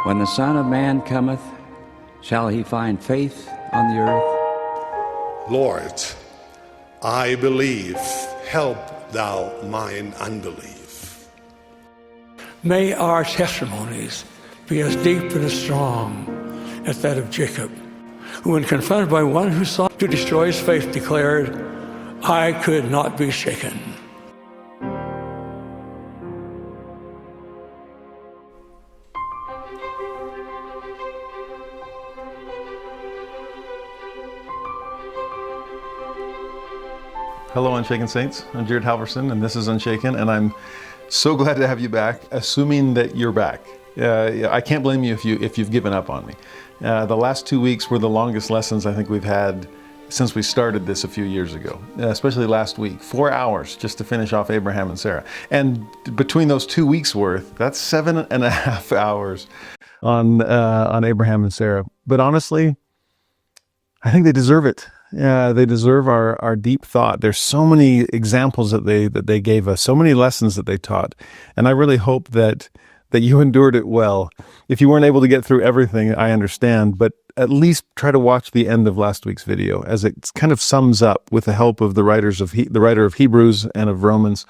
When the Son of Man cometh, shall he find faith on the earth? Lord, I believe, help thou mine unbelief. May our testimonies be as deep and as strong as that of Jacob, who, when confronted by one who sought to destroy his faith, declared, I could not be shaken. Hello, Unshaken Saints. I'm Jared Halverson, and this is Unshaken, and I'm so glad to have you back, assuming that you're back. I can't blame you if you've given up on me. The last 2 weeks were the longest lessons I think we've had since we started this a few years ago, especially last week. 4 hours just to finish off Abraham and Sarah. And between those 2 weeks worth, that's 7.5 hours on Abraham and Sarah. But honestly, I think they deserve it. Yeah, they deserve our deep thought. There's so many examples that they gave us, so many lessons that they taught. And I really hope that you endured it well. If you weren't able to get through everything, I understand, but at least try to watch the end of last week's video, as it kind of sums up, with the help of the writer of Hebrews and of Romans,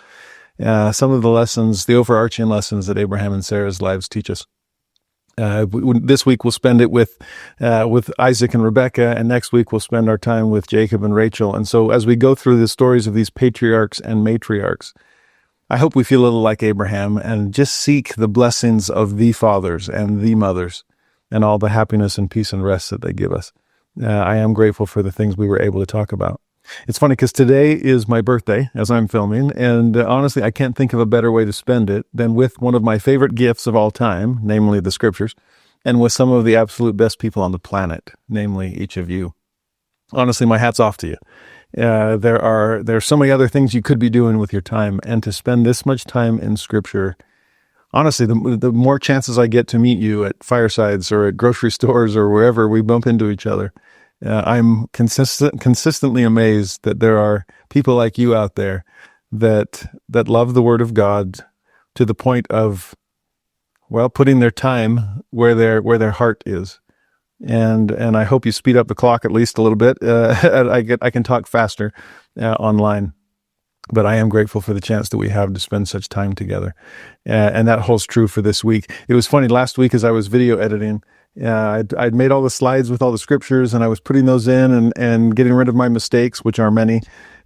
some of the lessons, the overarching lessons that Abraham and Sarah's lives teach us. This week we'll spend it with Isaac and Rebekah, and next week we'll spend our time with Jacob and Rachel. And so as we go through the stories of these patriarchs and matriarchs, I hope we feel a little like Abraham and just seek the blessings of the fathers and the mothers and all the happiness and peace and rest that they give us. I am grateful for the things we were able to talk about. It's funny because today is my birthday as I'm filming, and honestly, I can't think of a better way to spend it than with one of my favorite gifts of all time, namely the scriptures, and with some of the absolute best people on the planet, namely each of you. Honestly, my hat's off to you. There are so many other things you could be doing with your time, and to spend this much time in scripture, honestly, the more chances I get to meet you at firesides or at grocery stores or wherever we bump into each other, I'm consistently amazed that there are people like you out there that love the Word of God to the point of, well, putting their time where their heart is. And I hope you speed up the clock at least a little bit. I can talk faster online, but I am grateful for the chance that we have to spend such time together. And that holds true for this week. It was funny, last week as I was video editing, I'd made all the slides with all the scriptures, and I was putting those in and getting rid of my mistakes, which are many,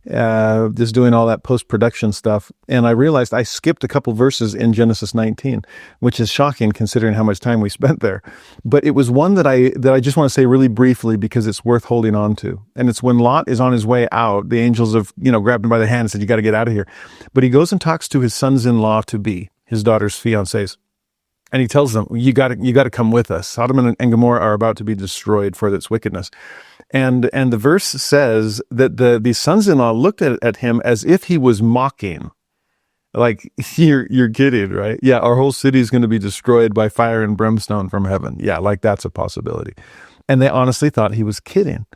just doing all that post-production stuff. And I realized I skipped a couple verses in Genesis 19, which is shocking considering how much time we spent there. But it was one that I just want to say really briefly because it's worth holding on to. And it's when Lot is on his way out, the angels have, grabbed him by the hand and said, you got to get out of here. But he goes and talks to his sons-in-law to be, his daughter's fiancés. And he tells them, you got to come with us. Sodom and Gomorrah are about to be destroyed for its wickedness. And the verse says that the sons-in-law looked at him as if he was mocking. Like, you're kidding, right? Yeah, our whole city is going to be destroyed by fire and brimstone from heaven. Yeah, like that's a possibility. And they honestly thought he was kidding.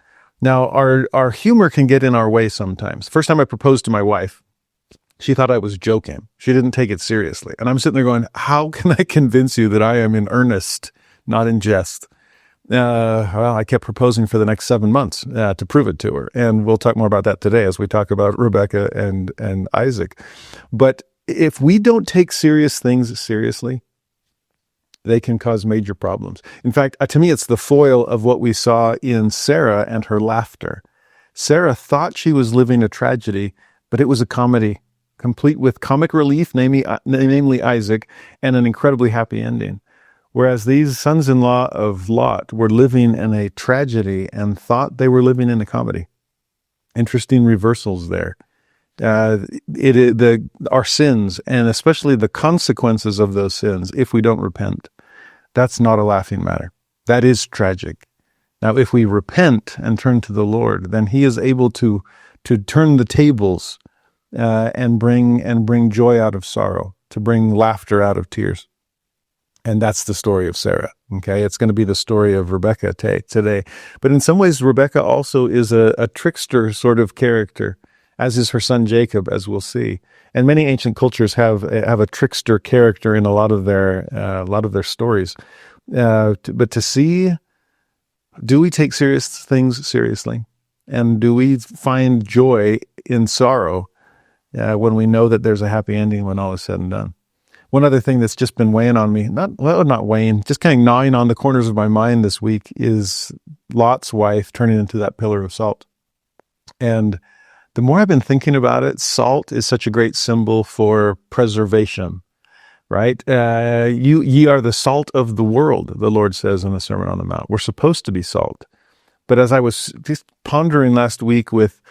Now, our humor can get in our way sometimes. First time I proposed to my wife, she thought I was joking. She didn't take it seriously. And I'm sitting there going, how can I convince you that I am in earnest, not in jest? Well, I kept proposing for the next 7 months to prove it to her. And we'll talk more about that today as we talk about Rebekah and Isaac. But if we don't take serious things seriously, they can cause major problems. In fact, to me, it's the foil of what we saw in Sarah and her laughter. Sarah thought she was living a tragedy, but it was a comedy, complete with comic relief, namely Isaac, and an incredibly happy ending. Whereas these sons-in-law of Lot were living in a tragedy and thought they were living in a comedy. Interesting reversals there. Our sins, and especially the consequences of those sins, if we don't repent, that's not a laughing matter. That is tragic. Now, if we repent and turn to the Lord, then He is able to turn the tables and bring joy out of sorrow, to bring laughter out of tears. And that's the story of Sarah. Okay, it's going to be the story of Rebekah today. But in some ways, Rebekah also is a trickster sort of character, as is her son Jacob, as we'll see. And many ancient cultures have a trickster character in a lot of their stories. But to see, do we take serious things seriously? And do we find joy in sorrow when we know that there's a happy ending when all is said and done? One other thing that's just been weighing on me, not weighing, just kind of gnawing on the corners of my mind this week is Lot's wife turning into that pillar of salt. And the more I've been thinking about it, salt is such a great symbol for preservation, right? Ye are the salt of the world, the Lord says in the Sermon on the Mount. We're supposed to be salt. But as I was just pondering last week with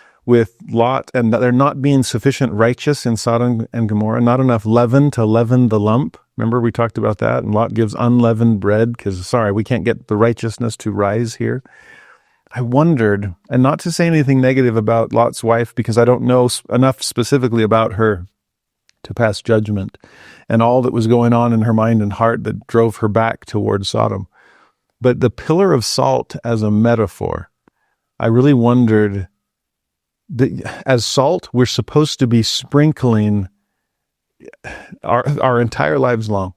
Lot, and there not being sufficient righteous in Sodom and Gomorrah, not enough leaven to leaven the lump. Remember we talked about that? And Lot gives unleavened bread because, we can't get the righteousness to rise here. I wondered, and not to say anything negative about Lot's wife, because I don't know enough specifically about her to pass judgment and all that was going on in her mind and heart that drove her back towards Sodom. But the pillar of salt as a metaphor, I really wondered, as salt, we're supposed to be sprinkling our entire lives long.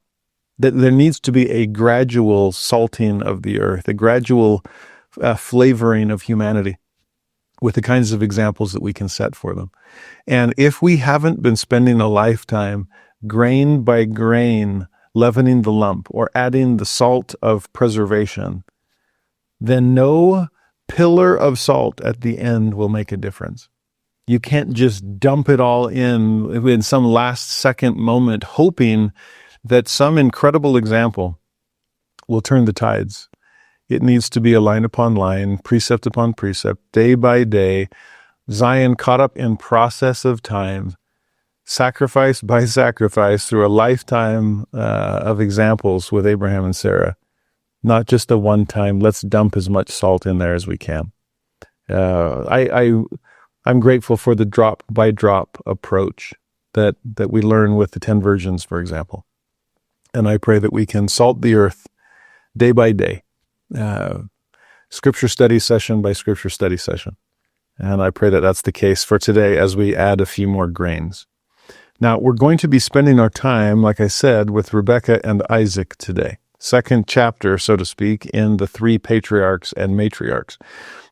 That there needs to be a gradual salting of the earth, a gradual flavoring of humanity with the kinds of examples that we can set for them. And if we haven't been spending a lifetime grain by grain leavening the lump or adding the salt of preservation, then no pillar of salt at the end will make a difference. You can't just dump it all in some last second moment, hoping that some incredible example will turn the tides. It needs to be a line upon line, precept upon precept, day by day, Zion caught up in process of time, sacrifice by sacrifice through a lifetime of examples with Abraham and Sarah. Not just a one-time, let's dump as much salt in there as we can. I'm grateful for the drop-by-drop approach that we learn with the 10 virgins, for example. And I pray that we can salt the earth day by day, scripture study session by scripture study session. And I pray that that's the case for today as we add a few more grains. Now, we're going to be spending our time, like I said, with Rebekah and Isaac today. Second chapter, so to speak, in the 3 patriarchs and matriarchs.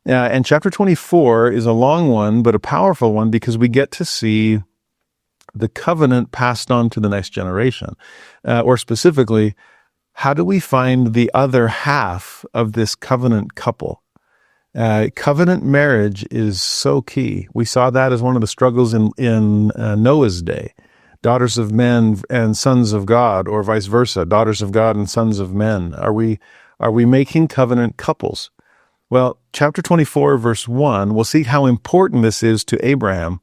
And chapter 24 is a long one, but a powerful one because we get to see the covenant passed on to the next generation. Or specifically, how do we find the other half of this covenant couple? Covenant marriage is so key. We saw that as one of the struggles in Noah's day. Daughters of men and sons of God, or vice versa, daughters of God and sons of men. Are we making covenant couples? Well, chapter 24, verse 1, we'll see how important this is to Abraham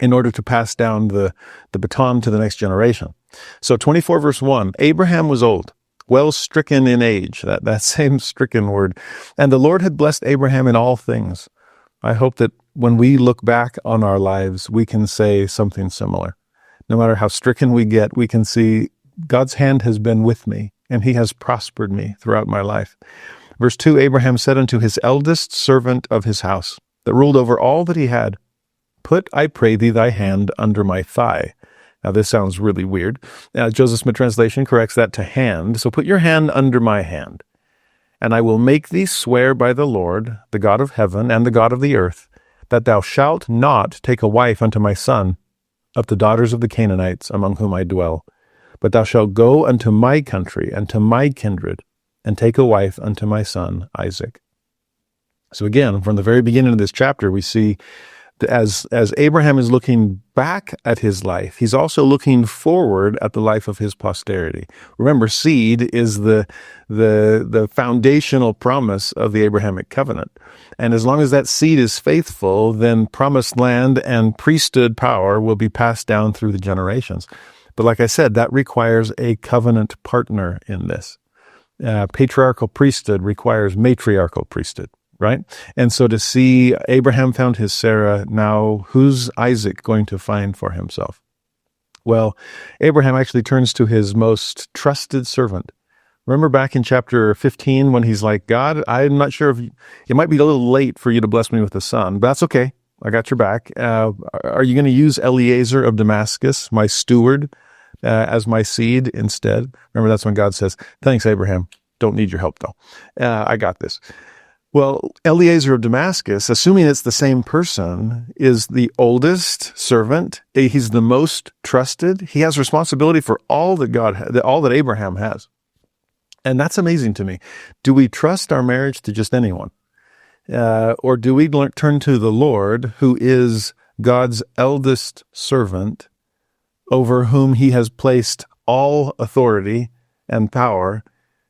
in order to pass down the baton to the next generation. So 24, verse 1, Abraham was old, well stricken in age, that same stricken word. And the Lord had blessed Abraham in all things. I hope that when we look back on our lives, we can say something similar. No matter how stricken we get, we can see God's hand has been with me, and he has prospered me throughout my life. Verse 2, Abraham said unto his eldest servant of his house, that ruled over all that he had, Put, I pray thee, thy hand under my thigh. Now, this sounds really weird. Joseph Smith translation corrects that to hand. So put your hand under my hand, and I will make thee swear by the Lord, the God of heaven and the God of the earth, that thou shalt not take a wife unto my son of the daughters of the Canaanites among whom I dwell, but thou shalt go unto my country and to my kindred, and take a wife unto my son Isaac. So again, from the very beginning of this chapter, we see as Abraham is looking back at his life, he's also looking forward at the life of his posterity. Remember, seed is the foundational promise of the Abrahamic covenant. And as long as that seed is faithful, then promised land and priesthood power will be passed down through the generations. But like I said, that requires a covenant partner in this. Patriarchal priesthood requires matriarchal priesthood. Right? And so to see Abraham found his Sarah, now who's Isaac going to find for himself? Well, Abraham actually turns to his most trusted servant. Remember back in chapter 15 when he's like, God, I'm not sure if it might be a little late for you to bless me with a son, but that's okay. I got your back. Are you going to use Eliezer of Damascus, my steward, as my seed instead? Remember, that's when God says, thanks, Abraham. Don't need your help, though. I got this. Well, Eliezer of Damascus, assuming it's the same person, is the oldest servant. He's the most trusted. He has responsibility for all that Abraham has. And that's amazing to me. Do we trust our marriage to just anyone? Or do we turn to the Lord, who is God's eldest servant, over whom he has placed all authority and power?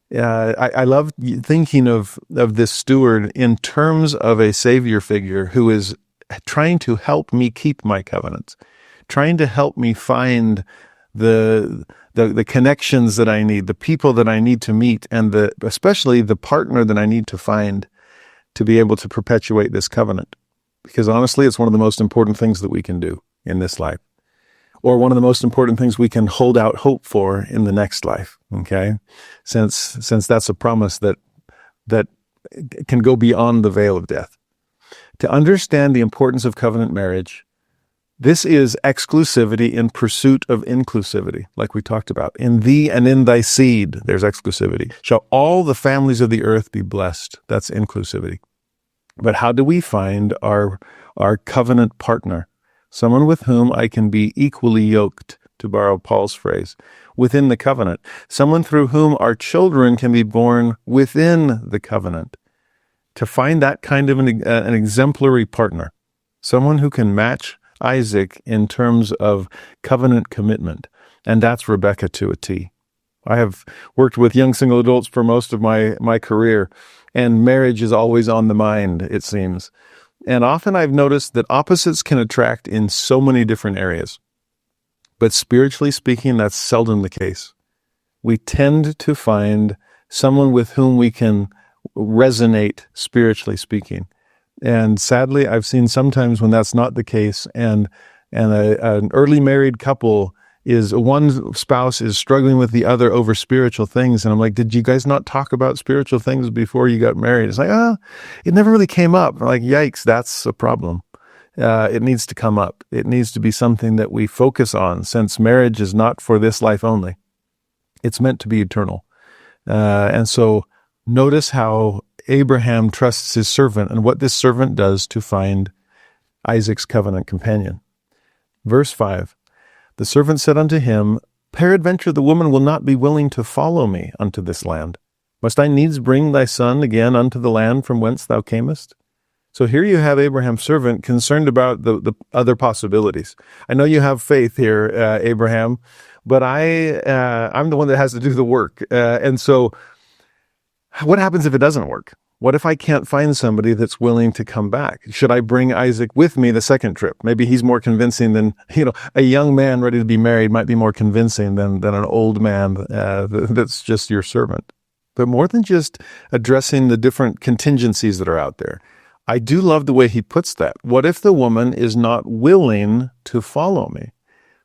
I love thinking of this steward in terms of a savior figure who is trying to help me keep my covenants, trying to help me find the connections that I need, the people that I need to meet, and especially the partner that I need to find to be able to perpetuate this covenant. Because honestly, it's one of the most important things that we can do in this life, or one of the most important things we can hold out hope for in the next life. Okay, since that's a promise that can go beyond the veil of death. To understand the importance of covenant marriage, this is exclusivity in pursuit of inclusivity, like we talked about. In thee and in thy seed, there's exclusivity. Shall all the families of the earth be blessed? That's inclusivity. But how do we find our covenant partner? Someone with whom I can be equally yoked, to borrow Paul's phrase, within the covenant. Someone through whom our children can be born within the covenant. To find that kind of an exemplary partner, someone who can match Isaac in terms of covenant commitment. And that's Rebekah to a T. I have worked with young single adults for most of my career, and marriage is always on the mind, it seems. And often I've noticed that opposites can attract in so many different areas. But spiritually speaking, that's seldom the case. We tend to find someone with whom we can resonate, spiritually speaking. And sadly, I've seen sometimes when that's not the case, and an early married couple one spouse is struggling with the other over spiritual things. And I'm like, did you guys not talk about spiritual things before you got married? It's like, it never really came up. I'm like, yikes, that's a problem. It needs to come up. It needs to be something that we focus on, since marriage is not for this life only. It's meant to be eternal. And so notice how Abraham trusts his servant and what this servant does to find Isaac's covenant companion. Verse 5, the servant said unto him, peradventure the woman will not be willing to follow me unto this land. Must I needs bring thy son again unto the land from whence thou camest? So here you have Abraham's servant concerned about the other possibilities. I know you have faith here, Abraham, but I'm the one that has to do the work. And so what happens if it doesn't work? What if I can't find somebody that's willing to come back? Should I bring Isaac with me the second trip? Maybe he's more convincing than, a young man ready to be married might be more convincing than an old man that's just your servant. But more than just addressing the different contingencies that are out there, I do love the way he puts that. What if the woman is not willing to follow me?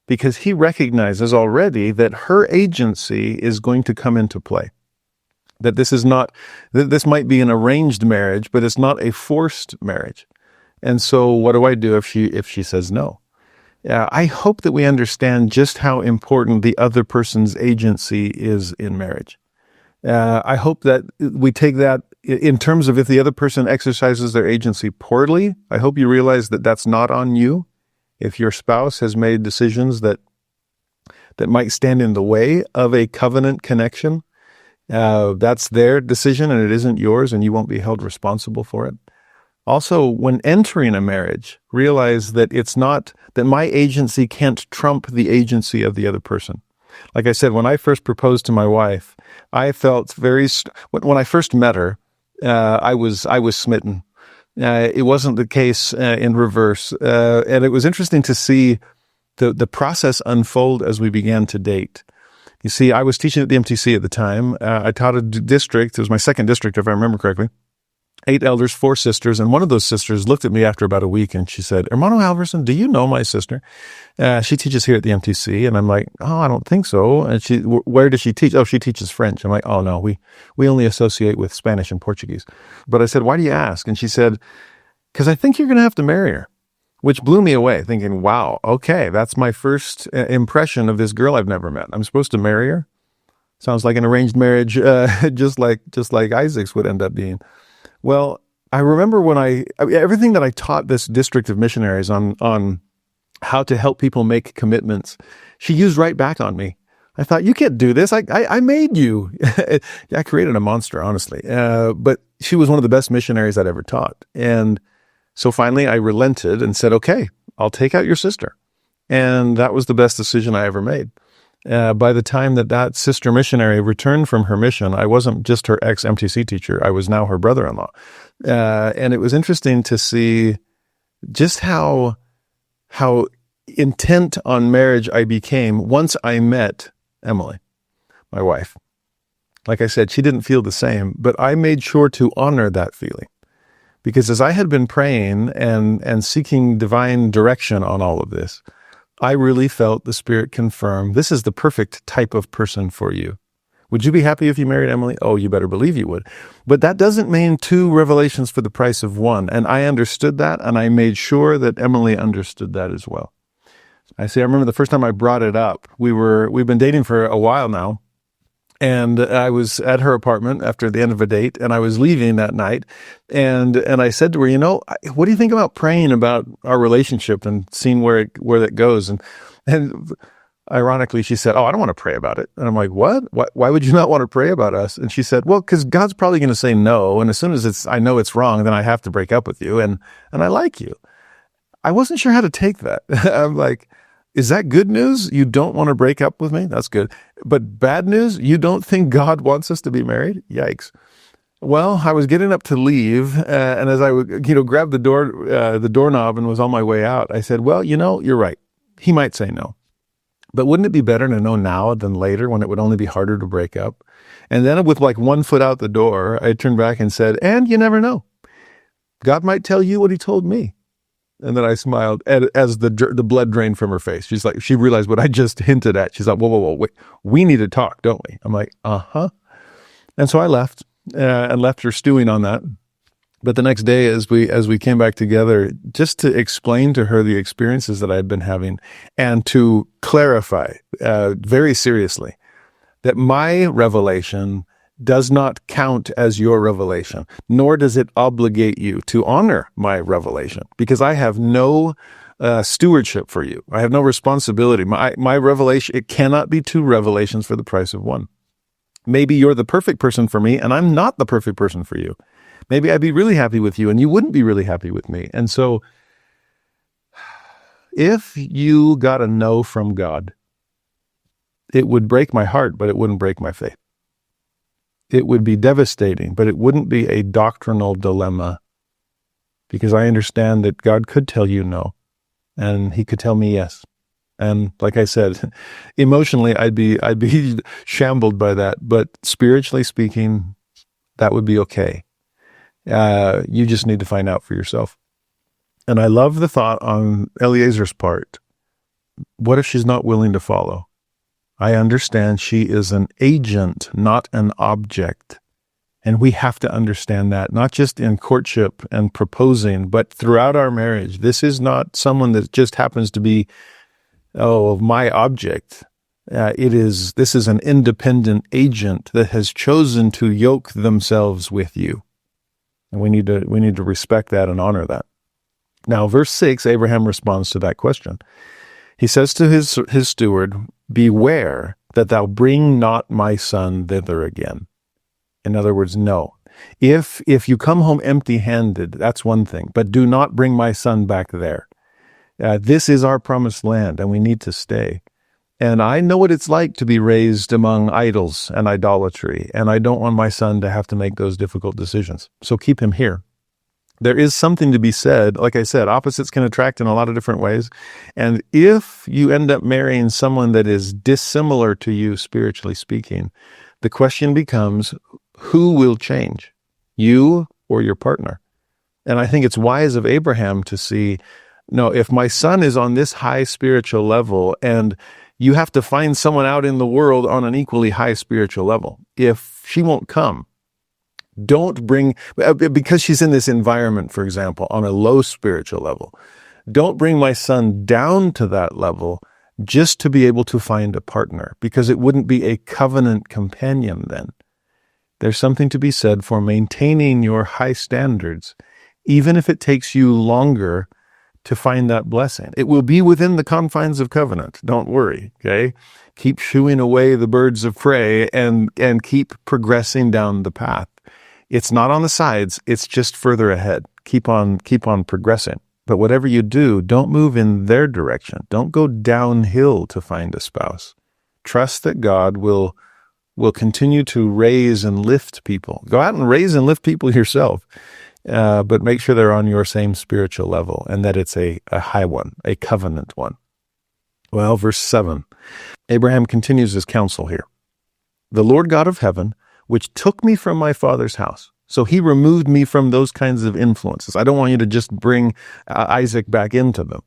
Because he recognizes already that her agency is going to come into play. That this might be an arranged marriage, but it's not a forced marriage. And so what do I do if she says no? I hope that we understand just how important the other person's agency is in marriage. I hope that we take that in terms of if the other person exercises their agency poorly. I hope you realize that that's not on you. If your spouse has made decisions that might stand in the way of a covenant connection, that's their decision and it isn't yours, and you won't be held responsible for it. Also, when entering a marriage, realize that it's not that my agency can't trump the agency of the other person. Like I said, when I first proposed to my wife, I felt when I first met her, I was smitten. It wasn't the case in reverse. And it was interesting to see the process unfold as we began to date. You see, I was teaching at the MTC at the time. I taught a district. It was my second district, if I remember correctly. 8 elders, 4 sisters, and one of those sisters looked at me after about a week and she said, Hermano Halverson, do you know my sister? She teaches here at the MTC. And I'm like, oh, I don't think so. And where does she teach? Oh, she teaches French. I'm like, oh no, we only associate with Spanish and Portuguese. But I said, why do you ask? And she said, because I think you're going to have to marry her, which blew me away, thinking, wow, okay, that's my first impression of this girl I've never met. I'm supposed to marry her? Sounds like an arranged marriage, just like Isaac's would end up being. Well, I remember when everything that I taught this district of missionaries on how to help people make commitments, she used right back on me. I thought, you can't do this. I made you. I created a monster, honestly. But she was one of the best missionaries I'd ever taught. And so finally I relented and said, okay, I'll take out your sister. And that was the best decision I ever made. By the time that sister missionary returned from her mission, I wasn't just her ex-MTC teacher. I was now her brother-in-law. And it was interesting to see just how intent on marriage I became once I met Emily, my wife. Like I said, she didn't feel the same, but I made sure to honor that feeling. Because as I had been praying and seeking divine direction on all of this, I really felt the Spirit confirm, this is the perfect type of person for you. Would you be happy if you married Emily? Oh, you better believe you would. But that doesn't mean 2 revelations for the price of 1. And I understood that, and I made sure that Emily understood that as well. I remember the first time I brought it up, we've been dating for a while now. And I was at her apartment after the end of a date, and I was leaving that night. And I said to her, what do you think about praying about our relationship and seeing where that goes? And ironically, she said, oh, I don't want to pray about it. And I'm like, what? Why would you not want to pray about us? And she said, well, because God's probably going to say no. And as soon as I know it's wrong, then I have to break up with you. And I like you. I wasn't sure how to take that. I'm like, is that good news? You don't want to break up with me? That's good. But bad news? You don't think God wants us to be married? Yikes. Well, I was getting up to leave, and as I would, grab the doorknob and was on my way out, I said, well, you're right. He might say no. But wouldn't it be better to know now than later when it would only be harder to break up? And then with like 1 foot out the door, I turned back and said, and you never know. God might tell you what he told me. And then I smiled as the blood drained from her face. She's like, she realized what I just hinted at. She's like, whoa, wait, we need to talk, don't we? I'm like, uh-huh. And so I left and left her stewing on that. But the next day, as we came back together, just to explain to her the experiences that I had been having and to clarify very seriously that my revelation does not count as your revelation, nor does it obligate you to honor my revelation, because I have no stewardship for you. I have no responsibility. My revelation, it cannot be 2 revelations for the price of 1. Maybe you're the perfect person for me, and I'm not the perfect person for you. Maybe I'd be really happy with you, and you wouldn't be really happy with me. And so, if you got a no from God, it would break my heart, but it wouldn't break my faith. It would be devastating, but it wouldn't be a doctrinal dilemma, because I understand that God could tell you no, and he could tell me yes. And like I said, emotionally, I'd be shambled by that, but spiritually speaking, that would be okay. You just need to find out for yourself. And I love the thought on Eliezer's part. What if she's not willing to follow? I understand she is an agent, not an object. And we have to understand that, not just in courtship and proposing, but throughout our marriage. This is not someone that just happens to be, my object. This is an independent agent that has chosen to yoke themselves with you. And we need to respect that and honor that. Now, verse 6, Abraham responds to that question. He says to his steward, beware that thou bring not my son thither again. In other words, no. If you come home empty-handed, that's one thing, but do not bring my son back there. This is our promised land, and we need to stay. And I know what it's like to be raised among idols and idolatry, and I don't want my son to have to make those difficult decisions. So keep him here. There is something to be said. Like I said, opposites can attract in a lot of different ways. And if you end up marrying someone that is dissimilar to you, spiritually speaking, the question becomes, who will change, you or your partner? And I think it's wise of Abraham to see, no, if my son is on this high spiritual level and you have to find someone out in the world on an equally high spiritual level, if she won't come, don't bring, because she's in this environment, for example, on a low spiritual level, don't bring my son down to that level just to be able to find a partner, because it wouldn't be a covenant companion then. There's something to be said for maintaining your high standards, even if it takes you longer to find that blessing. It will be within the confines of covenant. Don't worry, okay? Keep shooing away the birds of prey and keep progressing down the path. It's not on the sides, it's just further ahead. Keep on progressing. But whatever you do, don't move in their direction. Don't go downhill to find a spouse. Trust that God will continue to raise and lift people. Go out and raise and lift people yourself, but make sure they're on your same spiritual level and that it's a high one, a covenant one. Well, verse 7, Abraham continues his counsel here. The Lord God of heaven, which took me from my father's house. So he removed me from those kinds of influences. I don't want you to just bring Isaac back into them.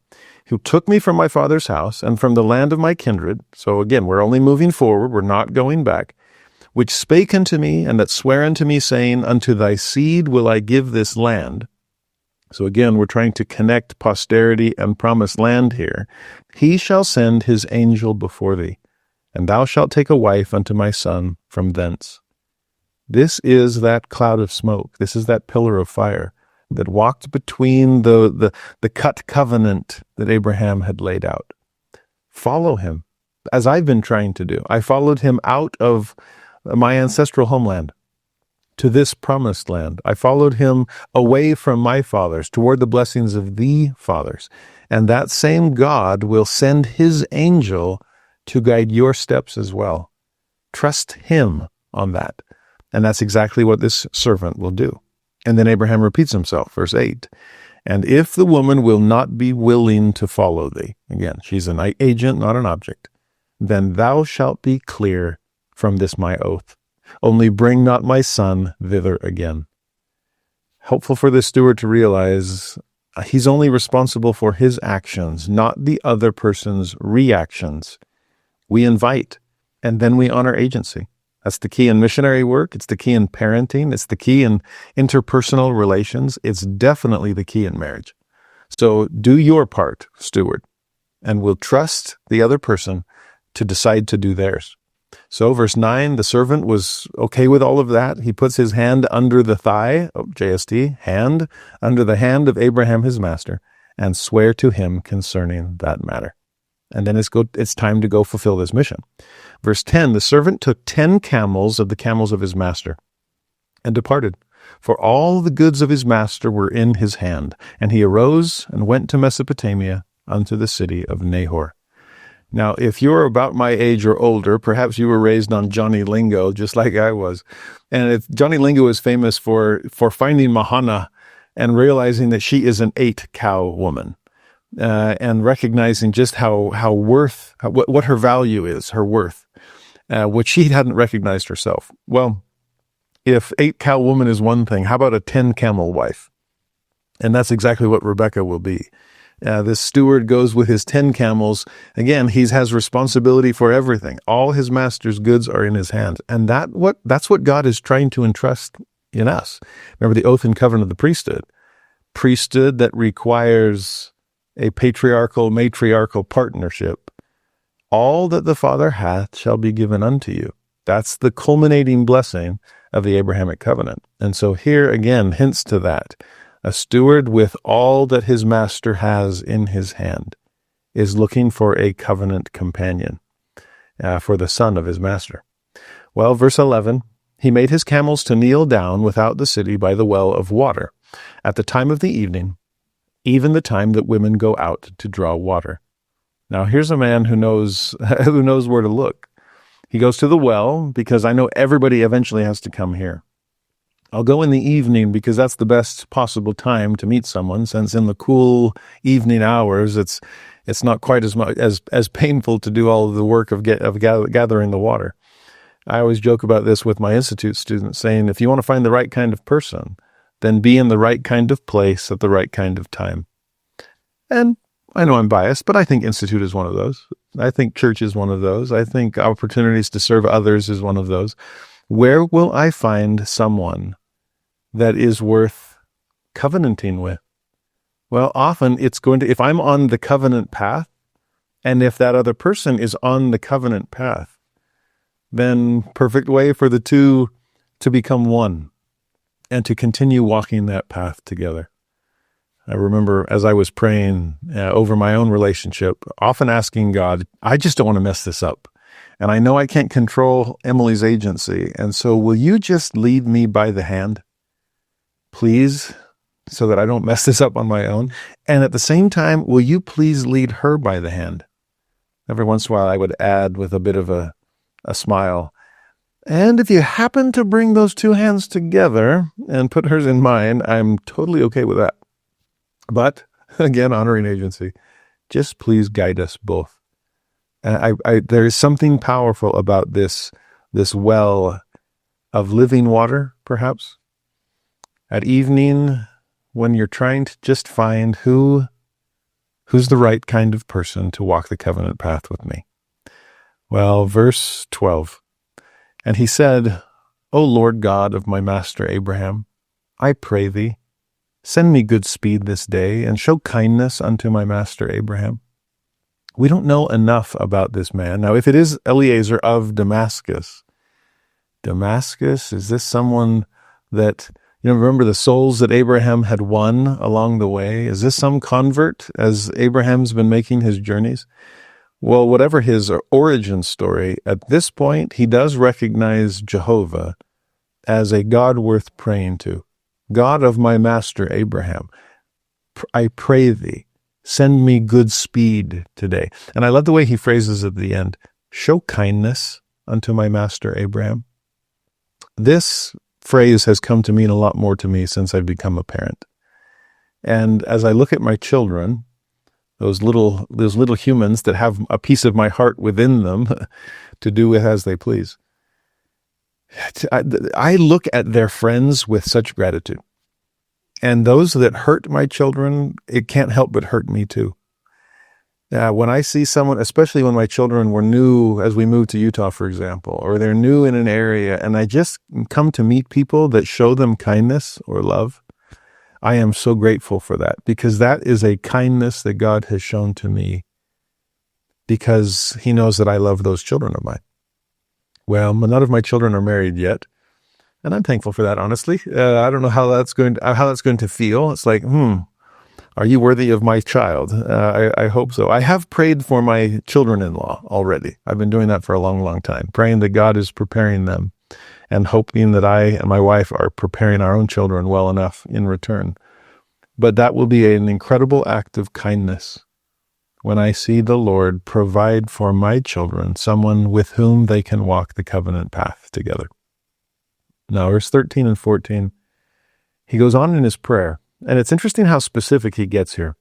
Who took me from my father's house and from the land of my kindred. So again, we're only moving forward. We're not going back. Which spake unto me and that sware unto me, saying, unto thy seed will I give this land. So again, we're trying to connect posterity and promised land here. He shall send his angel before thee, and thou shalt take a wife unto my son from thence. This is that cloud of smoke. This is that pillar of fire that walked between the cut covenant that Abraham had laid out. Follow him, as I've been trying to do. I followed him out of my ancestral homeland to this promised land. I followed him away from my fathers toward the blessings of the fathers. And that same God will send his angel to guide your steps as well. Trust him on that. And that's exactly what this servant will do. And then Abraham repeats himself, verse 8. And if the woman will not be willing to follow thee, again, she's an agent, not an object, then thou shalt be clear from this my oath. Only bring not my son thither again. Helpful for this steward to realize he's only responsible for his actions, not the other person's reactions. We invite, and then we honor agency. That's the key in missionary work. It's the key in parenting. It's the key in interpersonal relations. It's definitely the key in marriage. So do your part, steward, and we'll trust the other person to decide to do theirs. So verse 9, the servant was okay with all of that. He puts his hand under the thigh, JST, hand, under the hand of Abraham his master, and swear to him concerning that matter. And then it's time to go fulfill this mission. Verse 10, the servant took 10 camels of the camels of his master and departed, for all the goods of his master were in his hand. And he arose and went to Mesopotamia unto the city of Nahor. Now, if you're about my age or older, perhaps you were raised on Johnny Lingo, just like I was. And Johnny Lingo is famous for finding Mahana and realizing that she is an 8-cow woman. And recognizing just what her value is, her worth, which she hadn't recognized herself. Well, if 8-cow woman is one thing, how about a 10-camel wife? And that's exactly what Rebekah will be. This steward goes with his 10 camels. Again, he has responsibility for everything. All his master's goods are in his hands. And that's what God is trying to entrust in us. Remember the oath and covenant of the priesthood. Priesthood that requires a patriarchal, matriarchal partnership. All that the Father hath shall be given unto you. That's the culminating blessing of the Abrahamic covenant. And so here again hints to that. A steward with all that his master has in his hand is looking for a covenant companion for the son of his master. Well, verse 11, he made his camels to kneel down without the city by the well of water at the time of the evening, even the time that women go out to draw water. Now, here's a man who knows where to look. He goes to the well because I know everybody eventually has to come here. I'll go in the evening because that's the best possible time to meet someone, since in the cool evening hours, it's not quite as much as painful to do all of the work of gathering the water. I always joke about this with my institute students, saying, if you want to find the right kind of person, then be in the right kind of place at the right kind of time. And I know I'm biased, but I think institute is one of those. I think church is one of those. I think opportunities to serve others is one of those. Where will I find someone that is worth covenanting with? Well, often it's going to, if I'm on the covenant path And if that other person is on the covenant path, then perfect way for the two to become one and to continue walking that path together. I remember as I was praying over my own relationship, often asking God, I just don't want to mess this up. And I know I can't control Emily's agency. And so will you just lead me by the hand, please, so that I don't mess this up on my own? And at the same time, will you please lead her by the hand? Every once in a while, I would add with a bit of a smile. And if you happen to bring those two hands together and put hers in mine, I'm totally okay with that. But again, honoring agency, just please guide us both. There is something powerful about this well of living water, perhaps. At evening, when you're trying to just find who's the right kind of person to walk the covenant path with me. Well, verse 12. And he said, O Lord God of my master Abraham, I pray thee, send me good speed this day, and show kindness unto my master Abraham. We don't know enough about this man. Now, if it is Eliezer of Damascus, is this someone that, remember the souls that Abraham had won along the way? Is this some convert as Abraham's been making his journeys? Well, whatever his origin story, at this point, he does recognize Jehovah as a God worth praying to. God of my master Abraham, I pray thee, send me good speed today. And I love the way he phrases at the end, show kindness unto my master Abraham. This phrase has come to mean a lot more to me since I've become a parent. And as I look at my children, those little humans that have a piece of my heart within them to do with as they please, I look at their friends with such gratitude. And those that hurt my children, it can't help but hurt me too. When I see someone, especially when my children were new as we moved to Utah, for example, or they're new in an area, and I just come to meet people that show them kindness or love, I am so grateful for that, because that is a kindness that God has shown to me because he knows that I love those children of mine. Well, none of my children are married yet, and I'm thankful for that, honestly. I don't know how that's going to feel. It's like, are you worthy of my child? I hope so. I have prayed for my children-in-law already. I've been doing that for a long, long time, praying that God is preparing them and hoping that I and my wife are preparing our own children well enough in return. But that will be an incredible act of kindness when I see the Lord provide for my children someone with whom they can walk the covenant path together. Now, verse 13 and 14, he goes on in his prayer, and it's interesting how specific he gets here.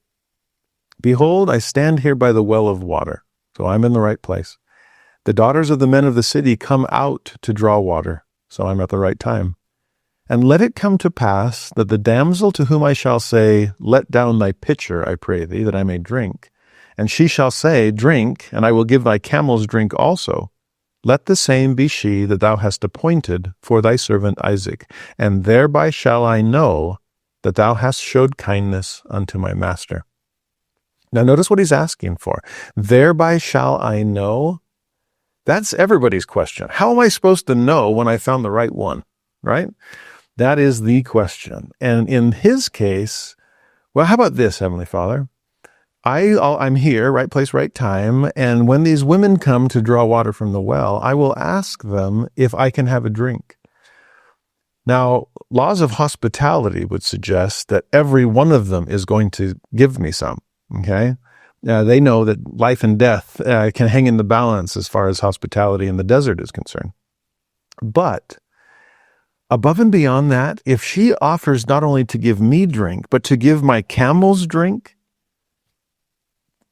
Behold, I stand here by the well of water, so I'm in the right place. The daughters of the men of the city come out to draw water, so I'm at the right time. And let it come to pass that the damsel to whom I shall say, let down thy pitcher, I pray thee, that I may drink, and she shall say, drink, and I will give thy camels drink also. Let the same be she that thou hast appointed for thy servant Isaac, and thereby shall I know that thou hast showed kindness unto my master. Now notice what he's asking for. Thereby shall I know? That's everybody's question. How am I supposed to know when I found the right one, right? That is the question. And in his case, well, how about this, Heavenly Father? I'm here, right place, right time, and when these women come to draw water from the well, I will ask them if I can have a drink. Now, laws of hospitality would suggest that every one of them is going to give me some, okay? They know that life and death can hang in the balance as far as hospitality in the desert is concerned. But above and beyond that, if she offers not only to give me drink, but to give my camels drink,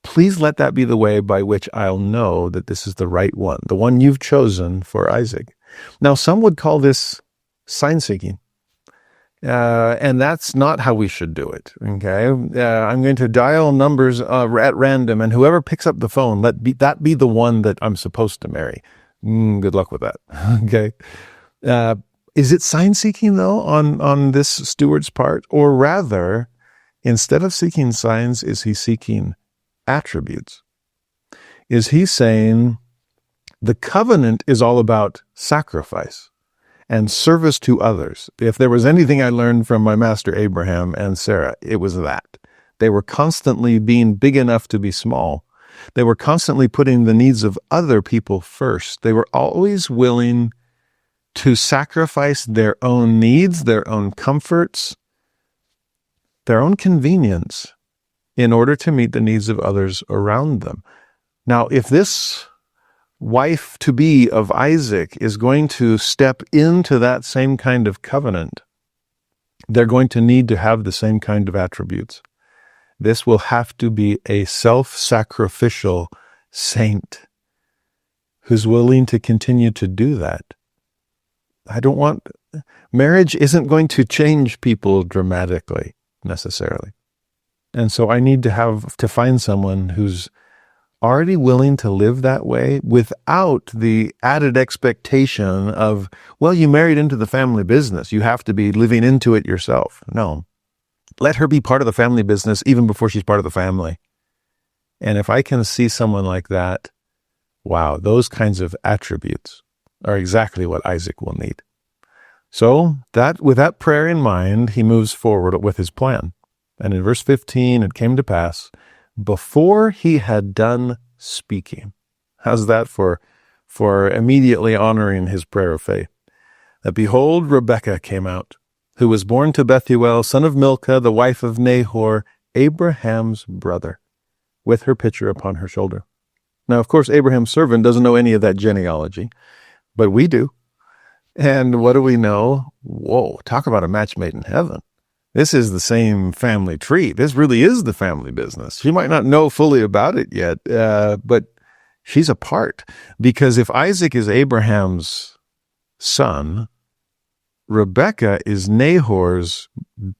please let that be the way by which I'll know that this is the right one, the one you've chosen for Isaac. Now, some would call this sign-seeking, and that's not how we should do it, okay? I'm going to dial numbers at random, and whoever picks up the phone, that be the one that I'm supposed to marry. Good luck with that, okay? Is it sign-seeking, though, on this steward's part? Or rather, instead of seeking signs, is he seeking attributes? is he's saying the covenant is all about sacrifice and service to others. If there was anything I learned from my master Abraham and Sarah, it was that. They were constantly being big enough to be small. They were constantly putting the needs of other people first. They were always willing to sacrifice their own needs, their own comforts, their own convenience in order to meet the needs of others around them. Now, if this wife-to-be of Isaac is going to step into that same kind of covenant, they're going to need to have the same kind of attributes. This will have to be a self-sacrificial saint who's willing to continue to do that. Marriage isn't going to change people dramatically, necessarily. And so I need to find someone who's already willing to live that way without the added expectation of, well, you married into the family business. You have to be living into it yourself. No. Let her be part of the family business even before she's part of the family. And if I can see someone like that, wow, those kinds of attributes are exactly what Isaac will need. So with that prayer in mind, he moves forward with his plan. And in verse 15, it came to pass, before he had done speaking. How's that for immediately honoring his prayer of faith? That behold, Rebekah came out, who was born to Bethuel, son of Milcah, the wife of Nahor, Abraham's brother, with her pitcher upon her shoulder. Now, of course, Abraham's servant doesn't know any of that genealogy, but we do. And what do we know? Whoa, talk about a match made in heaven. This is the same family tree. This really is the family business. She might not know fully about it yet, but she's a part. Because if Isaac is Abraham's son, Rebekah is Nahor's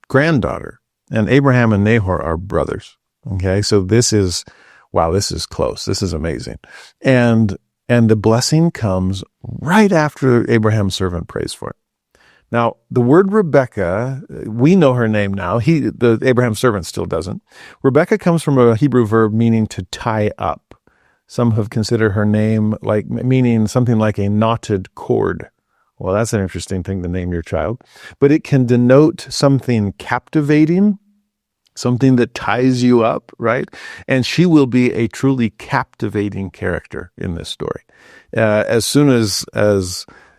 granddaughter. And Abraham and Nahor are brothers. Okay, so this is close. This is amazing. And the blessing comes right after Abraham's servant prays for it. Now, the word Rebekah, we know her name now. The Abraham's servant still doesn't. Rebekah comes from a Hebrew verb meaning to tie up. Some have considered her name meaning something like a knotted cord. Well, that's an interesting thing to name your child. But it can denote something captivating, something that ties you up, right? And she will be a truly captivating character in this story. As soon as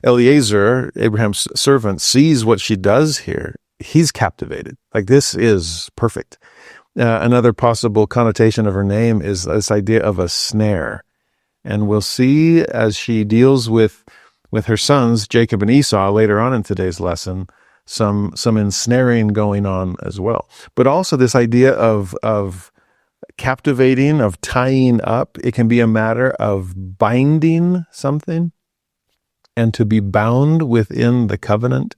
Eliezer, Abraham's servant, sees what she does here, he's captivated. Like, this is perfect. Another possible connotation of her name is this idea of a snare. And we'll see as she deals with her sons, Jacob and Esau, later on in today's lesson, some ensnaring going on as well. But also this idea of captivating, of tying up. It can be a matter of binding something. And to be bound within the covenant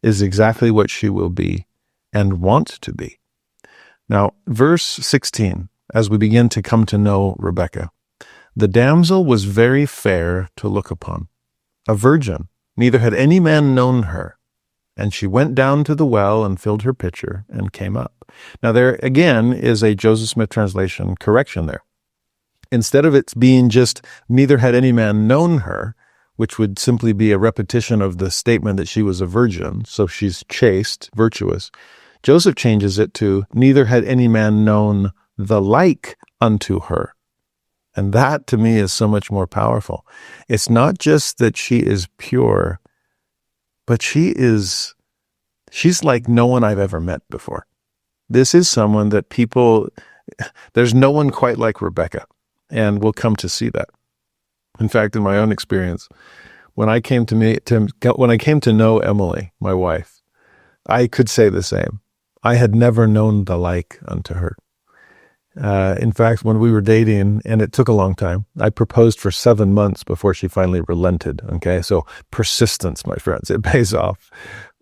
is exactly what she will be and want to be. Now, verse 16, as we begin to come to know Rebekah, the damsel was very fair to look upon, a virgin, neither had any man known her. And she went down to the well and filled her pitcher and came up. Now, there again is a Joseph Smith translation correction there. Instead of it being just neither had any man known her, which would simply be a repetition of the statement that she was a virgin, so she's chaste, virtuous. Joseph changes it to, neither had any man known the like unto her. And that, to me, is so much more powerful. It's not just that she is pure, but she's like no one I've ever met before. This is someone that there's no one quite like Rebekah, and we'll come to see that. In fact, in my own experience, when I came to know Emily, my wife, I could say the same. I had never known the like unto her. In fact, when we were dating, and it took a long time, I proposed for 7 months before she finally relented. Okay, so persistence, my friends, it pays off.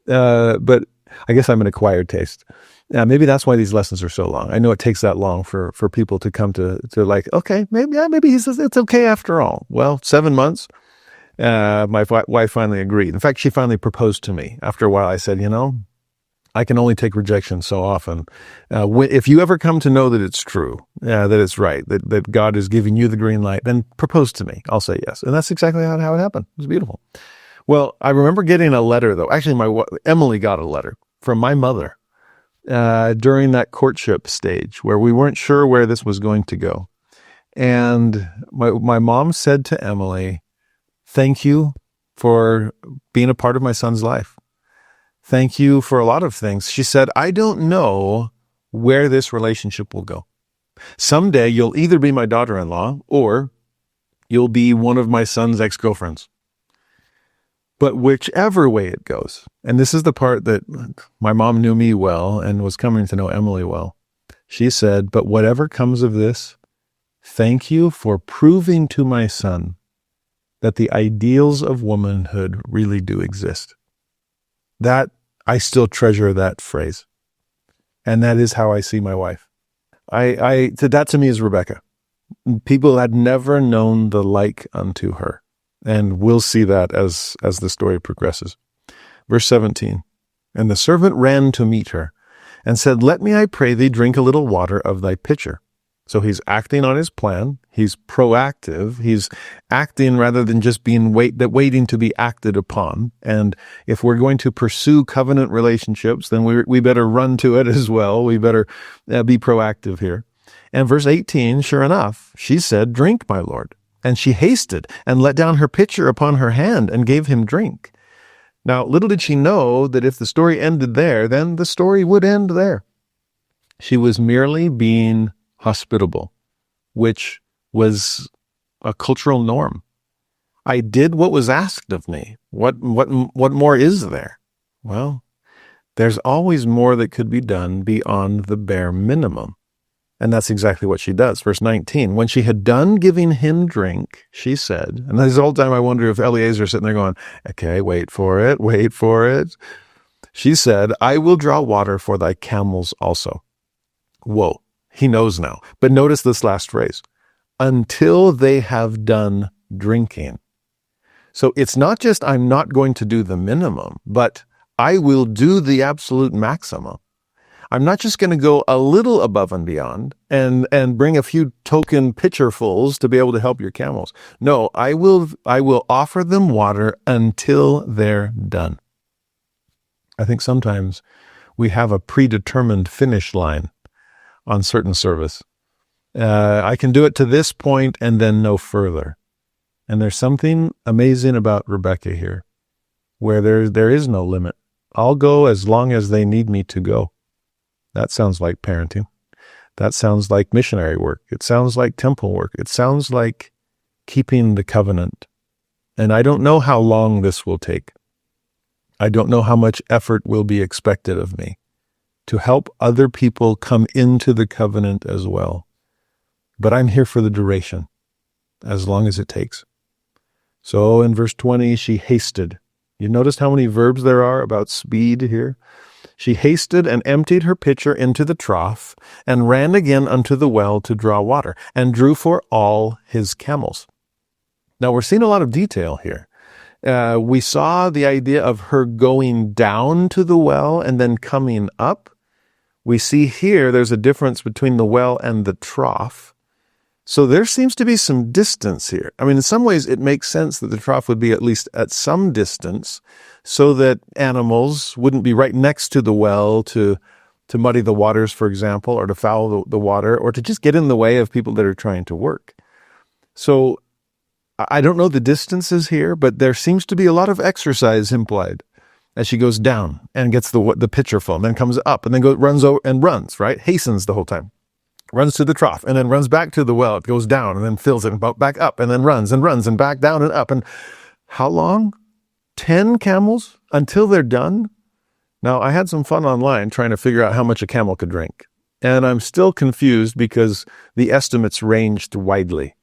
But I guess I'm an acquired taste. Maybe that's why these lessons are so long. I know it takes that long for people to come to like, okay, maybe he says it's okay after all. Well, 7 months, my wife finally agreed. In fact, she finally proposed to me. After a while, I said, I can only take rejection so often. If you ever come to know that it's true, that it's right, that God is giving you the green light, then propose to me. I'll say yes. And that's exactly how it happened. It was beautiful. Well, I remember getting a letter, though. Actually, Emily got a letter from my mother during that courtship stage where we weren't sure where this was going to go. And my mom said to Emily, "Thank you for being a part of my son's life. Thank you for a lot of things." She said, "I don't know where this relationship will go. Someday you'll either be my daughter-in-law or you'll be one of my son's ex-girlfriends. But whichever way it goes," and this is the part that my mom knew me well and was coming to know Emily well. She said, "But whatever comes of this, thank you for proving to my son that the ideals of womanhood really do exist." That, I still treasure that phrase. And that is how I see my wife. That to me is Rebekah. People had never known the like unto her. And we'll see that as the story progresses. Verse 17, "And the servant ran to meet her and said, 'Let me, I pray thee, drink a little water of thy pitcher.'" So he's acting on his plan. He's proactive. He's acting rather than just being waiting to be acted upon. And if we're going to pursue covenant relationships, then we better run to it as well. We better be proactive here. And verse 18, sure enough, she said, "Drink, my lord." And she hasted and let down her pitcher upon her hand and gave him drink. Now, little did she know that if the story ended there, then the story would end there. She was merely being hospitable, which was a cultural norm. I did what was asked of me. What more is there? Well, there's always more that could be done beyond the bare minimum. And that's exactly what she does. Verse 19, "When she had done giving him drink, she said," and this whole time I wonder if Eliezer's sitting there going, "Okay, wait for it. She said, 'I will draw water for thy camels also.'" Whoa, he knows now. But notice this last phrase, "until they have done drinking." So it's not just I'm not going to do the minimum, but I will do the absolute maximum. I'm not just going to go a little above and beyond and bring a few token pitcherfuls to be able to help your camels. No, I will offer them water until they're done. I think sometimes we have a predetermined finish line on certain service. I can do it to this point and then no further. And there's something amazing about Rebekah here, where there is no limit. I'll go as long as they need me to go. That sounds like parenting. That sounds like missionary work. It sounds like temple work. It sounds like keeping the covenant. And I don't know how long this will take. I don't know how much effort will be expected of me to help other people come into the covenant as well. But I'm here for the duration, as long as it takes. So in verse 20, she hasted. You notice how many verbs there are about speed here? She hasted and emptied her pitcher into the trough and ran again unto the well to draw water and drew for all his camels. Now we're seeing a lot of detail here. We saw the idea of her going down to the well and then coming up. We see here there's a difference between the well and the trough. So there seems to be some distance here. I mean, in some ways it makes sense that the trough would be at least at some distance so that animals wouldn't be right next to the well to muddy the waters, for example, or to foul the water, or to just get in the way of people that are trying to work. So I don't know the distances here, but there seems to be a lot of exercise implied as she goes down and gets the pitcher full, and then comes up and then runs over and runs, right? Hastens the whole time. Runs to the trough and then runs back to the well. It goes down and then fills it and back up and then runs and back down and up. And how long? 10 camels until they're done? Now, I had some fun online trying to figure out how much a camel could drink. And I'm still confused because the estimates ranged widely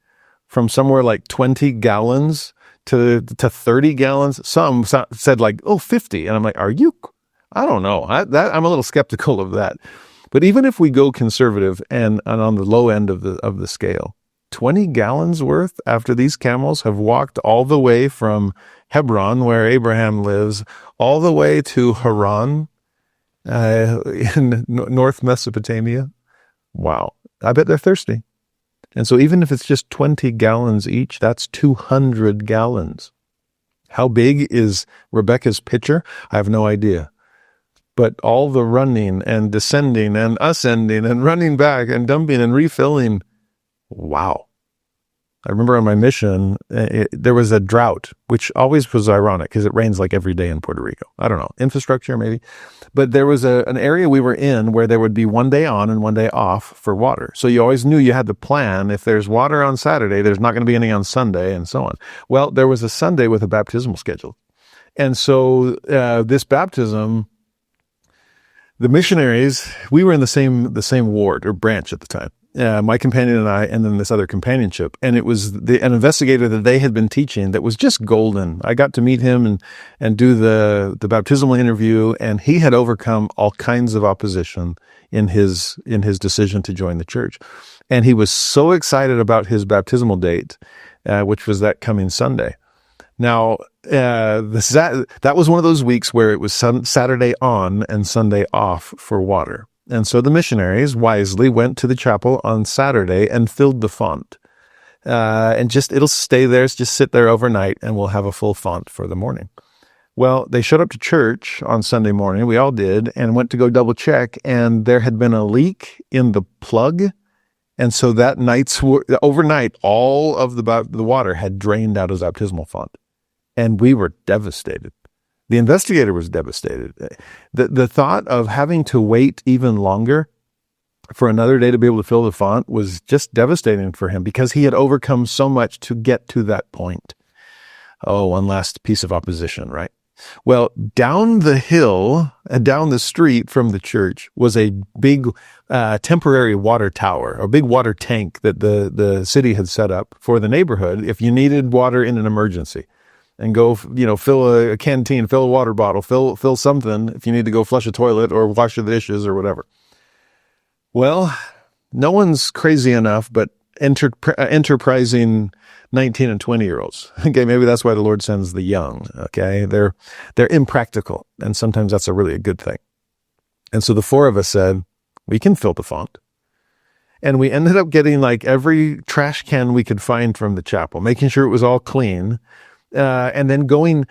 from somewhere like 20 gallons to 30 gallons. Some said like, 50. And I'm like, I don't know. I'm a little skeptical of that. But even if we go conservative and on the low end of the scale, 20 gallons worth after these camels have walked all the way from Hebron, where Abraham lives, all the way to Haran, in North Mesopotamia. Wow. I bet they're thirsty. And so even if it's just 20 gallons each, that's 200 gallons. How big is Rebekah's pitcher? I have no idea. But all the running and descending and ascending and running back and dumping and refilling, wow. I remember on my mission, there was a drought, which always was ironic because it rains like every day in Puerto Rico. I don't know, infrastructure maybe. But there was an area we were in where there would be one day on and one day off for water. So you always knew you had to plan. If there's water on Saturday, there's not going to be any on Sunday and so on. Well, there was a Sunday with a baptismal schedule. And so this baptism, the missionaries, we were in the same ward or branch at the time. My companion and I, and then this other companionship. And it was an investigator that they had been teaching that was just golden. I got to meet him and do the baptismal interview, and he had overcome all kinds of opposition in his decision to join the church. And he was so excited about his baptismal date, which was that coming Sunday. Now, that was one of those weeks where it was Saturday on and Sunday off for water. And so the missionaries wisely went to the chapel on Saturday and filled the font. And it'll stay there, just sit there overnight, and we'll have a full font for the morning. Well, they showed up to church on Sunday morning, we all did, and went to go double check, and there had been a leak in the plug. And so that overnight, all of the water had drained out of the baptismal font. And we were devastated. The investigator was devastated. The thought of having to wait even longer for another day to be able to fill the font was just devastating for him because he had overcome so much to get to that point. Oh, one last piece of opposition, right? Well, down the hill, down the street from the church was a big temporary water tower, a big water tank that the city had set up for the neighborhood if you needed water in an emergency. And go, fill a canteen, fill a water bottle, fill something if you need to go flush a toilet or wash the dishes or whatever. Well, no one's crazy enough, but enterprising 19 and 20-year-olds. Okay, maybe that's why the Lord sends the young. Okay, they're impractical, and sometimes that's a good thing. And so the four of us said, we can fill the font. And we ended up getting like every trash can we could find from the chapel, making sure it was all clean. And then going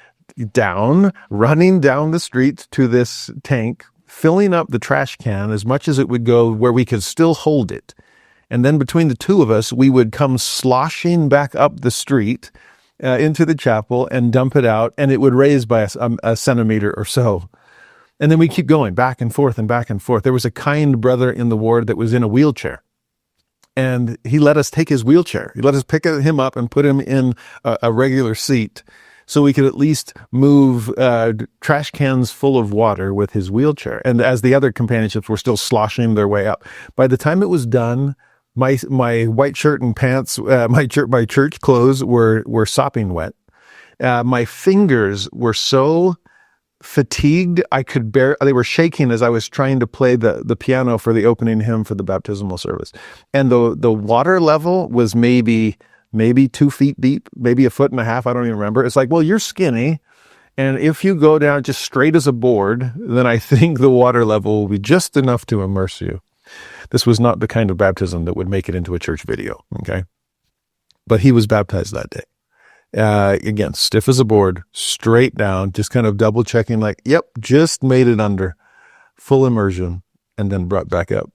down, running down the street to this tank, filling up the trash can as much as it would go where we could still hold it. And then between the two of us, we would come sloshing back up the street into the chapel and dump it out, and it would raise by a centimeter or so. And then we keep going back and forth and back and forth. There was a kind brother in the ward that was in a wheelchair. And he let us take his wheelchair. He let us pick him up and put him in a regular seat so we could at least move trash cans full of water with his wheelchair. And as the other companionships were still sloshing their way up. By the time it was done, my white shirt and pants, my church clothes were sopping wet. My fingers were so fatigued, they were shaking as I was trying to play the piano for the opening hymn for the baptismal service. And the water level was maybe 2 feet deep, maybe 1.5 feet. I don't even remember. It's like, well, you're skinny. And if you go down just straight as a board, then I think the water level will be just enough to immerse you. This was not the kind of baptism that would make it into a church video. Okay. But he was baptized that day. Again, stiff as a board, straight down, just kind of double checking like, yep, just made it under full immersion and then brought back up.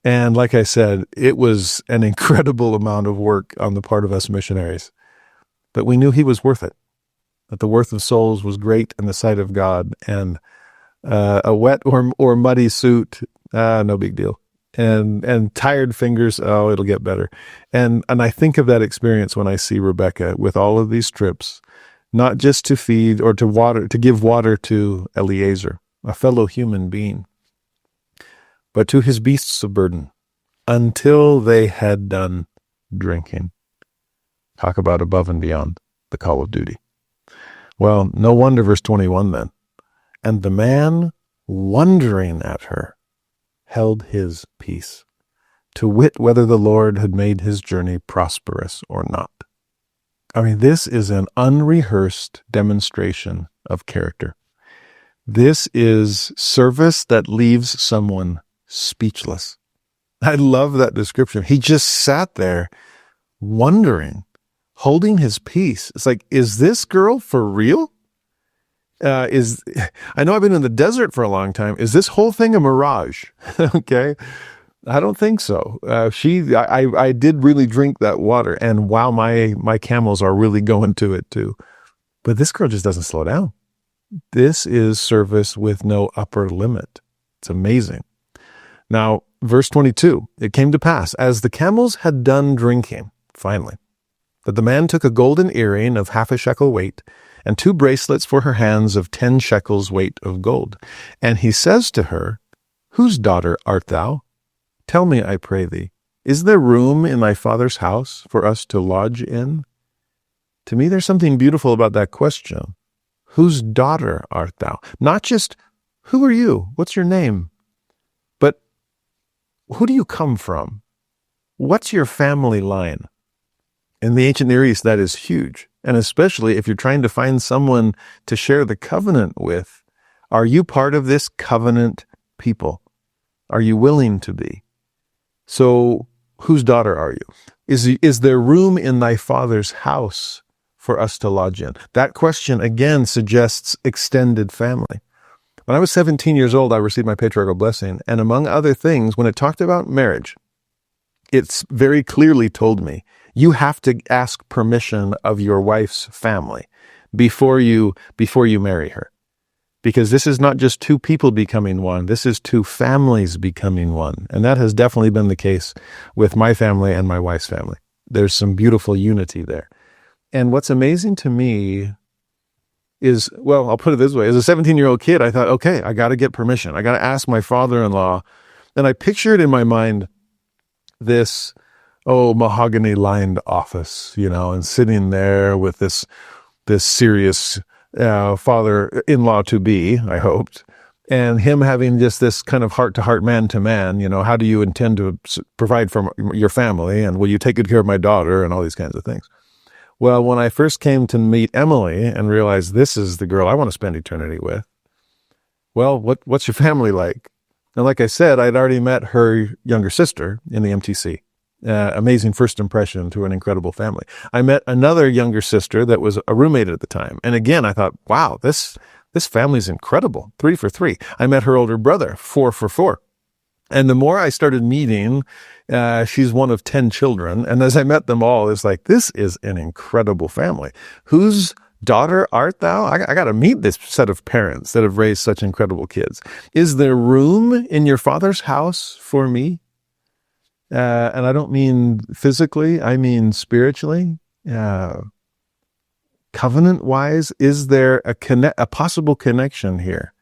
And like I said, it was an incredible amount of work on the part of us missionaries, but we knew he was worth it, that the worth of souls was great in the sight of God, and a wet or muddy suit, no big deal. And tired fingers, oh, it'll get better. And I think of that experience when I see Rebekah with all of these trips, not just to feed or to give water to Eliezer, a fellow human being, but to his beasts of burden, until they had done drinking. Talk about above and beyond the call of duty. Well, no wonder verse 21 then. And the man, wondering at her, held his peace, to wit whether the Lord had made his journey prosperous or not. I mean, this is an unrehearsed demonstration of character. This is service that leaves someone speechless. I love that description. He just sat there wondering, holding his peace. It's like, is this girl for real? I know I've been in the desert for a long time. Is this whole thing a mirage? Okay. I don't think so. I did really drink that water, and wow, my camels are really going to it too. But this girl just doesn't slow down. This is service with no upper limit. It's amazing. Now, verse 22, it came to pass, as the camels had done drinking, finally, that the man took a golden earring of 1/2 shekel weight, and 2 bracelets for her hands of 10 shekels weight of gold. And he says to her, whose daughter art thou? Tell me, I pray thee, is there room in thy father's house for us to lodge in? To me, there's something beautiful about that question. Whose daughter art thou? Not just, who are you? What's your name? But who do you come from? What's your family line? In the ancient Near East, that is huge. And especially if you're trying to find someone to share the covenant with, are you part of this covenant people? Are you willing to be? So, whose daughter are you? Is there room in thy father's house for us to lodge in? That question, again, suggests extended family. When I was 17 years old, I received my patriarchal blessing. And among other things, when it talked about marriage, it's very clearly told me, you have to ask permission of your wife's family before you marry her. Because this is not just 2 people becoming one, this is 2 families becoming one. And that has definitely been the case with my family and my wife's family. There's some beautiful unity there. And what's amazing to me is, well, I'll put it this way. As a 17-year-old kid, I thought, okay, I got to get permission. I got to ask my father-in-law. And I pictured in my mind this, mahogany-lined office, and sitting there with this serious father-in-law to be, I hoped, and him having just this kind of heart-to-heart, man-to-man, how do you intend to provide for your family, and will you take good care of my daughter, and all these kinds of things. Well, when I first came to meet Emily and realized this is the girl I want to spend eternity with, well, what's your family like? And like I said, I'd already met her younger sister in the MTC. Amazing first impression to an incredible family. I met another younger sister that was a roommate at the time. And again, I thought, wow, this family's incredible. 3 for 3. I met her older brother, 4 for 4. And the more I started meeting, she's one of 10 children. And as I met them all, it's like, this is an incredible family. Whose daughter art thou? I got to meet this set of parents that have raised such incredible kids. Is there room in your father's house for me? And I don't mean physically, I mean spiritually. Covenant-wise, is there a possible connection here?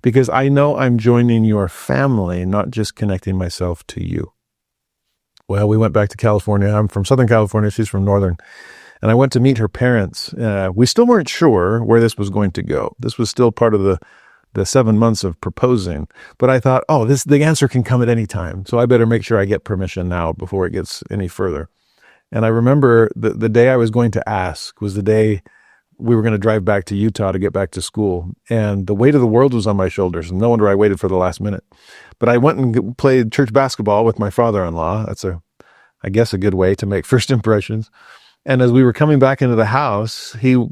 Because I know I'm joining your family, not just connecting myself to you. Well, we went back to California. I'm from Southern California. She's from Northern. And I went to meet her parents. We still weren't sure where this was going to go. This was still part of the 7 months of proposing. But I thought, the answer can come at any time. So I better make sure I get permission now before it gets any further. And I remember the day I was going to ask was the day we were going to drive back to Utah to get back to school. And the weight of the world was on my shoulders. And no wonder I waited for the last minute. But I went and played church basketball with my father-in-law. That's I guess a good way to make first impressions. And as we were coming back into the house, he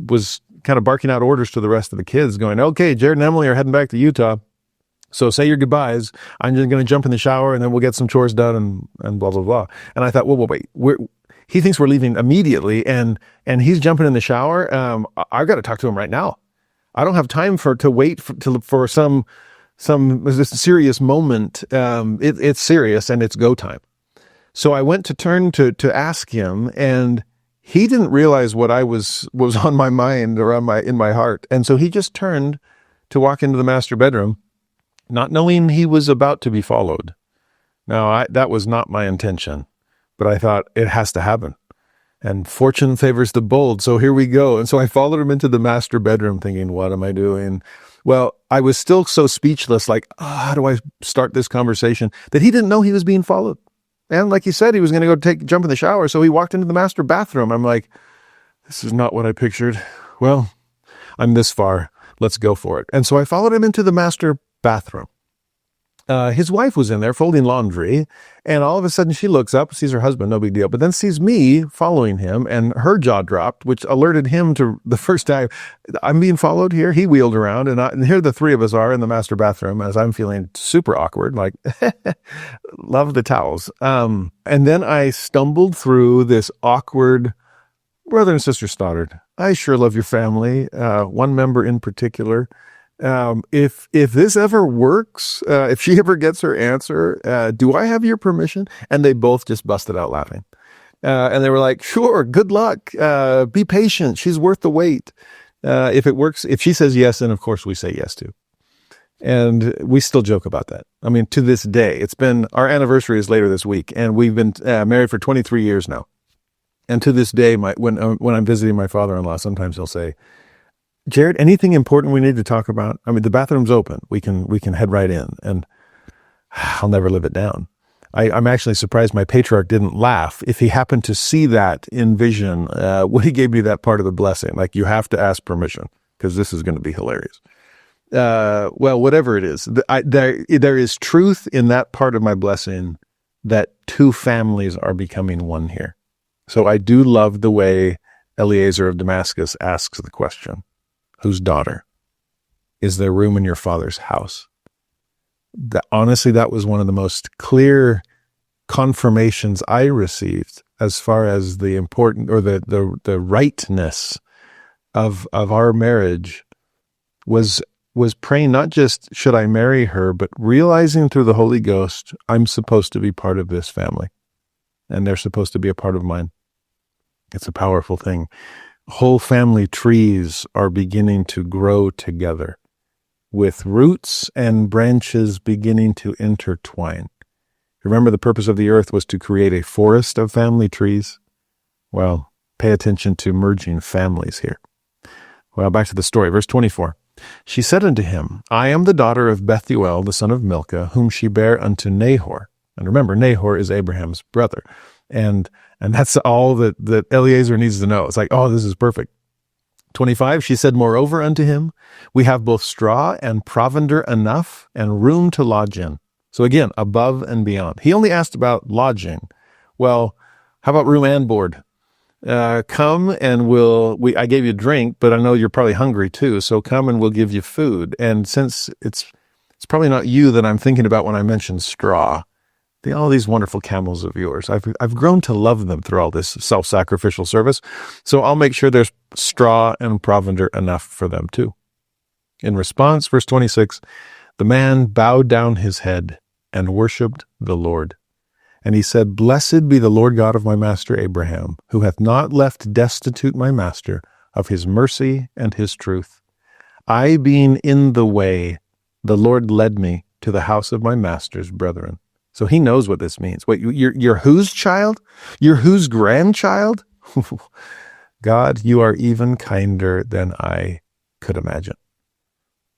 was kind of barking out orders to the rest of the kids going, okay, Jared and Emily are heading back to Utah. So say your goodbyes. I'm just going to jump in the shower and then we'll get some chores done and blah, blah, blah. And I thought, well, wait, he thinks we're leaving immediately and he's jumping in the shower. I've got to talk to him right now. I don't have time to wait for some serious moment. It's serious and it's go time. So I went to turn to ask him, and he didn't realize what I was on my mind or in my heart. And so he just turned to walk into the master bedroom, not knowing he was about to be followed. Now, that was not my intention, but I thought it has to happen. And fortune favors the bold. So here we go. And so I followed him into the master bedroom thinking, what am I doing? Well, I was still so speechless, like, how do I start this conversation, that he didn't know he was being followed. And like he said, he was going to go jump in the shower. So he walked into the master bathroom. I'm like, this is not what I pictured. Well, I'm this far. Let's go for it. And so I followed him into the master bathroom. His wife was in there folding laundry, and all of a sudden she looks up, sees her husband, no big deal, but then sees me following him, and her jaw dropped, which alerted him to the first time, I'm being followed here. He wheeled around, and here the three of us are in the master bathroom as I'm feeling super awkward, like, love the towels. And then I stumbled through this awkward, brother and sister Stoddard, I sure love your family, one member in particular. If this ever works, if she ever gets her answer, do I have your permission? And they both just busted out laughing. And they were like, sure, good luck. Be patient. She's worth the wait. If it works, if she says yes, then of course we say yes too. And we still joke about that. I mean, to this day, our anniversary is later this week, and we've been married for 23 years now. And to this day, when I'm visiting my father-in-law, sometimes he'll say, Jared, anything important we need to talk about? I mean, the bathroom's open. We can head right in, and I'll never live it down. I'm actually surprised my patriarch didn't laugh if he happened to see that in vision when he gave me that part of the blessing. Like, you have to ask permission because this is going to be hilarious. Well, whatever it is, there is truth in that part of my blessing that two families are becoming one here. So I do love the way Eliezer of Damascus asks the question. Whose daughter? Is there room in your father's house? Honestly, that was one of the most clear confirmations I received as far as the important or the rightness of our marriage was praying not just should I marry her, but realizing through the Holy Ghost I'm supposed to be part of this family and they're supposed to be a part of mine. It's a powerful thing. Whole family trees are beginning to grow together with roots and branches beginning to intertwine. Remember, the purpose of the earth was to create a forest of family trees? Well, pay attention to merging families here. Well, back to the story. Verse 24. She said unto him, I am the daughter of Bethuel, the son of Milcah, whom she bare unto Nahor. And remember, Nahor is Abraham's brother. And that's all that Eliezer needs to know. It's like, oh, this is perfect. 25, she said, moreover unto him, we have both straw and provender enough and room to lodge in. So again, above and beyond. He only asked about lodging. Well, how about room and board? Come and I gave you a drink, but I know you're probably hungry too. So come and we'll give you food. And since it's probably not you that I'm thinking about when I mention straw, all these wonderful camels of yours. I've grown to love them through all this self-sacrificial service. So I'll make sure there's straw and provender enough for them too. In response, verse 26, the man bowed down his head and worshiped the Lord. And he said, Blessed be the Lord God of my master Abraham, who hath not left destitute my master of his mercy and his truth. I being in the way, the Lord led me to the house of my master's brethren. So he knows what this means. Wait, you're whose child? You're whose grandchild? God, you are even kinder than I could imagine.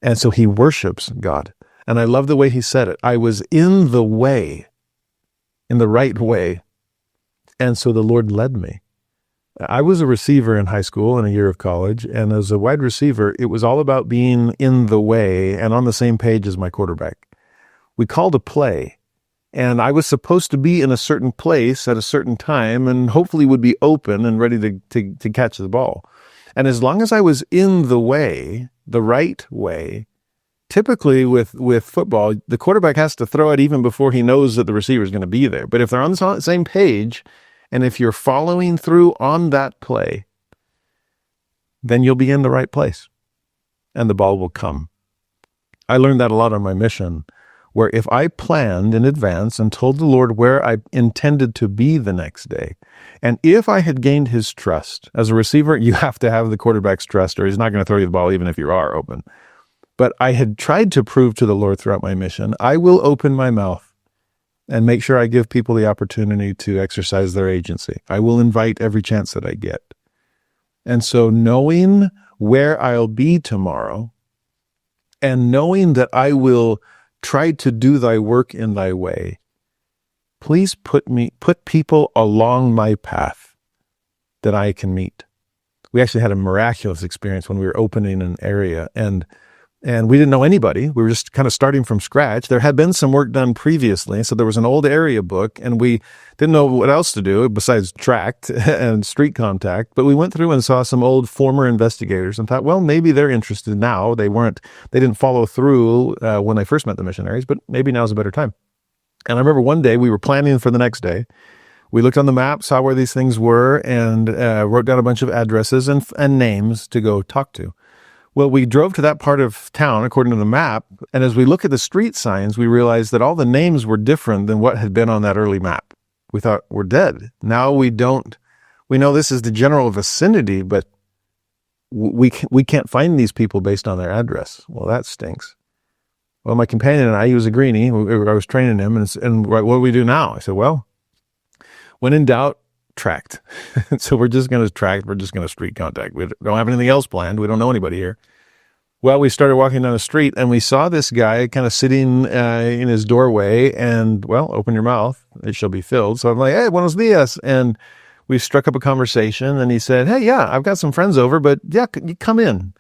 And so he worships God. And I love the way he said it. I was in the way, in the right way. And so the Lord led me. I was a receiver in high school and a year of college. And as a wide receiver, it was all about being in the way and on the same page as my quarterback. We called a play. And I was supposed to be in a certain place at a certain time and hopefully would be open and ready to catch the ball. And as long as I was in the way, the right way, typically with football, the quarterback has to throw it even before he knows that the receiver is going to be there. But if they're on the same page, and if you're following through on that play, then you'll be in the right place and the ball will come. I learned that a lot on my mission, where if I planned in advance and told the Lord where I intended to be the next day, and if I had gained his trust, as a receiver, you have to have the quarterback's trust or he's not going to throw you the ball even if you are open. But I had tried to prove to the Lord throughout my mission, I will open my mouth and make sure I give people the opportunity to exercise their agency. I will invite every chance that I get. And so knowing where I'll be tomorrow and knowing that I will try to do thy work in thy way, please put people along my path that I can meet. we actually had a miraculous experience when we were opening an area, and we didn't know anybody. We were just kind of starting from scratch. There had been some work done previously, so there was an old area book, and we didn't know what else to do besides tract and street contact. But we went through and saw some old former investigators and thought, well, maybe they're interested now. They didn't follow through when I first met the missionaries, but maybe now's a better time. And I remember one day we were planning for the next day. We looked on the map, saw where these things were, and wrote down a bunch of addresses and names to go talk to. Well, we drove to that part of town, according to the map, and as we look at the street signs, we realized that all the names were different than what had been on that early map. We thought, we're dead. Now we know this is the general vicinity, but we can't find these people based on their address. Well, that stinks. Well, my companion and I, he was a greenie, I was training him, and what do we do now? I said, well, when in doubt, tract. So we're just going to tract. We're just going to street contact. We don't have anything else planned. We don't know anybody here. Well, we started walking down the street, and we saw this guy kind of sitting in his doorway, and, well, open your mouth, it shall be filled. So I'm like, hey, buenos dias. And we struck up a conversation, and he said, hey, yeah, I've got some friends over, but yeah, you come in.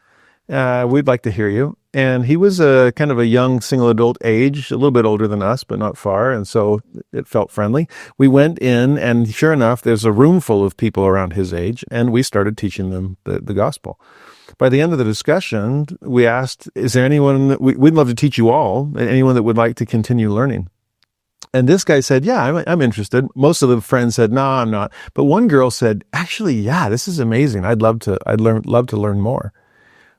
We'd like to hear you. And he was a kind of a young single adult age, a little bit older than us, but not far. And so it felt friendly. We went in, and sure enough, there's a room full of people around his age, and we started teaching them the gospel. By the end of the discussion, we asked, is there anyone, we'd love to teach you all, anyone that would like to continue learning? And this guy said, yeah, I'm interested. Most of the friends said, no, I'm not. But one girl said, actually, yeah, this is amazing. I'd love to learn more.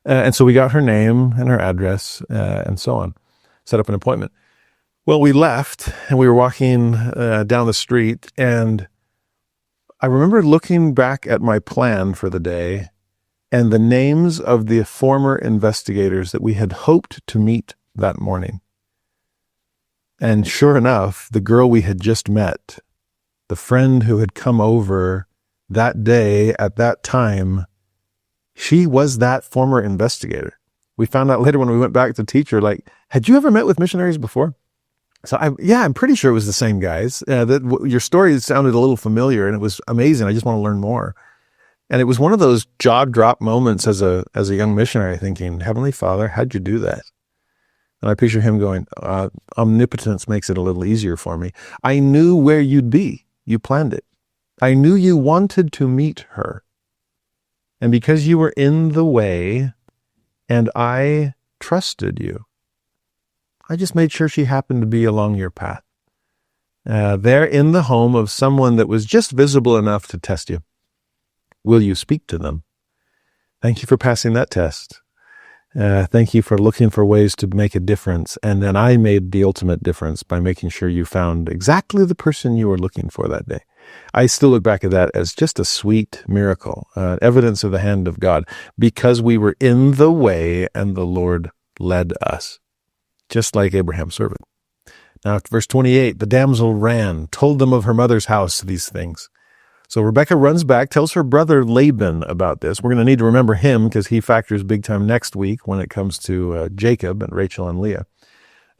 And so we got her name and her address and so on, set up an appointment. Well, we left and we were walking down the street, and I remember looking back at my plan for the day and the names of the former investigators that we had hoped to meet that morning. And sure enough, the girl we had just met, the friend who had come over that day at that time, she was that former investigator. We found out later when we went back to teach her, like, had you ever met with missionaries before? So I'm pretty sure it was the same guys. Your story sounded a little familiar, and it was amazing. I just want to learn more. And it was one of those jaw drop moments as a young missionary, thinking, Heavenly Father, how'd you do that? And I picture him going, omnipotence makes it a little easier for me. I knew where you'd be. You planned it. I knew you wanted to meet her. And because you were in the way and I trusted you, I just made sure she happened to be along your path. There in the home of someone that was just visible enough to test you. Will you speak to them? Thank you for passing that test. Thank you for looking for ways to make a difference. And then I made the ultimate difference by making sure you found exactly the person you were looking for that day. I still look back at that as just a sweet miracle, evidence of the hand of God, because we were in the way and the Lord led us, just like Abraham's servant. Now, verse 28, the damsel ran, told them of her mother's house these things. So Rebekah runs back, tells her brother Laban about this. We're going to need to remember him because he factors big time next week when it comes to Jacob and Rachel and Leah.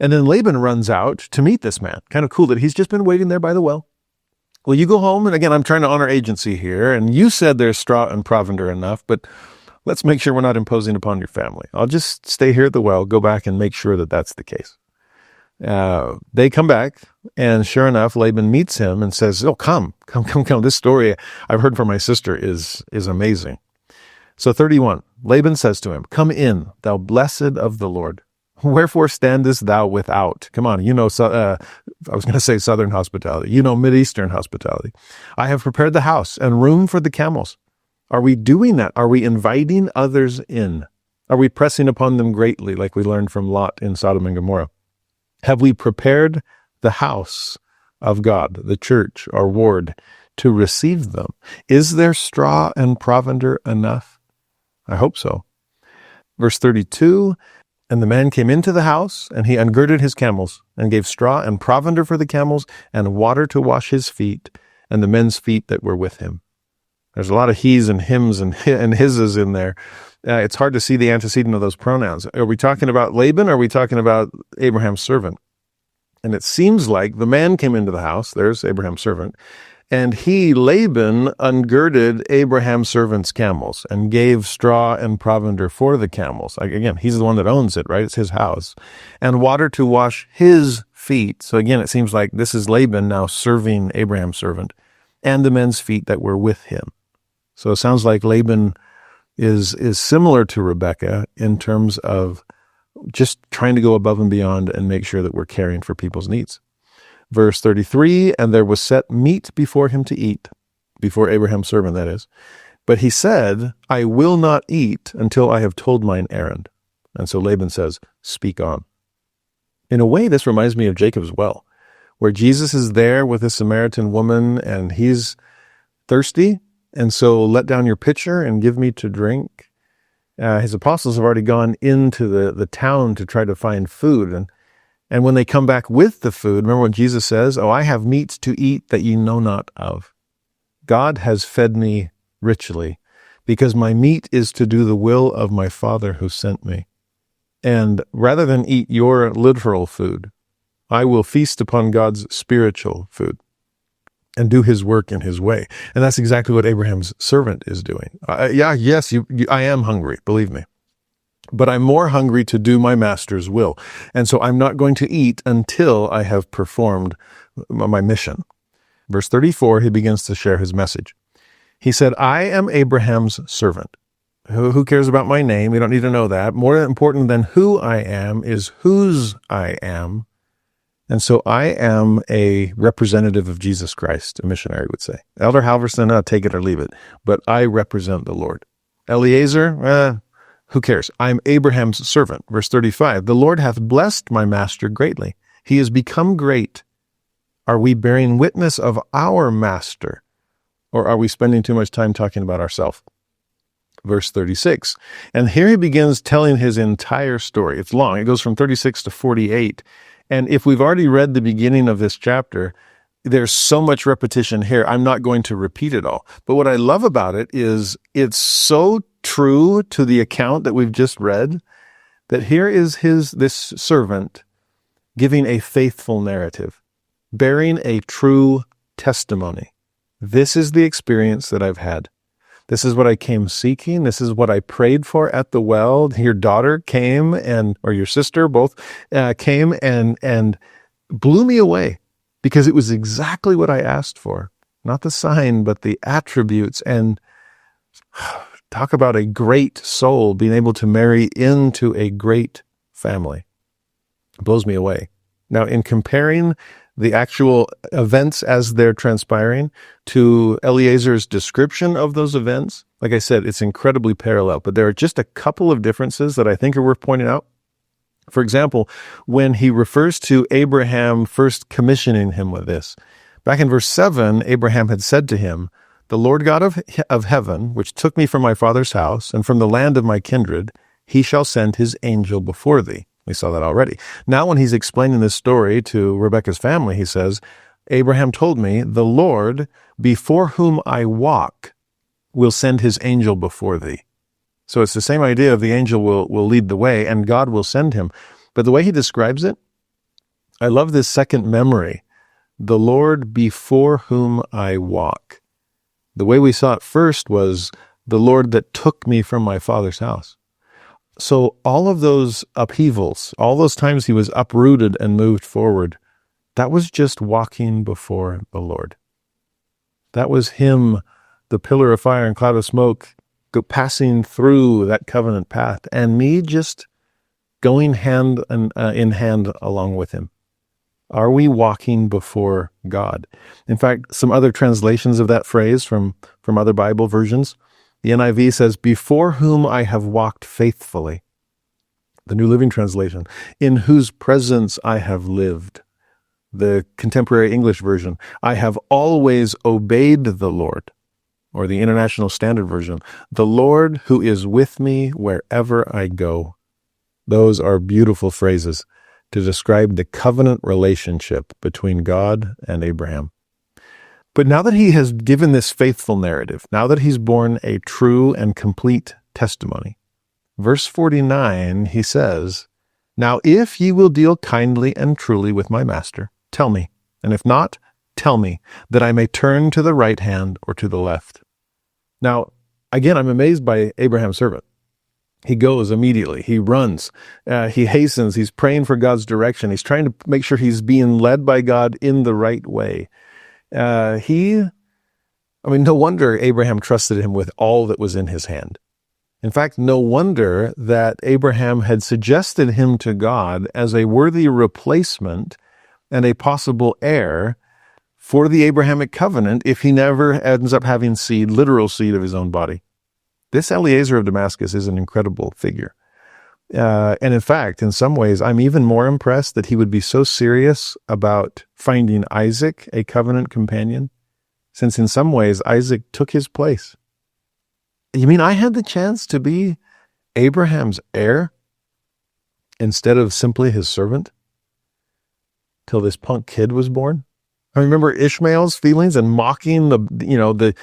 And then Laban runs out to meet this man. Kind of cool that he's just been waiting there by the well. Well, you go home, and again, I'm trying to honor agency here, and you said there's straw and provender enough, but let's make sure we're not imposing upon your family. I'll just stay here at the well, go back and make sure that that's the case. They come back, and sure enough, Laban meets him and says, oh, come. This story I've heard from my sister is amazing. So 31, Laban says to him, come in, thou blessed of the Lord. Wherefore standest thou without? Come on, I was going to say southern hospitality. Mideastern hospitality. I have prepared the house and room for the camels. Are we doing that? Are we inviting others in? Are we pressing upon them greatly like we learned from Lot in Sodom and Gomorrah? Have we prepared the house of God, the church, our ward, to receive them? Is there straw and provender enough? I hope so. Verse 32, and the man came into the house, and he ungirded his camels, and gave straw and provender for the camels, and water to wash his feet, and the men's feet that were with him. There's a lot of he's and hims and hises in there. It's hard to see the antecedent of those pronouns. Are we talking about Laban, or are we talking about Abraham's servant? And it seems like the man came into the house, there's Abraham's servant, And he, Laban, ungirded Abraham's servants' camels and gave straw and provender for the camels. Again, he's the one that owns it, right? It's his house. And water to wash his feet. So again, it seems like this is Laban now serving Abraham's servant and the men's feet that were with him. So it sounds like Laban is similar to Rebekah in terms of just trying to go above and beyond and make sure that we're caring for people's needs. Verse 33, and there was set meat before him to eat, before Abraham's servant, that is. But he said, I will not eat until I have told mine errand. And so Laban says, speak on. In a way, this reminds me of Jacob's well, where Jesus is there with a Samaritan woman and he's thirsty. And so let down your pitcher and give me to drink. His apostles have already gone into the town to try to find food. And when they come back with the food, remember when Jesus says, I have meats to eat that ye know not of. God has fed me richly because my meat is to do the will of my Father who sent me. And rather than eat your literal food, I will feast upon God's spiritual food and do his work in his way. And that's exactly what Abraham's servant is doing. I am hungry, believe me. But I'm more hungry to do my master's will. And so I'm not going to eat until I have performed my mission. Verse 34, he begins to share his message. He said, I am Abraham's servant. Who cares about my name? We don't need to know that. More important than who I am is whose I am. And so I am a representative of Jesus Christ, a missionary would say. Elder Halverson, take it or leave it. But I represent the Lord. Eliezer, who cares? I'm Abraham's servant. Verse 35, the Lord hath blessed my master greatly. He is become great. Are we bearing witness of our master? Or are we spending too much time talking about ourselves? Verse 36, and here he begins telling his entire story. It's long. It goes from 36 to 48. And if we've already read the beginning of this chapter, there's so much repetition here. I'm not going to repeat it all. But what I love about it is it's so true to the account that we've just read that here is this servant giving a faithful narrative, bearing a true testimony. This is the experience that I've had. This is what I came seeking. This is what I prayed for at the well. Your daughter came or your sister both came and blew me away because it was exactly what I asked for. Not the sign, but the attributes. And talk about a great soul being able to marry into a great family. It blows me away. Now, in comparing the actual events as they're transpiring to Eliezer's description of those events, like I said, it's incredibly parallel, but there are just a couple of differences that I think are worth pointing out. For example, when he refers to Abraham first commissioning him with this, back in verse 7, Abraham had said to him, the Lord God of heaven, which took me from my father's house and from the land of my kindred, he shall send his angel before thee. We saw that already. Now when he's explaining this story to Rebekah's family, he says, Abraham told me, the Lord, before whom I walk, will send his angel before thee. So it's the same idea of the angel will lead the way and God will send him. But the way he describes it, I love this second memory. The Lord before whom I walk. The way we saw it first was the Lord that took me from my father's house. So all of those upheavals, all those times he was uprooted and moved forward, that was just walking before the Lord. That was him, the pillar of fire and cloud of smoke, passing through that covenant path, and me just going hand in hand along with him. Are we walking before God? In fact, some other translations of that phrase from other Bible versions, the NIV says, before whom I have walked faithfully. The New Living Translation, in whose presence I have lived. The Contemporary English Version, I have always obeyed the Lord. Or the International Standard Version, the Lord who is with me wherever I go. Those are beautiful phrases to describe the covenant relationship between God and Abraham. But now that he has given this faithful narrative, now that he's borne a true and complete testimony, verse 49, he says, now if ye will deal kindly and truly with my master, tell me, and if not, tell me, that I may turn to the right hand or to the left." Now, again, I'm amazed by Abraham's servant. He goes immediately. He runs. He hastens. He's praying for God's direction. He's trying to make sure he's being led by God in the right way. No wonder Abraham trusted him with all that was in his hand. In fact, no wonder that Abraham had suggested him to God as a worthy replacement and a possible heir for the Abrahamic covenant if he never ends up having seed, literal seed of his own body. This Eliezer of Damascus is an incredible figure. And in fact, in some ways, I'm even more impressed that he would be so serious about finding Isaac a covenant companion, since in some ways Isaac took his place. You mean I had the chance to be Abraham's heir instead of simply his servant till this punk kid was born? I remember Ishmael's feelings and mocking the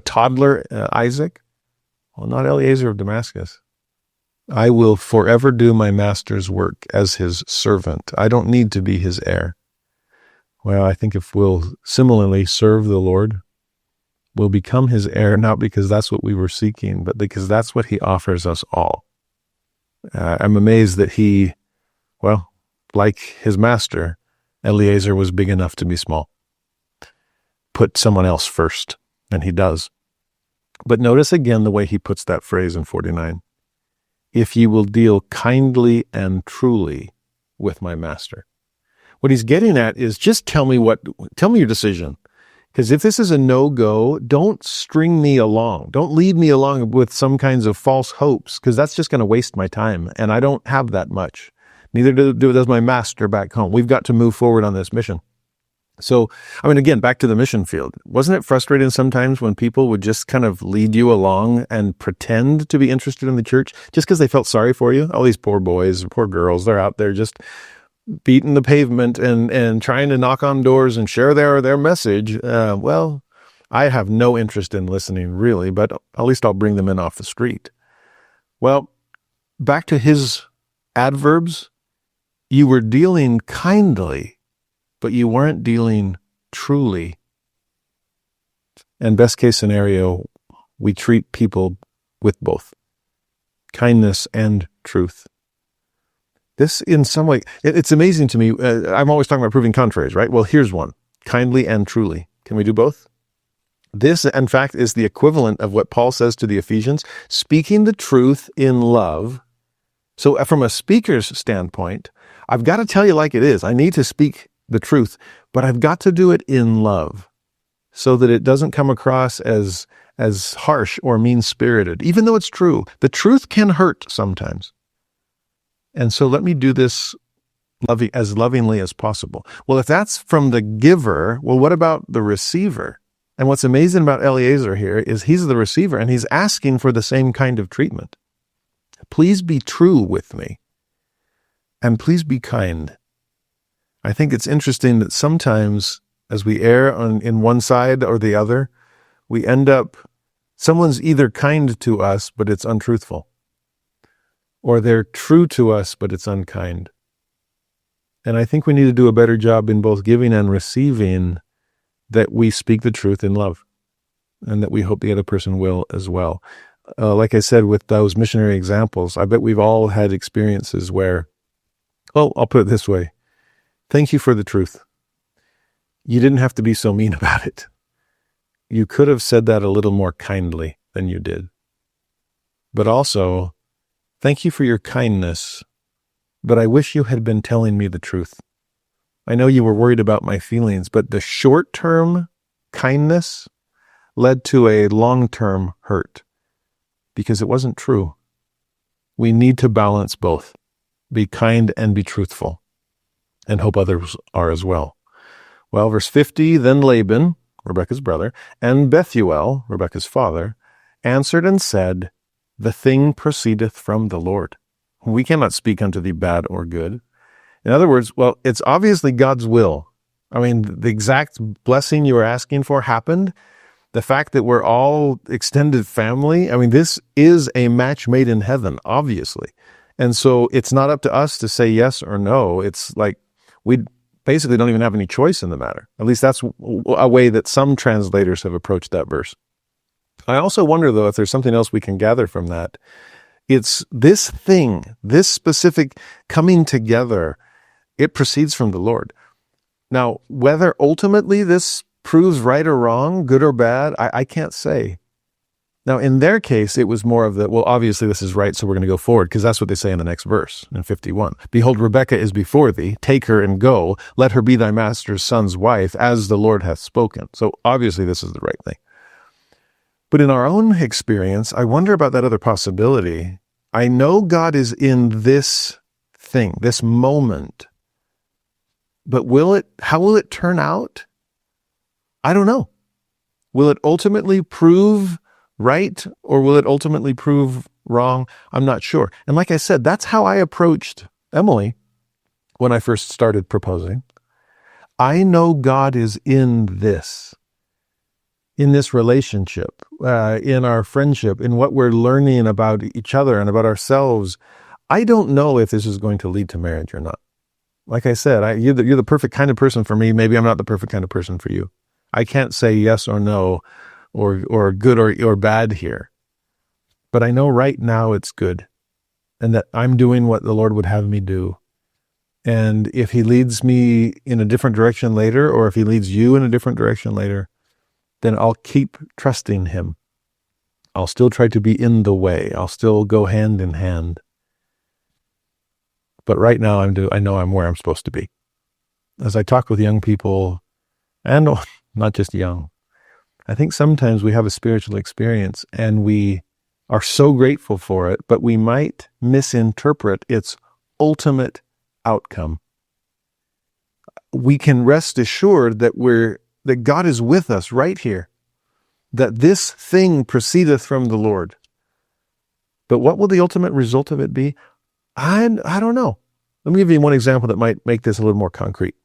toddler Isaac. Well, not Eliezer of Damascus. I will forever do my master's work as his servant. I don't need to be his heir. Well, I think if we'll similarly serve the Lord, we'll become his heir, not because that's what we were seeking, but because that's what he offers us all. I'm amazed that he, like his master, Eliezer was big enough to be small. Put someone else first, and he does. But notice again the way he puts that phrase in 49. If ye will deal kindly and truly with my master. What he's getting at is just tell me your decision. Because if this is a no-go, don't string me along. Don't lead me along with some kinds of false hopes, because that's just going to waste my time, and I don't have that much. Neither does my master back home. We've got to move forward on this mission. So, again, back to the mission field. Wasn't it frustrating sometimes when people would just kind of lead you along and pretend to be interested in the church just because they felt sorry for you? All these poor boys, poor girls, they're out there just beating the pavement and trying to knock on doors and share their message. I have no interest in listening, really, but at least I'll bring them in off the street. Well, back to his adverbs. You were dealing kindly, but you weren't dealing truly. And best case scenario, we treat people with both kindness and truth. This, in some way, it's amazing to me. I'm always talking about proving contraries, right? Well, here's one. Kindly and truly. Can we do both? This, in fact, is the equivalent of what Paul says to the Ephesians, speaking the truth in love. So from a speaker's standpoint, I've got to tell you like it is. I need to speak the truth, but I've got to do it in love so that it doesn't come across as harsh or mean-spirited. Even though it's true, the truth can hurt sometimes. And so let me do this as lovingly as possible. Well, if that's from the giver, well, what about the receiver? And what's amazing about Eliezer here is he's the receiver and he's asking for the same kind of treatment. Please be true with me. And please be kind. I think it's interesting that sometimes as we err in one side or the other, we end up, someone's either kind to us, but it's untruthful. Or they're true to us, but it's unkind. And I think we need to do a better job in both giving and receiving, that we speak the truth in love, and that we hope the other person will as well. Like I said, with those missionary examples, I bet we've all had experiences where, I'll put it this way. Thank you for the truth. You didn't have to be so mean about it. You could have said that a little more kindly than you did. But also, thank you for your kindness, but I wish you had been telling me the truth. I know you were worried about my feelings, but the short-term kindness led to a long-term hurt because it wasn't true. We need to balance both. Be kind and be truthful, and hope others are as well. Well, verse 50, then Laban, Rebekah's brother, and Bethuel, Rebekah's father, answered and said, the thing proceedeth from the Lord. We cannot speak unto thee bad or good. In other words, it's obviously God's will. The exact blessing you were asking for happened. The fact that we're all extended family, this is a match made in heaven, obviously. And so it's not up to us to say yes or no. It's like we'd basically don't even have any choice in the matter. At least that's a way that some translators have approached that verse. I also wonder, though, if there's something else we can gather from that. It's this thing, this specific coming together, it proceeds from the Lord. Now, whether ultimately this proves right or wrong, good or bad, I can't say. Now, in their case, it was more of the, well, obviously this is right, so we're going to go forward, because that's what they say in the next verse, in 51. Behold, Rebekah is before thee, take her and go, let her be thy master's son's wife, as the Lord hath spoken. So obviously this is the right thing. But in our own experience, I wonder about that other possibility. I know God is in this thing, this moment, but how will it turn out? I don't know. Will it ultimately prove right, or will it ultimately prove wrong? I'm not sure. And like I said, that's how I approached Emily when I first started proposing. I know God is in this relationship, in our friendship, in what we're learning about each other and about ourselves. I don't know if this is going to lead to marriage or not. Like I said, you're the perfect kind of person for me. Maybe I'm not the perfect kind of person for you. I can't say yes or no, or good or bad here. But I know right now it's good, and that I'm doing what the Lord would have me do. And if he leads me in a different direction later, or if he leads you in a different direction later, then I'll keep trusting him. I'll still try to be in the way. I'll still go hand in hand. But right now I know I'm where I'm supposed to be. As I talk with young people, and not just young, I think sometimes we have a spiritual experience and we are so grateful for it, but we might misinterpret its ultimate outcome. We can rest assured that God is with us right here, that this thing proceedeth from the Lord. But what will the ultimate result of it be? I don't know. Let me give you one example that might make this a little more concrete.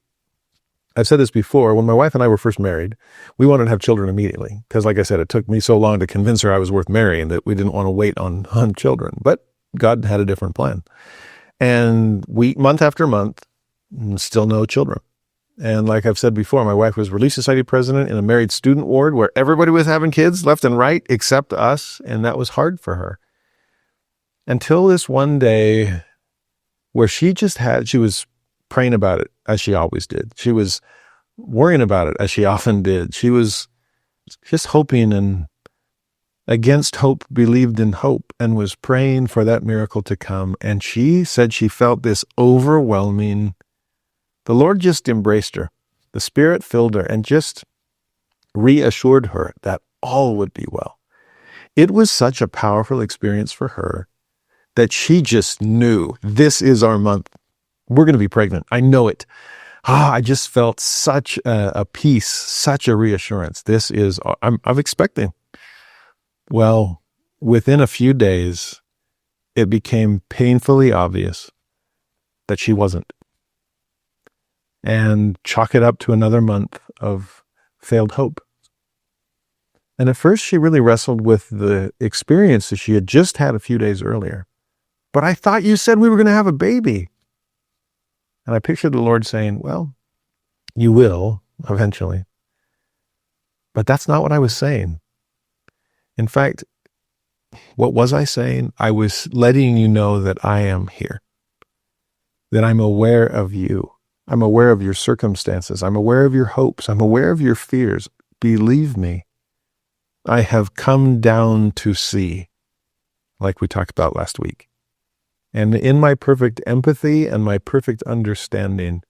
I've said this before. When my wife and I were first married, we wanted to have children immediately. Because like I said, it took me so long to convince her I was worth marrying that we didn't want to wait on children. But God had a different plan. And month after month, still no children. And like I've said before, my wife was Relief Society president in a married student ward where everybody was having kids left and right except us. And that was hard for her. Until this one day where she was praying about it, as she always did. She was worrying about it, as she often did. She was just hoping, and against hope believed in hope, and was praying for that miracle to come. And she said she felt this overwhelming, the Lord just embraced her. The Spirit filled her and just reassured her that all would be well. It was such a powerful experience for her that she just knew, this is our month. We're going to be pregnant. I know it. I just felt such a peace, such a reassurance. I'm expecting. Well, within a few days, it became painfully obvious that she wasn't. And chalk it up to another month of failed hope. And at first, she really wrestled with the experience that she had just had a few days earlier. But I thought you said we were going to have a baby. And I pictured the Lord saying, well, you will eventually. But that's not what I was saying. In fact, what was I saying? I was letting you know that I am here, that I'm aware of you. I'm aware of your circumstances. I'm aware of your hopes. I'm aware of your fears. Believe me, I have come down to see, like we talked about last week. And in my perfect empathy and my perfect understanding,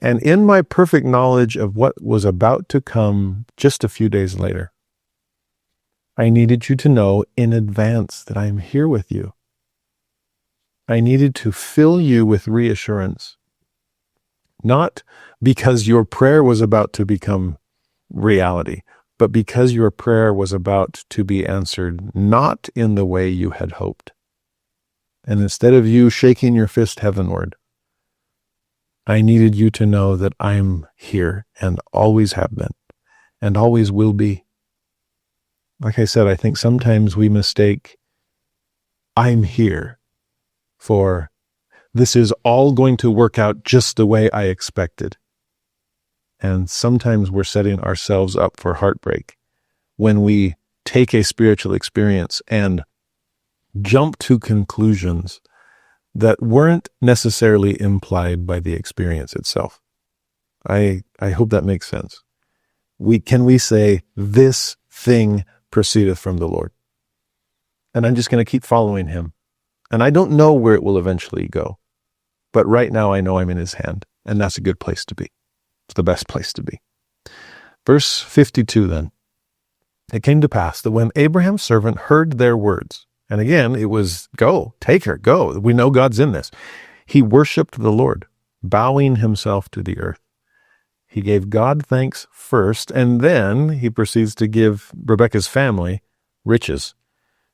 and in my perfect knowledge of what was about to come just a few days later, I needed you to know in advance that I am here with you. I needed to fill you with reassurance, not because your prayer was about to become reality, but because your prayer was about to be answered, not in the way you had hoped. And instead of you shaking your fist heavenward, I needed you to know that I'm here and always have been and always will be. Like I said, I think sometimes we mistake I'm here for This is all going to work out just the way I expected. And sometimes we're setting ourselves up for heartbreak when we take a spiritual experience and jump to conclusions that weren't necessarily implied by the experience itself. I hope that makes sense. Can we say, this thing proceedeth from the Lord? And I'm just going to keep following him. And I don't know where it will eventually go. But right now I know I'm in his hand. And that's a good place to be. It's the best place to be. Verse 52 then. It came to pass that when Abraham's servant heard their words, and again, it was, go, take her, go. We know God's in this. He worshiped the Lord, bowing himself to the earth. He gave God thanks first, and then he proceeds to give Rebekah's family riches.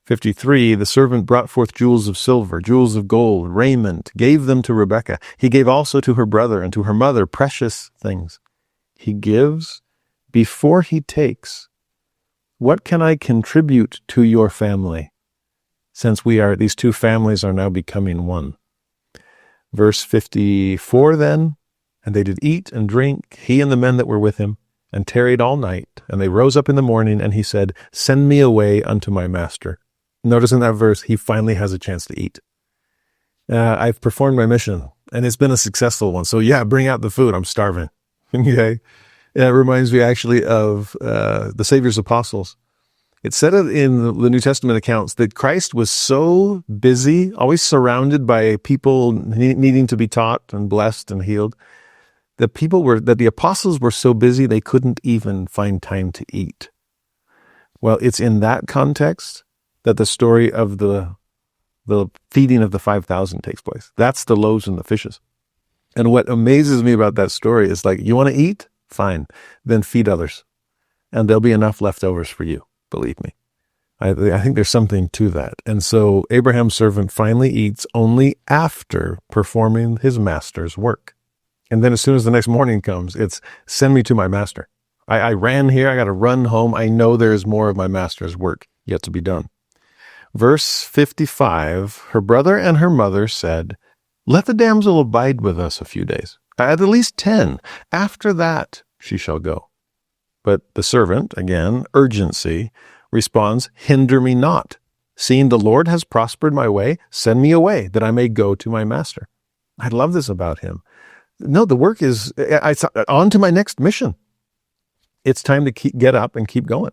53, the servant brought forth jewels of silver, jewels of gold, raiment, gave them to Rebekah. He gave also to her brother and to her mother precious things. He gives before he takes. What can I contribute to your family? Since these two families are now becoming one. Verse 54 then, and they did eat and drink, he and the men that were with him, and tarried all night. And they rose up in the morning, and he said, send me away unto my master. Notice in that verse, he finally has a chance to eat. I've performed my mission, and it's been a successful one. So yeah, bring out the food. I'm starving. Okay. It reminds me actually of the Savior's apostles. It said in the New Testament accounts that Christ was so busy, always surrounded by people needing to be taught and blessed and healed, that the apostles were so busy they couldn't even find time to eat. Well, it's in that context that the story of the feeding of the 5,000 takes place. That's the loaves and the fishes. And what amazes me about that story is you want to eat? Fine. Then feed others. And there'll be enough leftovers for you. Believe me. I think there's something to that. And so Abraham's servant finally eats only after performing his master's work. And then as soon as the next morning comes, it's send me to my master. I ran here. I got to run home. I know there's more of my master's work yet to be done. Verse 55, her brother and her mother said, let the damsel abide with us a few days, at least 10. After that she shall go. But the servant, again, urgency, responds, hinder me not. Seeing the Lord has prospered my way, send me away that I may go to my master. I love this about him. No, the work is on to my next mission. It's time to get up and keep going.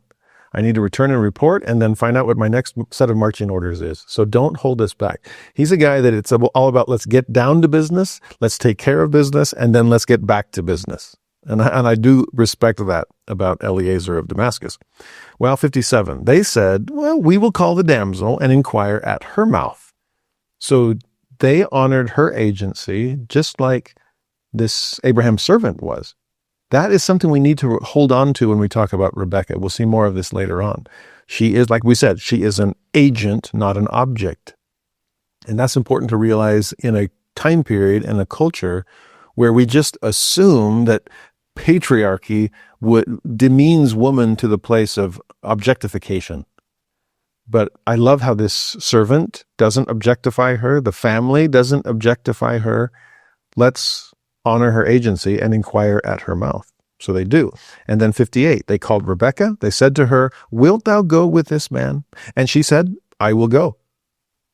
I need to return and report and then find out what my next set of marching orders is. So don't hold us back. He's a guy that it's all about, let's get down to business, let's take care of business, and then let's get back to business. And I do respect that about Eliezer of Damascus. Well, 57, they said, well, we will call the damsel and inquire at her mouth. So they honored her agency just like this Abraham's servant was. That is something we need to hold on to when we talk about Rebekah. We'll see more of this later on. She is, like we said, she is an agent, not an object. And that's important to realize in a time period and a culture where we just assume that patriarchy demeans woman to the place of objectification. But I love how this servant doesn't objectify her. The family doesn't objectify her. Let's honor her agency and inquire at her mouth. So they do. And then 58, they called Rebekah. They said to her, wilt thou go with this man? And she said, I will go.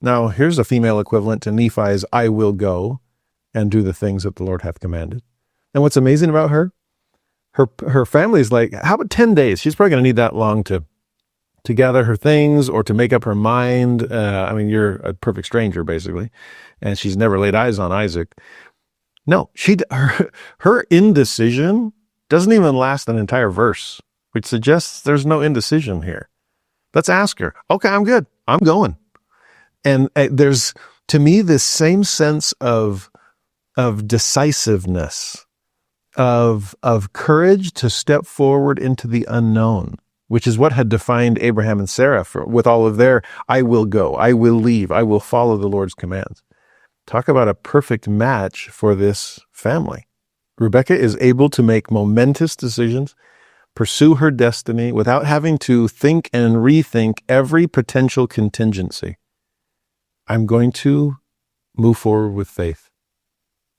Now, here's a female equivalent to Nephi's, I will go and do the things that the Lord hath commanded. And what's amazing about her family's like, how about 10 days? She's probably going to need that long to gather her things or to make up her mind. You're a perfect stranger, basically. And she's never laid eyes on Isaac. No, her indecision doesn't even last an entire verse, which suggests there's no indecision here. Let's ask her. Okay, I'm good. I'm going. And there's, to me, this same sense of decisiveness, of courage to step forward into the unknown, which is what had defined Abraham and Sarah with all of their, I will go, I will leave, I will follow the Lord's commands. Talk about a perfect match for this family. Rebekah is able to make momentous decisions, pursue her destiny without having to think and rethink every potential contingency. I'm going to move forward with faith.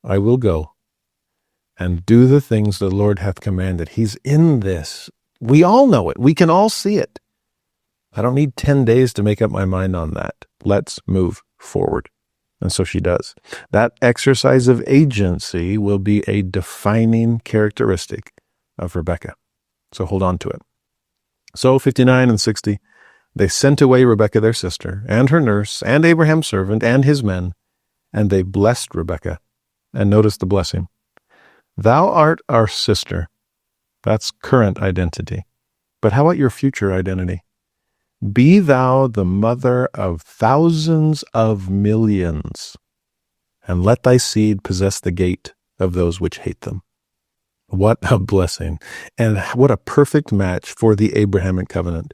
I will go and do the things the Lord hath commanded. He's in this. We all know it. We can all see it. I don't need 10 days to make up my mind on that. Let's move forward. And so she does. That exercise of agency will be a defining characteristic of Rebekah. So hold on to it. So 59 and 60, they sent away Rebekah their sister, and her nurse, and Abraham's servant, and his men, and they blessed Rebekah. And notice the blessing. Thou art our sister. That's current identity. But how about your future identity? Be thou the mother of thousands of millions, and let thy seed possess the gate of those which hate them. What a blessing, and what a perfect match for the Abrahamic covenant.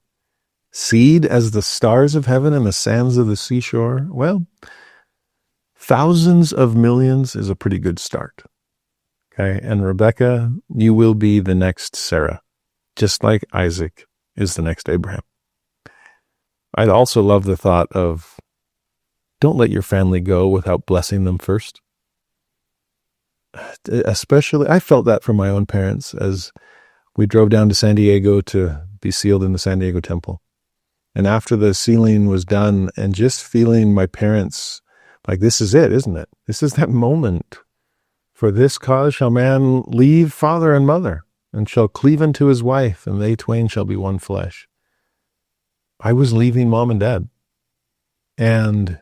Seed as the stars of heaven and the sands of the seashore. Well, thousands of millions is a pretty good start. Okay, and Rebekah, you will be the next Sarah, just like Isaac is the next Abraham. I'd also love the thought of, don't let your family go without blessing them first. Especially, I felt that from my own parents as we drove down to San Diego to be sealed in the San Diego temple. And after the sealing was done, and just feeling my parents, like, this is it, isn't it? This is that moment. For this cause shall man leave father and mother, and shall cleave unto his wife, and they twain shall be one flesh. I was leaving mom and dad, and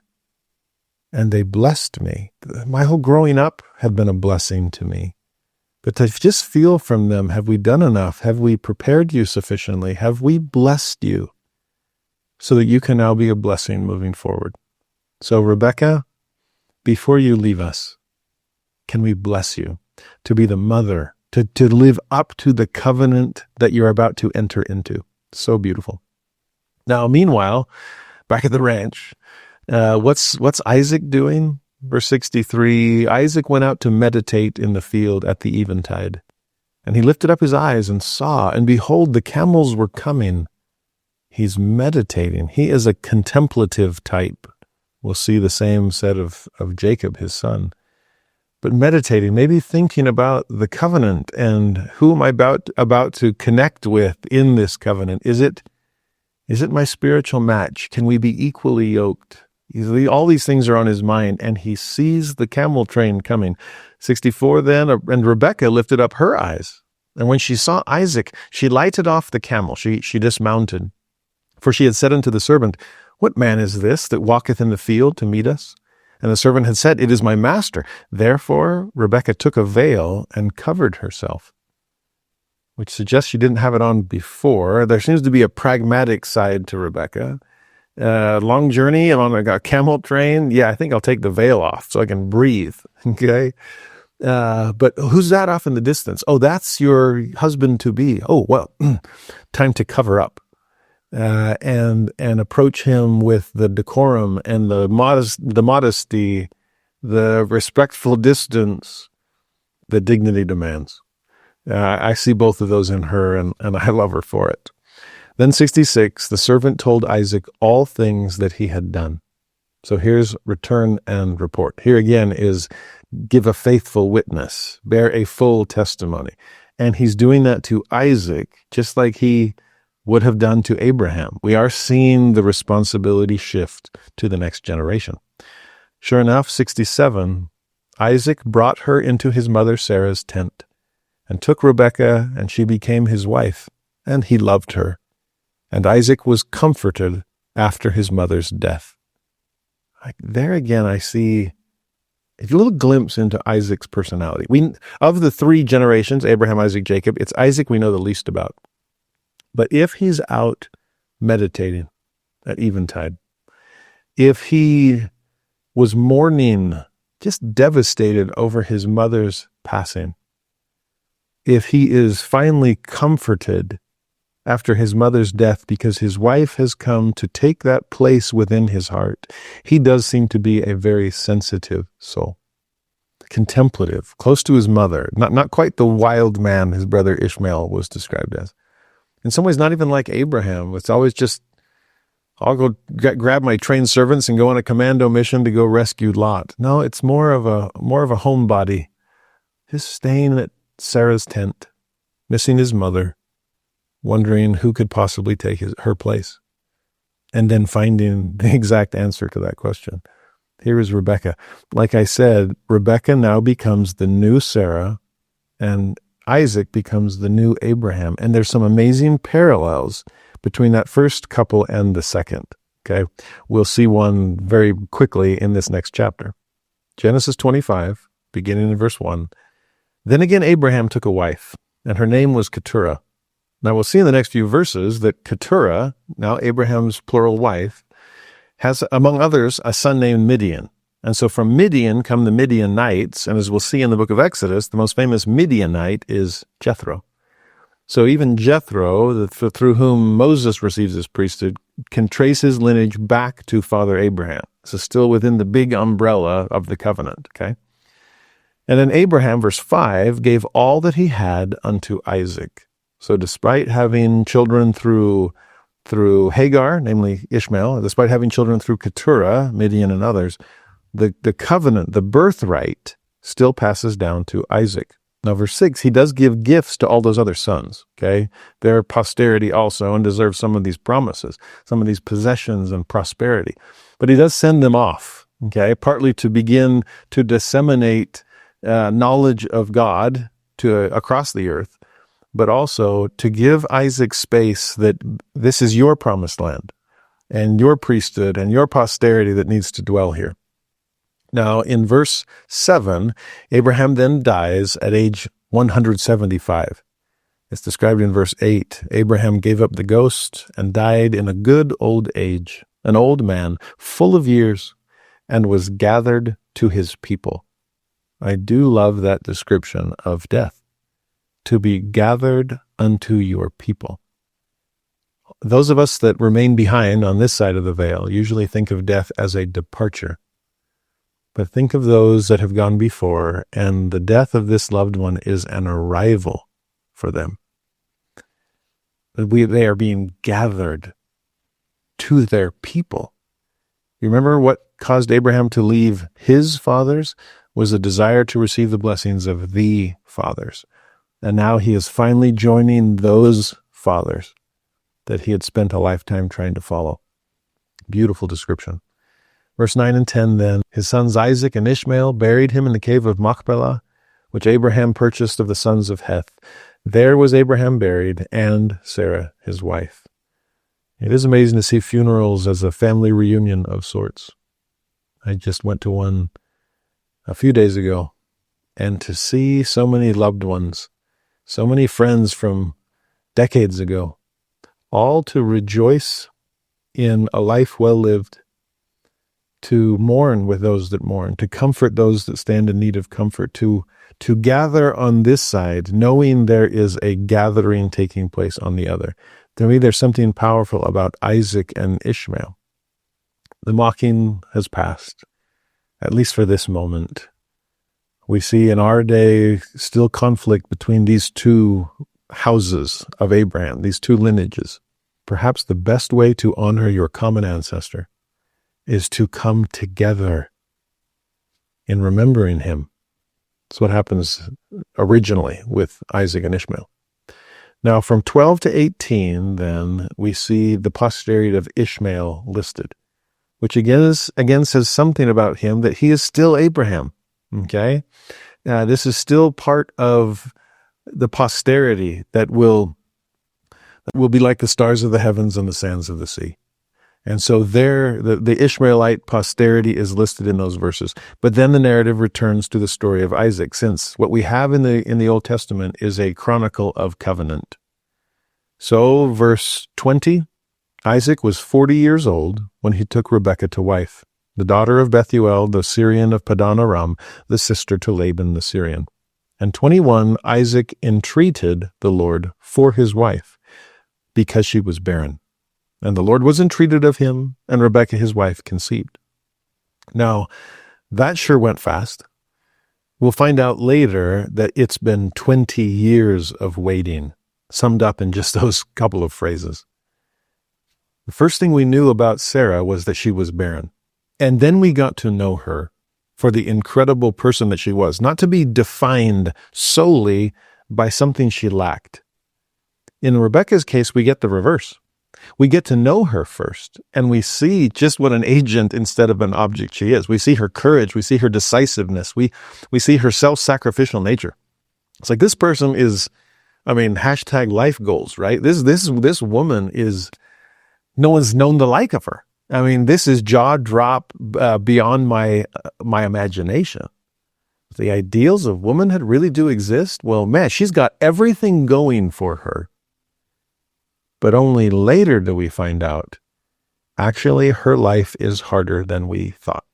they blessed me. My whole growing up had been a blessing to me. But to just feel from them, have we done enough? Have we prepared you sufficiently? Have we blessed you so that you can now be a blessing moving forward? So Rebekah, before you leave us, can we bless you to be the mother, to live up to the covenant that you're about to enter into? So beautiful. Now, meanwhile, back at the ranch, what's Isaac doing? Verse 63, Isaac went out to meditate in the field at the eventide. And he lifted up his eyes and saw, and behold, the camels were coming. He's meditating. He is a contemplative type. We'll see the same said of Jacob, his son. But meditating, maybe thinking about the covenant and who am I about to connect with in this covenant. Is it my spiritual match? Can we be equally yoked? All these things are on his mind, and he sees the camel train coming. 64 then, and Rebekah lifted up her eyes. And when she saw Isaac, she lighted off the camel. She dismounted. For she had said unto the servant, What man is this that walketh in the field to meet us? And the servant had said, It is my master. Therefore Rebekah took a veil and covered herself, which suggests she didn't have it on before. There seems to be a pragmatic side to Rebekah. Long journey on a camel train. Yeah, I think I'll take the veil off so I can breathe. Okay. But who's that off in the distance? Oh, that's your husband to be. Oh, well, time to cover up, and approach him with the decorum and the modesty, the respectful distance, the dignity demands. I see both of those in her, and I love her for it. Then 66, the servant told Isaac all things that he had done. So here's return and report. Here again is give a faithful witness, bear a full testimony. And he's doing that to Isaac, just like he would have done to Abraham. We are seeing the responsibility shift to the next generation. Sure enough, 67, Isaac brought her into his mother Sarah's tent, and took Rebekah, and she became his wife, and he loved her. And Isaac was comforted after his mother's death. There again, I see a little glimpse into Isaac's personality. Of the three generations, Abraham, Isaac, Jacob, it's Isaac we know the least about. But if he's out meditating at eventide, if he was mourning, just devastated over his mother's passing, if he is finally comforted after his mother's death because his wife has come to take that place within his heart, he does seem to be a very sensitive soul. Contemplative, close to his mother, not quite the wild man his brother Ishmael was described as. In some ways, not even like Abraham. It's always just I'll go grab my trained servants and go on a commando mission to go rescue Lot. No, it's more of a homebody, just staying at Sarah's tent, missing his mother, wondering who could possibly take her place, and then finding the exact answer to that question. Here is Rebekah. Like I said, Rebekah now becomes the new Sarah, and Isaac becomes the new Abraham. And there's some amazing parallels between that first couple and the second. Okay, we'll see one very quickly in this next chapter. Genesis 25, beginning in verse 1. Then again Abraham took a wife, and her name was Keturah. Now we'll see in the next few verses that Keturah, now Abraham's plural wife, has, among others, a son named Midian. And so from Midian come the Midianites, and as we'll see in the book of Exodus, the most famous Midianite is Jethro. So even Jethro, through whom Moses receives his priesthood, can trace his lineage back to Father Abraham. So still within the big umbrella of the covenant, okay? And then Abraham, verse 5, gave all that he had unto Isaac. So despite having children through Hagar, namely Ishmael, despite having children through Keturah, Midian, and others, the covenant, the birthright, still passes down to Isaac. Now, verse 6, he does give gifts to all those other sons, okay? Their posterity also, and deserve some of these promises, some of these possessions and prosperity. But he does send them off, okay? Partly to begin to disseminate knowledge of God across the earth, but also to give Isaac space that this is your promised land and your priesthood and your posterity that needs to dwell here. Now, in verse 7, Abraham then dies at age 175. It's described in verse 8. Abraham gave up the ghost and died in a good old age, an old man, full of years, and was gathered to his people. I do love that description of death, to be gathered unto your people. Those of us that remain behind on this side of the veil usually think of death as a departure. But think of those that have gone before, and the death of this loved one is an arrival for them. They are being gathered to their people. You remember what caused Abraham to leave his fathers was a desire to receive the blessings of the fathers. And now he is finally joining those fathers that he had spent a lifetime trying to follow. Beautiful description. Verse 9 and 10 then, his sons Isaac and Ishmael buried him in the cave of Machpelah, which Abraham purchased of the sons of Heth. There was Abraham buried, and Sarah his wife. It is amazing to see funerals as a family reunion of sorts. I just went to one a few days ago, and to see so many loved ones, so many friends from decades ago, all to rejoice in a life well lived, to mourn with those that mourn, to comfort those that stand in need of comfort, to gather on this side, knowing there is a gathering taking place on the other. To me, there's something powerful about Isaac and Ishmael. The mocking has passed, at least for this moment. We see in our day still conflict between these two houses of Abraham, these two lineages. Perhaps the best way to honor your common ancestor is to come together in remembering him. That's what happens originally with Isaac and Ishmael. Now, from 12 to 18, then, we see the posterity of Ishmael listed, which again says something about him, that he is still Abraham, okay? This is still part of the posterity that will be like the stars of the heavens and the sands of the sea. And so there, the Ishmaelite posterity is listed in those verses. But then the narrative returns to the story of Isaac, since what we have in the Old Testament is a chronicle of covenant. So, verse 20, Isaac was 40 years old when he took Rebekah to wife, the daughter of Bethuel, the Syrian of Padan Aram, the sister to Laban the Syrian. And 21, Isaac entreated the Lord for his wife, because she was barren. And the Lord was entreated of him, and Rebekah his wife conceived. Now, that sure went fast. We'll find out later that it's been 20 years of waiting, summed up in just those couple of phrases. The first thing we knew about Sarah was that she was barren. And then we got to know her for the incredible person that she was, not to be defined solely by something she lacked. In Rebekah's case, we get the reverse. We get to know her first, and we see just what an agent instead of an object she is. We see her courage. We see her decisiveness. We see her self-sacrificial nature. It's like this person is, hashtag life goals, right? This woman is, no one's known the like of her. This is jaw drop beyond my imagination. The ideals of womanhood really do exist. Well, man, she's got everything going for her. But only later do we find out, actually, her life is harder than we thought.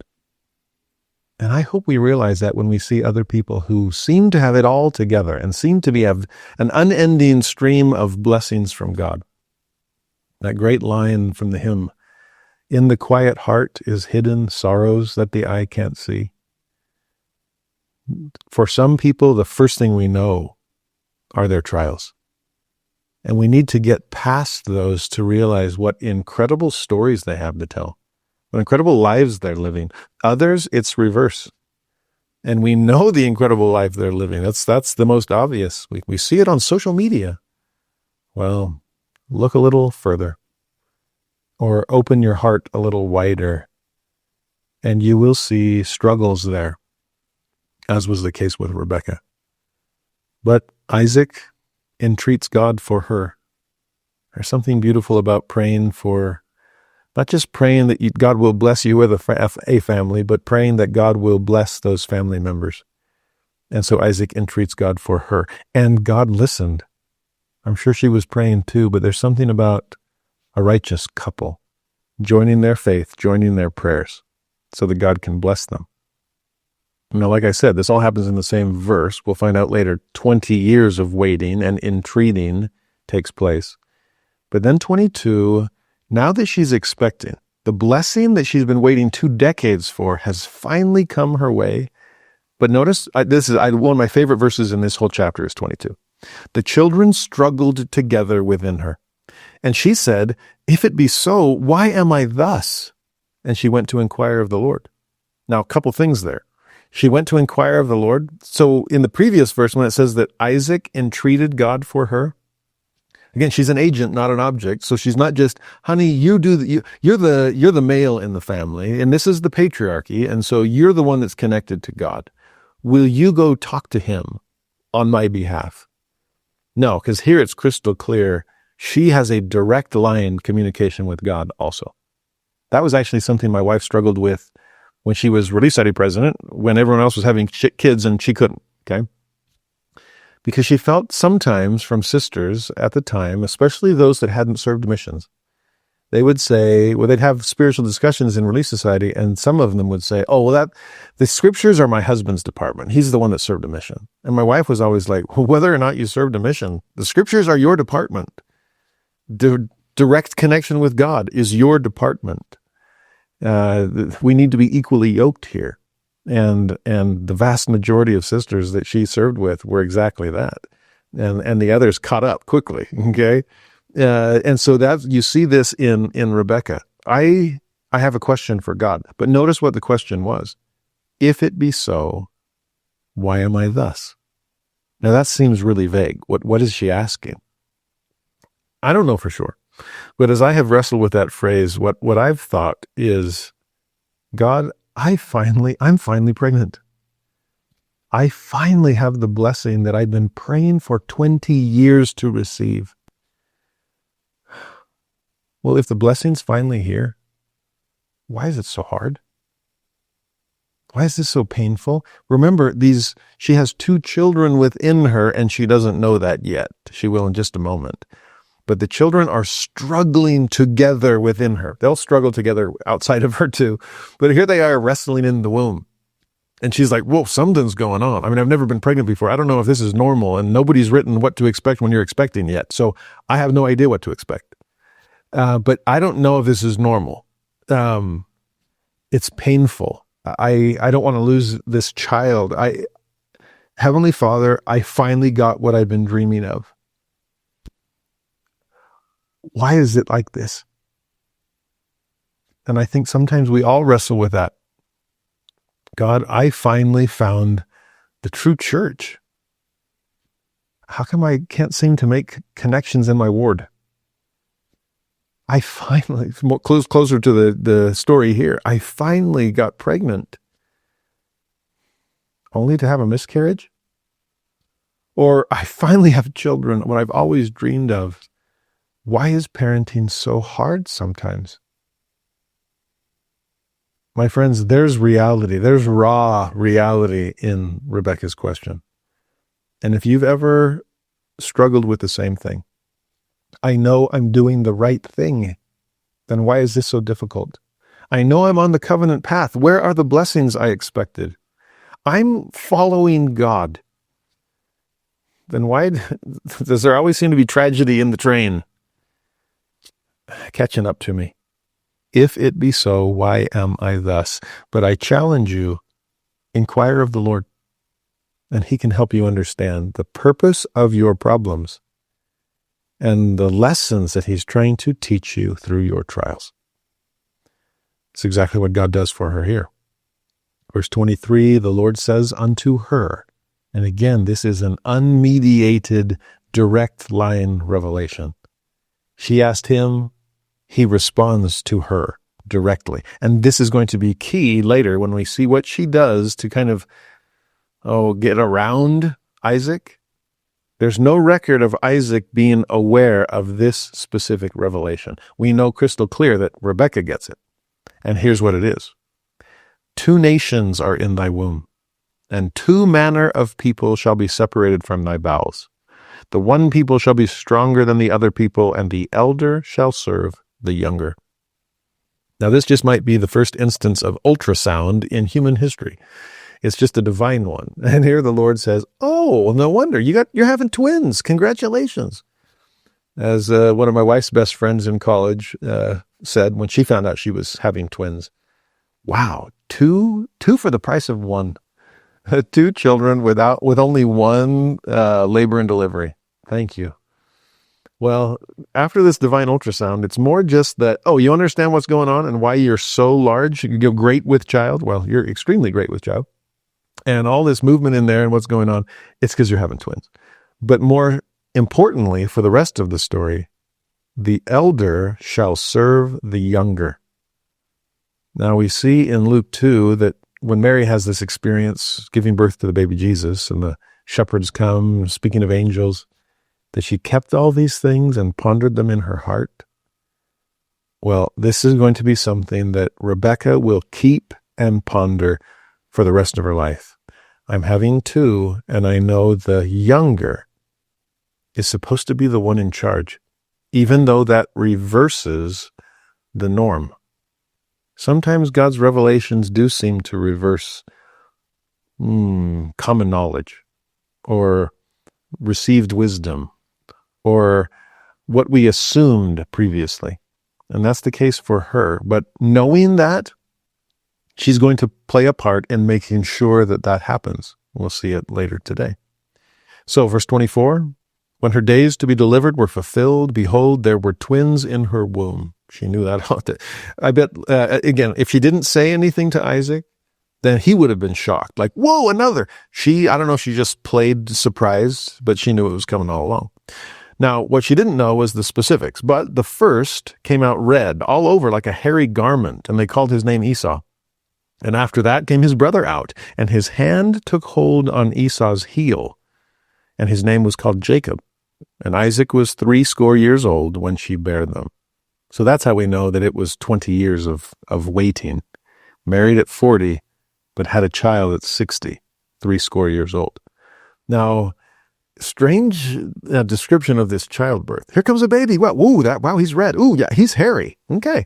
And I hope we realize that when we see other people who seem to have it all together and seem to have an unending stream of blessings from God. That great line from the hymn, "In the quiet heart is hidden sorrows that the eye can't see." For some people, the first thing we know are their trials. And we need to get past those to realize what incredible stories they have to tell, what incredible lives they're living. Others, it's reverse. And we know the incredible life they're living. That's the most obvious. We see it on social media. Well, look a little further, or open your heart a little wider, and you will see struggles there, as was the case with Rebekah. But Isaac entreats God for her. There's something beautiful about praying for, not just praying that God will bless you with a family, but praying that God will bless those family members. And so Isaac entreats God for her, and God listened. I'm sure she was praying too, but there's something about a righteous couple joining their faith, joining their prayers, so that God can bless them. Now, like I said, this all happens in the same verse. We'll find out later 20 years of waiting and entreating takes place. But then 22, now that she's expecting, the blessing that she's been waiting 2 decades for has finally come her way. But notice, this is one of my favorite verses in this whole chapter is 22. The children struggled together within her. And she said, "If it be so, why am I thus?" And she went to inquire of the Lord. Now, a couple things there. She went to inquire of the Lord. So in the previous verse, when it says that Isaac entreated God for her, again, she's an agent, not an object. So she's not just, honey, you're the male in the family, and this is the patriarchy, and so you're the one that's connected to God. Will you go talk to him on my behalf? No, because here it's crystal clear. She has a direct line communication with God also. That was actually something my wife struggled with when she was Relief Society president, when everyone else was having kids and she couldn't, okay? Because she felt sometimes from sisters at the time, especially those that hadn't served missions, they would say, well, they'd have spiritual discussions in Relief Society, and some of them would say, oh, well, the scriptures are my husband's department. He's the one that served a mission. And my wife was always like, well, whether or not you served a mission, the scriptures are your department. Direct connection with God is your department. We need to be equally yoked here. And the vast majority of sisters that she served with were exactly that. And the others caught up quickly, okay? And so that you see this in Rebekah. I have a question for God, but notice what the question was. If it be so, why am I thus? Now that seems really vague. What is she asking? I don't know for sure. But as I have wrestled with that phrase, what I've thought is, God, I'm finally pregnant. I finally have the blessing that I've been praying for 20 years to receive. Well, if the blessing's finally here, why is it so hard? Why is this so painful? Remember, she has 2 children within her, and she doesn't know that yet. She will in just a moment. But the children are struggling together within her. They'll struggle together outside of her too. But here they are wrestling in the womb. And she's like, whoa, something's going on. I've never been pregnant before. I don't know if this is normal. And nobody's written what to expect when you're expecting yet. So I have no idea what to expect. But I don't know if this is normal. It's painful. I don't want to lose this child. Heavenly Father, I finally got what I've been dreaming of. Why is it like this? And I think sometimes we all wrestle with that. God, I finally found the true church. How come I can't seem to make connections in my ward? I finally, closer to the story here, I finally got pregnant only to have a miscarriage? Or I finally have children, what I've always dreamed of. Why is parenting so hard sometimes? My friends, there's reality. There's raw reality in Rebekah's question. And if you've ever struggled with the same thing, I know I'm doing the right thing. Then why is this so difficult? I know I'm on the covenant path. Where are the blessings I expected? I'm following God. Then why does there always seem to be tragedy in the train catching up to me? If it be so, why am I thus? But I challenge you, inquire of the Lord, and he can help you understand the purpose of your problems and the lessons that he's trying to teach you through your trials. It's exactly what God does for her here. Verse 23, the Lord says unto her, and again, this is an unmediated, direct line revelation. She asked him, he responds to her directly. And this is going to be key later when we see what she does to kind of, get around Isaac. There's no record of Isaac being aware of this specific revelation. We know crystal clear that Rebekah gets it. And here's what it is. 2 nations are in thy womb, and 2 manner of people shall be separated from thy bowels. The one people shall be stronger than the other people, and the elder shall serve the younger. Now, this just might be the first instance of ultrasound in human history. It's just a divine one. And here the Lord says, oh, no wonder. You're having twins. Congratulations. As one of my wife's best friends in college said when she found out she was having twins, wow, two for the price of one. 2 children with only one labor and delivery. Thank you. Well, after this divine ultrasound, it's more just that, you understand what's going on and why you're so large. You're great with child. Well, you're extremely great with child. And all this movement in there and what's going on, it's because you're having twins. But more importantly, for the rest of the story, the elder shall serve the younger. Now we see in Luke 2 that when Mary has this experience giving birth to the baby Jesus and the shepherds come, speaking of angels, that she kept all these things and pondered them in her heart. Well, this is going to be something that Rebekah will keep and ponder for the rest of her life. I'm having 2, and I know the younger is supposed to be the one in charge, even though that reverses the norm. Sometimes God's revelations do seem to reverse common knowledge or received wisdom or what we assumed previously. And that's the case for her. But knowing that, she's going to play a part in making sure that that happens. We'll see it later today. So verse 24, when her days to be delivered were fulfilled, behold, there were twins in her womb. She knew that. I bet, again, if she didn't say anything to Isaac, then he would have been shocked. Like, whoa, another. I don't know if she just played surprise, but she knew it was coming all along. Now, what she didn't know was the specifics, but the first came out red all over like a hairy garment, and they called his name Esau. And after that came his brother out, and his hand took hold on Esau's heel, and his name was called Jacob. And Isaac was 80 years old when she bare them. So that's how we know that it was 20 years of waiting. Married at 40, but had a child at 60, 80 years old. Now, strange description of this childbirth. Here comes a baby. Wow, he's red. Ooh, yeah, he's hairy. Okay.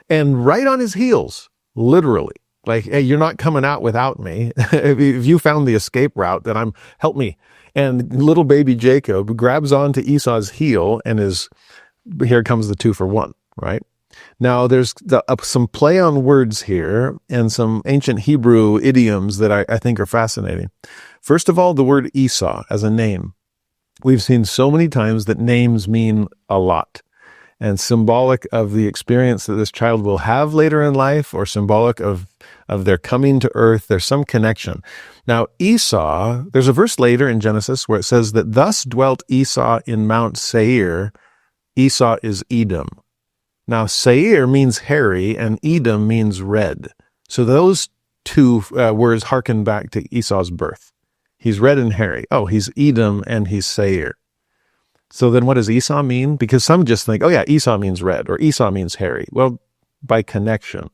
And right on his heels, literally, like, hey, you're not coming out without me. If you found the escape route, then help me. And little baby Jacob grabs onto Esau's heel and here comes the 2 for 1, right? Now, there's some play on words here and some ancient Hebrew idioms that I think are fascinating. First of all, the word Esau as a name. We've seen so many times that names mean a lot. and symbolic of the experience that this child will have later in life, or symbolic of their coming to earth. There's some connection. Now, Esau, there's a verse later in Genesis where it says that thus dwelt Esau in Mount Seir. Esau is Edom. Now, Seir means hairy, and Edom means red. So those two words harken back to Esau's birth. He's red and hairy. Oh, he's Edom and he's Seir. So then what does Esau mean? Because some just think, oh yeah, Esau means red, or Esau means hairy. Well, by connection.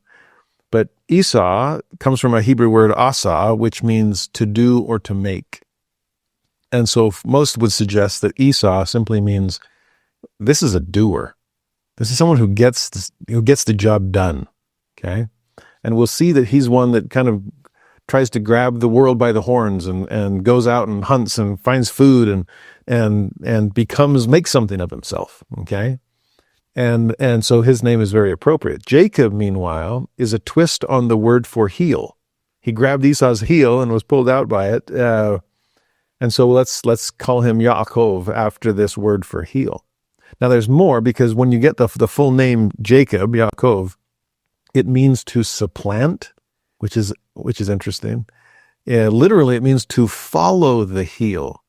But Esau comes from a Hebrew word asa, which means to do or to make. And so most would suggest that Esau simply means this is a doer. This is someone who gets the job done. Okay? And we'll see that he's one that kind of tries to grab the world by the horns and goes out and hunts and finds food and makes something of himself. Okay? And so his name is very appropriate. Jacob, meanwhile, is a twist on the word for heel. He grabbed Esau's heel and was pulled out by it. And so let's call him Yaakov after this word for heel. Now there's more, because when you get the full name Jacob, Yaakov, it means to supplant, which is interesting. Literally, it means to follow the heel.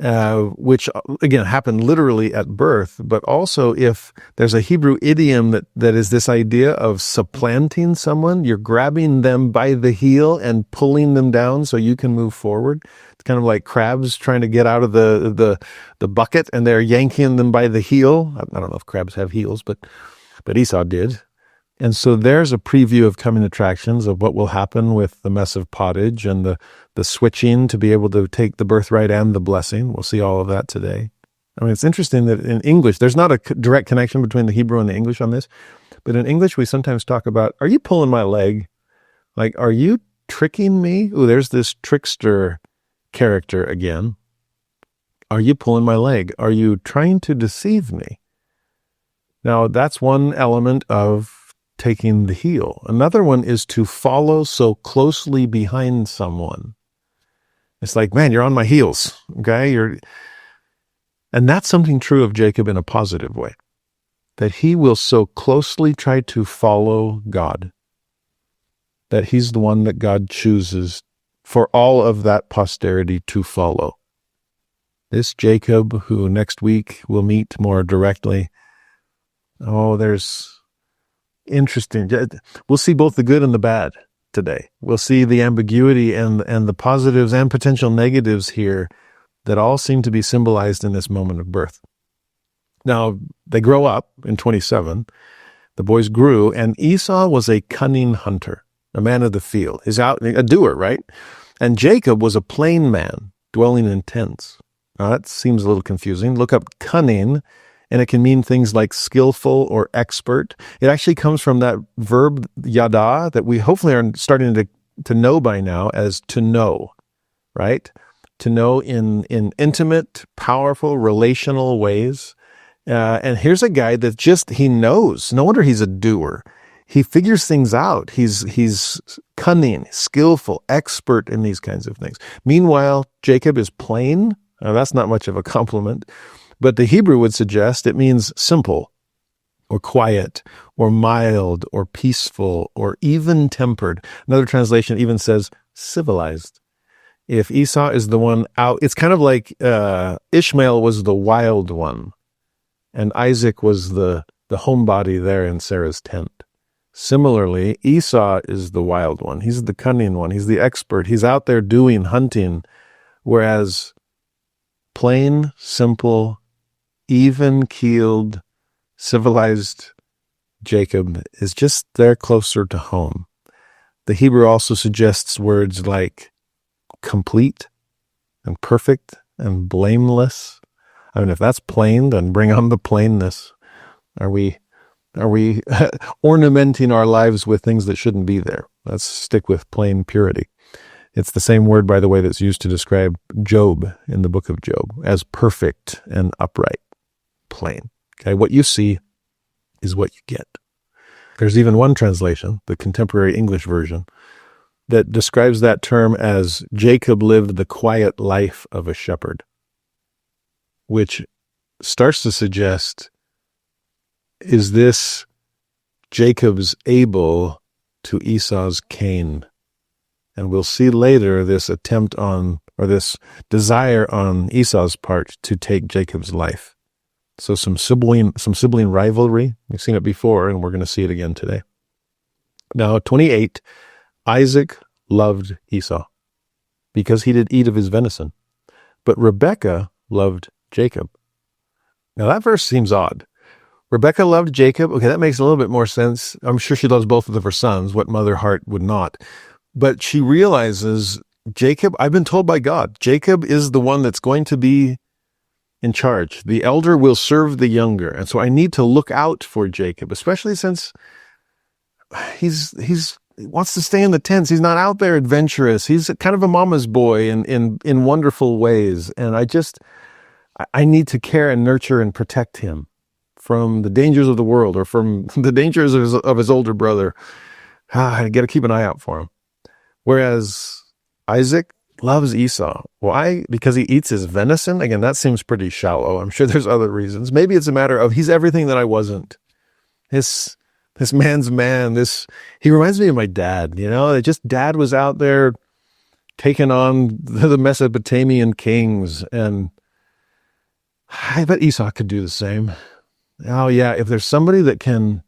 Which, again, happened literally at birth, but also if there's a Hebrew idiom that is this idea of supplanting someone, you're grabbing them by the heel and pulling them down so you can move forward. It's kind of like crabs trying to get out of the bucket, and they're yanking them by the heel. I don't know if crabs have heels, but Esau did. And so there's a preview of coming attractions of what will happen with the Mess of Pottage and the switching to be able to take the birthright and the blessing. We'll see all of that today. I mean, it's interesting that in English, there's not a direct connection between the Hebrew and the English on this, but in English, we sometimes talk about, are you pulling my leg? Like, are you tricking me? Ooh, there's this trickster character again. Are you pulling my leg? Are you trying to deceive me? Now, that's one element of taking the heel. Another one is to follow so closely behind someone. It's like, man, you're on my heels, okay? And that's something true of Jacob in a positive way, that he will so closely try to follow God, that he's the one that God chooses for all of that posterity to follow. This Jacob, who next week we'll meet more directly, there's interesting. We'll see both the good and the bad today. We'll see the ambiguity and the positives and potential negatives here that all seem to be symbolized in this moment of birth. Now, they grow up in 27. The boys grew, and Esau was a cunning hunter, a man of the field. He's out, a doer, right? And Jacob was a plain man, dwelling in tents. Now, that seems a little confusing. Look up cunning, and it can mean things like skillful or expert. It actually comes from that verb yada that we hopefully are starting to know by now as to know, right? To know in intimate, powerful, relational ways. And here's a guy that he knows. No wonder he's a doer. He figures things out. He's cunning, skillful, expert in these kinds of things. Meanwhile, Jacob is plain. Now, that's not much of a compliment. But the Hebrew would suggest it means simple, or quiet, or mild, or peaceful, or even-tempered. Another translation even says civilized. If Esau is the one out, it's kind of like Ishmael was the wild one, and Isaac was the homebody there in Sarah's tent. Similarly, Esau is the wild one. He's the cunning one. He's the expert. He's out there doing hunting, whereas plain, simple, even-keeled, civilized Jacob is just there closer to home. The Hebrew also suggests words like complete and perfect and blameless. I mean, if that's plain, then bring on the plainness. Are we ornamenting our lives with things that shouldn't be there? Let's stick with plain purity. It's the same word, by the way, that's used to describe Job in the book of Job as perfect and upright. Plain. Okay, what you see is what you get. There's even one translation, the contemporary English version, that describes that term as Jacob lived the quiet life of a shepherd, which starts to suggest is this Jacob's Abel to Esau's Cain? And we'll see later this attempt on, or this desire on Esau's part to take Jacob's life. So some sibling rivalry. We've seen it before, and we're going to see it again today. Now, 28, Isaac loved Esau because he did eat of his venison, but Rebekah loved Jacob. Now, that verse seems odd. Rebekah loved Jacob. Okay, that makes a little bit more sense. I'm sure she loves both of her sons. What mother heart would not? But she realizes Jacob, I've been told by God, Jacob is the one that's going to be in charge. The elder will serve the younger. And so I need to look out for Jacob, especially since he wants to stay in the tents. He's not out there adventurous. He's kind of a mama's boy in wonderful ways. And I need to care and nurture and protect him from the dangers of the world or from the dangers of his older brother. I got to keep an eye out for him. Whereas Isaac loves Esau. Why? Because he eats his venison? Again, that seems pretty shallow. I'm sure there's other reasons. Maybe it's a matter of he's everything that I wasn't. This man's man. He reminds me of my dad. Dad was out there taking on the Mesopotamian kings, and I bet Esau could do the same. Oh yeah, if there's somebody that can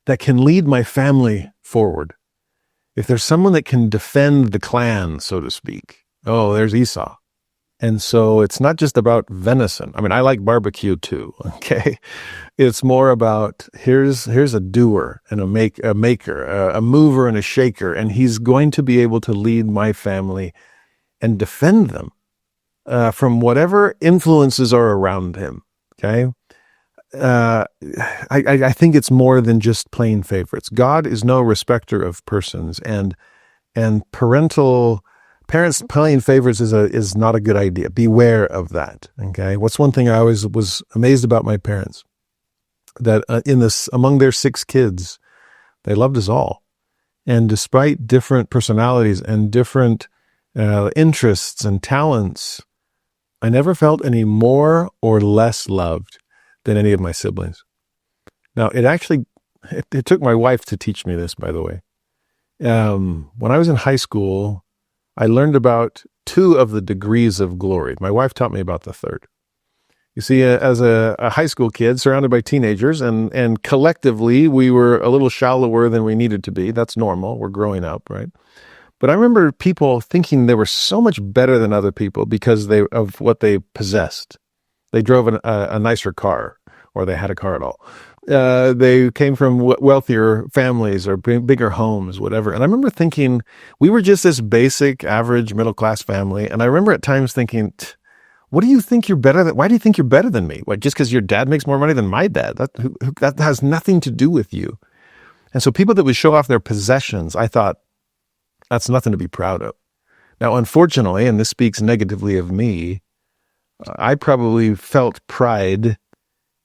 lead my family forward, if there's someone that can defend the clan, so to speak, oh, there's Esau. And so it's not just about venison. I mean, I like barbecue too, okay? It's more about here's a doer and a maker, a mover and a shaker, and he's going to be able to lead my family and defend them from whatever influences are around him, okay? I think it's more than just plain favorites. God is no respecter of persons, and parents playing favorites is not a good idea. Beware of that. Okay. What's one thing I always was amazed about my parents? That among their 6 kids, they loved us all, and despite different personalities and different interests and talents, I never felt any more or less loved than any of my siblings. Now, it took my wife to teach me this, by the way. When I was in high school, I learned about 2 of the degrees of glory. My wife taught me about the 3rd. You see, as a high school kid surrounded by teenagers, and collectively we were a little shallower than we needed to be. That's normal. We're growing up, right? But I remember people thinking they were so much better than other people because of what they possessed. They drove a nicer car, or they had a car at all. They came from wealthier families or bigger homes, whatever. And I remember thinking we were just this basic, average, middle-class family. And I remember at times thinking, what do you think you're better than? Why do you think you're better than me? What, just because your dad makes more money than my dad? That has nothing to do with you. And so people that would show off their possessions, I thought, that's nothing to be proud of. Now, unfortunately, and this speaks negatively of me, I probably felt pride,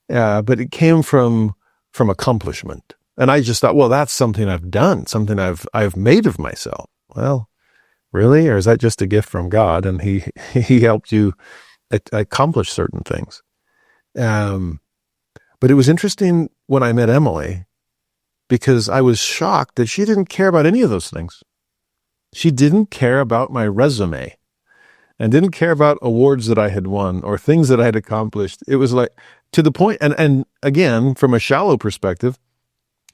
but it came from accomplishment. And I just thought, well, that's something I've done, something I've made of myself. Well, really? Or is that just a gift from God, and he helped you accomplish certain things? But it was interesting when I met Emily, because I was shocked that she didn't care about any of those things. She didn't care about my resume, and didn't care about awards that I had won or things that I had accomplished. It was like, to the point, and again, from a shallow perspective,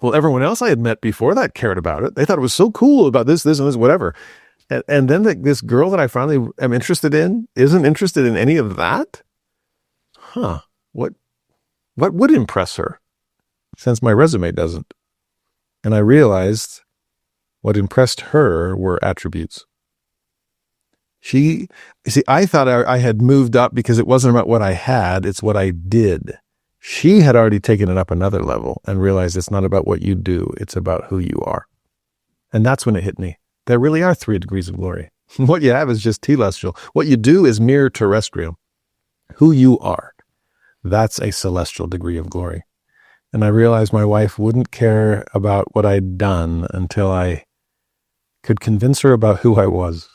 well, everyone else I had met before that cared about it. They thought it was so cool about this, and this, whatever. And then this girl that I finally am interested in isn't interested in any of that? Huh. What would impress her, since my resume doesn't? And I realized what impressed her were attributes. I thought I had moved up because it wasn't about what I had, it's what I did. She had already taken it up another level and realized it's not about what you do, it's about who you are. And that's when it hit me. There really are 3 degrees of glory. What you have is just telestial. What you do is mere terrestrial. Who you are, that's a celestial degree of glory. And I realized my wife wouldn't care about what I'd done until I could convince her about who I was.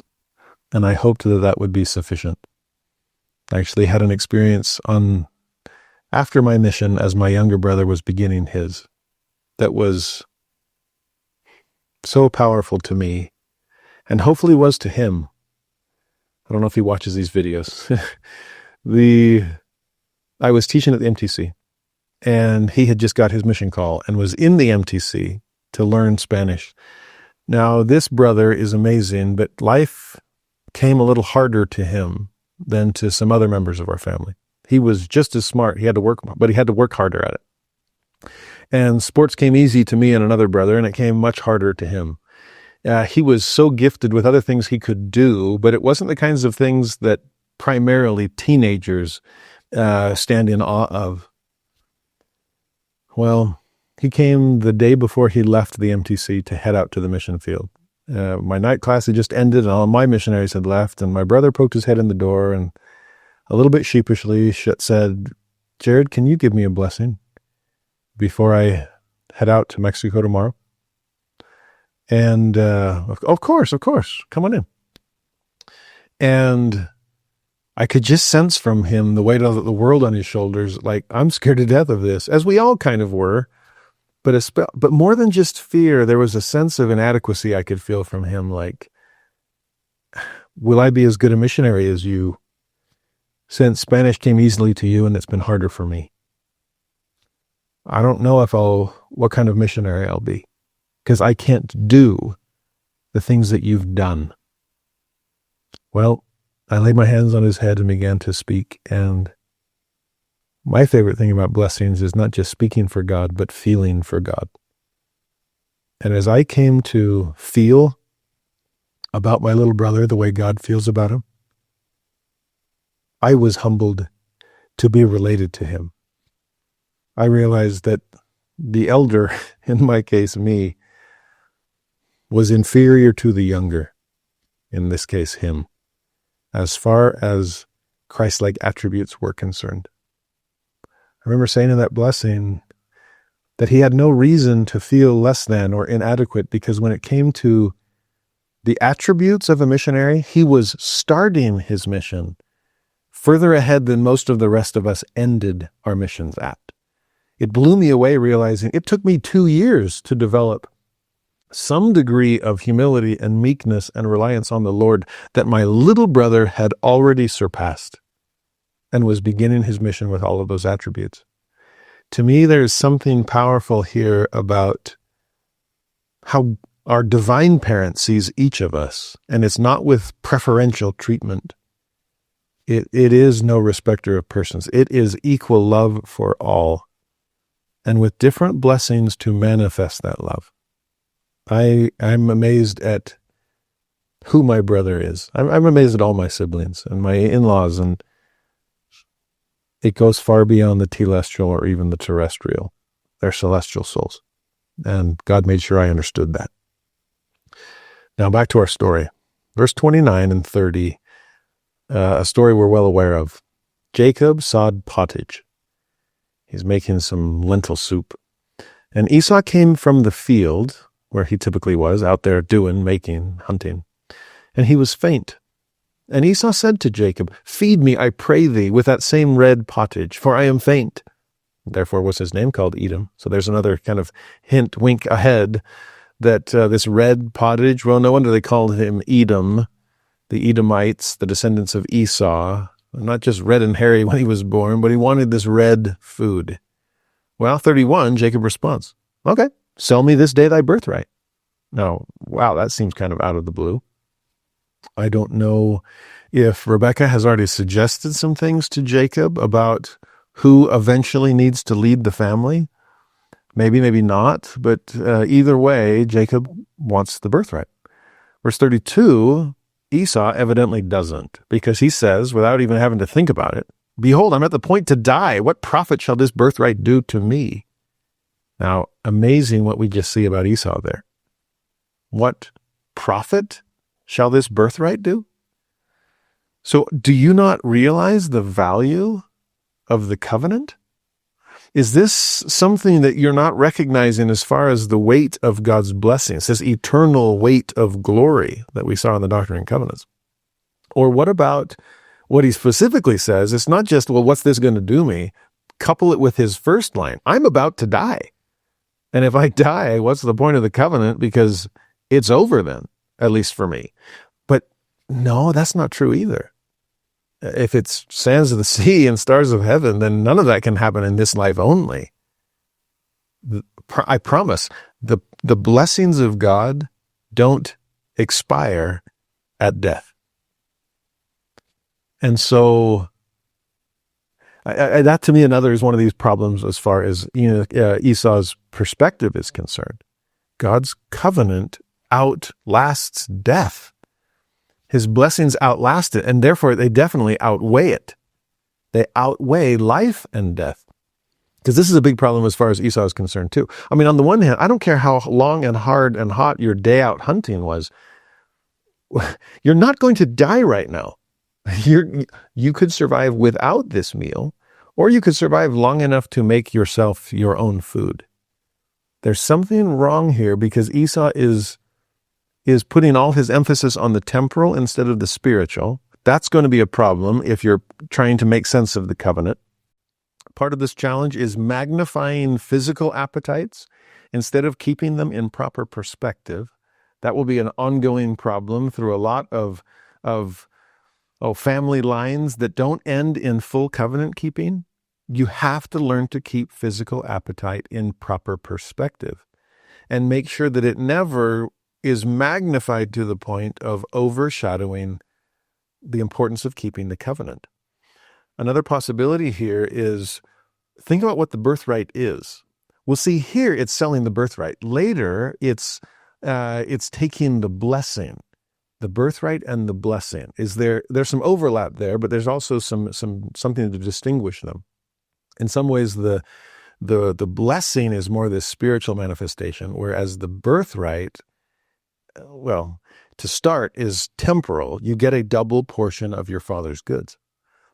And I hoped that would be sufficient. I actually had an experience on after my mission as my younger brother was beginning his, that was so powerful to me, and hopefully was to him. I don't know if he watches these videos. I was teaching at the MTC, and he had just got his mission call and was in the MTC to learn Spanish. Now, this brother is amazing, but life came a little harder to him than to some other members of our family. He was just as smart. He had to work, but he had to work harder at it. And sports came easy to me and another brother, and it came much harder to him. He was so gifted with other things he could do, but it wasn't the kinds of things that primarily teenagers stand in awe of. Well, he came the day before he left the MTC to head out to the mission field. My night class had just ended, and all my missionaries had left, and my brother poked his head in the door and a little bit sheepishly said, "Jared, can you give me a blessing before I head out to Mexico tomorrow?" And of course, come on in. And I could just sense from him the weight of the world on his shoulders, like, I'm scared to death of this, as we all kind of were. But more than just fear, there was a sense of inadequacy I could feel from him, like, will I be as good a missionary as you, since Spanish came easily to you and it's been harder for me? I don't know what kind of missionary I'll be, because I can't do the things that you've done. Well, I laid my hands on his head and began to speak, and my favorite thing about blessings is not just speaking for God, but feeling for God. And as I came to feel about my little brother the way God feels about him, I was humbled to be related to him. I realized that the elder, in my case me, was inferior to the younger, in this case him, as far as Christ-like attributes were concerned. I remember saying in that blessing that he had no reason to feel less than or inadequate, because when it came to the attributes of a missionary, he was starting his mission further ahead than most of the rest of us ended our missions at. It blew me away realizing it took me 2 years to develop some degree of humility and meekness and reliance on the Lord that my little brother had already surpassed and was beginning his mission with all of those attributes. To me, there's something powerful here about how our divine parent sees each of us, and it's not with preferential treatment. It is no respecter of persons. It is equal love for all, and with different blessings to manifest that love. I'm amazed at who my brother is. I'm amazed at all my siblings and my in-laws, and it goes far beyond the telestial or even the terrestrial. They're celestial souls, and God made sure I understood that. Now back to our story. Verse 29 and 30, a story we're well aware of. Jacob sawed pottage. He's making some lentil soup. And Esau came from the field, where he typically was, out there making, hunting. And he was faint. And Esau said to Jacob, "Feed me, I pray thee, with that same red pottage, for I am faint." Therefore was his name called Edom. So there's another kind of hint, wink ahead, that this red pottage, well, no wonder they called him Edom, the Edomites, the descendants of Esau, not just red and hairy when he was born, but he wanted this red food. Well, 31, Jacob responds, "Okay, sell me this day thy birthright." Now, wow, that seems kind of out of the blue. I don't know if Rebekah has already suggested some things to Jacob about who eventually needs to lead the family. Maybe, maybe not, but either way, Jacob wants the birthright. Verse 32, Esau evidently doesn't, because he says, without even having to think about it, "Behold, I'm at the point to die. What profit shall this birthright do to me?" Now, amazing what we just see about Esau there. What profit shall this birthright do? So do you not realize the value of the covenant? Is this something that you're not recognizing as far as the weight of God's blessings, this eternal weight of glory that we saw in the Doctrine and Covenants? Or what about what he specifically says? It's not just, well, what's this going to do me? couple it with his first line. I'm about to die. And if I die, what's the point of the covenant? Because it's over then, at least for me. But no, that's not true either. If it's sands of the sea and stars of heaven, then none of that can happen in this life only. I promise, the blessings of God don't expire at death. And so that to me and others is one of these problems as far as Esau's perspective is concerned. God's covenant outlasts death. His blessings outlast it, and therefore they definitely outweigh it. They outweigh life and death. Because this is a big problem as far as Esau is concerned too. I mean, on the one hand, I don't care how long and hard and hot your day out hunting was. You're not going to die right now. You could survive without this meal, or you could survive long enough to make yourself your own food. There's something wrong here because Esau is putting all his emphasis on the temporal instead of the spiritual. That's going to be a problem if you're trying to make sense of the covenant. Part of this challenge is magnifying physical appetites instead of keeping them in proper perspective. That will be an ongoing problem through a lot of family lines that don't end in full covenant keeping. You have to learn to keep physical appetite in proper perspective and make sure that it never is magnified to the point of overshadowing the importance of keeping the covenant. Another possibility here is think about what the birthright is. We'll see here it's selling the birthright. Later, it's taking the blessing. The birthright and the blessing. There's some overlap there, but there's also something to distinguish them. In some ways, the blessing is more this spiritual manifestation, whereas the birthright, well, to start, is temporal. You get a double portion of your father's goods.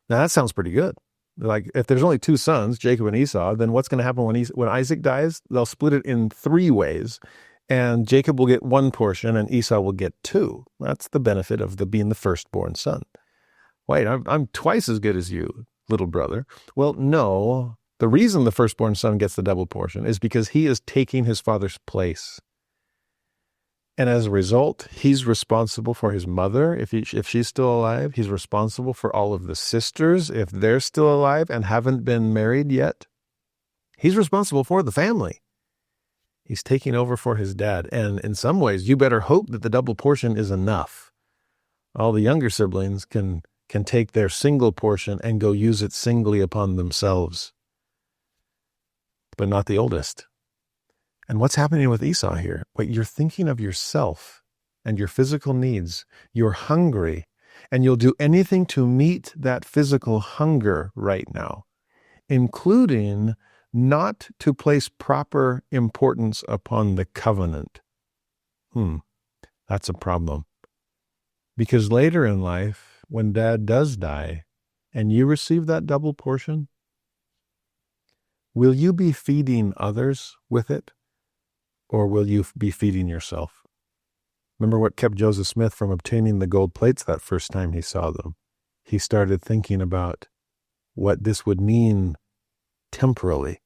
Now that sounds pretty good. Like if there's only two sons, Jacob and Esau, then what's going to happen when Isaac dies? They'll split it in 3 ways. And Jacob will get 1 portion and Esau will get 2. That's the benefit of being the firstborn son. Wait, I'm twice as good as you, little brother. Well, no. The reason the firstborn son gets the double portion is because he is taking his father's place. And as a result, he's responsible for his mother, if she's still alive. He's responsible for all of the sisters, if they're still alive and haven't been married yet. He's responsible for the family. He's taking over for his dad. And in some ways, you better hope that the double portion is enough. All the younger siblings can take their single portion and go use it singly upon themselves, but not the oldest. And what's happening with Esau here? Wait, you're thinking of yourself and your physical needs. You're hungry, and you'll do anything to meet that physical hunger right now, including not to place proper importance upon the covenant. That's a problem. Because later in life, when dad does die, and you receive that double portion, will you be feeding others with it? Or will you be feeding yourself? Remember what kept Joseph Smith from obtaining the gold plates that first time he saw them? He started thinking about what this would mean temporally,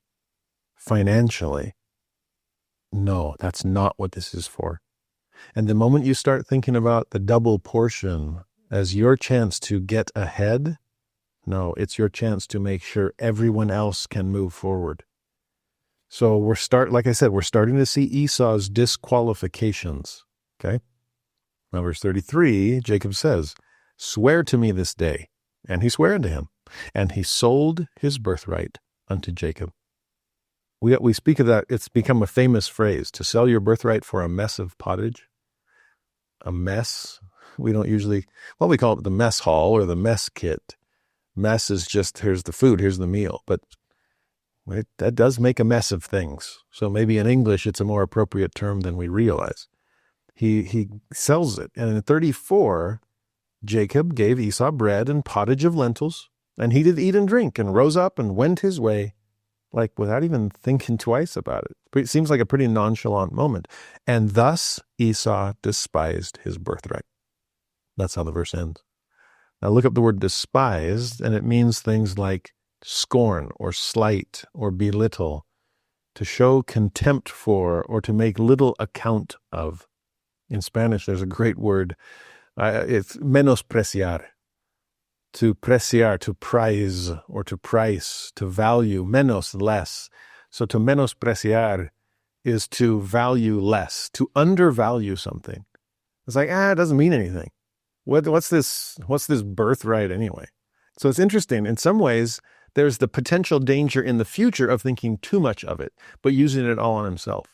financially. No, that's not what this is for. And the moment you start thinking about the double portion as your chance to get ahead, no, it's your chance to make sure everyone else can move forward. So like I said, we're starting to see Esau's disqualifications. Okay. Now, verse 33, Jacob says, "Swear to me this day." And he sware unto him. And he sold his birthright unto Jacob. We speak of that. It's become a famous phrase, to sell your birthright for a mess of pottage. A mess. We don't usually, we call it the mess hall or the mess kit. Mess is just, here's the food, here's the meal. But that does make a mess of things. So maybe in English, it's a more appropriate term than we realize. He sells it. And in 34, Jacob gave Esau bread and pottage of lentils, and he did eat and drink, and rose up and went his way, like without even thinking twice about it. It seems like a pretty nonchalant moment. And thus Esau despised his birthright. That's how the verse ends. Now look up the word despised, and it means things like scorn or slight or belittle, to show contempt for, or to make little account of. In Spanish, there's a great word. It's menospreciar. To preciar, to prize, or to price, to value. Menos, less. So to menospreciar is to value less, to undervalue something. It's like, it doesn't mean anything. What's this birthright anyway? So it's interesting. In some ways, there's the potential danger in the future of thinking too much of it, but using it all on himself.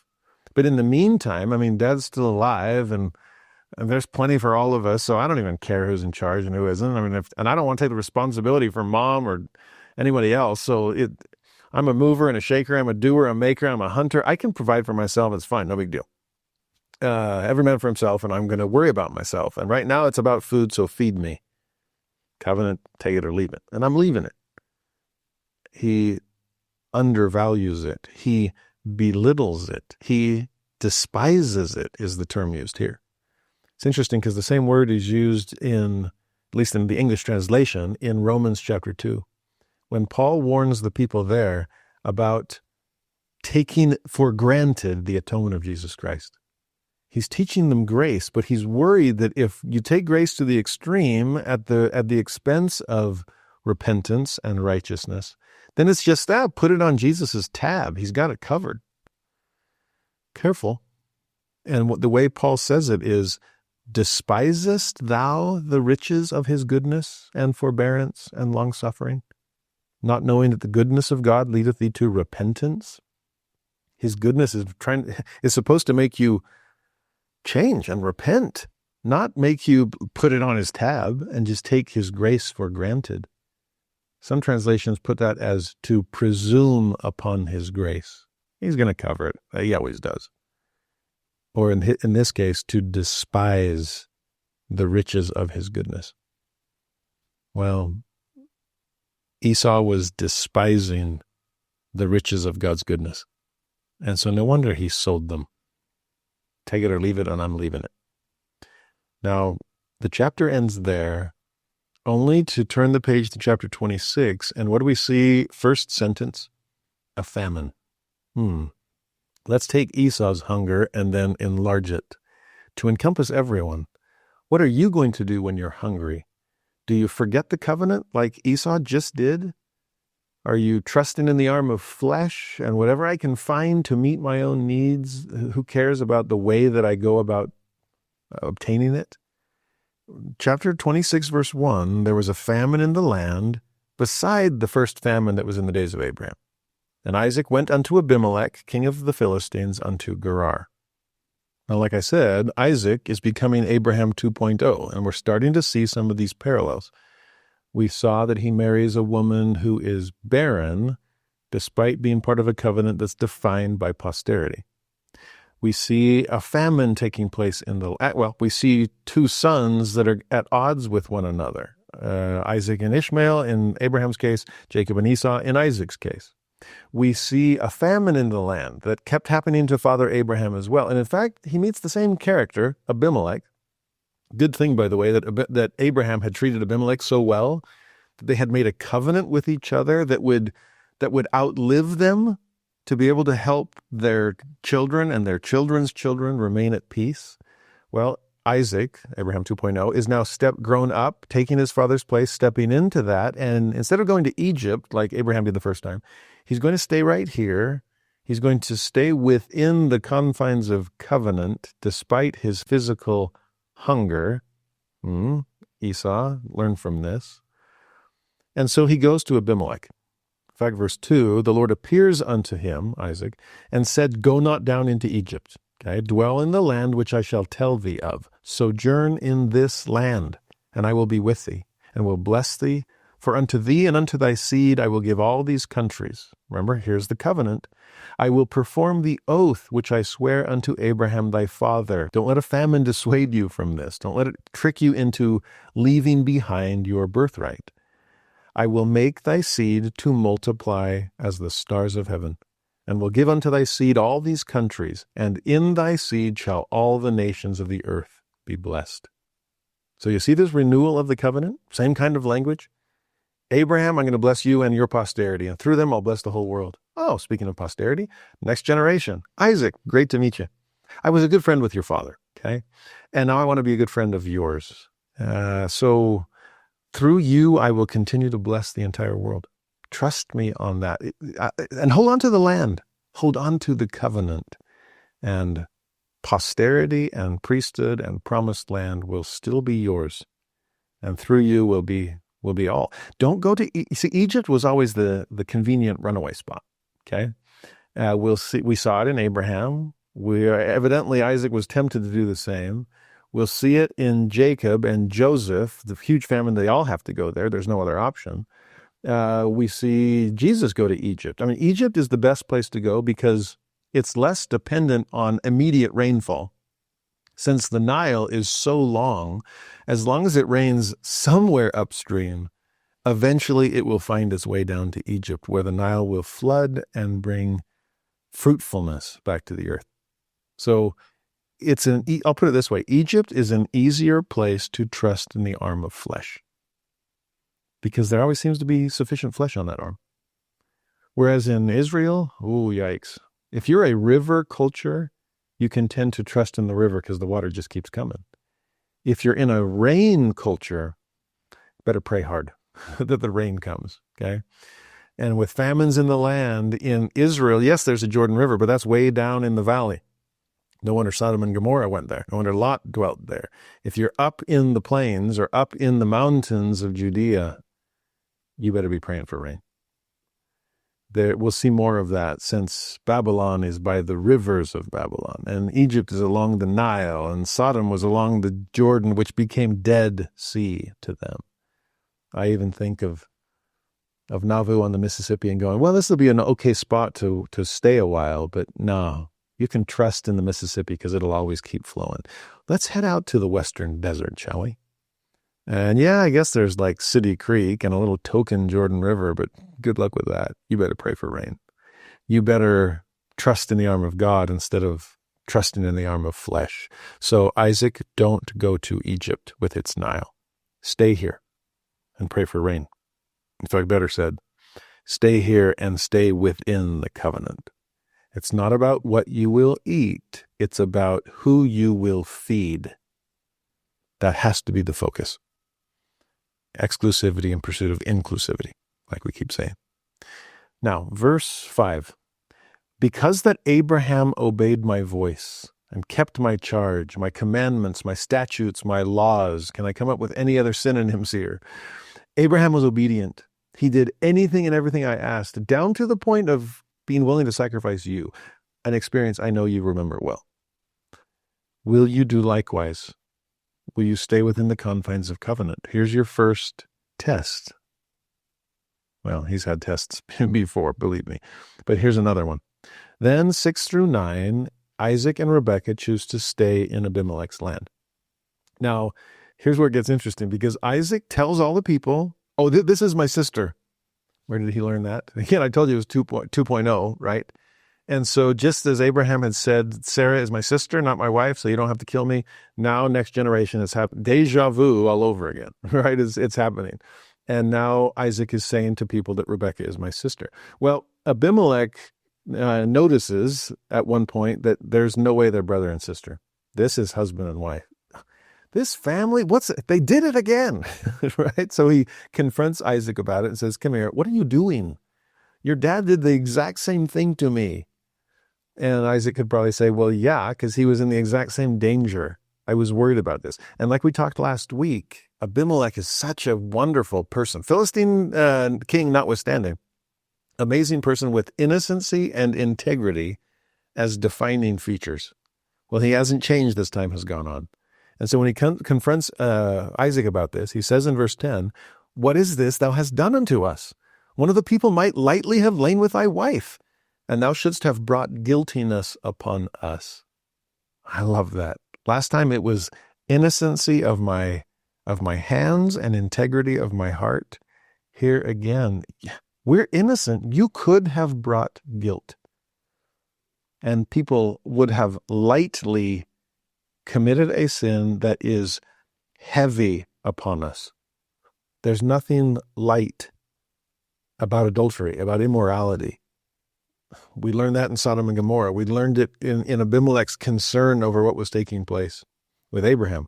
But in the meantime, I mean, Dad's still alive, and there's plenty for all of us, so I don't even care who's in charge and who isn't. I mean, and I don't want to take the responsibility for Mom or anybody else. So I'm a mover and a shaker. I'm a doer, a maker. I'm a hunter. I can provide for myself. It's fine. No big deal. Every man for himself, and I'm going to worry about myself. And right now it's about food, so feed me. Covenant, take it or leave it. And I'm leaving it. He undervalues it. He belittles it. He despises it, is the term used here. It's interesting because the same word is used in, at least in the English translation, in Romans chapter 2. When Paul warns the people there about taking for granted the atonement of Jesus Christ. He's teaching them grace, but he's worried that if you take grace to the extreme at the expense of repentance and righteousness, then it's just that. Put it on Jesus's tab. He's got it covered. Careful. And the way Paul says it is, despisest thou the riches of his goodness and forbearance and longsuffering, not knowing that the goodness of God leadeth thee to repentance? His goodness is supposed to make you change and repent, not make you put it on his tab and just take his grace for granted. Some translations put that as to presume upon his grace. He's going to cover it. He always does. Or in this case, to despise the riches of his goodness. Well, Esau was despising the riches of God's goodness. And so no wonder he sold them. Take it or leave it, and I'm leaving it. Now, the chapter ends there, only to turn the page to chapter 26. And what do we see? First sentence, a famine. Let's take Esau's hunger and then enlarge it to encompass everyone. What are you going to do when you're hungry? Do you forget the covenant like Esau just did? Are you trusting in the arm of flesh and whatever I can find to meet my own needs? Who cares about the way that I go about obtaining it? Chapter 26, verse 1, there was a famine in the land beside the first famine that was in the days of Abraham. And Isaac went unto Abimelech, king of the Philistines, unto Gerar. Now, like I said, Isaac is becoming Abraham 2.0, and we're starting to see some of these parallels. We saw that he marries a woman who is barren, despite being part of a covenant that's defined by posterity. We see a famine taking place we see two sons that are at odds with one another. Isaac and Ishmael in Abraham's case, Jacob and Esau in Isaac's case. We see a famine in the land that kept happening to Father Abraham as well. And in fact, he meets the same character, Abimelech. Good thing, by the way, that Abraham had treated Abimelech so well that they had made a covenant with each other that would outlive them to be able to help their children and their children's children remain at peace. Well, Isaac, Abraham 2.0, is now grown up, taking his father's place, stepping into that. And instead of going to Egypt, like Abraham did the first time, he's going to stay right here. He's going to stay within the confines of covenant, despite his physical hunger. Esau, learn from this. And so he goes to Abimelech. In fact, verse 2, the Lord appears unto him, Isaac, and said, Go not down into Egypt. Okay? Dwell in the land which I shall tell thee of. Sojourn in this land, and I will be with thee, and will bless thee. For unto thee and unto thy seed I will give all these countries. Remember, here's the covenant. I will perform the oath which I swear unto Abraham thy father. Don't let a famine dissuade you from this. Don't let it trick you into leaving behind your birthright. I will make thy seed to multiply as the stars of heaven, and will give unto thy seed all these countries, and in thy seed shall all the nations of the earth be blessed. So you see this renewal of the covenant? Same kind of language. Abraham, I'm going to bless you and your posterity, and through them I'll bless the whole world. Oh, speaking of posterity, next generation. Isaac, great to meet you. I was a good friend with your father, okay? And now I want to be a good friend of yours. So through you, I will continue to bless the entire world. Trust me on that. And hold on to the land. Hold on to the covenant. And posterity and priesthood and promised land will still be yours. And through you will be all. Don't go to, Egypt was always the convenient runaway spot, okay? We saw it in Abraham. Evidently Isaac was tempted to do the same. We'll see it in Jacob and Joseph, the huge famine. They all have to go there. There's no other option. We see Jesus go to Egypt. I mean, Egypt is the best place to go because it's less dependent on immediate rainfall. Since the Nile is so long as it rains somewhere upstream, eventually it will find its way down to Egypt, where the Nile will flood and bring fruitfulness back to the earth. So I'll put it this way, Egypt is an easier place to trust in the arm of flesh, because there always seems to be sufficient flesh on that arm. Whereas in Israel, yikes. If you're a river culture, you can tend to trust in the river because the water just keeps coming. If you're in a rain culture, better pray hard that the rain comes, okay? And with famines in the land, in Israel, yes, there's a Jordan River, but that's way down in the valley. No wonder Sodom and Gomorrah went there. No wonder Lot dwelt there. If you're up in the plains or up in the mountains of Judea, you better be praying for rain. We'll see more of that, since Babylon is by the rivers of Babylon, and Egypt is along the Nile, and Sodom was along the Jordan, which became Dead Sea to them. I even think of Nauvoo on the Mississippi and going, well, this will be an okay spot to stay a while, but no, you can trust in the Mississippi because it'll always keep flowing. Let's head out to the western desert, shall we? And yeah, I guess there's like City Creek and a little token Jordan River, but good luck with that. You better pray for rain. You better trust in the arm of God instead of trusting in the arm of flesh. So Isaac, don't go to Egypt with its Nile. Stay here and pray for rain. In fact, better said, stay here and stay within the covenant. It's not about what you will eat. It's about who you will feed. That has to be the focus. Exclusivity in pursuit of inclusivity, like we keep saying. Now, verse 5. Because that Abraham obeyed my voice and kept my charge, my commandments, my statutes, my laws. Can I come up with any other synonyms here? Abraham was obedient. He did anything and everything I asked, down to the point of being willing to sacrifice you, an experience I know you remember well. Will you do likewise? Will you stay within the confines of covenant? Here's your first test. Well, he's had tests before, believe me. But here's another one. Then 6 through 9, Isaac and Rebekah choose to stay in Abimelech's land. Now, here's where it gets interesting, because Isaac tells all the people, this is my sister. Where did he learn that? Again, I told you it was 2.0, right? And so just as Abraham had said, Sarah is my sister, not my wife, so you don't have to kill me. Now, next generation, it's happening. Deja vu all over again, right? It's happening. And now Isaac is saying to people that Rebekah is my sister. Well, Abimelech notices at one point that there's no way they're brother and sister. This is husband and wife. This family, they did it again, right? So he confronts Isaac about it and says, come here, what are you doing? Your dad did the exact same thing to me. And Isaac could probably say, well, yeah, because he was in the exact same danger. I was worried about this. And like we talked last week, Abimelech is such a wonderful person. Philistine king notwithstanding, amazing person with innocency and integrity as defining features. Well, he hasn't changed as time has gone on. And so when he confronts Isaac about this, he says in verse 10, what is this thou hast done unto us? One of the people might lightly have lain with thy wife, and thou shouldst have brought guiltiness upon us. I love that. Last time it was innocency of my hands and integrity of my heart. Here again, we're innocent. You could have brought guilt. And people would have lightly committed a sin that is heavy upon us. There's nothing light about adultery, about immorality. We learned that in Sodom and Gomorrah. We learned it in Abimelech's concern over what was taking place with Abraham.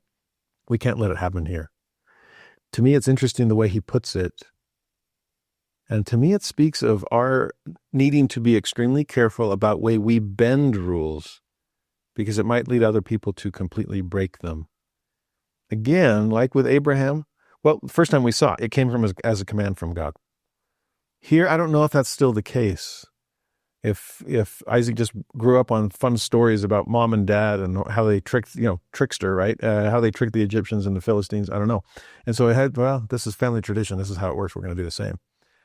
We can't let it happen here. To me, it's interesting the way he puts it. And to me, it speaks of our needing to be extremely careful about the way we bend rules, because it might lead other people to completely break them. Again, like with Abraham, well, the first time we saw it, it came from as a command from God. Here, I don't know if that's still the case. If Isaac just grew up on fun stories about mom and dad and how they tricked, trickster, right? How they tricked the Egyptians and the Philistines, I don't know. And so this is family tradition. This is how it works. We're going to do the same.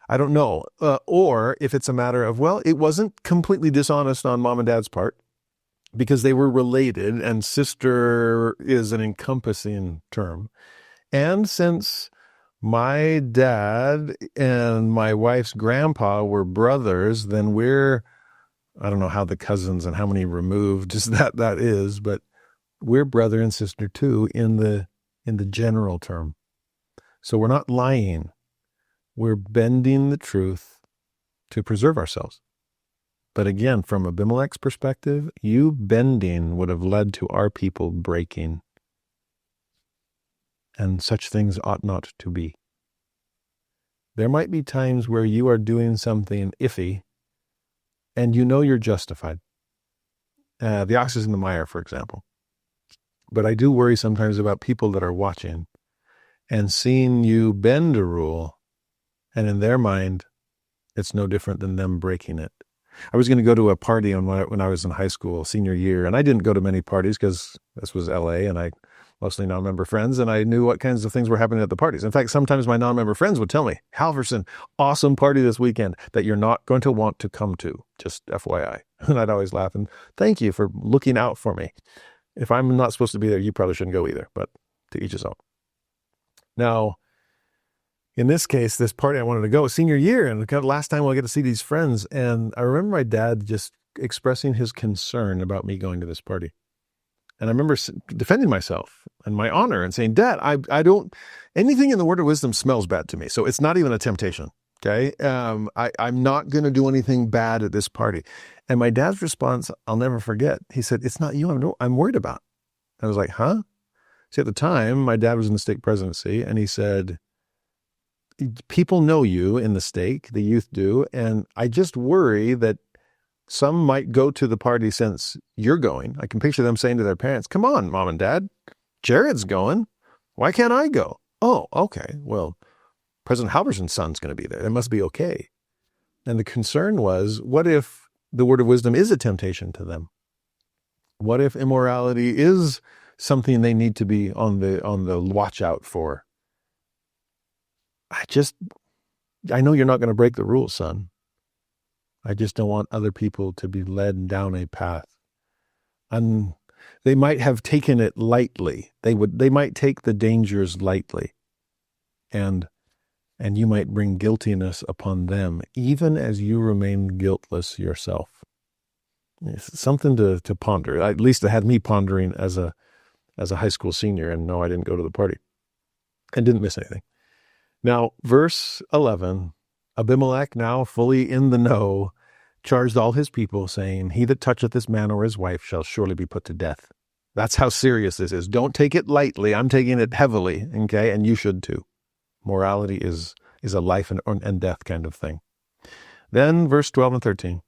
I don't know. Or if it's a matter of, it wasn't completely dishonest on mom and dad's part because they were related, and sister is an encompassing term. And since my dad and my wife's grandpa were brothers, then I don't know how the cousins and how many removed that is, but we're brother and sister too in the general term. So we're not lying. We're bending the truth to preserve ourselves. But again, from Abimelech's perspective, you bending would have led to our people breaking. And such things ought not to be. There might be times where you are doing something iffy, and you know you're justified. The ox is in the mire, for example. But I do worry sometimes about people that are watching and seeing you bend a rule, and in their mind, it's no different than them breaking it. I was going to go to a party when I was in high school, senior year, and I didn't go to many parties because this was LA, and I mostly non-member friends, and I knew what kinds of things were happening at the parties. In fact, sometimes my non-member friends would tell me, Halverson, awesome party this weekend that you're not going to want to come to, just FYI. And I'd always laugh and thank you for looking out for me. If I'm not supposed to be there, you probably shouldn't go either, but to each his own. Now, in this case, this party I wanted to go, senior year, and the last time I'll get to see these friends, and I remember my dad just expressing his concern about me going to this party. And I remember defending myself and my honor and saying, Dad, I don't, anything in the word of wisdom smells bad to me. So it's not even a temptation. Okay. I'm not going to do anything bad at this party. And my dad's response, I'll never forget. He said, it's not you I'm worried about. I was like, huh? See, at the time, my dad was in the stake presidency, and he said, people know you in the stake, the youth do. And I just worry that some might go to the party since you're going. I can picture them saying to their parents, come on, Mom and Dad, Jared's going. Why can't I go? Oh, okay. Well, President Halverson's son's going to be there. It must be okay. And the concern was, what if the word of wisdom is a temptation to them? What if immorality is something they need to be on the watch out for? I know you're not going to break the rules, son. I just don't want other people to be led down a path. And they might have taken it lightly. They might take the dangers lightly. And you might bring guiltiness upon them, even as you remain guiltless yourself. It's something to ponder. At least it had me pondering as a high school senior, and no, I didn't go to the party and didn't miss anything. Now, verse 11, Abimelech, now fully in the know, charged all his people, saying, he that toucheth this man or his wife shall surely be put to death. That's how serious this is. Don't take it lightly. I'm taking it heavily, okay? And you should too. Morality is a life and death kind of thing. Then verse 12 and 13,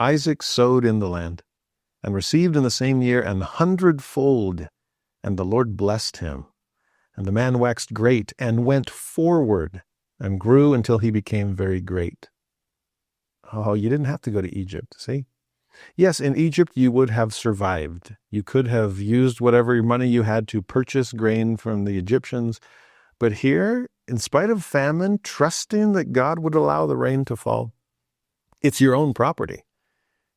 Isaac sowed in the land and received in the same year 100-fold, and the Lord blessed him. And the man waxed great and went forward and grew until he became very great. Oh, you didn't have to go to Egypt, see? Yes, in Egypt you would have survived. You could have used whatever money you had to purchase grain from the Egyptians. But here, in spite of famine, trusting that God would allow the rain to fall, it's your own property.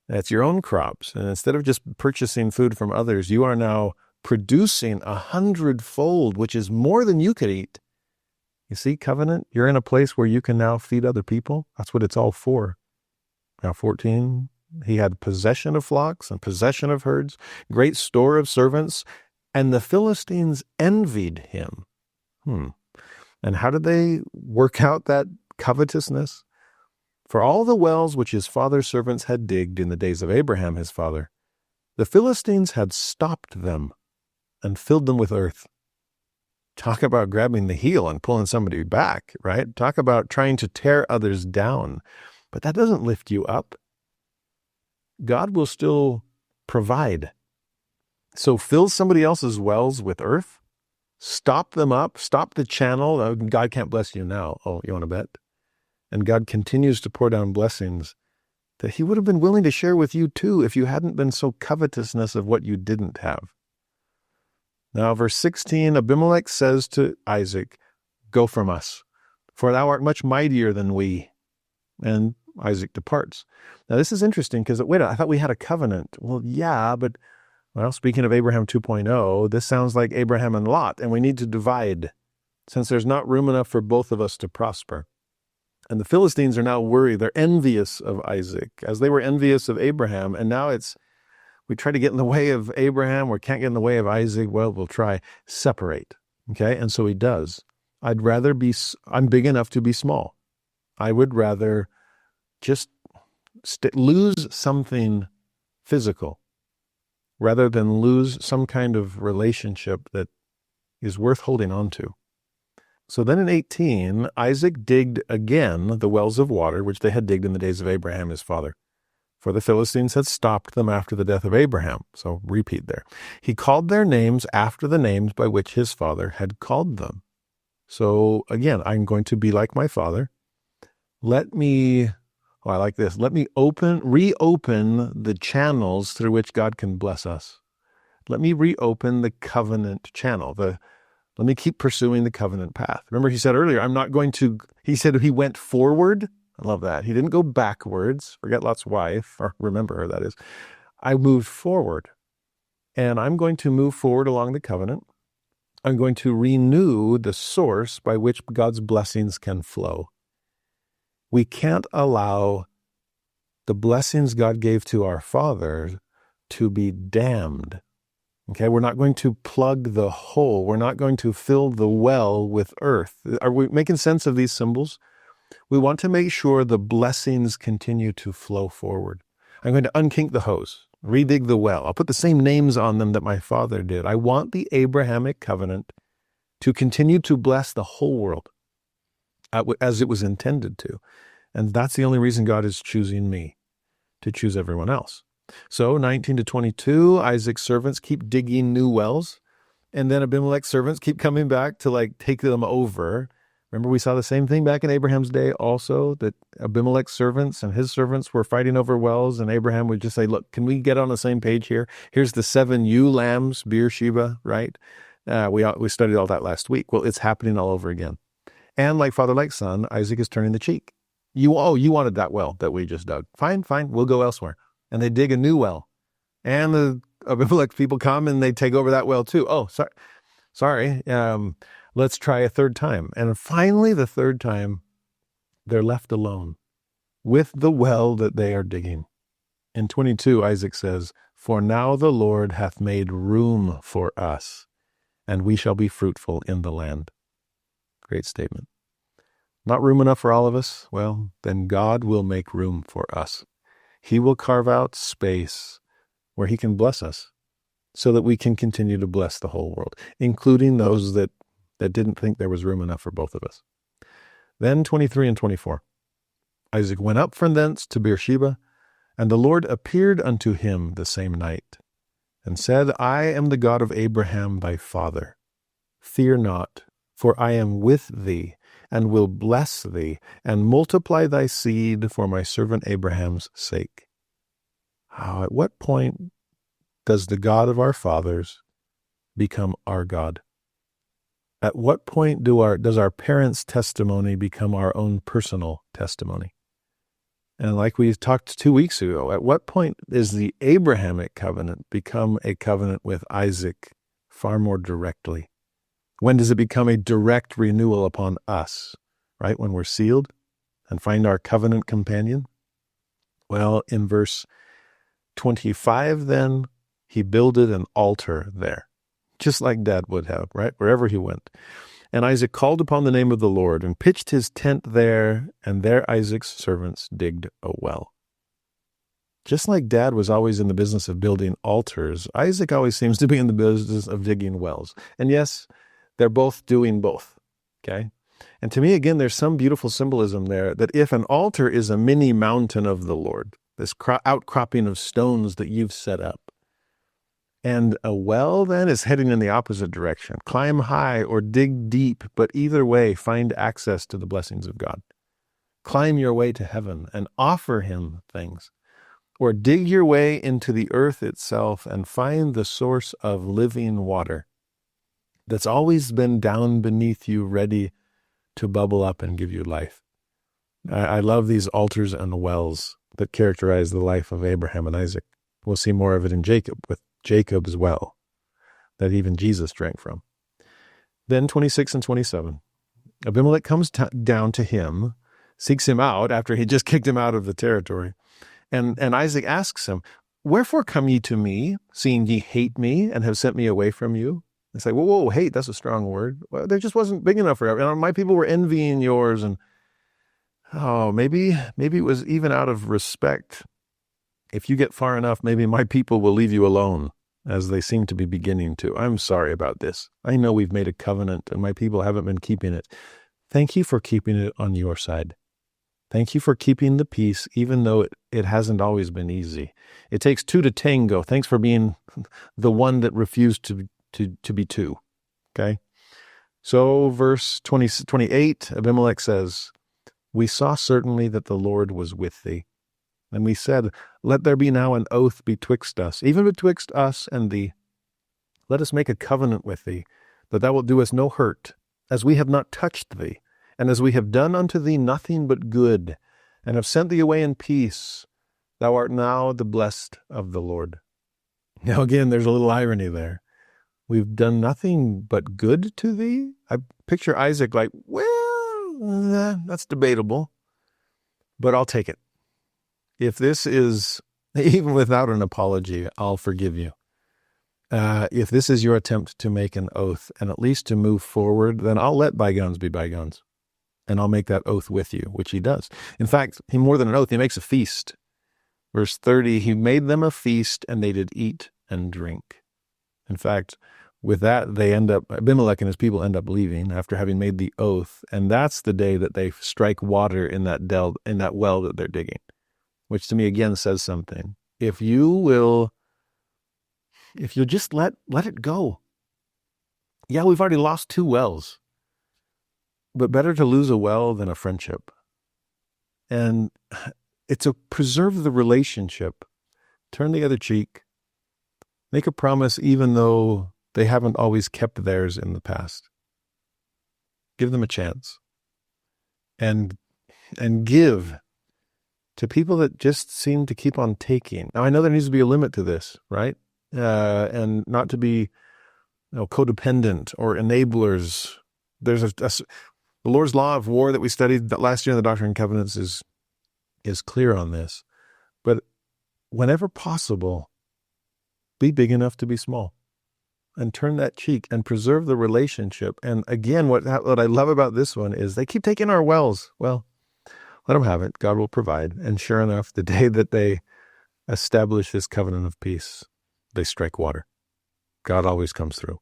It's your own crops. And instead of just purchasing food from others, you are now producing 100-fold, which is more than you could eat. You see, covenant, you're in a place where you can now feed other people. That's what it's all for. Now 14, he had possession of flocks and possession of herds, great store of servants, and the Philistines envied him. And how did they work out that covetousness? For all the wells which his father's servants had digged in the days of Abraham his father, the Philistines had stopped them and filled them with earth. Talk about grabbing the heel and pulling somebody back, right? Talk about trying to tear others down. But that doesn't lift you up. God will still provide. So fill somebody else's wells with earth, stop them up, stop the channel. Oh, God can't bless you now. Oh, you want to bet? And God continues to pour down blessings that he would have been willing to share with you too if you hadn't been so covetousness of what you didn't have. Now, verse 16, Abimelech says to Isaac, "Go from us, for thou art much mightier than we." And Isaac departs. Now, this is interesting because, wait, I thought we had a covenant. Well, yeah, but, well, speaking of Abraham 2.0, this sounds like Abraham and Lot, and we need to divide since there's not room enough for both of us to prosper. And the Philistines are now worried. They're envious of Isaac, as they were envious of Abraham. And now it's, we try to get in the way of Abraham, or can't get in the way of Isaac. Well, we'll try. Separate. Okay? And so he does. I'm big enough to be small. I would rather just lose something physical rather than lose some kind of relationship that is worth holding on to. So then in 18, Isaac digged again the wells of water, which they had digged in the days of Abraham his father. For the Philistines had stopped them after the death of Abraham. So repeat there. He called their names after the names by which his father had called them. So again, I'm going to be like my father. I like this. Let me reopen the channels through which God can bless us. Let me reopen the covenant channel. Let me keep pursuing the covenant path. Remember, he said earlier, he said he went forward. I love that. He didn't go backwards. Forget Lot's wife, or remember her, that is. I moved forward. And I'm going to move forward along the covenant. I'm going to renew the source by which God's blessings can flow. We can't allow the blessings God gave to our fathers to be damned. Okay, we're not going to plug the hole. We're not going to fill the well with earth. Are we making sense of these symbols? We want to make sure the blessings continue to flow forward. I'm going to unkink the hose, redig the well. I'll put the same names on them that my father did. I want the Abrahamic covenant to continue to bless the whole world as it was intended to. And that's the only reason God is choosing me to choose everyone else. So 19 to 22, Isaac's servants keep digging new wells. And then Abimelech's servants keep coming back to take them over. Remember, we saw the same thing back in Abraham's day also, that Abimelech's servants and his servants were fighting over wells. And Abraham would just say, look, can we get on the same page here? Here's the 7 ewe lambs, Beersheba, right? We studied all that last week. Well, it's happening all over again. And like father, like son, Isaac is turning the cheek. You wanted that well that we just dug. Fine, we'll go elsewhere. And they dig a new well. And the Abimelech people come and they take over that well too. Oh, sorry. Let's try a third time. And finally, the third time, they're left alone with the well that they are digging. In 22, Isaac says, "For now the Lord hath made room for us, and we shall be fruitful in the land." Great statement. Not room enough for all of us? Well, then God will make room for us. He will carve out space where he can bless us so that we can continue to bless the whole world, including those that didn't think there was room enough for both of us. Then 23 and 24. Isaac went up from thence to Beersheba, and the Lord appeared unto him the same night, and said, I am the God of Abraham thy father. Fear not, for I am with thee, and will bless thee, and multiply thy seed for my servant Abraham's sake. At what point does the God of our fathers become our God? At what point does our parents' testimony become our own personal testimony? And like we talked 2 weeks ago, at what point is the Abrahamic covenant become a covenant with Isaac far more directly? When does it become a direct renewal upon us, right? When we're sealed and find our covenant companion? Well, in verse 25, then, he builded an altar there, just like Dad would have, right? Wherever he went. And Isaac called upon the name of the Lord and pitched his tent there, and there Isaac's servants digged a well. Just like Dad was always in the business of building altars, Isaac always seems to be in the business of digging wells. And yes, they're both doing both, okay? And to me, again, there's some beautiful symbolism there that if an altar is a mini mountain of the Lord, this outcropping of stones that you've set up, and a well then is heading in the opposite direction. Climb high or dig deep, but either way, find access to the blessings of God. Climb your way to heaven and offer him things. Or dig your way into the earth itself and find the source of living water that's always been down beneath you, ready to bubble up and give you life. I love these altars and wells that characterize the life of Abraham and Isaac. We'll see more of it in Jacob, with Jacob's well that even Jesus drank from. Then 26 and 27. Abimelech comes down to him, seeks him out after he just kicked him out of the territory. And Isaac asks him, "Wherefore come ye to me, seeing ye hate me and have sent me away from you?" It's like, whoa, hate, that's a strong word. Well, there just wasn't big enough for everyone. My people were envying yours. And maybe it was even out of respect. If you get far enough, maybe my people will leave you alone, as they seem to be beginning to. I'm sorry about this. I know we've made a covenant and my people haven't been keeping it. Thank you for keeping it on your side. Thank you for keeping the peace, even though it hasn't always been easy. It takes two to tango. Thanks for being the one that refused to be two. Okay? So verse 28, Abimelech says, "We saw certainly that the Lord was with thee. And we said, let there be now an oath betwixt us, even betwixt us and thee. Let us make a covenant with thee, that thou wilt do us no hurt, as we have not touched thee, and as we have done unto thee nothing but good, and have sent thee away in peace. Thou art now the blessed of the Lord." Now again, there's a little irony there. We've done nothing but good to thee? I picture Isaac like, well, that's debatable, but I'll take it. If this is, even without an apology, I'll forgive you. If this is your attempt to make an oath and at least to move forward, then I'll let bygones be bygones. And I'll make that oath with you, which he does. In fact, he more than an oath, he makes a feast. Verse 30, he made them a feast and they did eat and drink. In fact, with that, Abimelech and his people end up leaving after having made the oath. And that's the day that they strike water in that well that they're digging. Which to me again says something. If you'll just let it go. Yeah, we've already lost 2 wells. But better to lose a well than a friendship. And it's a preserve the relationship. Turn the other cheek. Make a promise even though they haven't always kept theirs in the past. Give them a chance. And give to people that just seem to keep on taking. Now, I know there needs to be a limit to this, right? And not to be codependent or enablers. There's the Lord's law of war that we studied last year in the Doctrine and Covenants is clear on this. But whenever possible, be big enough to be small. And turn that cheek and preserve the relationship. And again, what I love about this one is they keep taking our wells. Well, let them have it. God will provide. And sure enough, the day that they establish this covenant of peace, they strike water. God always comes through.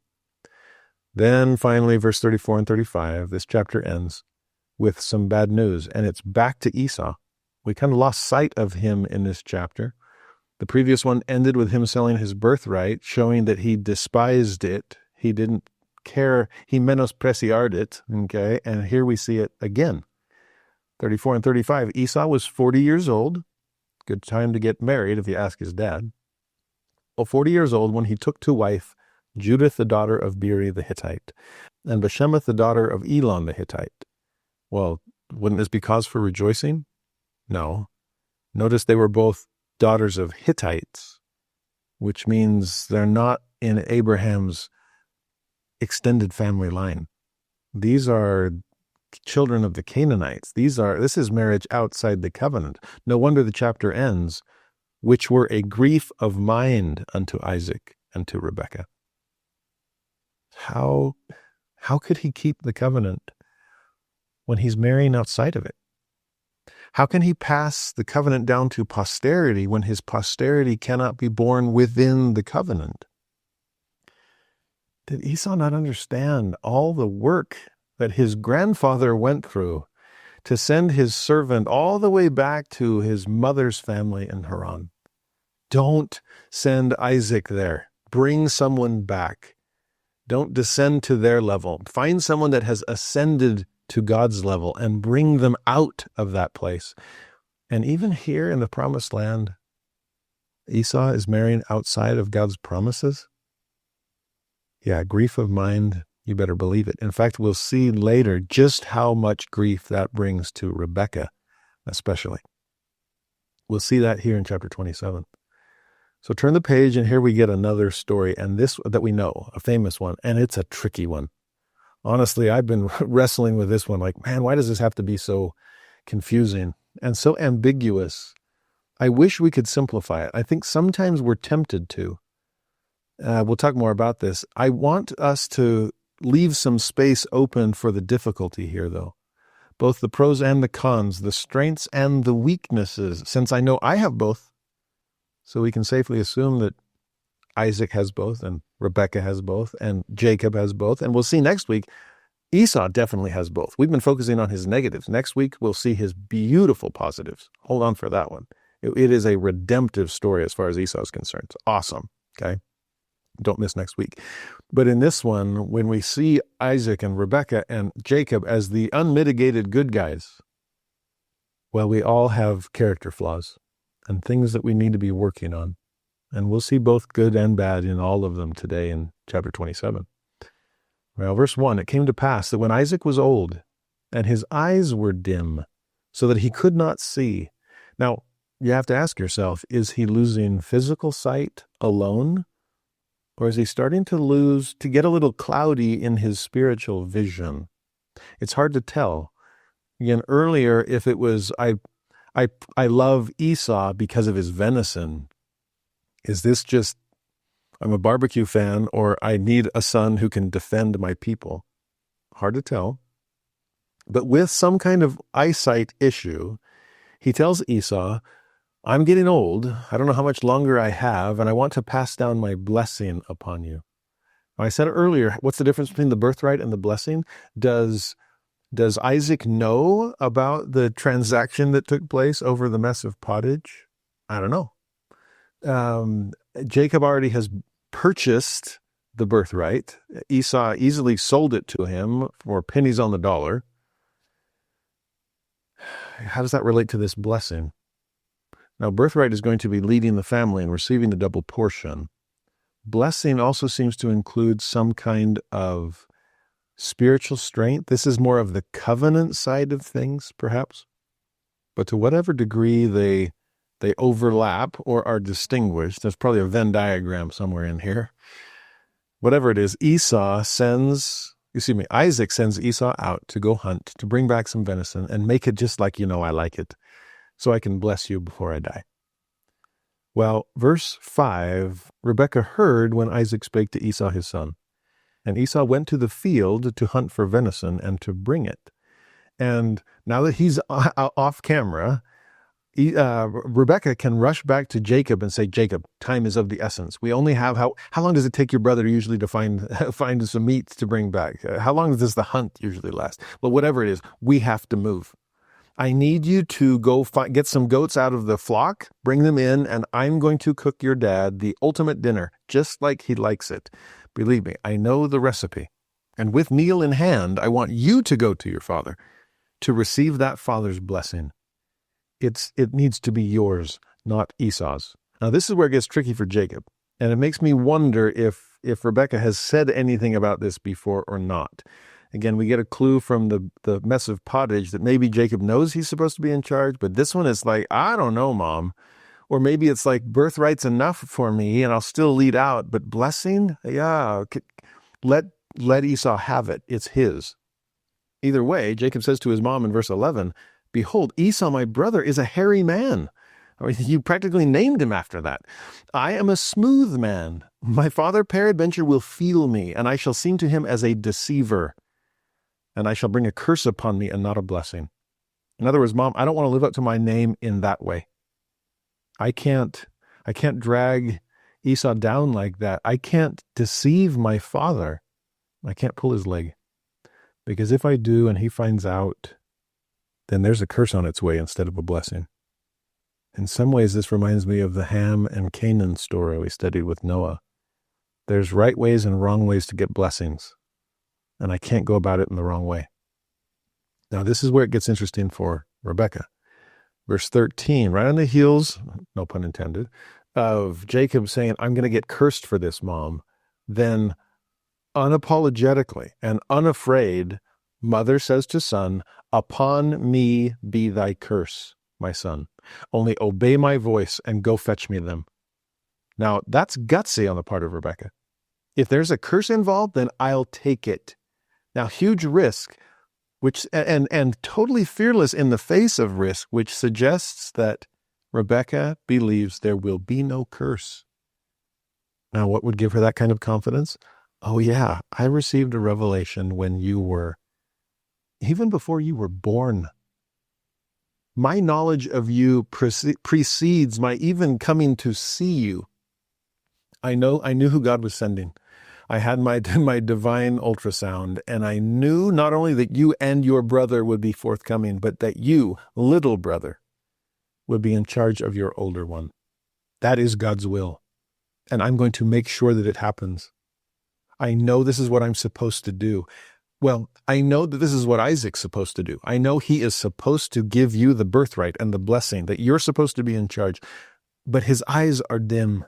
Then finally, verse 34 and 35, this chapter ends with some bad news. And it's back to Esau. We kind of lost sight of him in this chapter. The previous one ended with him selling his birthright, showing that he despised it. He didn't care. He menospreciared it. Okay. And here we see it again. 34 and 35. Esau was 40 years old. Good time to get married if you ask his dad. Well, 40 years old when he took to wife Judith, the daughter of Beeri the Hittite, and Bashemath, the daughter of Elon the Hittite. Well, wouldn't this be cause for rejoicing? No. Notice they were both daughters of Hittites, which means they're not in Abraham's extended family line. These are children of the Canaanites. This is marriage outside the covenant. No wonder the chapter ends, which were a grief of mind unto Isaac and to Rebekah. How How could he keep the covenant when he's marrying outside of it? How can he pass the covenant down to posterity when his posterity cannot be born within the covenant? Did Esau not understand all the work that his grandfather went through to send his servant all the way back to his mother's family in Haran? Don't send Isaac there. Bring someone back. Don't descend to their level. Find someone that has ascended to God's level and bring them out of that place. And even here in the promised land, Esau is marrying outside of God's promises. Yeah, grief of mind, you better believe it. In fact, we'll see later just how much grief that brings to Rebekah, especially. We'll see that here in chapter 27. So turn the page, and here we get another story, and this that we know, a famous one, and it's a tricky one. Honestly, I've been wrestling with this one, like, man, why does this have to be so confusing and so ambiguous? I wish we could simplify it. I think sometimes we're tempted to. We'll talk more about this. I want us to leave some space open for the difficulty here, though. Both the pros and the cons, the strengths and the weaknesses, since I know I have both. So we can safely assume that Isaac has both, and Rebekah has both, and Jacob has both. And we'll see next week, Esau definitely has both. We've been focusing on his negatives. Next week, we'll see his beautiful positives. Hold on for that one. It is a redemptive story as far as Esau is concerned. It's awesome, okay? Don't miss next week. But in this one, when we see Isaac and Rebekah and Jacob as the unmitigated good guys, well, we all have character flaws and things that we need to be working on. And we'll see both good and bad in all of them today in chapter 27. Well, verse 1, it came to pass that when Isaac was old and his eyes were dim so that he could not see. Now, you have to ask yourself, is he losing physical sight alone? Or is he starting to get a little cloudy in his spiritual vision? It's hard to tell. Again, earlier, if it was, I love Esau because of his venison. Is this just, I'm a barbecue fan, or I need a son who can defend my people? Hard to tell. But with some kind of eyesight issue, he tells Esau, I'm getting old. I don't know how much longer I have, and I want to pass down my blessing upon you. I said earlier, what's the difference between the birthright and the blessing? Does Isaac know about the transaction that took place over the Mess of Pottage? I don't know. Jacob already has purchased the birthright. Esau easily sold it to him for pennies on the dollar. How does that relate to this blessing? Now, birthright is going to be leading the family and receiving the double portion. Blessing also seems to include some kind of spiritual strength. This is more of the covenant side of things, perhaps. But to whatever degree they overlap or are distinguished, there's probably a Venn diagram somewhere in here. Whatever it is, Isaac sends Esau out to go hunt, to bring back some venison and make it just like I like it, so I can bless you before I die. Well, verse 5, Rebekah heard when Isaac spake to Esau his son. And Esau went to the field to hunt for venison and to bring it. And now that he's off camera, Rebekah can rush back to Jacob and say, Jacob, time is of the essence. We only have, how long does it take your brother usually to find some meat to bring back? How long does the hunt usually last? Well, whatever it is, we have to move. I need you to go get some goats out of the flock, bring them in, and I'm going to cook your dad the ultimate dinner, just like he likes it. Believe me, I know the recipe. And with meal in hand, I want you to go to your father to receive that father's blessing. It needs to be yours, not Esau's. Now, this is where it gets tricky for Jacob. And it makes me wonder if Rebekah has said anything about this before or not. Again, we get a clue from the Mess of Pottage that maybe Jacob knows he's supposed to be in charge, but this one is like, I don't know, Mom. Or maybe it's like, birthright's enough for me and I'll still lead out, but blessing? Yeah, let Esau have it. It's his. Either way, Jacob says to his mom in verse 11, Behold, Esau, my brother, is a hairy man. I mean, you practically named him after that. I am a smooth man. My father peradventure will feel me, and I shall seem to him as a deceiver, and I shall bring a curse upon me and not a blessing. In other words, Mom, I don't want to live up to my name in that way. I can't drag Esau down like that. I can't deceive my father. I can't pull his leg. Because if I do and he finds out, then there's a curse on its way instead of a blessing. In some ways, this reminds me of the Ham and Canaan story we studied with Noah. There's right ways and wrong ways to get blessings, and I can't go about it in the wrong way. Now, this is where it gets interesting for Rebekah. Verse 13, right on the heels, no pun intended, of Jacob saying, I'm going to get cursed for this, Mom. Then, unapologetically and unafraid, mother says to son, upon me be thy curse, my son. Only obey my voice and go fetch me them. Now, that's gutsy on the part of Rebekah. If there's a curse involved, then I'll take it. Now, huge risk, which and totally fearless in the face of risk, which suggests that Rebekah believes there will be no curse. Now, what would give her that kind of confidence? Oh yeah, I received a revelation when you were, even before you were born. My knowledge of you precedes my even coming to see you. I knew who God was sending. I had my divine ultrasound, and I knew not only that you and your brother would be forthcoming, but that you, little brother, would be in charge of your older one. That is God's will, and I'm going to make sure that it happens. I know this is what I'm supposed to do. Well, I know that this is what Isaac's supposed to do. I know he is supposed to give you the birthright and the blessing, that you're supposed to be in charge, but his eyes are dim.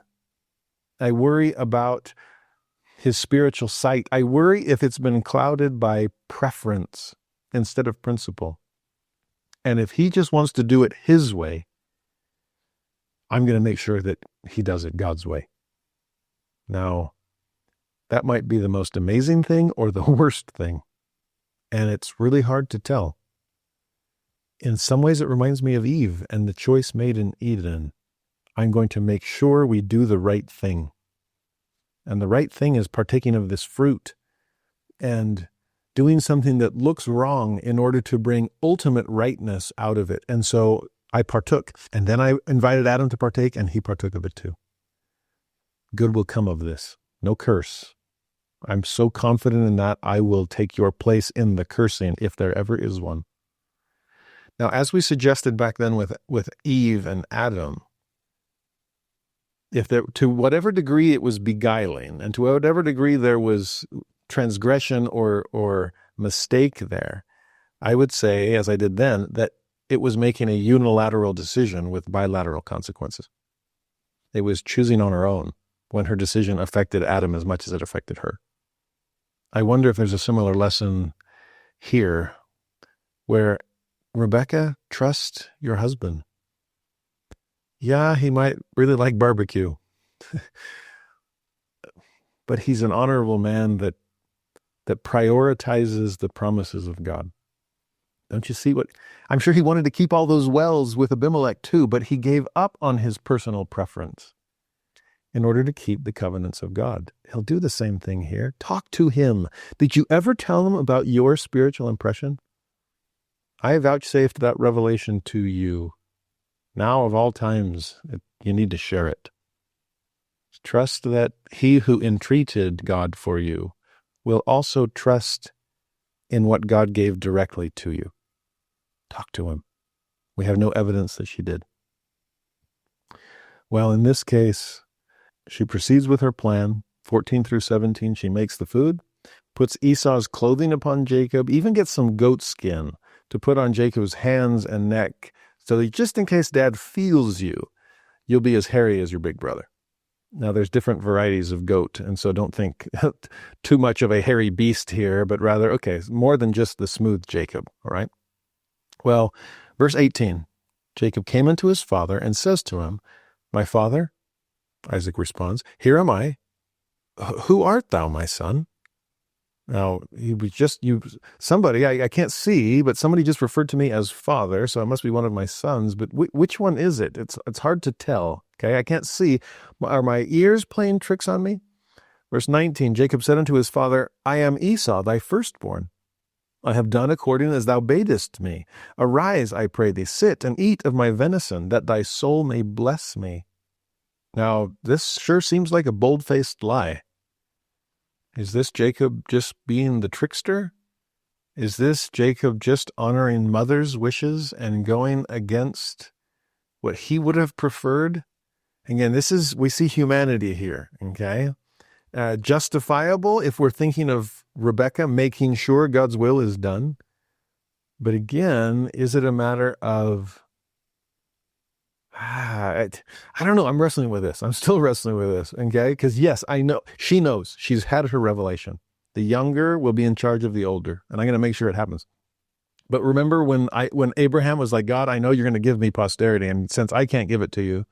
I worry about his spiritual sight. I worry if it's been clouded by preference instead of principle. And if he just wants to do it his way, I'm going to make sure that he does it God's way. Now, that might be the most amazing thing or the worst thing. And it's really hard to tell. In some ways, it reminds me of Eve and the choice made in Eden. I'm going to make sure we do the right thing. And the right thing is partaking of this fruit and doing something that looks wrong in order to bring ultimate rightness out of it. And so I partook, and then I invited Adam to partake, and he partook of it too. Good will come of this. No curse. I'm so confident in that I will take your place in the cursing if there ever is one. Now, as we suggested back then with Eve and Adam, if there, to whatever degree it was beguiling, and to whatever degree there was transgression or mistake there, I would say, as I did then, that it was making a unilateral decision with bilateral consequences. It was choosing on her own when her decision affected Adam as much as it affected her. I wonder if there's a similar lesson here where, Rebekah, trust your husband. Yeah, he might really like barbecue, but he's an honorable man that prioritizes the promises of God. Don't you see what? I'm sure he wanted to keep all those wells with Abimelech too, but he gave up on his personal preference in order to keep the covenants of God. He'll do the same thing here. Talk to him. Did you ever tell him about your spiritual impression? I vouchsafed that revelation to you. Now of all times, you need to share it. Trust that he who entreated God for you will also trust in what God gave directly to you. Talk to him. We have no evidence that she did. Well, in this case, she proceeds with her plan. 14 through 17, she makes the food, puts Esau's clothing upon Jacob, even gets some goat skin to put on Jacob's hands and neck, so that just in case Dad feels you, you'll be as hairy as your big brother. Now, there's different varieties of goat, and so don't think too much of a hairy beast here, but rather, okay, more than just the smooth Jacob, all right? Well, verse 18, Jacob came unto his father and says to him, My father? Isaac responds, Here am I. Who art thou, my son? Now, he was just, somebody, I can't see, but somebody just referred to me as father, so it must be one of my sons, but which one is it? It's hard to tell, okay? I can't see. Are my ears playing tricks on me? Verse 19, Jacob said unto his father, I am Esau, thy firstborn. I have done according as thou badest me. Arise, I pray thee, sit and eat of my venison, that thy soul may bless me. Now, this sure seems like a bold-faced lie. Is this Jacob just being the trickster? Is this Jacob just honoring mother's wishes and going against what he would have preferred? Again, we see humanity here, okay? Justifiable if we're thinking of Rebekah making sure God's will is done. But again, is it a matter of, I don't know, I'm wrestling with this. I'm still wrestling with this, okay? Because yes, I know, she knows, she's had her revelation. The younger will be in charge of the older, and I'm going to make sure it happens. But remember when Abraham was like, God, I know you're going to give me posterity, and since I can't give it to you,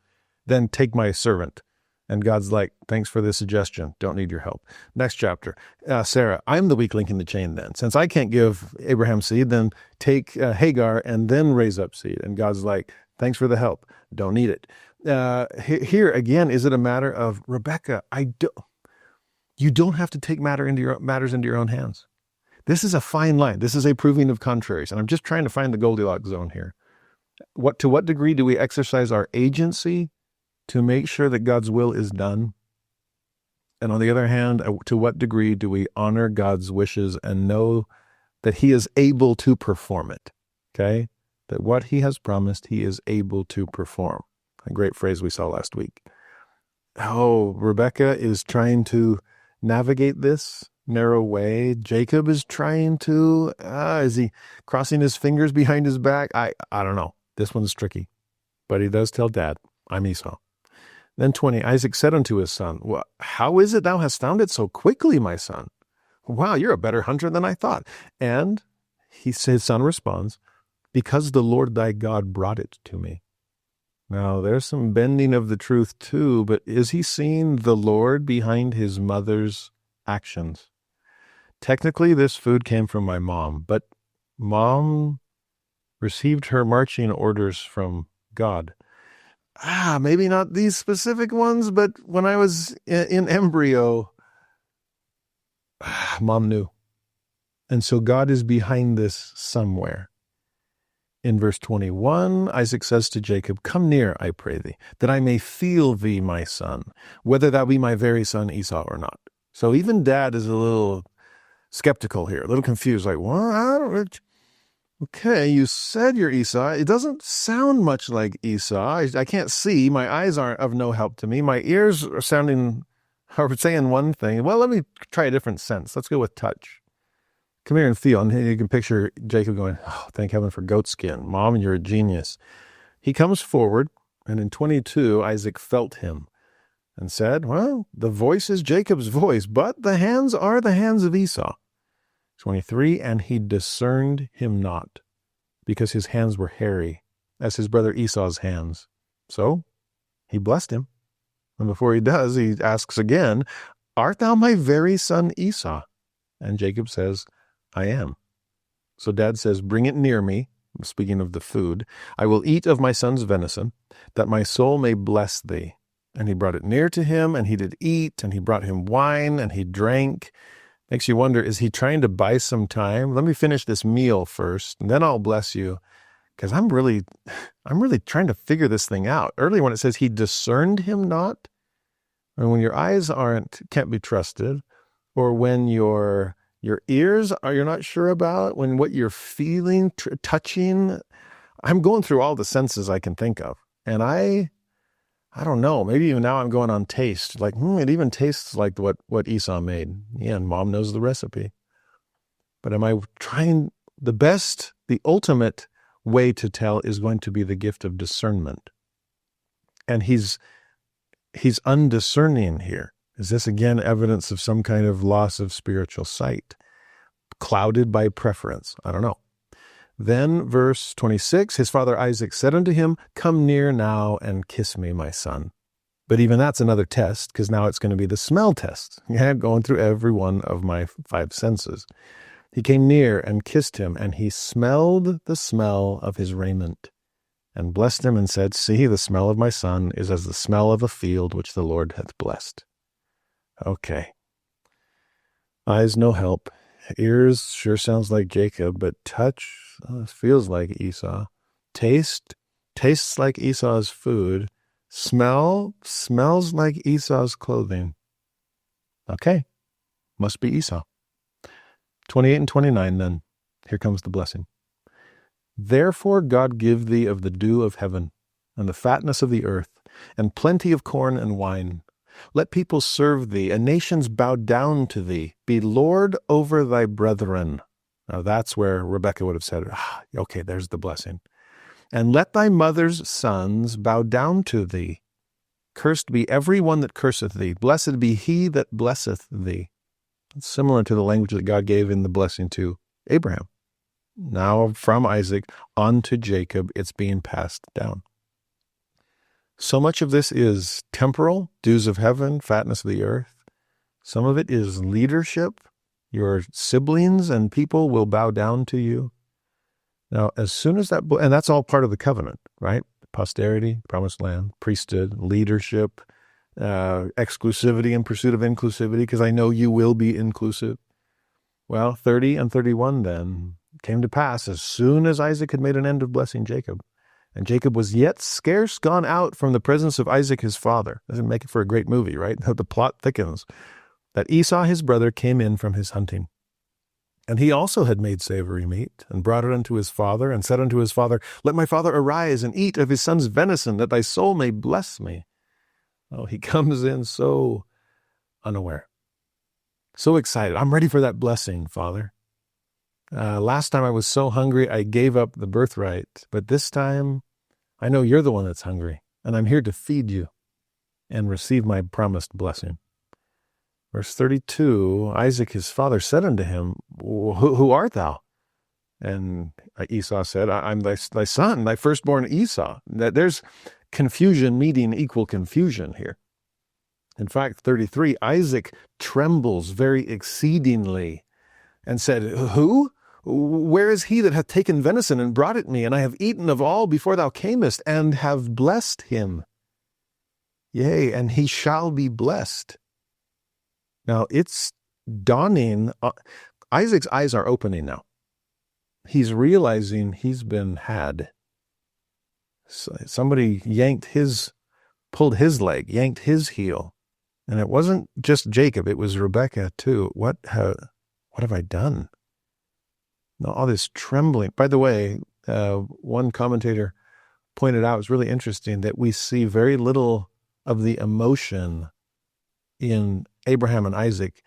then take my servant. And God's like, thanks for the suggestion. Don't need your help. Next chapter. Sarah, I'm the weak link in the chain then. Since I can't give Abraham seed, then take Hagar and then raise up seed. And God's like, thanks for the help. Don't need it. Here again, is it a matter of Rebekah? You don't have to take matters into your own hands. This is a fine line. This is a proving of contraries. And I'm just trying to find the Goldilocks zone here. To what degree do we exercise our agency to make sure that God's will is done? And on the other hand, to what degree do we honor God's wishes and know that he is able to perform it? Okay? That what he has promised, he is able to perform. A great phrase we saw last week. Oh, Rebekah is trying to navigate this narrow way. Jacob is trying to, is he crossing his fingers behind his back? I don't know. This one's tricky. But he does tell Dad, I'm Esau. Then 20, Isaac said unto his son, well, how is it thou hast found it so quickly, my son? Wow, you're a better hunter than I thought. And his son responds, because the Lord thy God brought it to me. Now, there's some bending of the truth too, but is he seeing the Lord behind his mother's actions? Technically, this food came from my mom, but mom received her marching orders from God. Maybe not these specific ones, but when I was in embryo, mom knew. And so God is behind this somewhere. In verse 21, Isaac says to Jacob, come near, I pray thee, that I may feel thee, my son, whether thou be my very son Esau or not. So even Dad is a little skeptical here, a little confused, like, well, okay, you said you're Esau. It doesn't sound much like Esau. I can't see. My eyes aren't of no help to me. My ears are saying one thing. Well, let me try a different sense. Let's go with touch. Come here and feel. And you can picture Jacob going, oh, thank heaven for goat skin. Mom, you're a genius. He comes forward, and in 22, Isaac felt him and said, well, the voice is Jacob's voice, but the hands are the hands of Esau. 23, and he discerned him not, because his hands were hairy, as his brother Esau's hands. So he blessed him. And before he does, he asks again, art thou my very son Esau? And Jacob says, I am. So Dad says, bring it near me, speaking of the food. I will eat of my son's venison, that my soul may bless thee. And he brought it near to him, and he did eat, and he brought him wine, and he drank. Makes you wonder, is he trying to buy some time? Let me finish this meal first, and then I'll bless you. Because I'm really trying to figure this thing out. Earlier when it says he discerned him not, and when your eyes can't be trusted, or when your ears you're not sure about, when what you're feeling, touching, I'm going through all the senses I can think of. And I don't know, maybe even now I'm going on taste. Like, it even tastes like what Esau made. Yeah, and Mom knows the recipe. But am I trying the ultimate way to tell is going to be the gift of discernment. And he's undiscerning here. Is this again evidence of some kind of loss of spiritual sight? Clouded by preference? I don't know. Then verse 26, his father Isaac said unto him, come near now and kiss me, my son. But even that's another test, because now it's going to be the smell test. Yeah, going through every one of my 5 senses. He came near and kissed him, and he smelled the smell of his raiment, and blessed him and said, See, the smell of my son is as the smell of a field which the Lord hath blessed. Okay. Eyes, no help. Ears sure sounds like Jacob, but touch feels like Esau. Tastes like Esau's food. Smell smells like Esau's clothing. Okay, must be Esau. 28 and 29 then. Here comes the blessing. Therefore God give thee of the dew of heaven, and the fatness of the earth, and plenty of corn and wine. Let people serve thee, and nations bow down to thee. Be Lord over thy brethren. Now that's where Rebekah would have said, okay, there's the blessing. And let thy mother's sons bow down to thee. Cursed be every one that curseth thee. Blessed be he that blesseth thee. It's similar to the language that God gave in the blessing to Abraham. Now from Isaac onto Jacob, it's being passed down. So much of this is temporal, dews of heaven, fatness of the earth. Some of it is leadership. Your siblings and people will bow down to you. Now, as soon as that, and that's all part of the covenant, right? Posterity, promised land, priesthood, leadership, exclusivity in pursuit of inclusivity, because I know you will be inclusive. Well, 30 and 31 then came to pass as soon as Isaac had made an end of blessing Jacob. And Jacob was yet scarce gone out from the presence of Isaac his father. Doesn't make it for a great movie, right? The plot thickens. That Esau his brother came in from his hunting. And he also had made savory meat, and brought it unto his father, and said unto his father, Let my father arise, and eat of his son's venison, that thy soul may bless me. Oh, he comes in so unaware. So excited. I'm ready for that blessing, Father. Last time I was so hungry, I gave up the birthright. But this time, I know you're the one that's hungry, and I'm here to feed you and receive my promised blessing. Verse 32, Isaac his father said unto him, Who art thou? And Esau said, I'm thy son, thy firstborn Esau. There's confusion meeting equal confusion here. In fact, 33, Isaac trembles very exceedingly and said, Who? Where is he that hath taken venison and brought it me? And I have eaten of all before thou camest, and have blessed him. Yea, and he shall be blessed. Now, it's dawning. Isaac's eyes are opening now. He's realizing he's been had. Somebody pulled his leg, yanked his heel. And it wasn't just Jacob, it was Rebekah too. What have I done? Now, all this trembling. By the way, one commentator pointed out, it's really interesting that we see very little of the emotion in Abraham and Isaac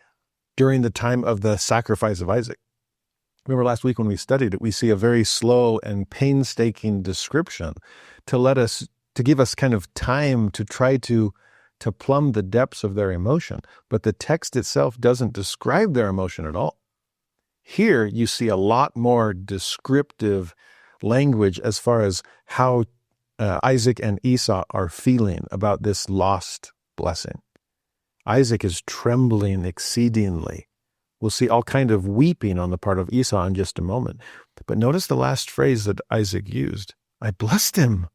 during the time of the sacrifice of Isaac. Remember last week when we studied it, we see a very slow and painstaking description to give us kind of time to try to plumb the depths of their emotion. But the text itself doesn't describe their emotion at all. Here you see a lot more descriptive language as far as how Isaac and Esau are feeling about this lost blessing. Isaac is trembling exceedingly. We'll see all kind of weeping on the part of Esau in just a moment. But notice the last phrase that Isaac used. I blessed him.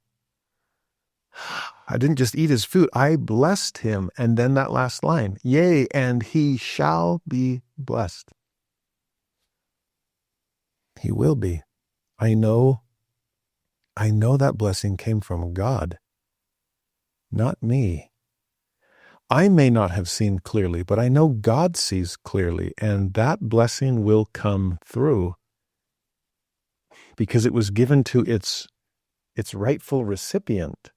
I didn't just eat his food. I blessed him. And then that last line, yea, and he shall be blessed. He will be. I know that blessing came from God, not me. I may not have seen clearly, but I know God sees clearly, and that blessing will come through because it was given to its rightful recipient.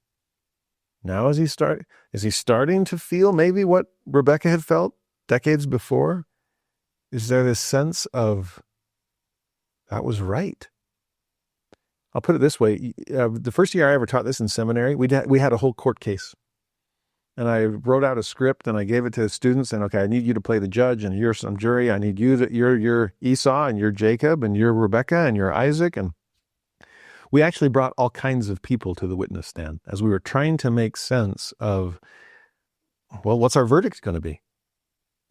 Now is he starting to feel maybe what Rebekah had felt decades before? Is there this sense of, that was right? I'll put it this way. The first year I ever taught this in seminary, we had a whole court case. And I wrote out a script and I gave it to the students and, okay, I need you to play the judge and you're some jury. I need you're Esau and you're Jacob and you're Rebekah and you're Isaac. And we actually brought all kinds of people to the witness stand as we were trying to make sense of Well, what's our verdict going to be?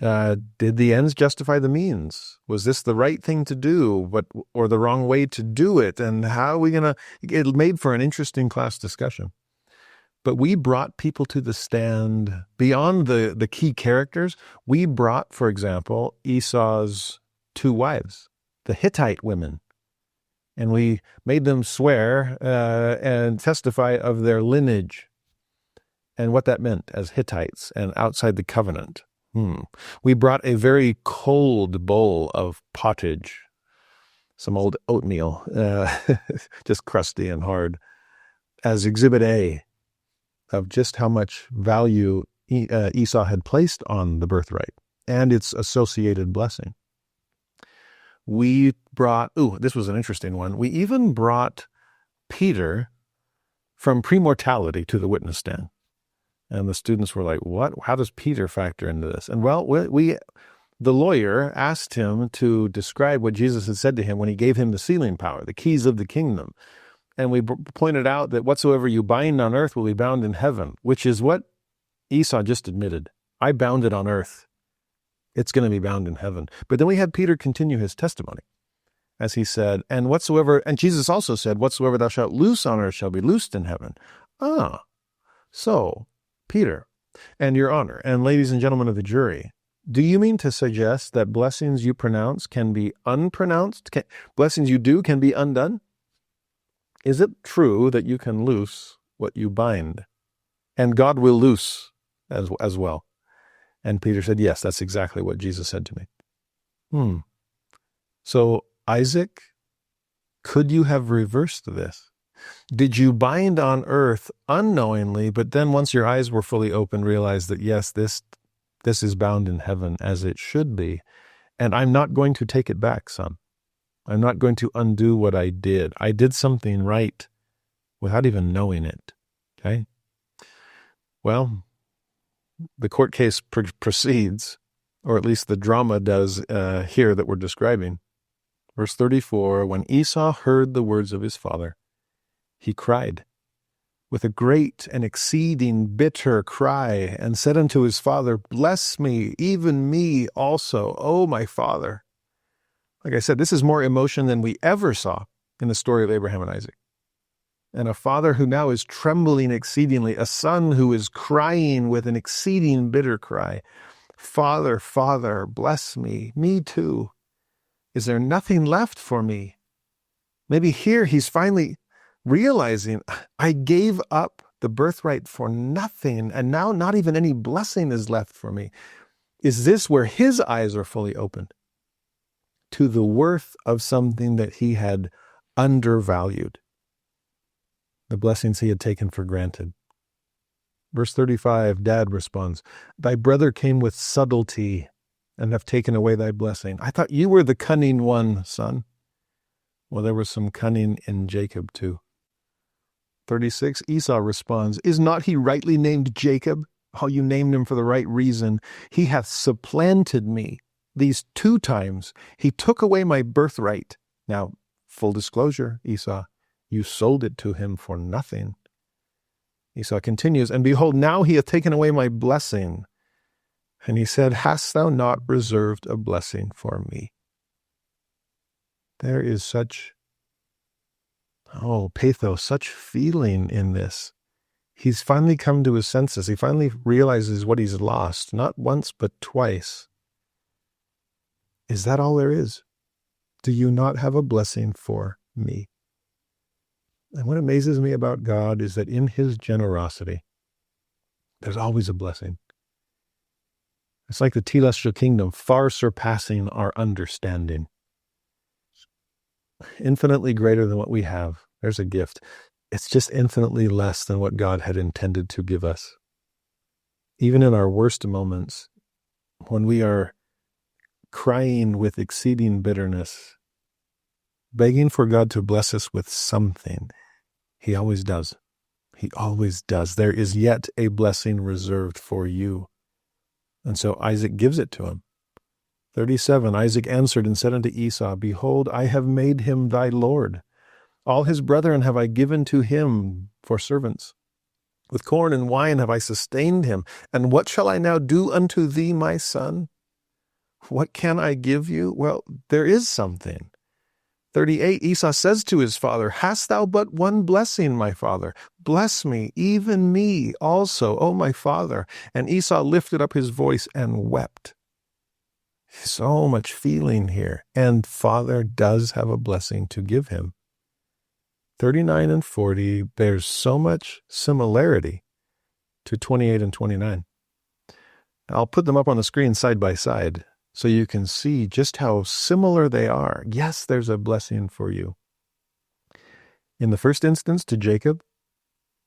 Did the ends justify the means? Was this the right thing to do, or the wrong way to do it? And how are we going to? It made for an interesting class discussion. But we brought people to the stand beyond the key characters. We brought, for example, Esau's 2 wives, the Hittite women, and we made them swear and testify of their lineage and what that meant as Hittites and outside the covenant. We brought a very cold bowl of pottage, some old oatmeal, just crusty and hard, as Exhibit A of just how much value Esau had placed on the birthright and its associated blessing. We brought, this was an interesting one. We even brought Peter from premortality to the witness stand. And the students were like, what? How does Peter factor into this? And well, the lawyer asked him to describe what Jesus had said to him when he gave him the sealing power, the keys of the kingdom. And we pointed out that whatsoever you bind on earth will be bound in heaven, which is what Esau just admitted. I bound it on earth. It's going to be bound in heaven. But then we had Peter continue his testimony as he said, and Jesus also said, whatsoever thou shalt loose on earth shall be loosed in heaven. So Peter, and your honor, and ladies and gentlemen of the jury, do you mean to suggest that blessings you pronounce can be unpronounced? Blessings you do can be undone? Is it true that you can loose what you bind? And God will loose as well. And Peter said, yes, that's exactly what Jesus said to me. So Isaac, could you have reversed this? Did you bind on earth unknowingly, but then once your eyes were fully open, realize that, yes, this is bound in heaven as it should be, and I'm not going to take it back, son. I'm not going to undo what I did. I did something right without even knowing it, okay? Well, the court case proceeds, or at least the drama does here that we're describing. Verse 34, when Esau heard the words of his father, he cried with a great and exceeding bitter cry, and said unto his father, bless me, even me also, O my father. Like I said, this is more emotion than we ever saw in the story of Abraham and Isaac. And a father who now is trembling exceedingly, a son who is crying with an exceeding bitter cry. Father, Father, bless me too. Is there nothing left for me? Maybe here he's finally realizing, I gave up the birthright for nothing, and now not even any blessing is left for me. Is this where his eyes are fully opened to the worth of something that he had undervalued? The blessings he had taken for granted. Verse 35, Dad responds, thy brother came with subtlety and have taken away thy blessing. I thought you were the cunning one, son. Well, there was some cunning in Jacob too. 36, Esau responds, is not he rightly named Jacob? Oh, you named him for the right reason. He hath supplanted me these 2 times. He took away my birthright. Now, full disclosure, Esau, you sold it to him for nothing. Esau continues, and behold, now he hath taken away my blessing. And he said, hast thou not reserved a blessing for me? There is such, pathos, such feeling in this. He's finally come to his senses. He finally realizes what he's lost, not once, but twice. Is that all there is? Do you not have a blessing for me? And what amazes me about God is that in his generosity, there's always a blessing. It's like the celestial kingdom, far surpassing our understanding. Infinitely greater than what we have. There's a gift. It's just infinitely less than what God had intended to give us. Even in our worst moments, when we are crying with exceeding bitterness, begging for God to bless us with something, he always does. He always does. There is yet a blessing reserved for you. And so Isaac gives it to him. 37, Isaac answered and said unto Esau, behold, I have made him thy lord. All his brethren have I given to him for servants. With corn and wine have I sustained him. And what shall I now do unto thee, my son? What can I give you? Well, there is something. 38, Esau says to his father, hast thou but one blessing, my father? Bless me, even me also, O my father. And Esau lifted up his voice and wept. So much feeling here. And father does have a blessing to give him. 39 and 40 bears so much similarity to 28 and 29. I'll put them up on the screen side by side so you can see just how similar they are. Yes, there's a blessing for you. In the first instance to Jacob,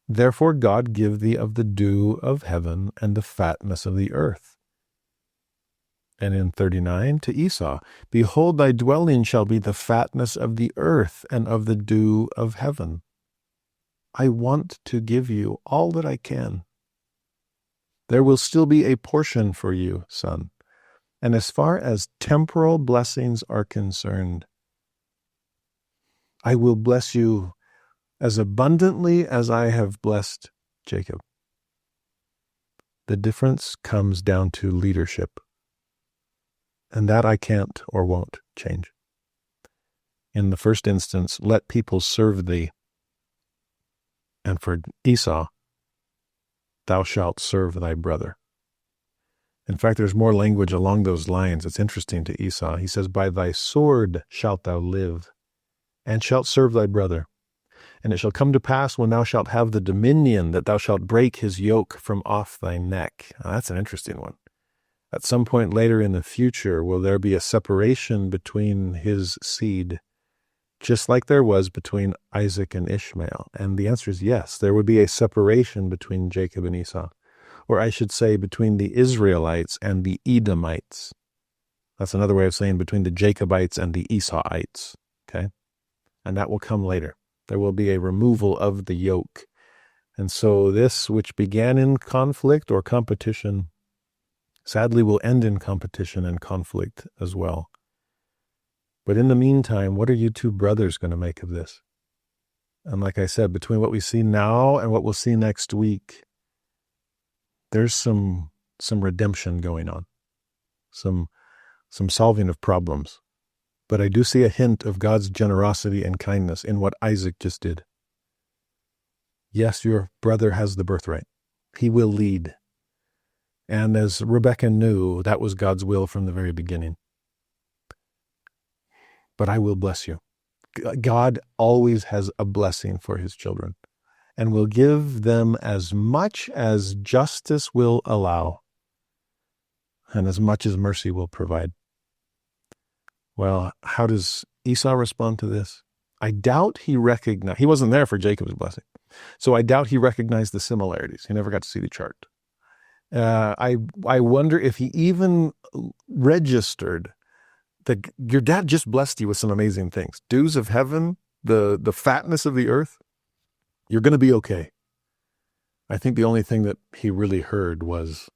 therefore God give thee of the dew of heaven and the fatness of the earth. And in 39 to Esau, behold, thy dwelling shall be the fatness of the earth and of the dew of heaven. I want to give you all that I can. There will still be a portion for you, son. And as far as temporal blessings are concerned, I will bless you as abundantly as I have blessed Jacob. The difference comes down to leadership. And that I can't or won't change. In the first instance, let people serve thee. And for Esau, thou shalt serve thy brother. In fact, there's more language along those lines. It's interesting to Esau. He says, by thy sword shalt thou live, and shalt serve thy brother. And it shall come to pass when thou shalt have the dominion, that thou shalt break his yoke from off thy neck. Now, that's an interesting one. At some point later in the future, will there be a separation between his seed, just like there was between Isaac and Ishmael? And the answer is yes. There would be a separation between Jacob and Esau, or I should say between the Israelites and the Edomites. That's another way of saying between the Jacobites and the Esauites, okay? And that will come later. There will be a removal of the yoke. And so this, which began in conflict or competition, sadly will end in competition and conflict as well. But in the meantime, what are you two brothers going to make of this? And like I said, between what we see now and what we'll see next week, there's some redemption going on, some solving of problems. But I do see a hint of God's generosity and kindness in what Isaac just did. Yes, your brother has the birthright. He will lead. And as Rebekah knew, that was God's will from the very beginning. But I will bless you. God always has a blessing for his children and will give them as much as justice will allow and as much as mercy will provide. Well, how does Esau respond to this? I doubt he recognized, he wasn't there for Jacob's blessing, so I doubt he recognized the similarities. He never got to see the chart. I wonder if he even registered that your dad just blessed you with some amazing things. Dews of heaven, the fatness of the earth. You're going to be okay. I think the only thing that he really heard was,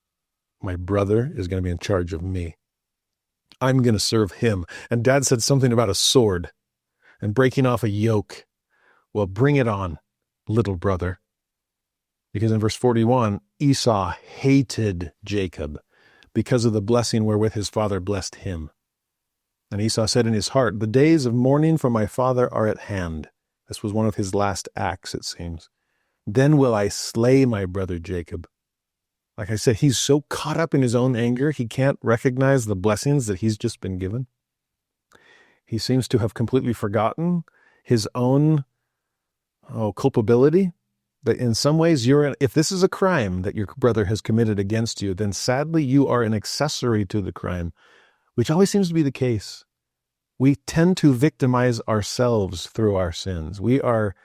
my brother is going to be in charge of me. I'm going to serve him. And Dad said something about a sword and breaking off a yoke. Well, bring it on, little brother. Because in verse 41, Esau hated Jacob because of the blessing wherewith his father blessed him. And Esau said in his heart, the days of mourning for my father are at hand. This was one of his last acts, it seems. Then will I slay my brother Jacob. Like I said, he's so caught up in his own anger, he can't recognize the blessings that he's just been given. He seems to have completely forgotten his own culpability. But in some ways, if this is a crime that your brother has committed against you, then sadly you are an accessory to the crime, which always seems to be the case. We tend to victimize ourselves through our sins. We are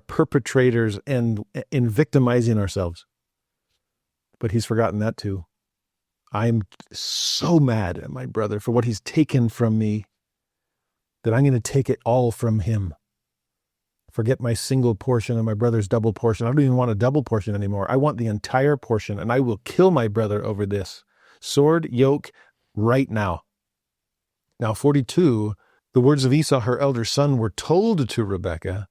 perpetrators and in victimizing ourselves. But he's forgotten that too. I'm so mad at my brother for what he's taken from me that I'm going to take it all from him. Forget my single portion and my brother's double portion. I don't even want a double portion anymore. I want the entire portion, and I will kill my brother over this. Sword, yoke, right now. Now, 42, the words of Esau, her elder son, were told to Rebekah,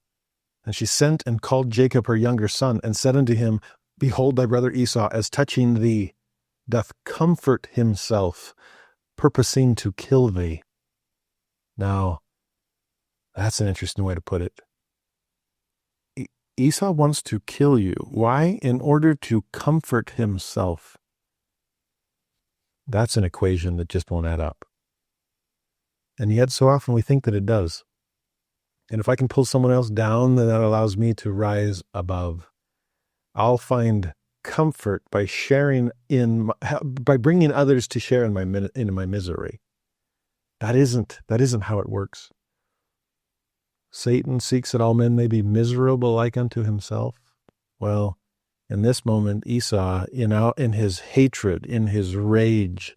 And she sent and called Jacob her younger son, and said unto him, Behold, thy brother Esau, as touching thee, doth comfort himself, purposing to kill thee. Now, that's an interesting way to put it. Esau wants to kill you. Why? In order to comfort himself. That's an equation that just won't add up. And yet so often we think that it does. And if I can pull someone else down, then that allows me to rise above. I'll find comfort by by bringing others to share in my misery. That isn't how it works. Satan seeks that all men may be miserable like unto himself. Well, in this moment, Esau, in his hatred, in his rage,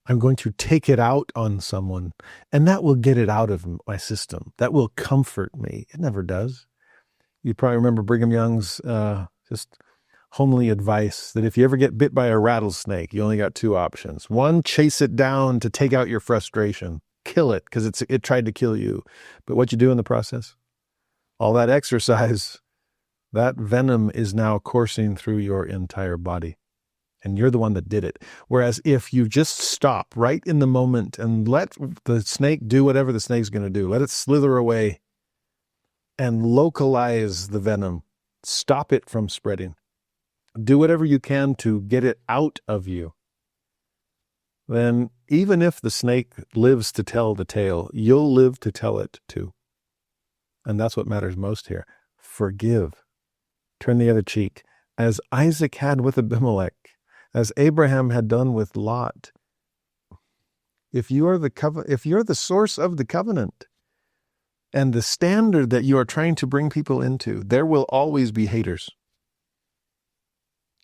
I'm going to take it out on someone, and that will get it out of my system. That will comfort me. It never does. You probably remember Brigham Young's just homely advice that if you ever get bit by a rattlesnake, you only got two options. One, chase it down to take out your frustration. Kill it because it tried to kill you. But what you do in the process? All that exercise, that venom is now coursing through your entire body. And you're the one that did it. Whereas if you just stop right in the moment and let the snake do whatever the snake's going to do, let it slither away and localize the venom, stop it from spreading. Do whatever you can to get it out of you. Then even if the snake lives to tell the tale, you'll live to tell it too. And that's what matters most here. Forgive. Turn the other cheek. As Isaac had with Abimelech, as Abraham had done with Lot. If you are the source of the covenant and the standard that you are trying to bring people into, there will always be haters.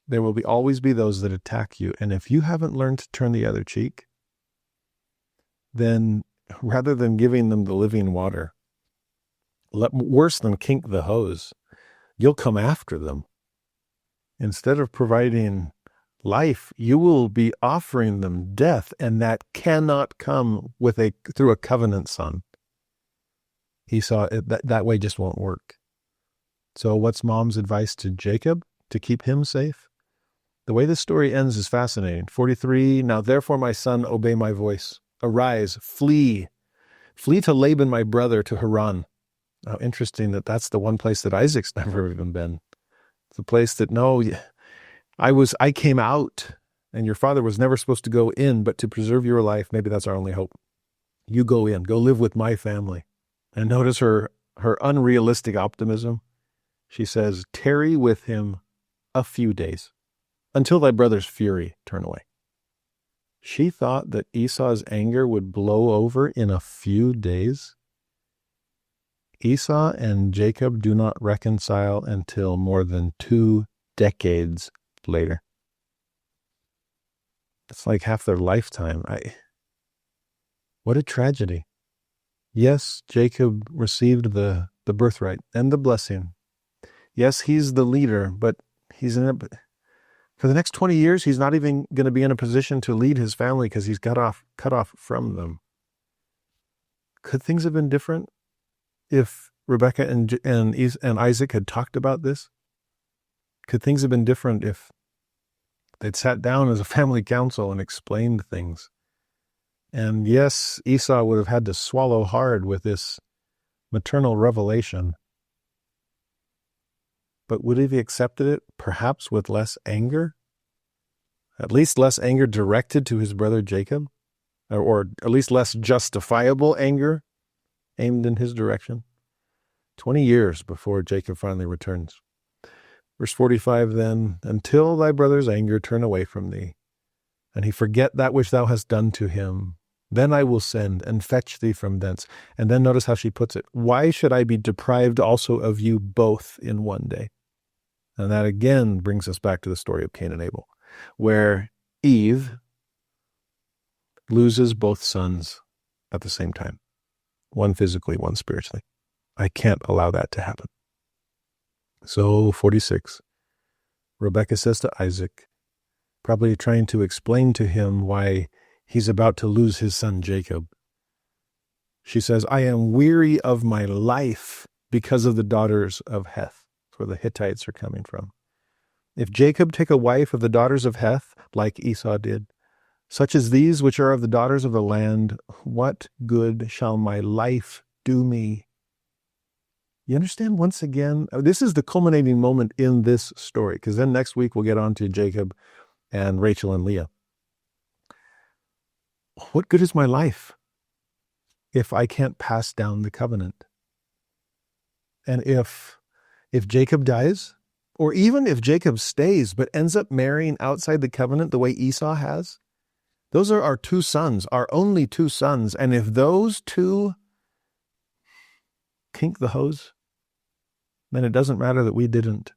There will always be those that attack you. And if you haven't learned to turn the other cheek, then rather than giving them the living water, worse than kink the hose, you'll come after them. Instead of providing life, you will be offering them death, and that cannot come through a covenant son. Esau, that way just won't work. So what's mom's advice to Jacob to keep him safe? The way this story ends is fascinating. 43, now therefore my son, obey my voice. Arise, flee. Flee to Laban my brother, to Haran. Now interesting that's the one place that Isaac's never even been. It's a place that, no, I came out, and your father was never supposed to go in, but to preserve your life, maybe that's our only hope. You go in, go live with my family. And notice her unrealistic optimism. She says, tarry with him a few days, until thy brother's fury turn away. She thought that Esau's anger would blow over in a few days. Esau and Jacob do not reconcile until more than 2 decades later. It's like half their lifetime. What a tragedy. Yes, Jacob received the birthright and the blessing. Yes, he's the leader, but for the next 20 years, he's not even going to be in a position to lead his family because he's cut off from them. Could things have been different if Rebekah and Isaac had talked about this? Could things have been different if they'd sat down as a family council and explained things? And yes, Esau would have had to swallow hard with this maternal revelation. But would he have accepted it, perhaps with less anger? At least less anger directed to his brother Jacob? Or at least less justifiable anger aimed in his direction? 20 years before Jacob finally returns. Verse 45 then, until thy brother's anger turn away from thee, and he forget that which thou hast done to him, then I will send and fetch thee from thence. And then notice how she puts it. Why should I be deprived also of you both in one day? And that again brings us back to the story of Cain and Abel, where Eve loses both sons at the same time. One physically, one spiritually. I can't allow that to happen. So 46, Rebekah says to Isaac, probably trying to explain to him why he's about to lose his son Jacob. She says, I am weary of my life because of the daughters of Heth. That's where the Hittites are coming from. If Jacob take a wife of the daughters of Heth, like Esau did, such as these which are of the daughters of the land, what good shall my life do me? You understand, once again, this is the culminating moment in this story, because then next week we'll get on to Jacob and Rachel and Leah. What good is my life if I can't pass down the covenant? And if Jacob dies, or even if Jacob stays but ends up marrying outside the covenant the way Esau has, those are our two sons, our only two sons. And if those two kink the hose, then it doesn't matter that we didn't.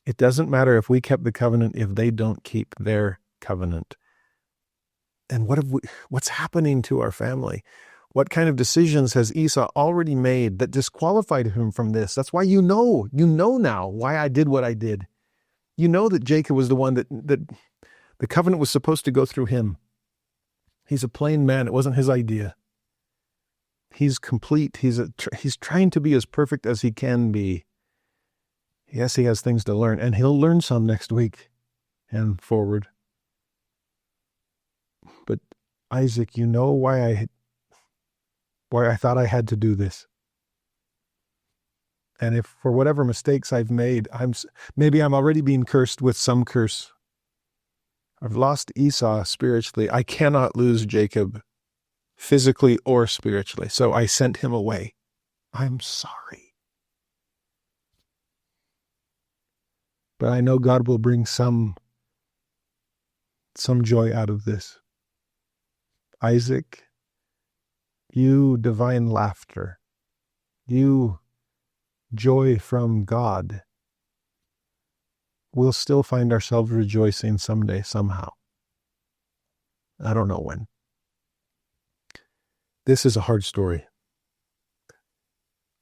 It doesn't matter if we kept the covenant if they don't keep their covenant. And what's happening to our family? What kind of decisions has Esau already made that disqualified him from this? That's why you know now why I did what I did. You know that Jacob was the one that the covenant was supposed to go through him. He's a plain man. It wasn't his idea. He's complete. He's trying to be as perfect as he can be. Yes, he has things to learn, and he'll learn some next week and forward. But Isaac, you know why I thought I had to do this. And if for whatever mistakes I've made, maybe I'm already being cursed with some curse. I've lost Esau spiritually. I cannot lose Jacob physically or spiritually. So I sent him away. I'm sorry. But I know God will bring some joy out of this. Isaac, you divine laughter, you joy from God, we'll still find ourselves rejoicing someday, somehow. I don't know when. This is a hard story.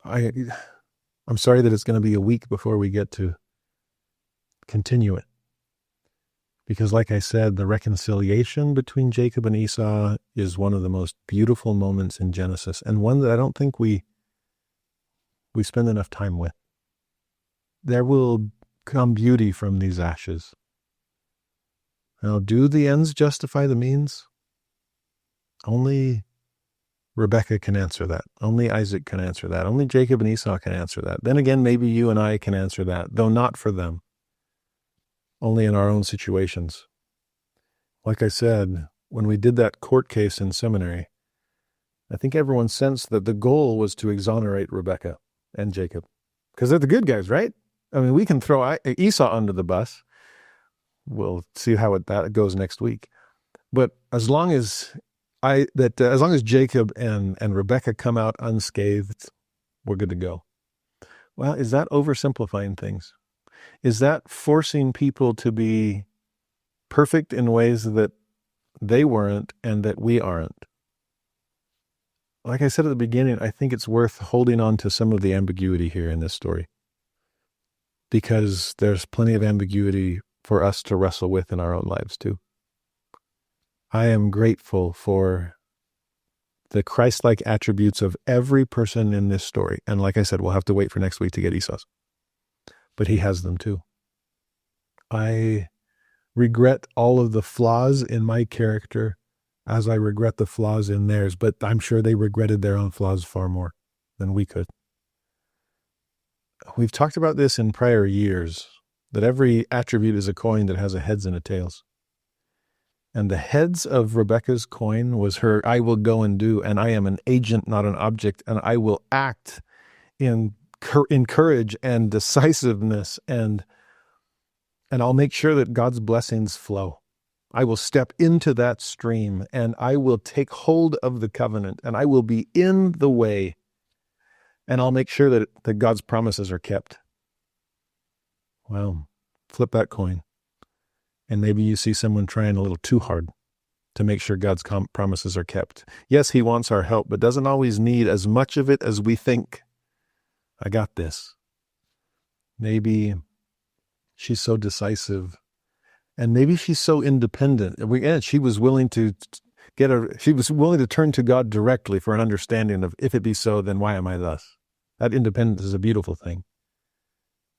I'm sorry that it's going to be a week before we get to continue it. Because like I said, the reconciliation between Jacob and Esau is one of the most beautiful moments in Genesis, and one that I don't think we spend enough time with. There will come beauty from these ashes. Now, do the ends justify the means? Only Rebekah can answer that. Only Isaac can answer that. Only Jacob and Esau can answer that. Then again, maybe you and I can answer that, though not for them. Only in our own situations. Like I said, when we did that court case in seminary, I think everyone sensed that the goal was to exonerate Rebekah and Jacob. Because they're the good guys, right? I mean, we can throw Esau under the bus. We'll see how that goes next week. But as long as Jacob and Rebekah come out unscathed, we're good to go. Well, is that oversimplifying things? Is that forcing people to be perfect in ways that they weren't and that we aren't? Like I said at the beginning, I think it's worth holding on to some of the ambiguity here in this story, because there's plenty of ambiguity for us to wrestle with in our own lives too. I am grateful for the Christ-like attributes of every person in this story. And like I said, we'll have to wait for next week to get Esau's. But he has them too. I regret all of the flaws in my character as I regret the flaws in theirs, but I'm sure they regretted their own flaws far more than we could. We've talked about this in prior years, that every attribute is a coin that has a heads and a tails. And the heads of Rebekah's coin was her, I will go and do, and I am an agent, not an object, and I will act in courage and decisiveness, and I'll make sure that God's blessings flow. I will step into that stream, and I will take hold of the covenant, and I will be in the way, and I'll make sure that God's promises are kept. Well, flip that coin, and maybe you see someone trying a little too hard to make sure God's promises are kept. Yes, he wants our help, but doesn't always need as much of it as we think. I got this. Maybe she's so decisive, and maybe she's so independent. She was willing to turn to God directly for an understanding of, if it be so, then why am I thus? That independence is a beautiful thing.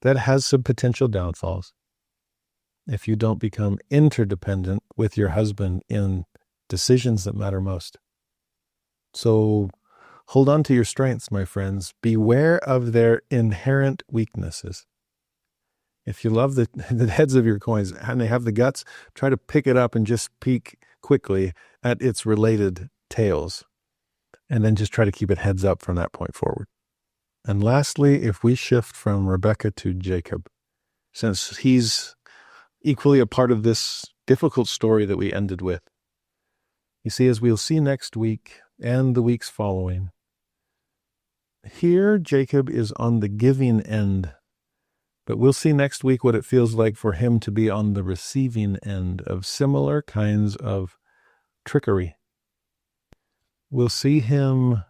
That has some potential downfalls if you don't become interdependent with your husband in decisions that matter most. So hold on to your strengths, my friends. Beware of their inherent weaknesses. If you love the heads of your coins and they have the guts, try to pick it up and just peek quickly at its related tails. And then just try to keep it heads up from that point forward. And lastly, if we shift from Rebekah to Jacob, since he's equally a part of this difficult story that we ended with, you see, as we'll see next week and the weeks following, here Jacob is on the giving end, but we'll see next week what it feels like for him to be on the receiving end of similar kinds of trickery. We'll see him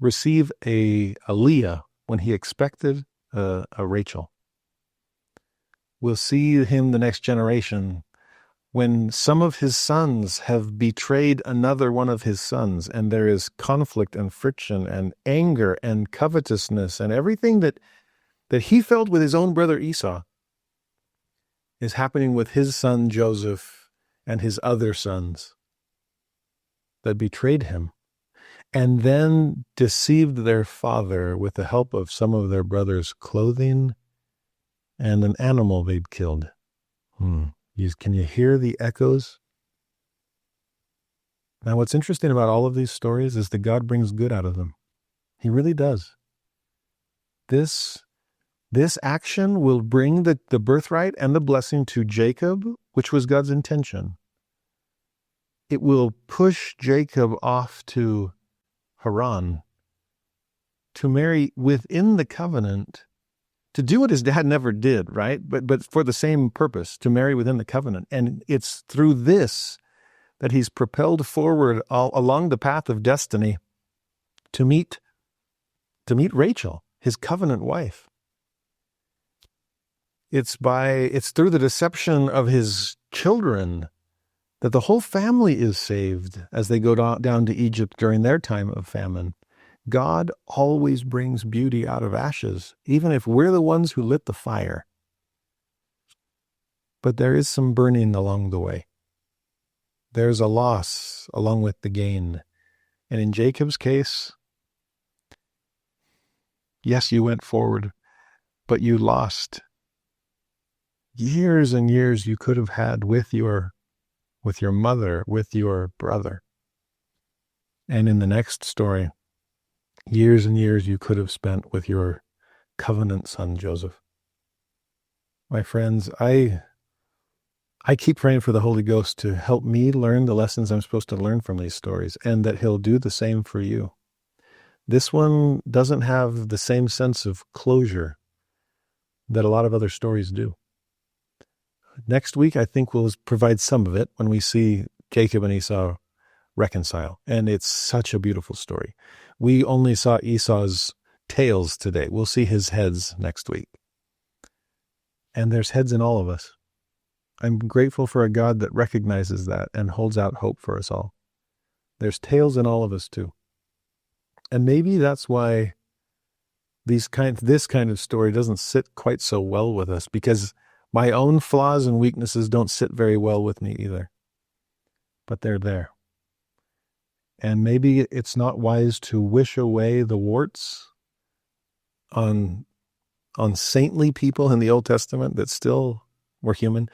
receive a Leah when he expected a Rachel. We'll see him the next generation when some of his sons have betrayed another one of his sons, and there is conflict and friction and anger and covetousness, and everything that he felt with his own brother Esau is happening with his son Joseph and his other sons that betrayed him and then deceived their father with the help of some of their brothers' clothing and an animal they'd killed. Can you hear the echoes? Now, what's interesting about all of these stories is that God brings good out of them. He really does. This action will bring the birthright and the blessing to Jacob, which was God's intention. It will push Jacob off to Haran to marry within the covenant, to do what his dad never did, right? But for the same purpose, to marry within the covenant. And it's through this that he's propelled forward along the path of destiny to meet Rachel, his covenant wife. It's through the deception of his children that the whole family is saved as they go down to Egypt during their time of famine. God always brings beauty out of ashes, even if we're the ones who lit the fire. But there is some burning along the way. There's a loss along with the gain. And in Jacob's case, yes, you went forward, but you lost years and years you could have had with your mother, with your brother. And in the next story, years and years you could have spent with your covenant son, Joseph. My friends, I keep praying for the Holy Ghost to help me learn the lessons I'm supposed to learn from these stories, and that he'll do the same for you. This one doesn't have the same sense of closure that a lot of other stories do. Next week, I think we'll provide some of it when we see Jacob and Esau reconcile. And it's such a beautiful story. We only saw Esau's tails today. We'll see his heads next week. And there's heads in all of us. I'm grateful for a God that recognizes that and holds out hope for us all. There's tails in all of us too. And maybe that's why this kind of story doesn't sit quite so well with us, because my own flaws and weaknesses don't sit very well with me either. But they're there. And maybe it's not wise to wish away the warts on saintly people in the Old Testament that still were human,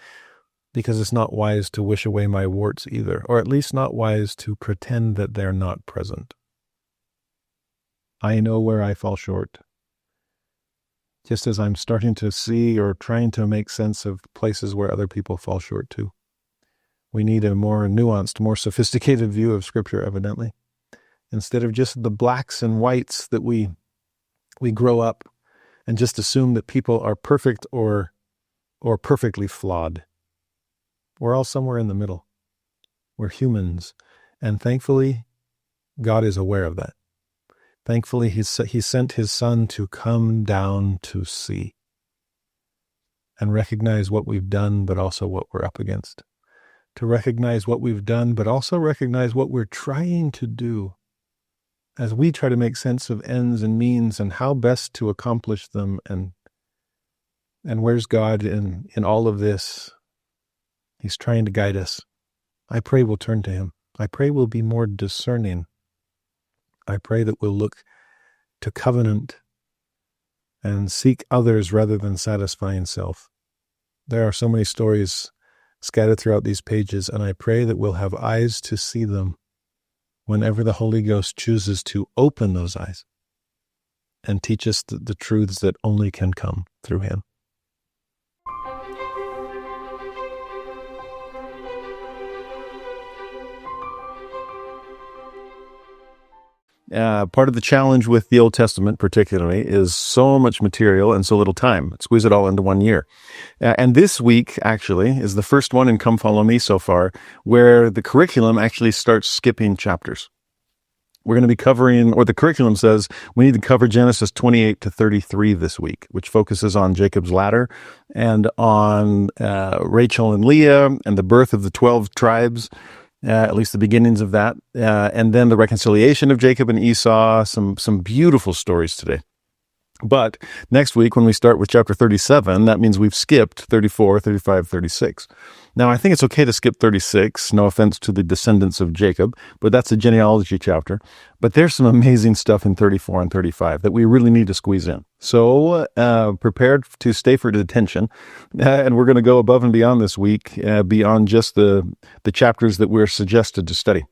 because it's not wise to wish away my warts either, or at least not wise to pretend that they're not present. I know where I fall short. Just as I'm starting to see or trying to make sense of places where other people fall short too. We need a more nuanced, more sophisticated view of Scripture, evidently. Instead of just the blacks and whites that we grow up and just assume that people are perfect or perfectly flawed. We're all somewhere in the middle. We're humans. And thankfully, God is aware of that. Thankfully, he sent his son to come down to see and recognize what we've done, but also what we're up against. To recognize what we've done, but also recognize what we're trying to do. as we try to make sense of ends and means and how best to accomplish them, and where's God in all of this. He's trying to guide us. I pray we'll turn to him. I pray we'll be more discerning. I pray that we'll look to covenant and seek others rather than satisfying self. There are so many stories scattered throughout these pages, and I pray that we'll have eyes to see them whenever the Holy Ghost chooses to open those eyes and teach us the truths that only can come through him. Part of the challenge with the Old Testament particularly is so much material and so little time. Squeeze it all into 1 year. And this week, actually, is the first one in Come Follow Me so far, where the curriculum actually starts skipping chapters. We're going to be covering, or the curriculum says, we need to cover Genesis 28 to 33 this week, which focuses on Jacob's ladder and on Rachel and Leah and the birth of the 12 tribes. At least the beginnings of that, and then the reconciliation of Jacob and Esau, some beautiful stories today. But next week, when we start with chapter 37, that means we've skipped 34, 35, 36. Now, I think it's okay to skip 36, no offense to the descendants of Jacob, but that's a genealogy chapter. But there's some amazing stuff in 34 and 35 that we really need to squeeze in. So prepared to stay for detention, and we're going to go above and beyond this week, beyond just the chapters that we're suggested to study.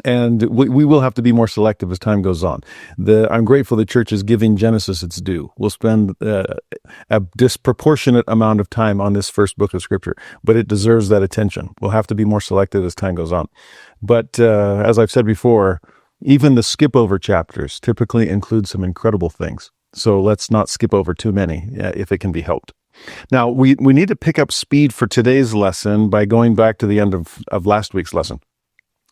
And we will have to be more selective as time goes on. I'm grateful the church is giving Genesis its due. We'll spend a disproportionate amount of time on this first book of Scripture, but it deserves that attention. We'll have to be more selective as time goes on. But as I've said before, even the skip over chapters typically include some incredible things. So let's not skip over too many if it can be helped. Now, we need to pick up speed for today's lesson by going back to the end of last week's lesson,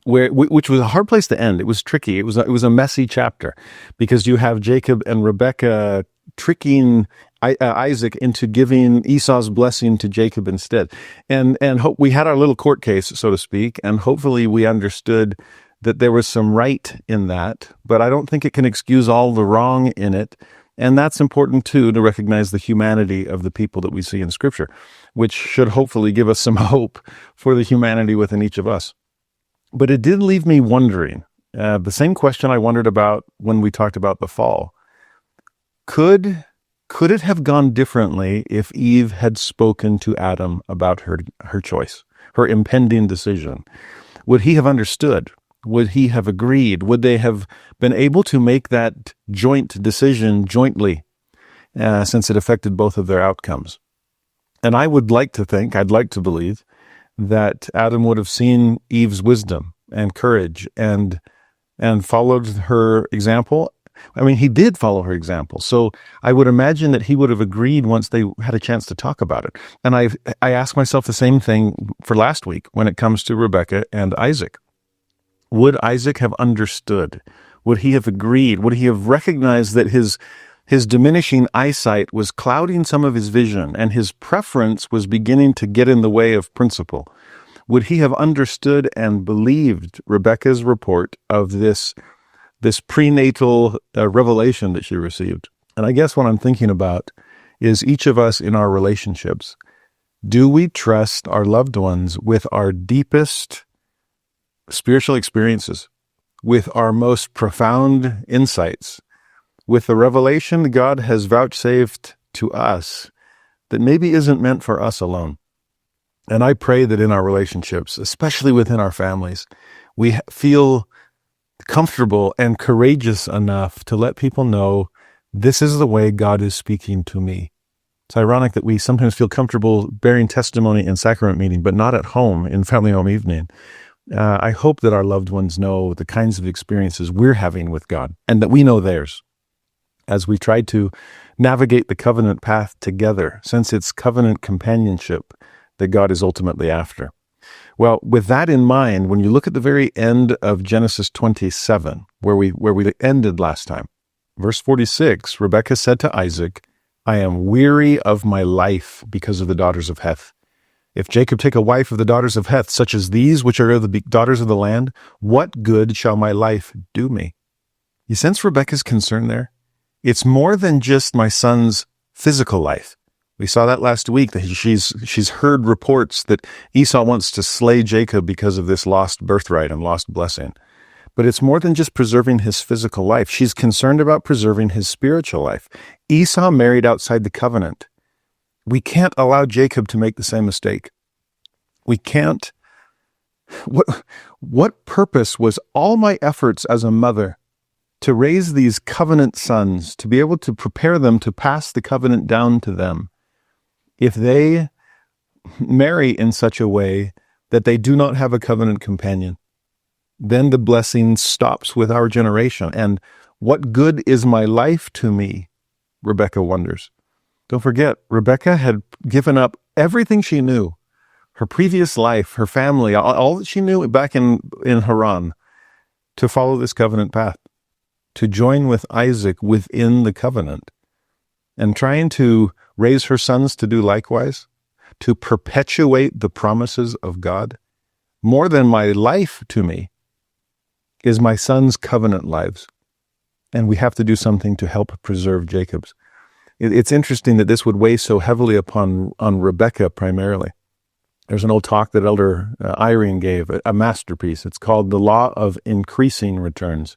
which was a hard place to end. It was tricky. It was a messy chapter because you have Jacob and Rebekah tricking Isaac into giving Esau's blessing to Jacob instead. And we had our little court case, so to speak, and hopefully we understood that there was some right in that, but I don't think it can excuse all the wrong in it. And that's important, too, to recognize the humanity of the people that we see in Scripture, which should hopefully give us some hope for the humanity within each of us. But it did leave me wondering, the same question I wondered about when we talked about the fall. Could it have gone differently if Eve had spoken to Adam about her choice, her impending decision? Would he have understood? Would he have agreed? Would they have been able to make that joint decision jointly, since it affected both of their outcomes? And I would like to think, I'd like to believe, that Adam would have seen Eve's wisdom and courage and followed her example. I mean, he did follow her example. So I would imagine that he would have agreed once they had a chance to talk about it. And I asked myself the same thing for last week when it comes to Rebekah and Isaac. Would Isaac have understood? Would he have agreed? Would he have recognized that his diminishing eyesight was clouding some of his vision and his preference was beginning to get in the way of principle? Would he have understood and believed Rebekah's report of this prenatal revelation that she received? And I guess what I'm thinking about is each of us in our relationships. Do we trust our loved ones with our deepest spiritual experiences, with our most profound insights, with the revelation God has vouchsafed to us that maybe isn't meant for us alone? And I pray that in our relationships, especially within our families, we feel comfortable and courageous enough to let people know this is the way God is speaking to me. It's ironic that we sometimes feel comfortable bearing testimony in sacrament meeting, but not at home in family home evening. I hope that our loved ones know the kinds of experiences we're having with God and that we know theirs as we try to navigate the covenant path together, since it's covenant companionship that God is ultimately after. Well, with that in mind, when you look at the very end of Genesis 27, where we ended last time, verse 46, Rebekah said to Isaac, I am weary of my life because of the daughters of Heth. If Jacob take a wife of the daughters of Heth, such as these, which are the daughters of the land, what good shall my life do me? You sense Rebekah's concern there? It's more than just my son's physical life. We saw that last week, that she's heard reports that Esau wants to slay Jacob because of this lost birthright and lost blessing. But it's more than just preserving his physical life. She's concerned about preserving his spiritual life. Esau married outside the covenant. We can't allow Jacob to make the same mistake. We can't. What purpose was all my efforts as a mother to raise these covenant sons, to be able to prepare them to pass the covenant down to them, if they marry in such a way that they do not have a covenant companion? Then the blessing stops with our generation. And what good is my life to me? Rebekah wonders. Don't forget, Rebekah had given up everything she knew, her previous life, her family, all that she knew back in Haran, to follow this covenant path, to join with Isaac within the covenant, and trying to raise her sons to do likewise, to perpetuate the promises of God. More than my life to me is my sons' covenant lives. And we have to do something to help preserve Jacob's. It's interesting that this would weigh so heavily on Rebekah primarily. There's an old talk that Elder Irene gave, a masterpiece. It's called The Law of Increasing Returns.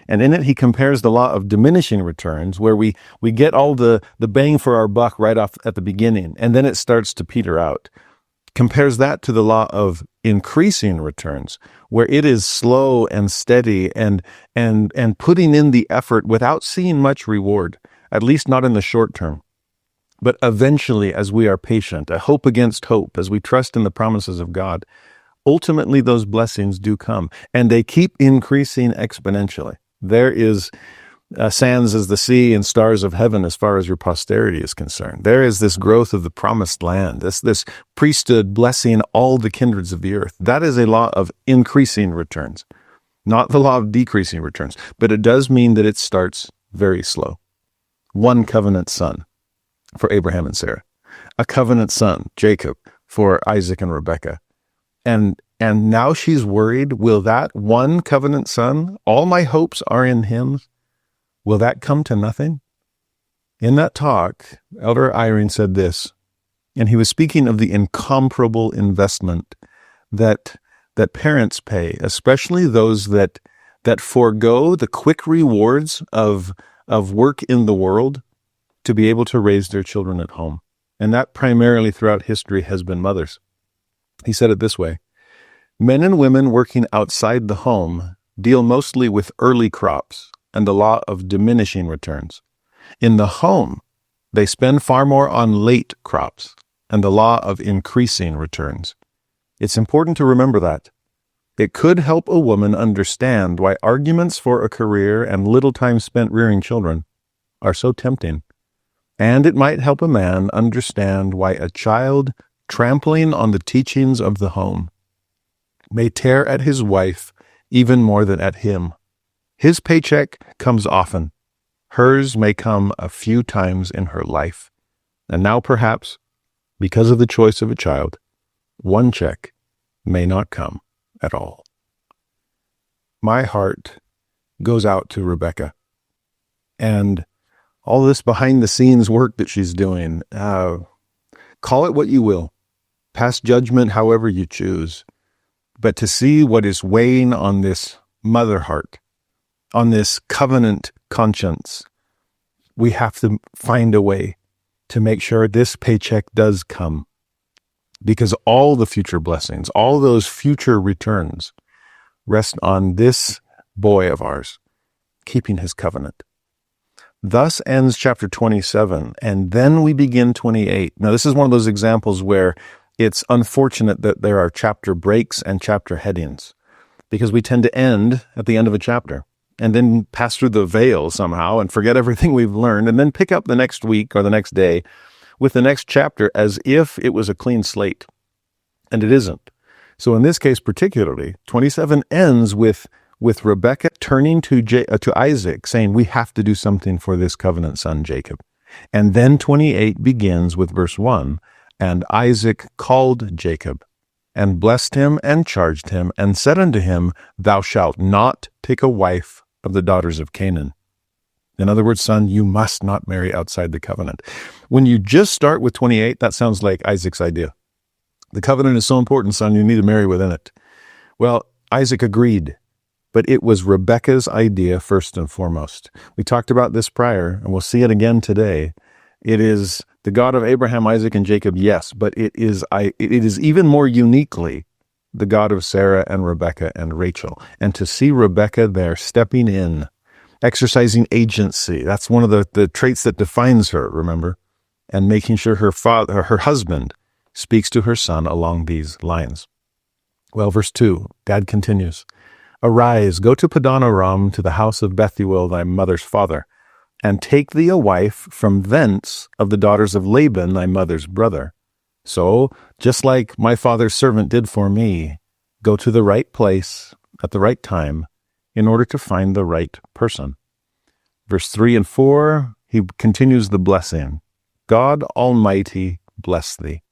And in it, he compares the law of diminishing returns, where we get all the bang for our buck right off at the beginning, and then it starts to peter out. Compares that to the law of increasing returns, where it is slow and steady and putting in the effort without seeing much reward, at least not in the short term. But eventually, as we are patient, a hope against hope, as we trust in the promises of God, ultimately those blessings do come, and they keep increasing exponentially. There is sands as the sea and stars of heaven as far as your posterity is concerned. There is this growth of the promised land, this priesthood blessing all the kindreds of the earth. That is a law of increasing returns, not the law of decreasing returns. But it does mean that it starts very slow. One covenant son for Abraham and Sarah, a covenant son, Jacob, for Isaac and Rebekah. And now she's worried, will that one covenant son, all my hopes are in him, will that come to nothing? In that talk, Elder Irene said this, and he was speaking of the incomparable investment that parents pay, especially those that forego the quick rewards of work in the world to be able to raise their children at home. And that primarily throughout history has been mothers. He said it this way: men and women working outside the home deal mostly with early crops and the law of diminishing returns. In the home, they spend far more on late crops and the law of increasing returns. It's important to remember that. It could help a woman understand why arguments for a career and little time spent rearing children are so tempting. And it might help a man understand why a child trampling on the teachings of the home may tear at his wife even more than at him. His paycheck comes often. Hers may come a few times in her life. And now perhaps, because of the choice of a child, one check may not come at all. My heart goes out to Rebekah. And all this behind-the-scenes work that she's doing, call it what you will. Pass judgment however you choose. But to see what is weighing on this mother heart, on this covenant conscience, we have to find a way to make sure this paycheck does come. Because all the future blessings, all those future returns rest on this boy of ours, keeping his covenant. Thus ends chapter 27, and then we begin 28. Now, this is one of those examples where it's unfortunate that there are chapter breaks and chapter headings, because we tend to end at the end of a chapter and then pass through the veil somehow and forget everything we've learned and then pick up the next week or the next day with the next chapter as if it was a clean slate. And it isn't. So in this case particularly, 27 ends with Rebekah turning to Isaac, saying, we have to do something for this covenant son, Jacob. And then 28 begins with verse 1, and Isaac called Jacob, and blessed him, and charged him, and said unto him, thou shalt not take a wife of the daughters of Canaan. In other words, son, you must not marry outside the covenant. When you just start with 28, that sounds like Isaac's idea. The covenant is so important, son, you need to marry within it. Well, Isaac agreed, but it was Rebekah's idea first and foremost. We talked about this prior, and we'll see it again today. It is the God of Abraham, Isaac, and Jacob, yes, but it is even more uniquely the God of Sarah and Rebekah and Rachel. And to see Rebekah there stepping in, exercising agency, that's one of the traits that defines her, remember? And making sure her husband speaks to her son along these lines. Well, verse 2, Dad continues, Arise, go to Padan Aram, to the house of Bethuel, thy mother's father, and take thee a wife from thence of the daughters of Laban, thy mother's brother. So, just like my father's servant did for me, go to the right place at the right time in order to find the right person. Verse 3 and 4, he continues the blessing. God Almighty bless thee.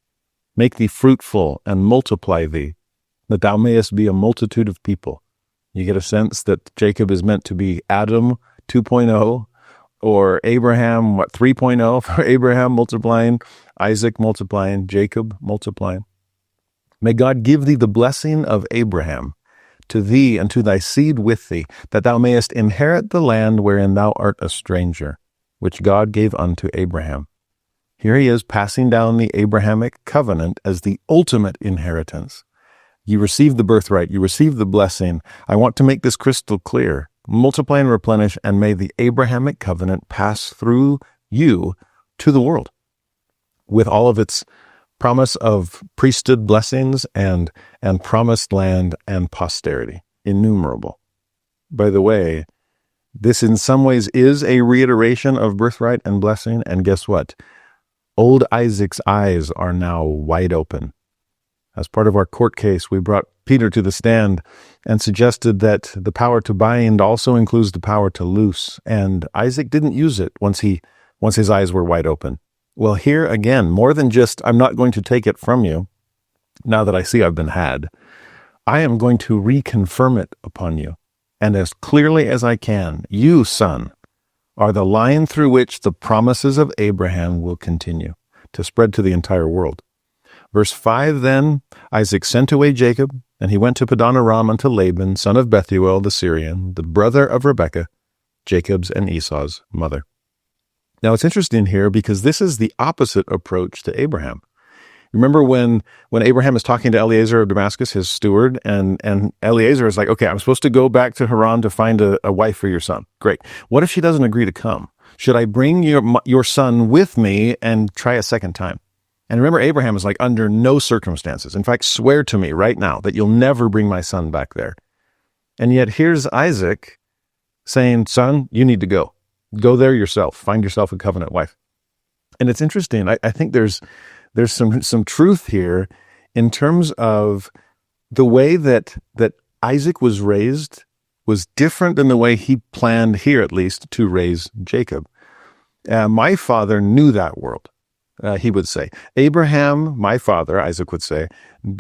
Make thee fruitful and multiply thee, that thou mayest be a multitude of people. You get a sense that Jacob is meant to be Adam 2.0, or Abraham, 3.0 for Abraham multiplying, Isaac multiplying, Jacob multiplying. May God give thee the blessing of Abraham to thee and to thy seed with thee, that thou mayest inherit the land wherein thou art a stranger, which God gave unto Abraham. Here he is passing down the Abrahamic covenant as the ultimate inheritance. You receive the birthright, you receive the blessing. I want to make this crystal clear. Multiply and replenish, and may the Abrahamic covenant pass through you to the world with all of its promise of priesthood blessings and promised land and posterity, innumerable. By the way, this in some ways is a reiteration of birthright and blessing, and guess what? Old Isaac's eyes are now wide open. As part of our court case, we brought Peter to the stand and suggested that the power to bind also includes the power to loose, and Isaac didn't use it once his eyes were wide open. Well, here again, more than just, I'm not going to take it from you, now that I see I've been had, I am going to reconfirm it upon you. And as clearly as I can, you, son, are the line through which the promises of Abraham will continue to spread to the entire world. Verse 5, then, Isaac sent away Jacob, and he went to Padan Aram unto Laban, son of Bethuel the Syrian, the brother of Rebekah, Jacob's and Esau's mother. Now, it's interesting here because this is the opposite approach to Abraham. Remember when Abraham is talking to Eliezer of Damascus, his steward, and Eliezer is like, okay, I'm supposed to go back to Haran to find a wife for your son. Great. What if she doesn't agree to come? Should I bring your son with me and try a second time? And remember, Abraham is like, under no circumstances. In fact, swear to me right now that you'll never bring my son back there. And yet here's Isaac saying, son, you need to go. Go there yourself. Find yourself a covenant wife. And it's interesting. I think there's some truth here in terms of the way that Isaac was raised was different than the way he planned here, at least, to raise Jacob. My father knew that world, he would say. Abraham, my father, Isaac would say,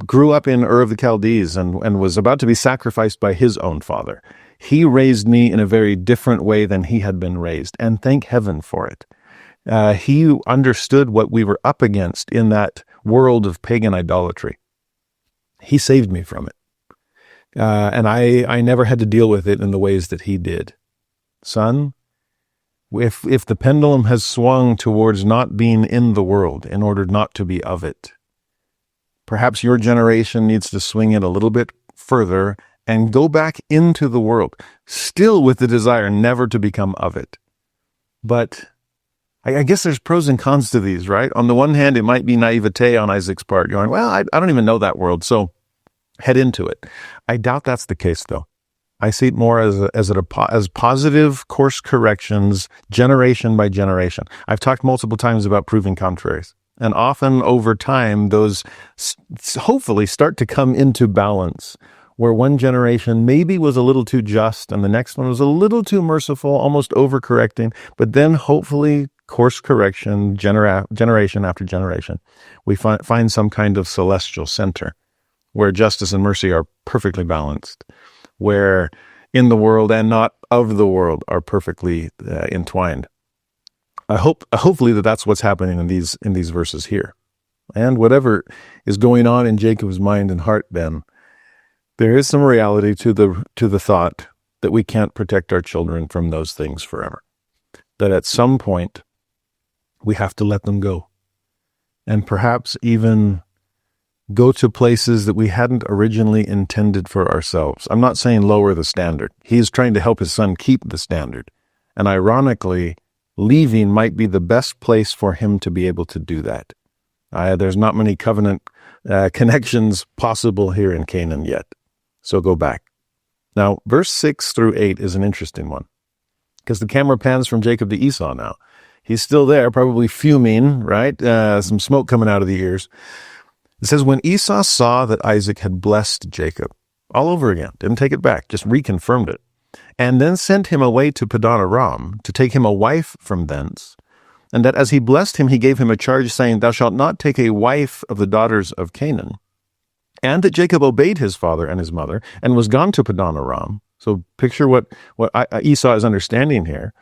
grew up in Ur of the Chaldees and was about to be sacrificed by his own father. He raised me in a very different way than he had been raised, and thank heaven for it. He understood what we were up against in that world of pagan idolatry. He saved me from it. And I never had to deal with it in the ways that he did. Son, if the pendulum has swung towards not being in the world in order not to be of it, perhaps your generation needs to swing it a little bit further and go back into the world, still with the desire never to become of it. But I guess there's pros and cons to these, right? On the one hand, it might be naivete on Isaac's part, going, well, I don't even know that world, so head into it. I doubt that's the case, though. I see it more as positive course corrections, generation by generation. I've talked multiple times about proving contraries. And often over time, those hopefully start to come into balance, where one generation maybe was a little too just and the next one was a little too merciful, almost overcorrecting, but then hopefully course correction, generation after generation, we find some kind of celestial center where justice and mercy are perfectly balanced, where in the world and not of the world are perfectly entwined. Hopefully that's what's happening in these verses here. And whatever is going on in Jacob's mind and heart, then there is some reality to the thought that we can't protect our children from those things forever. That at some point we have to let them go, and perhaps even go to places that we hadn't originally intended for ourselves. I'm not saying lower the standard. He's trying to help his son keep the standard. And ironically, leaving might be the best place for him to be able to do that. There's not many covenant connections possible here in Canaan yet. So go back. Now, verse 6 through 8 is an interesting one, because the camera pans from Jacob to Esau now. He's still there, probably fuming, right? Some smoke coming out of the ears. It says, when Esau saw that Isaac had blessed Jacob, all over again, didn't take it back, just reconfirmed it, and then sent him away to Padan Aram to take him a wife from thence, and that as he blessed him, he gave him a charge, saying, thou shalt not take a wife of the daughters of Canaan, and that Jacob obeyed his father and his mother, and was gone to Padan Aram. So picture what Esau is understanding here.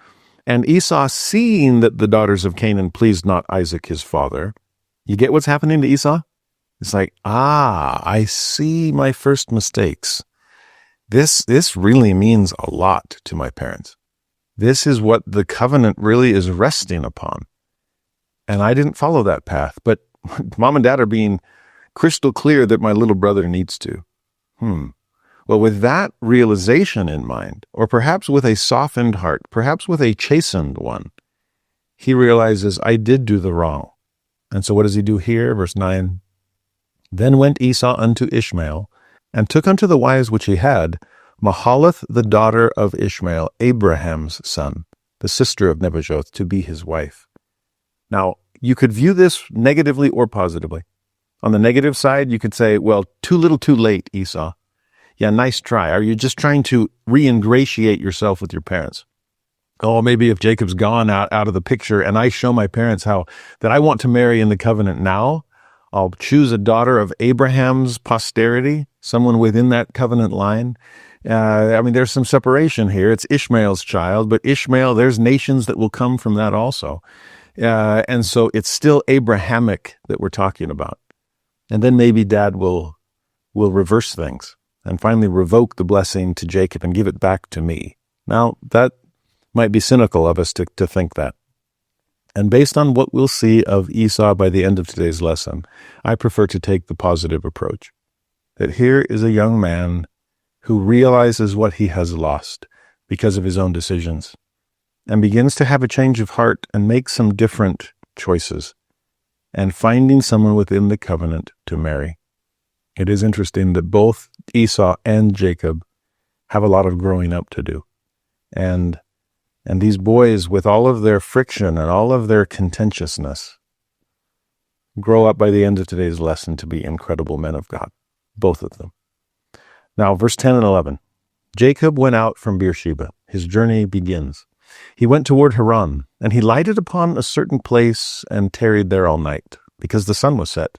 And Esau, seeing that the daughters of Canaan pleased not Isaac his father, you get what's happening to Esau? It's like, I see my first mistakes. This really means a lot to my parents. This is what the covenant really is resting upon. And I didn't follow that path, but mom and dad are being crystal clear that my little brother needs to. Well, with that realization in mind, or perhaps with a softened heart, perhaps with a chastened one, he realizes, I did do the wrong. And so what does he do here? Verse 9, then went Esau unto Ishmael, and took unto the wives which he had, Mahalath the daughter of Ishmael, Abraham's son, the sister of Nebajoth, to be his wife. Now, you could view this negatively or positively. On the negative side, you could say, well, too little too late, Esau. Yeah, nice try. Are you just trying to re-ingratiate yourself with your parents? Oh, maybe if Jacob's gone out of the picture and I show my parents that I want to marry in the covenant now, I'll choose a daughter of Abraham's posterity, someone within that covenant line. There's some separation here. It's Ishmael's child, but Ishmael, there's nations that will come from that also. And so it's still Abrahamic that we're talking about. And then maybe dad will reverse things and finally revoke the blessing to Jacob and give it back to me. Now, that might be cynical of us to think that. And based on what we'll see of Esau by the end of today's lesson, I prefer to take the positive approach. That here is a young man who realizes what he has lost because of his own decisions and begins to have a change of heart and make some different choices and finding someone within the covenant to marry. It is interesting that both Esau and Jacob have a lot of growing up to do. And these boys, with all of their friction and all of their contentiousness, grow up by the end of today's lesson to be incredible men of God, both of them. Now, verse 10 and 11. Jacob went out from Beersheba. His journey begins. He went toward Haran, and he lighted upon a certain place and tarried there all night, because the sun was set.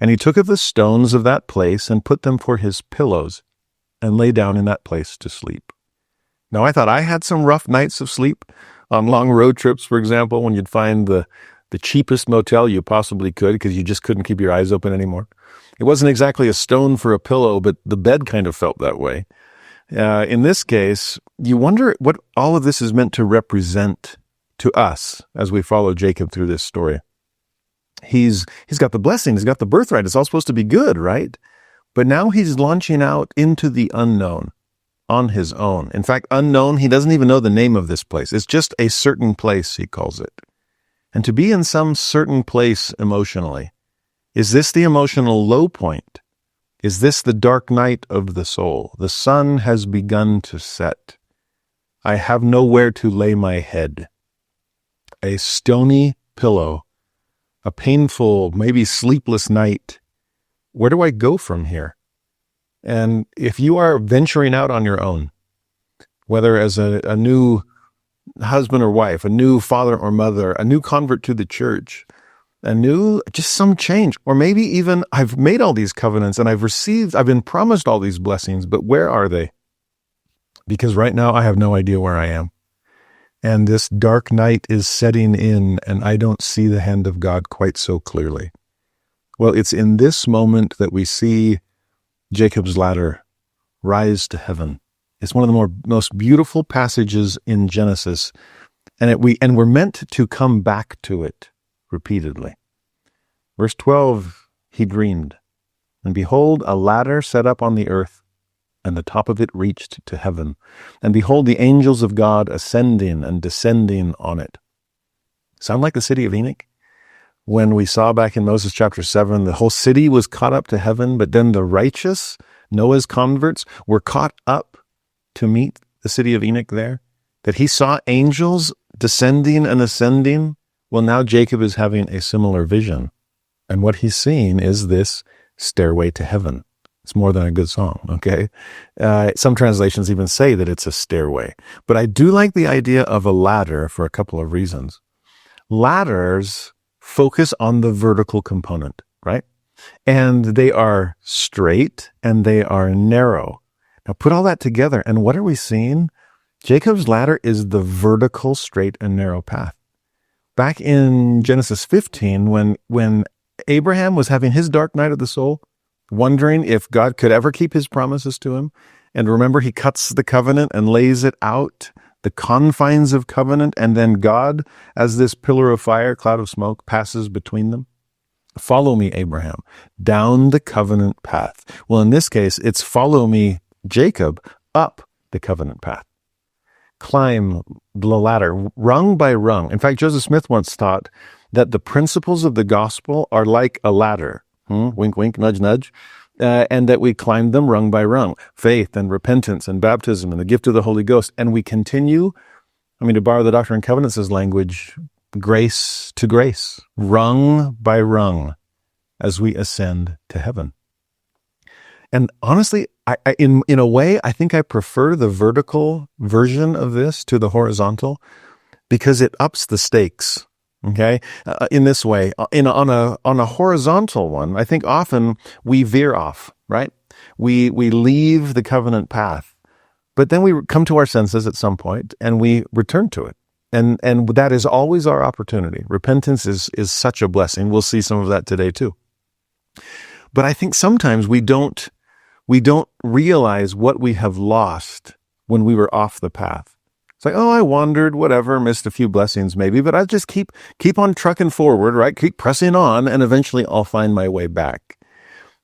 And he took of the stones of that place and put them for his pillows, and lay down in that place to sleep. Now, I thought I had some rough nights of sleep on long road trips, for example, when you'd find the cheapest motel you possibly could because you just couldn't keep your eyes open anymore. It wasn't exactly a stone for a pillow, but the bed kind of felt that way. In this case, you wonder what all of this is meant to represent to us as we follow Jacob through this story. He's got the blessing, he's got the birthright, it's all supposed to be good, right? But now he's launching out into the unknown. On his own. In fact, unknown, he doesn't even know the name of this place. It's just a certain place, he calls it. And to be in some certain place emotionally, is this the emotional low point? Is this the dark night of the soul? The sun has begun to set. I have nowhere to lay my head. A stony pillow, a painful, maybe sleepless night. Where do I go from here? And if you are venturing out on your own, whether as a new husband or wife, a new father or mother, a new convert to the church, just some change, or maybe even I've made all these covenants and I've been promised all these blessings, but where are they? because right now I have no idea where I am. And this dark night is setting in, and I don't see the hand of God quite so clearly. Well, it's in this moment that we see Jacob's ladder rise to heaven. It's one of the most beautiful passages in Genesis, and we're meant to come back to it repeatedly. Verse 12, he dreamed, and behold, a ladder set up on the earth, and the top of it reached to heaven. And behold, the angels of God ascending and descending on it. Sound like the city of Enoch? When we saw back in Moses chapter 7, the whole city was caught up to heaven, but then the righteous, Noah's converts, were caught up to meet the city of Enoch there. That he saw angels descending and ascending. Well, now Jacob is having a similar vision. And what he's seeing is this stairway to heaven. It's more than a good song, okay? Some translations even say that it's a stairway. But I do like the idea of a ladder for a couple of reasons. Ladders focus on the vertical component, right? And they are straight and they are narrow. Now put all that together, and what are we seeing? Jacob's ladder is the vertical, straight, and narrow path. Back in Genesis 15, when Abraham was having his dark night of the soul, wondering if God could ever keep his promises to him. And remember, he cuts the covenant and lays it out, the confines of covenant, and then God, as this pillar of fire, cloud of smoke, passes between them. Follow me, Abraham, down the covenant path. Well, in this case, it's follow me, Jacob, up the covenant path. Climb the ladder, rung by rung. In fact, Joseph Smith once thought that the principles of the gospel are like a ladder. Wink, wink, nudge, nudge. And that we climb them rung by rung. Faith and repentance and baptism and the gift of the Holy Ghost. And we continue, to borrow the Doctrine and Covenants' language, grace to grace, rung by rung, as we ascend to heaven. And honestly, in a way, I think I prefer the vertical version of this to the horizontal because it ups the stakes. Okay, in this way, on a horizontal one, I think often we veer off, right? We leave the covenant path, but then we come to our senses at some point and we return to it, and that is always our opportunity. Repentance is such a blessing. We'll see some of that today too. But I think sometimes we don't realize what we have lost when we were off the path. It's like, I wandered, whatever, missed a few blessings maybe, but I just keep on trucking forward, right? Keep pressing on, and eventually I'll find my way back.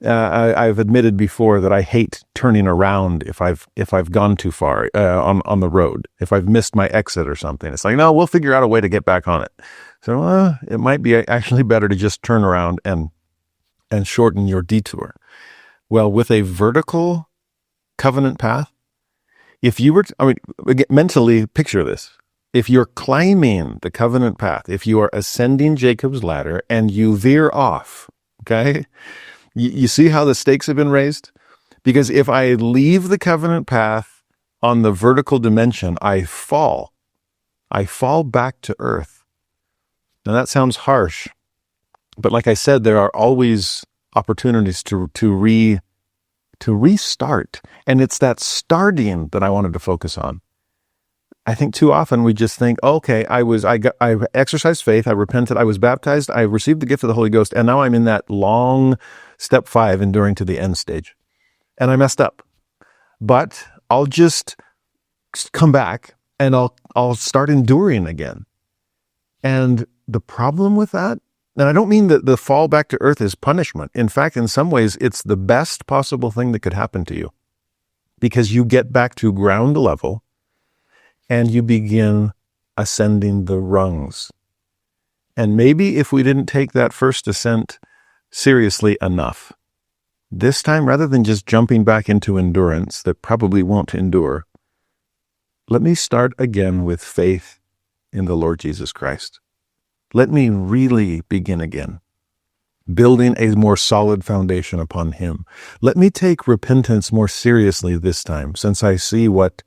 I've admitted before that I hate turning around if I've gone too far on the road, if I've missed my exit or something. It's like, no, we'll figure out a way to get back on it. So it might be actually better to just turn around and shorten your detour. Well, with a vertical covenant path, if you were, mentally picture this. If you're climbing the covenant path, if you are ascending Jacob's ladder and you veer off, okay, you see how the stakes have been raised? Because if I leave the covenant path on the vertical dimension, I fall back to earth. Now that sounds harsh, but like I said, there are always opportunities to restart. And it's that starting that I wanted to focus on. I think too often we just think, okay, I exercised faith, I repented, I was baptized, I received the gift of the Holy Ghost, and now I'm in that long step 5, enduring to the end stage. And I messed up. But I'll just come back and I'll start enduring again. And the problem with that, and I don't mean that the fall back to earth is punishment. In fact, in some ways, it's the best possible thing that could happen to you, because you get back to ground level and you begin ascending the rungs. And maybe if we didn't take that first ascent seriously enough, this time, rather than just jumping back into endurance that probably won't endure, let me start again with faith in the Lord Jesus Christ. Let me really begin again, building a more solid foundation upon Him. Let me take repentance more seriously this time, since I see what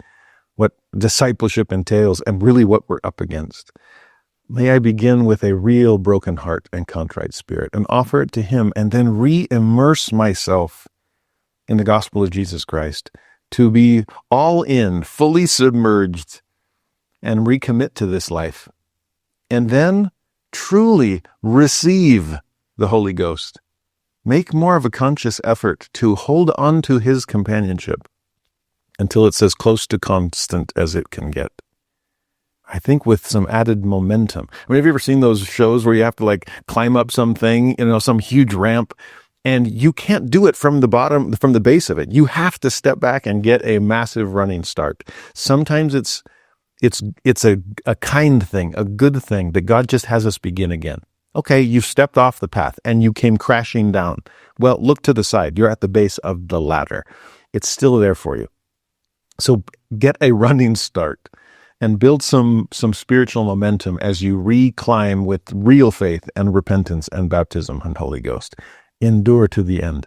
discipleship entails and really what we're up against. May I begin with a real broken heart and contrite spirit and offer it to Him, and then re-immerse myself in the gospel of Jesus Christ to be all in, fully submerged, and recommit to this life. And then truly receive the Holy Ghost. Make more of a conscious effort to hold on to his companionship until it's as close to constant as it can get. I think with some added momentum. I mean, have you ever seen those shows where you have to like climb up something, some huge ramp, and you can't do it from the bottom, from the base of it. You have to step back and get a massive running start. Sometimes it's a kind thing, a good thing that God just has us begin again. Okay, you've stepped off the path and you came crashing down. Well, look to the side. You're at the base of the ladder. It's still there for you. So get a running start and build some spiritual momentum as you reclimb with real faith and repentance and baptism and Holy Ghost. Endure to the end.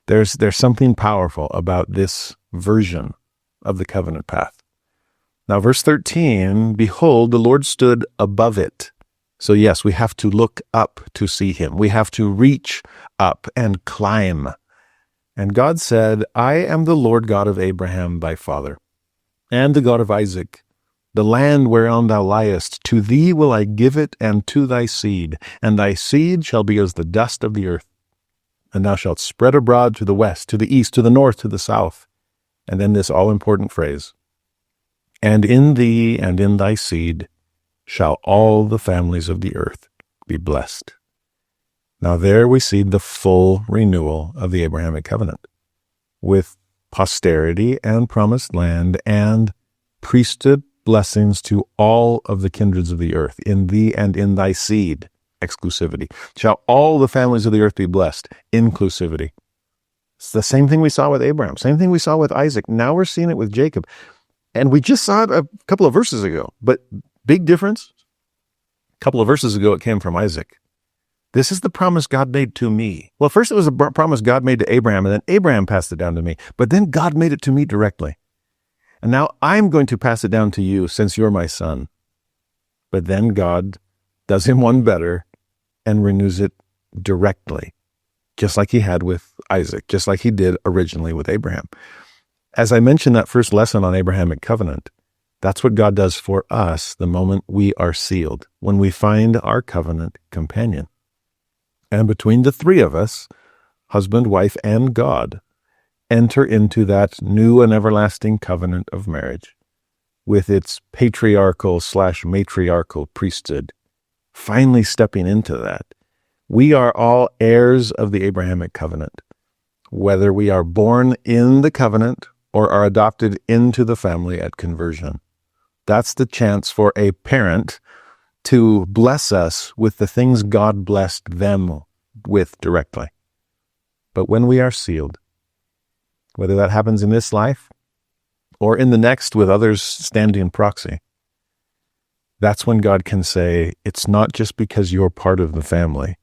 There's something powerful about this version of the covenant path. Now, verse 13, behold, the Lord stood above it. So yes, we have to look up to see him. We have to reach up and climb. And God said, I am the Lord God of Abraham thy father, and the God of Isaac. The land whereon thou liest, to thee will I give it, and to thy seed. And thy seed shall be as the dust of the earth. And thou shalt spread abroad to the west, to the east, to the north, to the south. And then this all-important phrase, and in thee and in thy seed shall all the families of the earth be blessed. Now there we see the full renewal of the Abrahamic covenant, with posterity and promised land and priesthood blessings to all of the kindreds of the earth. In thee and in thy seed, exclusivity. Shall all the families of the earth be blessed, inclusivity. It's the same thing we saw with Abraham, same thing we saw with Isaac. Now we're seeing it with Jacob. And we just saw it a couple of verses ago, but big difference. A couple of verses ago, it came from Isaac. This is the promise God made to me. Well, first it was a promise God made to Abraham, and then Abraham passed it down to me. But then God made it to me directly. And now I'm going to pass it down to you since you're my son. But then God does him one better and renews it directly, just like he had with Isaac, just like he did originally with Abraham. As I mentioned that first lesson on Abrahamic covenant, that's what God does for us the moment we are sealed, when we find our covenant companion. And between the three of us, husband, wife, and God, enter into that new and everlasting covenant of marriage with its patriarchal/matriarchal priesthood. Finally stepping into that, we are all heirs of the Abrahamic covenant, whether we are born in the covenant or are adopted into the family at conversion. That's the chance for a parent to bless us with the things God blessed them with directly. But when we are sealed, whether that happens in this life or in the next with others standing proxy, that's when God can say, it's not just because you're part of the family.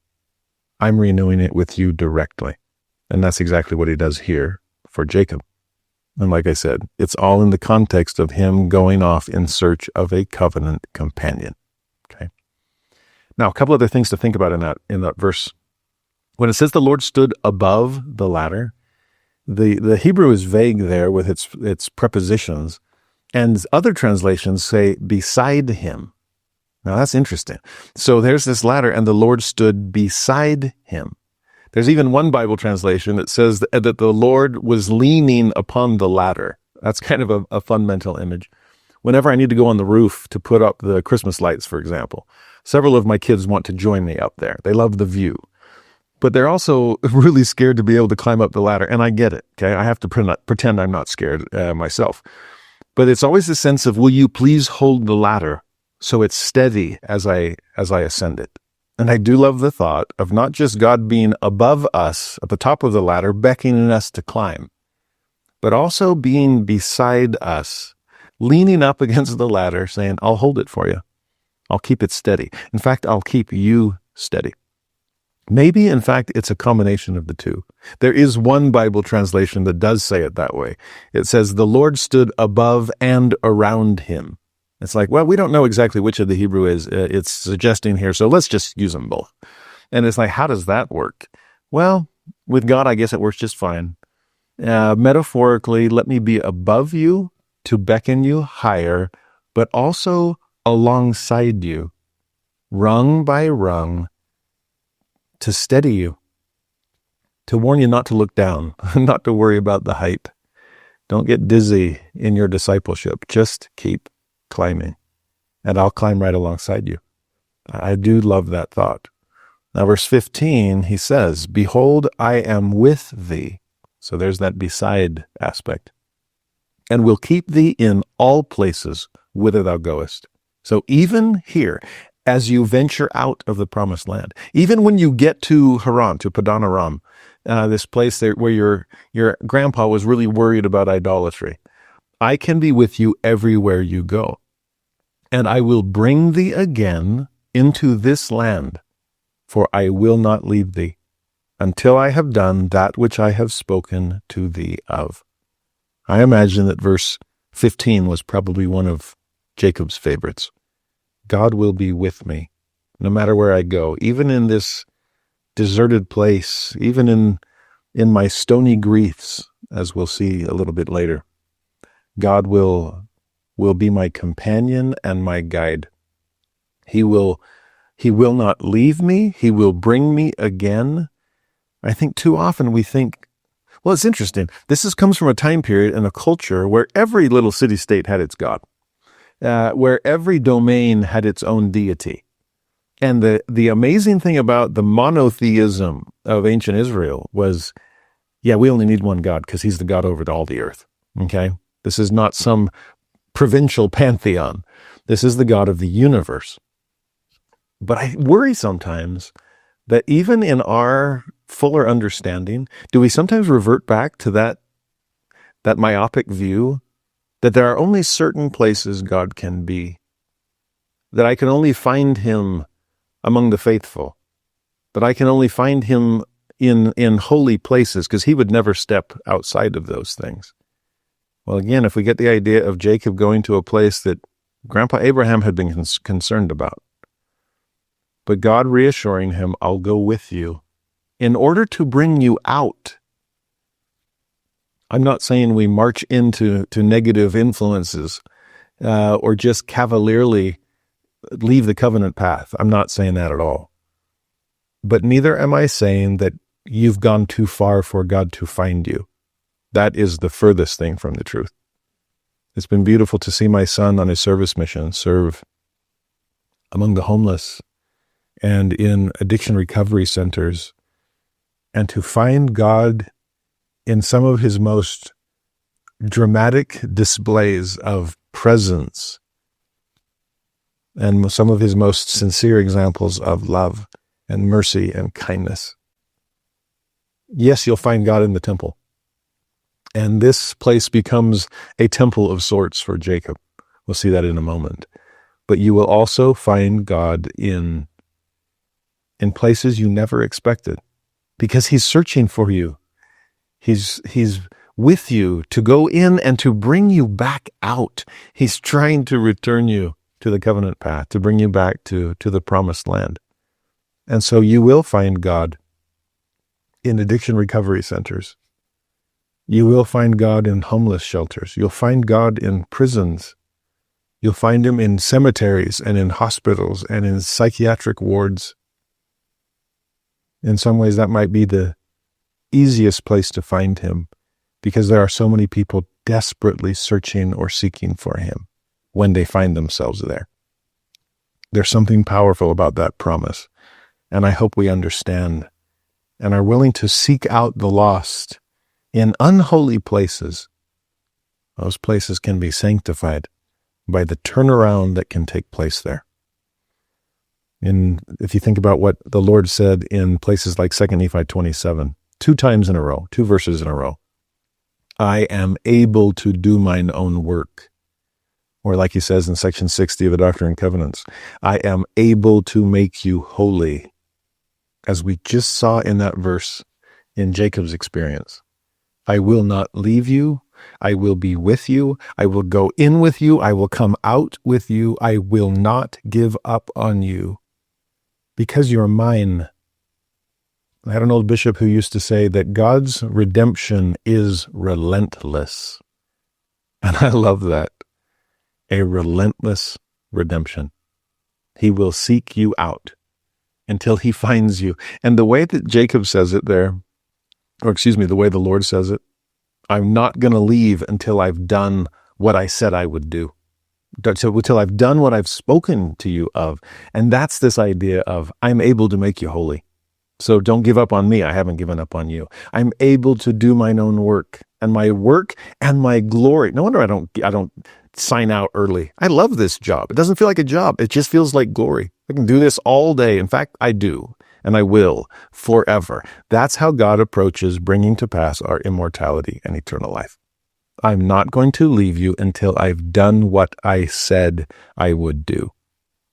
I'm renewing it with you directly. And that's exactly what he does here for Jacob. And like I said, it's all in the context of him going off in search of a covenant companion. Okay. Now, a couple other things to think about in that verse. When it says the Lord stood above the ladder, the Hebrew is vague there with its prepositions, and other translations say beside him. Now that's interesting. So there's this ladder, and the Lord stood beside him. There's even one Bible translation that says that the Lord was leaning upon the ladder. That's kind of a fun mental image. Whenever I need to go on the roof to put up the Christmas lights, for example, several of my kids want to join me up there. They love the view. But they're also really scared to be able to climb up the ladder, and I get it, okay? I have to pretend I'm not scared myself. But it's always the sense of, will you please hold the ladder so it's steady as I ascend it? And I do love the thought of not just God being above us at the top of the ladder, beckoning us to climb, but also being beside us, leaning up against the ladder, saying, I'll hold it for you. I'll keep it steady. In fact, I'll keep you steady. Maybe, in fact, it's a combination of the two. There is one Bible translation that does say it that way. It says, the Lord stood above and around him. It's like, well, we don't know exactly which of the Hebrew it's suggesting here, so let's just use them both. And it's like, how does that work? Well, with God, I guess it works just fine. Metaphorically, let me be above you to beckon you higher, but also alongside you, rung by rung, to steady you, to warn you not to look down, not to worry about the height. Don't get dizzy in your discipleship. Just keep climbing, and I'll climb right alongside you. I do love that thought. Now, verse 15, he says, behold, I am with thee. So there's that beside aspect. And will keep thee in all places whither thou goest. So even here, as you venture out of the promised land, even when you get to Haran, to Padan Aram, this place there where your grandpa was really worried about idolatry, I can be with you everywhere you go. And I will bring thee again into this land, for I will not leave thee until I have done that which I have spoken to thee of. I imagine that verse 15 was probably one of Jacob's favorites. God will be with me no matter where I go, even in this deserted place, even in my stony griefs, as we'll see a little bit later. God will be my companion and my guide. He will not leave me. He will bring me again. I think too often we think, well, it's interesting. This comes from a time period and a culture where every little city-state had its God, where every domain had its own deity. And the amazing thing about the monotheism of ancient Israel was, yeah, we only need one God because he's the God over all the earth. Okay? This is not some provincial pantheon. This is the God of the universe. But I worry sometimes that even in our fuller understanding, do we sometimes revert back to that myopic view that there are only certain places God can be, that I can only find him among the faithful, that I can only find him in holy places because he would never step outside of those things. Well, again, if we get the idea of Jacob going to a place that Grandpa Abraham had been concerned about, but God reassuring him, I'll go with you in order to bring you out. I'm not saying we march into negative influences or just cavalierly leave the covenant path. I'm not saying that at all. But neither am I saying that you've gone too far for God to find you. That is the furthest thing from the truth. It's been beautiful to see my son on his service mission serve among the homeless and in addiction recovery centers, and to find God in some of his most dramatic displays of presence and some of his most sincere examples of love and mercy and kindness. Yes, you'll find God in the temple. And this place becomes a temple of sorts for Jacob. We'll see that in a moment. But you will also find God in places you never expected, because he's searching for you. He's with you to go in and to bring you back out. He's trying to return you to the covenant path, to bring you back to the promised land. And so you will find God in addiction recovery centers. You will find God in homeless shelters. You'll find God in prisons. You'll find him in cemeteries and in hospitals and in psychiatric wards. In some ways, that might be the easiest place to find him, because there are so many people desperately searching or seeking for him when they find themselves there. There's something powerful about that promise, and I hope we understand and are willing to seek out the lost in unholy places. Those places can be sanctified by the turnaround that can take place there. If you think about what the Lord said in places like 2 Nephi 27, 2 times in a row, 2 verses in a row, I am able to do mine own work. Or like he says in section 60 of the Doctrine and Covenants, I am able to make you holy. As we just saw in that verse in Jacob's experience, I will not leave you. I will be with you. I will go in with you. I will come out with you. I will not give up on you, because you're mine. I had an old bishop who used to say that God's redemption is relentless. And I love that. A relentless redemption. He will seek you out until he finds you. And the way that Jacob says it there, the way the Lord says it, I'm not going to leave until I've done what I said I would do. Until I've done what I've spoken to you of. And that's this idea of, I'm able to make you holy. So don't give up on me. I haven't given up on you. I'm able to do mine own work and my glory. No wonder I don't sign out early. I love this job. It doesn't feel like a job. It just feels like glory. I can do this all day. In fact, I do, and I will forever. That's how God approaches bringing to pass our immortality and eternal life. I'm not going to leave you until I've done what I said I would do.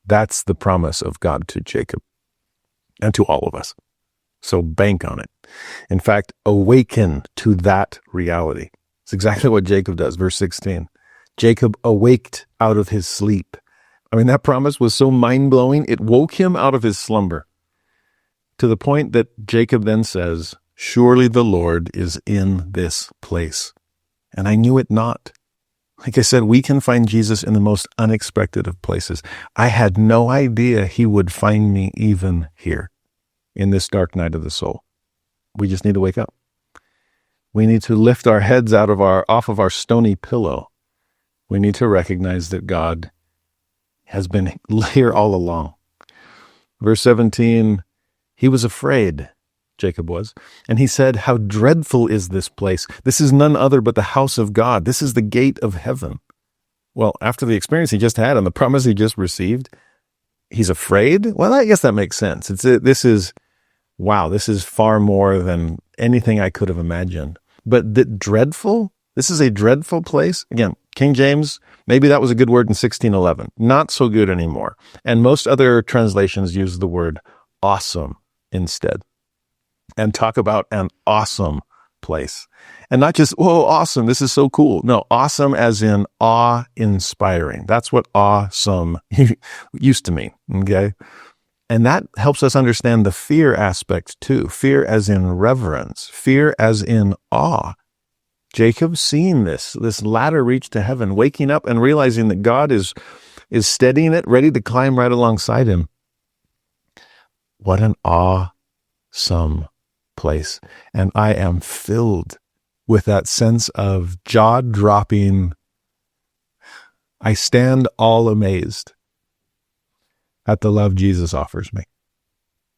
That's the promise of God to Jacob and to all of us. So bank on it. In fact, awaken to that reality. It's exactly what Jacob does. Verse 16. Jacob awaked out of his sleep. I mean, that promise was so mind-blowing, it woke him out of his slumber. To the point that Jacob then says, surely the Lord is in this place. And I knew it not. Like I said, we can find Jesus in the most unexpected of places. I had no idea he would find me even here in this dark night of the soul. We just need to wake up. We need to lift our heads off of our stony pillow. We need to recognize that God has been here all along. Verse 17, he was afraid, Jacob was, and he said, how dreadful is this place? This is none other but the house of God. This is the gate of heaven. Well, after the experience he just had and the promise he just received, he's afraid? Well, I guess that makes sense. This is far more than anything I could have imagined. But dreadful? This is a dreadful place? Again, King James, maybe that was a good word in 1611. Not so good anymore. And most other translations use the word awesome instead. And talk about an awesome place. And not just, whoa, awesome, this is so cool. No, awesome as in awe-inspiring. That's what awesome used to mean, okay? And that helps us understand the fear aspect too. Fear as in reverence. Fear as in awe. Jacob seeing this ladder reach to heaven, waking up and realizing that God is steadying it, ready to climb right alongside him. What an awesome place. And I am filled with that sense of jaw-dropping, I stand all amazed at the love Jesus offers me,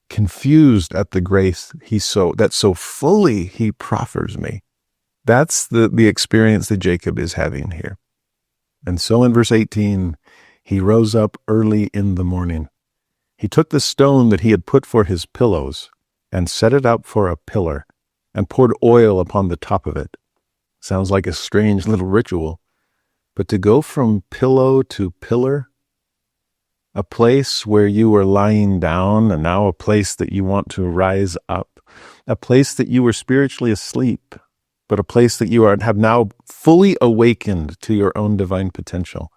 confused at the grace that so fully he proffers me. That's the experience that Jacob is having here. And so in verse 18, he rose up early in the morning. He took the stone that he had put for his pillows and set it up for a pillar and poured oil upon the top of it. Sounds like a strange little ritual, but to go from pillow to pillar, a place where you were lying down and now a place that you want to rise up, a place that you were spiritually asleep, but a place that you have now fully awakened to your own divine potential.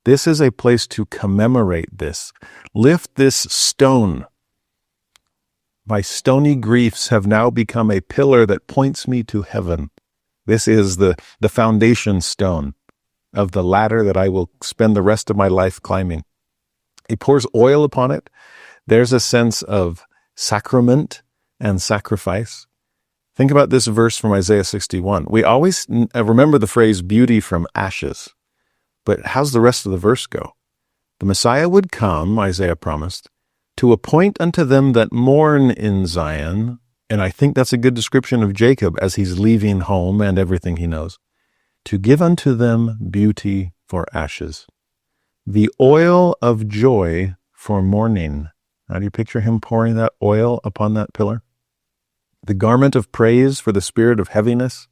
This is a place to commemorate this. Lift this stone. My stony griefs have now become a pillar that points me to heaven. This is the foundation stone of the ladder that I will spend the rest of my life climbing. He pours oil upon it. There's a sense of sacrament and sacrifice. Think about this verse from Isaiah 61. We always remember the phrase beauty from ashes. But how's the rest of the verse go? The Messiah would come, Isaiah promised, to appoint unto them that mourn in Zion, and I think that's a good description of Jacob as he's leaving home and everything he knows, to give unto them beauty for ashes, the oil of joy for mourning. How do you picture him pouring that oil upon that pillar? The garment of praise for the spirit of heaviness,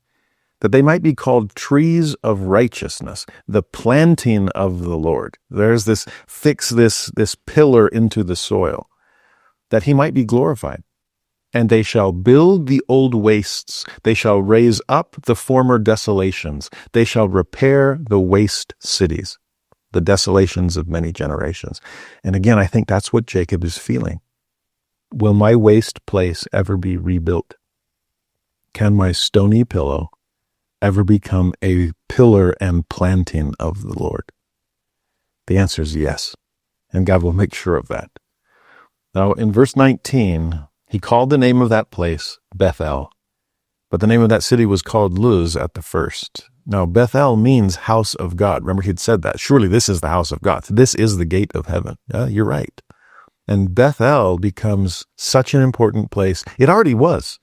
that they might be called trees of righteousness, the planting of the Lord. There's fix this pillar into the soil, that he might be glorified. And they shall build the old wastes. They shall raise up the former desolations. They shall repair the waste cities, the desolations of many generations. And again, I think that's what Jacob is feeling. Will my waste place ever be rebuilt? Can my stony pillow ever become a pillar and planting of the Lord? The answer is yes, and God will make sure of that. Now, in verse 19, he called the name of that place Bethel, but the name of that city was called Luz at the first. Now, Bethel means house of God. Remember, he'd said that. Surely this is the house of God. This is the gate of heaven. You're right. And Bethel becomes such an important place. It already was.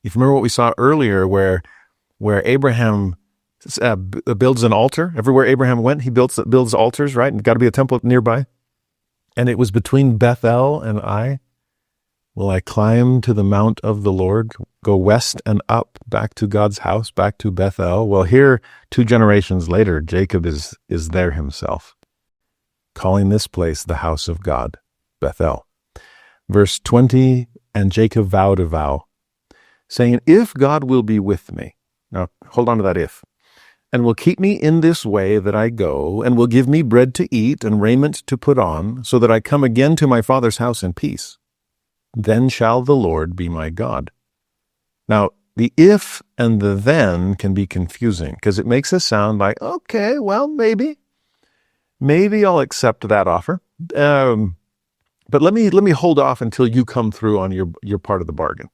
If you remember what we saw earlier, where Abraham builds an altar. Everywhere Abraham went, he builds altars, right? And got to be a temple nearby. And it was between Bethel and Ai. Will I climb to the mount of the Lord, go west and up, back to God's house, back to Bethel? Well, here, 2 generations later, Jacob is there himself, calling this place the house of God, Bethel. Verse 20, and Jacob vowed a vow, saying, if God will be with me, now hold on to that if, and will keep me in this way that I go, and will give me bread to eat and raiment to put on, so that I come again to my father's house in peace, then shall the Lord be my God. Now, the if and the then can be confusing, because it makes us sound like, okay, well, maybe I'll accept that offer. But let me hold off until you come through on your part of the bargain.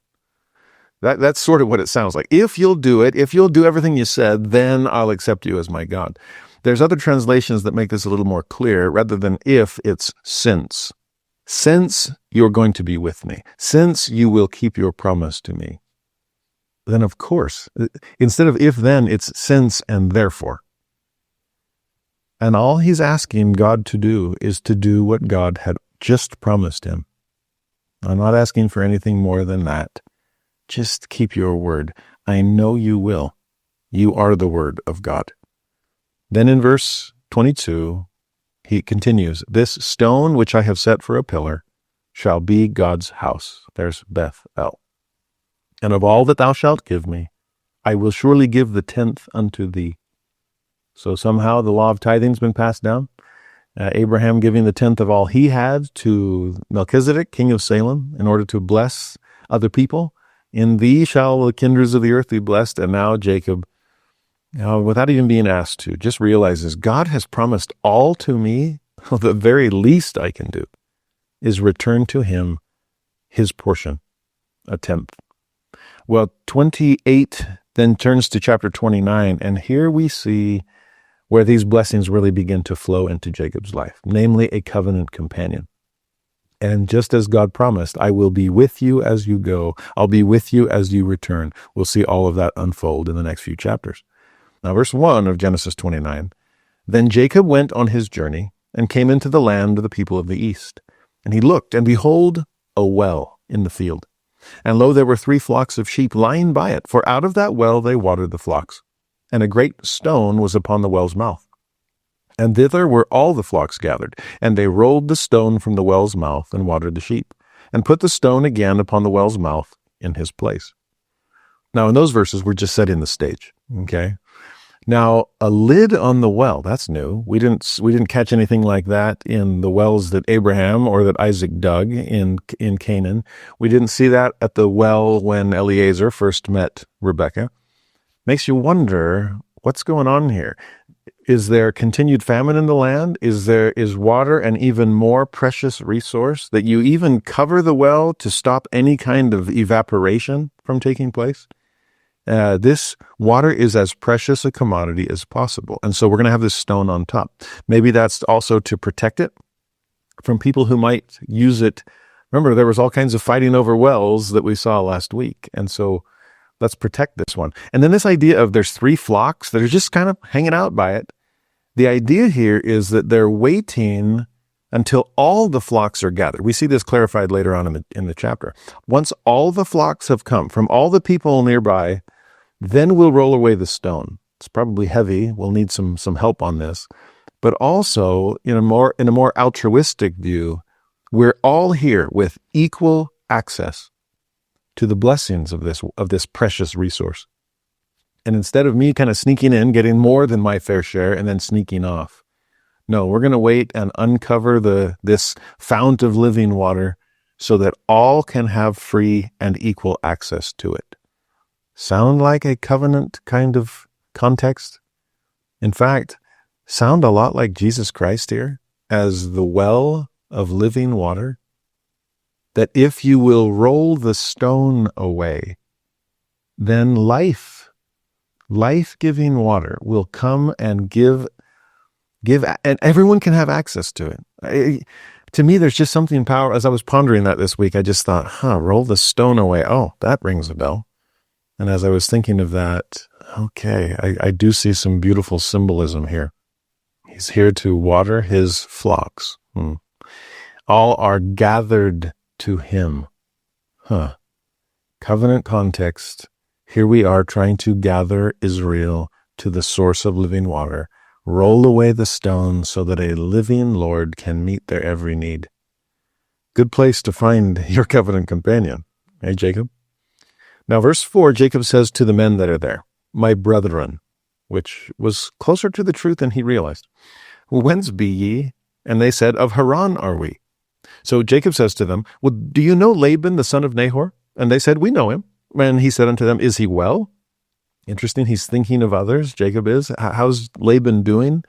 That's sort of what it sounds like. If you'll do it, if you'll do everything you said, then I'll accept you as my God. There's other translations that make this a little more clear. Rather than if, it's since. Since you're going to be with me, since you will keep your promise to me, then of course, instead of if then, it's since and therefore. And all he's asking God to do is to do what God had just promised him. I'm not asking for anything more than that. Just keep your word. I know you will. You are the word of God. Then in verse 22, he continues, this stone which I have set for a pillar shall be God's house. There's Bethel. And of all that thou shalt give me, I will surely give the 10th unto thee. So somehow the law of tithing has been passed down. Abraham giving the 10th of all he had to Melchizedek, king of Salem, in order to bless other people. In thee shall the kindreds of the earth be blessed. And now Jacob, without even being asked to, just realizes God has promised all to me. The very least I can do is return to him his portion, a 10th. Well, 28 then turns to chapter 29, and here we see where these blessings really begin to flow into Jacob's life, namely a covenant companion. And just as God promised, I will be with you as you go. I'll be with you as you return. We'll see all of that unfold in the next few chapters. Now, verse 1 of Genesis 29, then Jacob went on his journey and came into the land of the people of the east. And he looked, and behold, a well in the field. And lo, there were 3 flocks of sheep lying by it, for out of that well they watered the flocks. And a great stone was upon the well's mouth. And thither were all the flocks gathered, and they rolled the stone from the well's mouth and watered the sheep, and put the stone again upon the well's mouth in his place. Now, in those verses, we're just setting the stage, okay? Now, a lid on the well, that's new. We didn't catch anything like that in the wells that Abraham or that Isaac dug in Canaan. We didn't see that at the well when Eliezer first met Rebekah. Makes you wonder, what's going on here? Is there continued famine in the land? Is water an even more precious resource that you even cover the well to stop any kind of evaporation from taking place? This water is as precious a commodity as possible. And so we're going to have this stone on top. Maybe that's also to protect it from people who might use it. Remember, there was all kinds of fighting over wells that we saw last week. And so let's protect this one. And then this idea of there's 3 flocks that are just kind of hanging out by it. The idea here is that they're waiting until all the flocks are gathered. We see this clarified later on in the chapter. Once all the flocks have come from all the people nearby, then we'll roll away the stone. It's probably heavy. We'll need some help on this. But also, in a more altruistic view, we're all here with equal access to the blessings of this precious resource. And instead of me kind of sneaking in, getting more than my fair share, and then sneaking off, no, we're going to wait and uncover this fount of living water so that all can have free and equal access to it. Sound like a covenant kind of context? In fact, sound a lot like Jesus Christ here as the well of living water? That if you will roll the stone away, then life-giving water will come and give, and everyone can have access to it. To me, there's just something powerful. As I was pondering that this week, I just thought, roll the stone away. Oh, that rings a bell. And as I was thinking of that, okay, I do see some beautiful symbolism here. He's here to water his flocks. All are gathered to him. Covenant context. Here we are trying to gather Israel to the source of living water. Roll away the stone so that a living Lord can meet their every need. Good place to find your covenant companion. Hey, Jacob? Now, verse 4, Jacob says to the men that are there, my brethren, which was closer to the truth than he realized. Whence be ye? And they said, of Haran are we. So Jacob says to them, well, do you know Laban, the son of Nahor? And they said, we know him. And he said unto them, is he well? Interesting, he's thinking of others, Jacob is. How's Laban doing?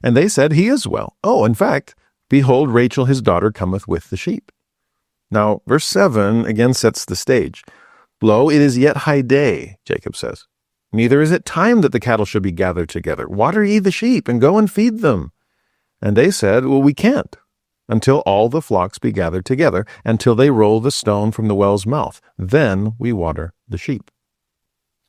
And they said, he is well. Oh, in fact, behold, Rachel his daughter cometh with the sheep. Now, verse 7 again sets the stage. Lo, it is yet high day, Jacob says. Neither is it time that the cattle should be gathered together. Water ye the sheep, and go and feed them. And they said, well, we can't, until all the flocks be gathered together, until they roll the stone from the well's mouth. Then we water the sheep.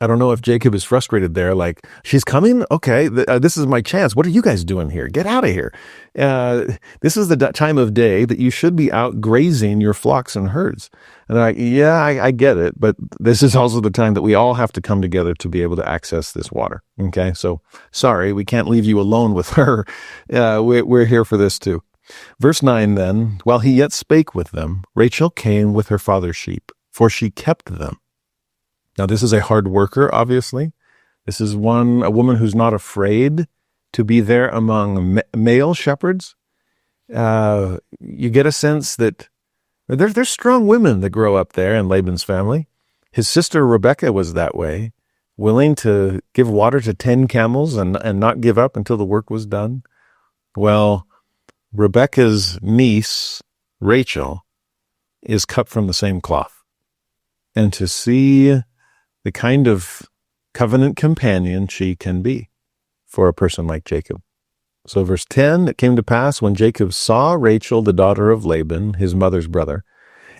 I don't know if Jacob is frustrated there, like, she's coming? Okay, this is my chance. What are you guys doing here? Get out of here. This is the time of day that you should be out grazing your flocks and herds. And they're like, yeah, I get it, but this is also the time that we all have to come together to be able to access this water. Okay, so sorry, we can't leave you alone with her. We're here for this too. Verse 9 then, while he yet spake with them, Rachel came with her father's sheep, for she kept them. Now, this is a hard worker, obviously. This is a woman who's not afraid to be there among male shepherds. You get a sense that there's strong women that grow up there in Laban's family. His sister Rebekah was that way, willing to give water to 10 camels and not give up until the work was done. Well, Rebekah's niece, Rachel, is cut from the same cloth. And to see the kind of covenant companion she can be for a person like Jacob. So verse 10, it came to pass when Jacob saw Rachel, the daughter of Laban, his mother's brother,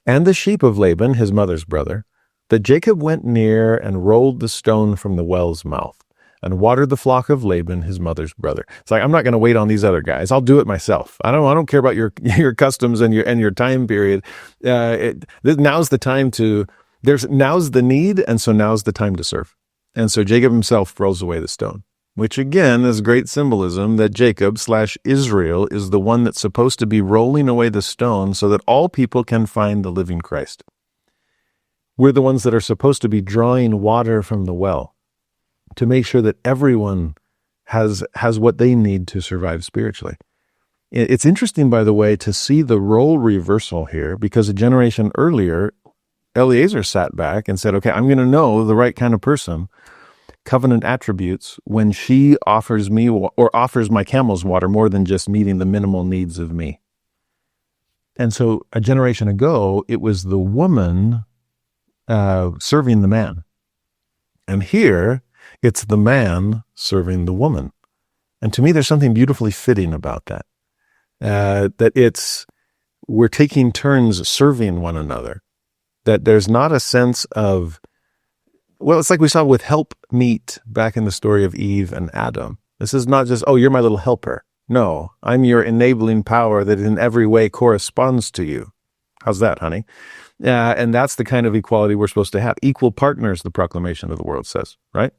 and the sheep of Laban, his mother's brother, that Jacob went near and rolled the stone from the well's mouth and watered the flock of Laban, his mother's brother. It's like, I'm not going to wait on these other guys. I'll do it myself. I don't care about your customs and your time period. Now's the time to... Now's the need, and so now's the time to serve. And so Jacob himself rolls away the stone, which again is great symbolism that Jacob/Israel is the one that's supposed to be rolling away the stone so that all people can find the living Christ. We're the ones that are supposed to be drawing water from the well to make sure that everyone has what they need to survive spiritually. It's interesting, by the way, to see the role reversal here, because a generation earlier, Eliezer sat back and said, okay, I'm going to know the right kind of person, covenant attributes, when she offers me or offers my camels water more than just meeting the minimal needs of me. And so a generation ago, it was the woman serving the man. And here, it's the man serving the woman. And to me, there's something beautifully fitting about that. That we're taking turns serving one another. That there's not a sense of, well, it's like we saw with help meet back in the story of Eve and Adam. This is not just, oh, you're my little helper. No, I'm your enabling power that in every way corresponds to you. How's that, honey? And that's the kind of equality we're supposed to have. Equal partners, the proclamation of the world says, right?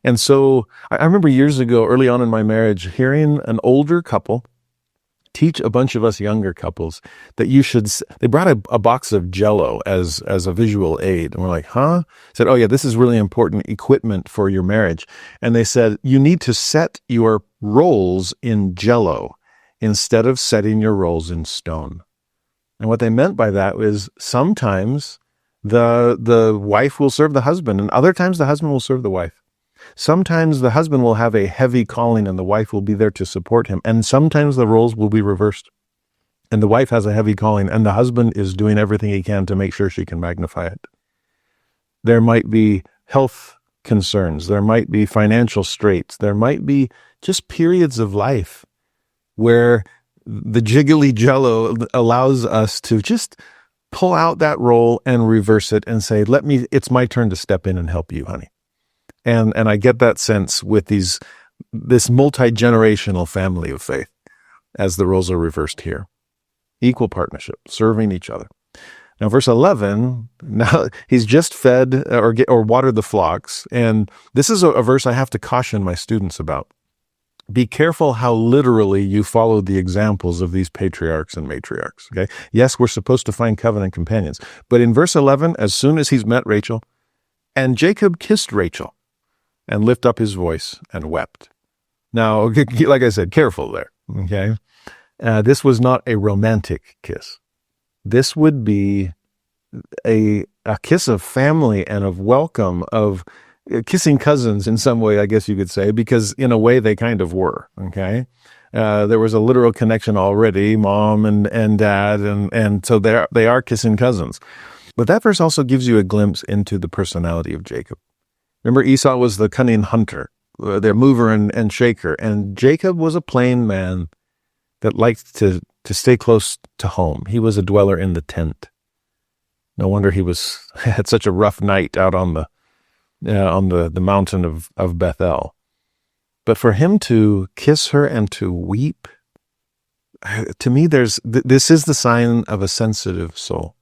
And so I remember years ago, early on in my marriage, hearing an older couple teach a bunch of us younger couples that they brought a box of Jell-O as a visual aid. And we're like, huh? Said, oh yeah, this is really important equipment for your marriage. And they said, you need to set your roles in Jell-O instead of setting your roles in stone. And what they meant by that was sometimes the wife will serve the husband, and other times the husband will serve the wife. Sometimes the husband will have a heavy calling and the wife will be there to support him. And sometimes the roles will be reversed. And the wife has a heavy calling and the husband is doing everything he can to make sure she can magnify it. There might be health concerns. There might be financial straits. There might be just periods of life where the jiggly jello allows us to just pull out that role and reverse it and say, it's my turn to step in and help you, honey. And I get that sense with this multi-generational family of faith as the roles are reversed here. Equal partnership, serving each other. Now, verse 11, now he's just fed or watered the flocks. And this is a verse I have to caution my students about. Be careful how literally you follow the examples of these patriarchs and matriarchs. Okay. Yes, we're supposed to find covenant companions. But in verse 11, as soon as he's met Rachel, and Jacob kissed Rachel and lifted up his voice and wept. Now, like I said, careful there. Okay. This was not a romantic kiss. This would be a kiss of family and of welcome, of kissing cousins in some way, I guess you could say, because in a way they kind of were, okay? There was a literal connection already, mom and dad, and so they are kissing cousins. But that verse also gives you a glimpse into the personality of Jacob. Remember, Esau was the cunning hunter, the mover and shaker, and Jacob was a plain man that liked to stay close to home. He was a dweller in the tent. No wonder he had such a rough night out on the mountain of Bethel. But for him to kiss her and to weep, to me, this is the sign of a sensitive soul.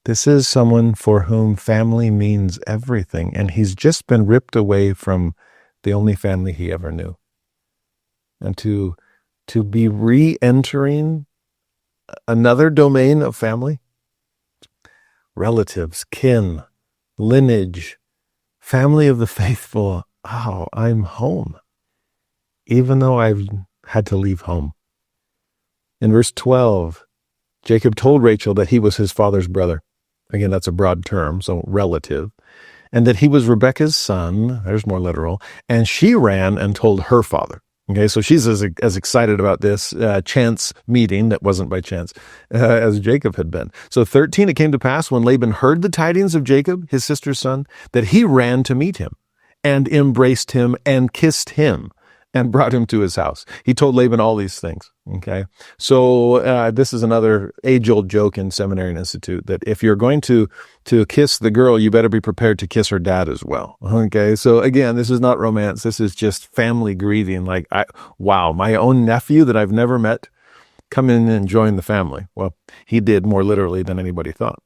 This is someone for whom family means everything, and he's just been ripped away from the only family he ever knew. And to be re-entering another domain of family, relatives, kin, lineage, family of the faithful. Oh, I'm home, even though I've had to leave home. In verse 12, Jacob told Rachel that he was his father's brother. Again, that's a broad term, so relative. And that he was Rebekah's son, there's more literal, and she ran and told her father. Okay, so she's as excited about this chance meeting that wasn't by chance as Jacob had been. So 13, it came to pass when Laban heard the tidings of Jacob, his sister's son, that he ran to meet him and embraced him and kissed him and brought him to his house. He told Laban all these things. Okay, so this is another age-old joke in Seminary and Institute that if you're going to kiss the girl, you better be prepared to kiss her dad as well. Okay, so again, this is not romance. This is just family greeting. Like, wow, my own nephew that I've never met, come in and join the family. Well, he did more literally than anybody thought.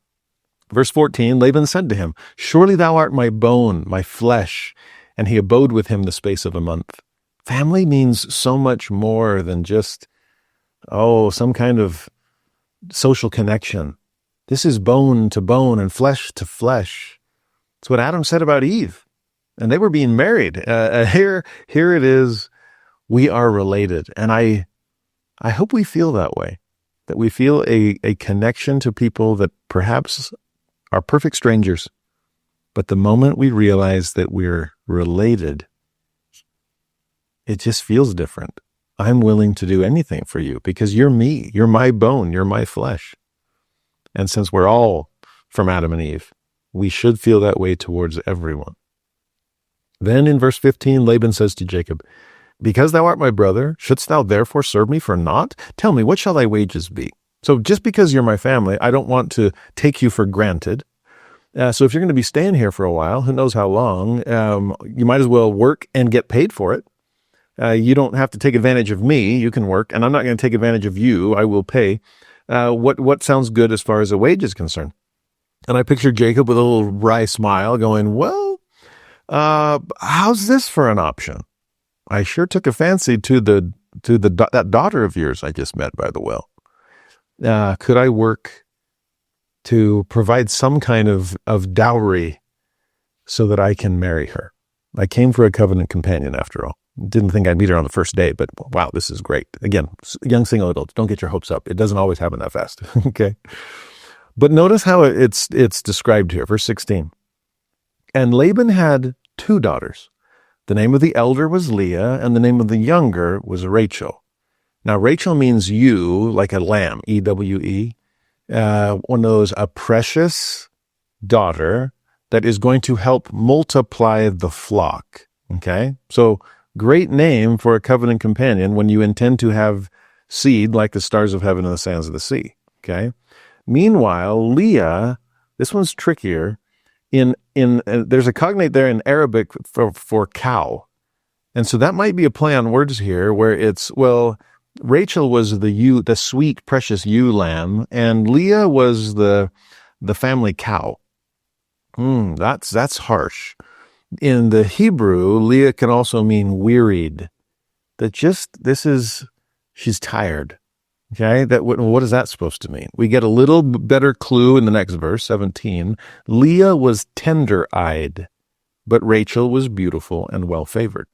Verse 14, Laban said to him, "Surely thou art my bone, my flesh." And he abode with him the space of a month. Family means so much more than just, some kind of social connection. This is bone to bone and flesh to flesh. It's what Adam said about Eve. And they were being married. Here it is. We are related. And I hope we feel that way, that we feel a connection to people that perhaps are perfect strangers. But the moment we realize that we're related, it just feels different. I'm willing to do anything for you because you're me. You're my bone. You're my flesh. And since we're all from Adam and Eve, we should feel that way towards everyone. Then in verse 15, Laban says to Jacob, "Because thou art my brother, shouldst thou therefore serve me for naught? Tell me, what shall thy wages be?" So just because you're my family, I don't want to take you for granted. So if you're going to be staying here for a while, who knows how long, you might as well work and get paid for it. You don't have to take advantage of me. You can work, and I'm not going to take advantage of you. I will pay. What sounds good as far as a wage is concerned? And I picture Jacob with a little wry smile going, well, how's this for an option? I sure took a fancy to that daughter of yours I just met by the well. Could I work to provide some kind of dowry so that I can marry her? I came for a covenant companion after all. Didn't think I'd meet her on the first day, but wow, this is great. Again, young single adults, don't get your hopes up. It doesn't always happen that fast. Okay. But notice how it's described here. Verse 16. And Laban had 2 daughters. The name of the elder was Leah, and the name of the younger was Rachel. Now, Rachel means ewe, like a lamb, E-W-E. One of those, a precious daughter that is going to help multiply the flock. Okay? So, great name for a covenant companion when you intend to have seed like the stars of heaven and the sands of the sea. Okay? Meanwhile, Leah, this one's trickier. There's a cognate there in Arabic for cow. And so that might be a play on words here where it's, well, Rachel was the sweet, precious ewe lamb, and Leah was the family cow. That's harsh. In the Hebrew, Leah can also mean wearied. She's tired. Okay, what is that supposed to mean? We get a little better clue in the next verse, 17. Leah was tender-eyed, but Rachel was beautiful and well-favored.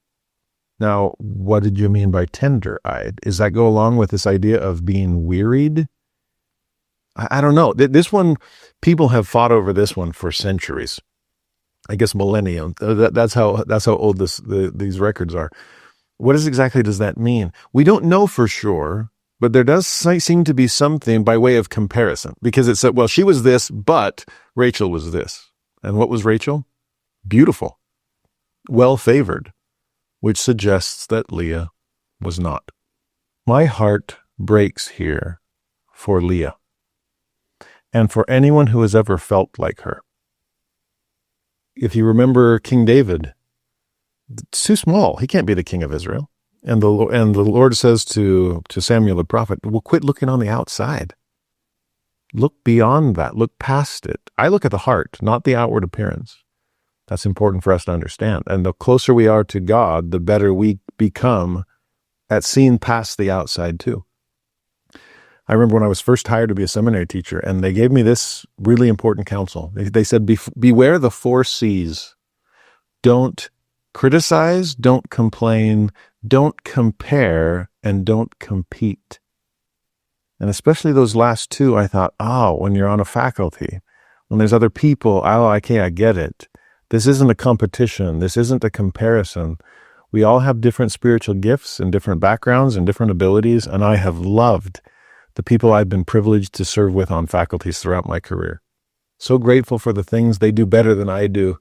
Now, what did you mean by tender-eyed? Does that go along with this idea of being wearied? I don't know. This one, people have fought over this one for centuries. I guess millennium. That's how old these records are. What exactly does that mean? We don't know for sure. But there does seem to be something by way of comparison, because it said, well, she was this, but Rachel was this. And what was Rachel? Beautiful, well-favored, which suggests that Leah was not. My heart breaks here for Leah and for anyone who has ever felt like her. If you remember King David, it's too small. He can't be the king of Israel. And the Lord says to Samuel the prophet, well, quit looking on the outside. Look beyond that. Look past it. I look at the heart, not the outward appearance. That's important for us to understand. And the closer we are to God, the better we become at seeing past the outside too. I remember when I was first hired to be a seminary teacher, and they gave me this really important counsel. They said, beware the 4 C's. Don't criticize, don't complain, don't compare, and don't compete. And especially those last 2, I thought, when you're on a faculty, when there's other people, okay, I get it. This isn't a competition. This isn't a comparison. We all have different spiritual gifts and different backgrounds and different abilities, and I have loved the people I've been privileged to serve with on faculties throughout my career. So grateful for the things they do better than I do,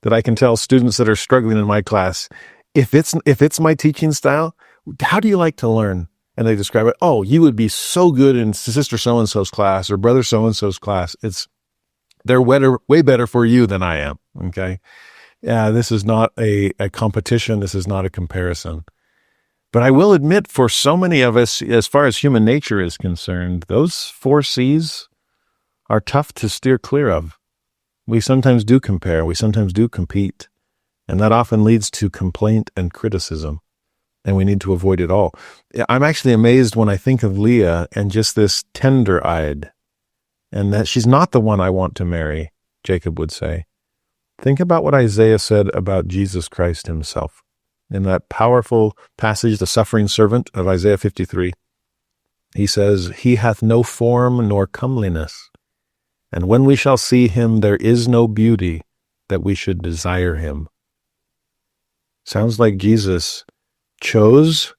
that I can tell students that are struggling in my class, if it's my teaching style, how do you like to learn? And they describe it, you would be so good in sister so-and-so's class or brother so-and-so's class. They're way better for you than I am, okay? This is not a competition. This is not a comparison. But I will admit, for so many of us, as far as human nature is concerned, those 4 C's are tough to steer clear of. We sometimes do compare. We sometimes do compete. And that often leads to complaint and criticism. And we need to avoid it all. I'm actually amazed when I think of Leah and just this tender-eyed, and that she's not the one I want to marry, Jacob would say. Think about what Isaiah said about Jesus Christ himself. In that powerful passage, the suffering servant of Isaiah 53, he says, "He hath no form nor comeliness, and when we shall see him, there is no beauty that we should desire him." Sounds like Jesus chose.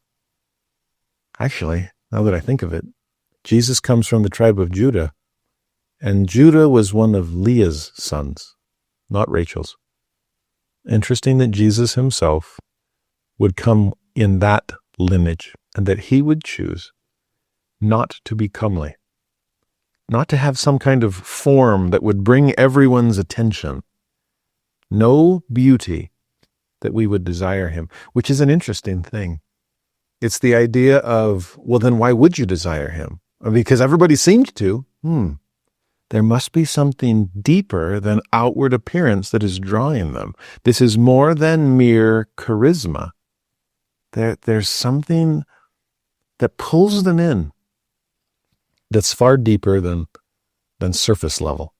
Actually, now that I think of it, Jesus comes from the tribe of Judah, and Judah was one of Leah's sons, not Rachel's. Interesting that Jesus himself would come in that lineage, and that he would choose not to be comely, not to have some kind of form that would bring everyone's attention. No beauty that we would desire him, which is an interesting thing. It's the idea of, well, then why would you desire him? Because everybody seemed to. There must be something deeper than outward appearance that is drawing them. This is more than mere charisma. There's something that pulls them in that's far deeper than surface level.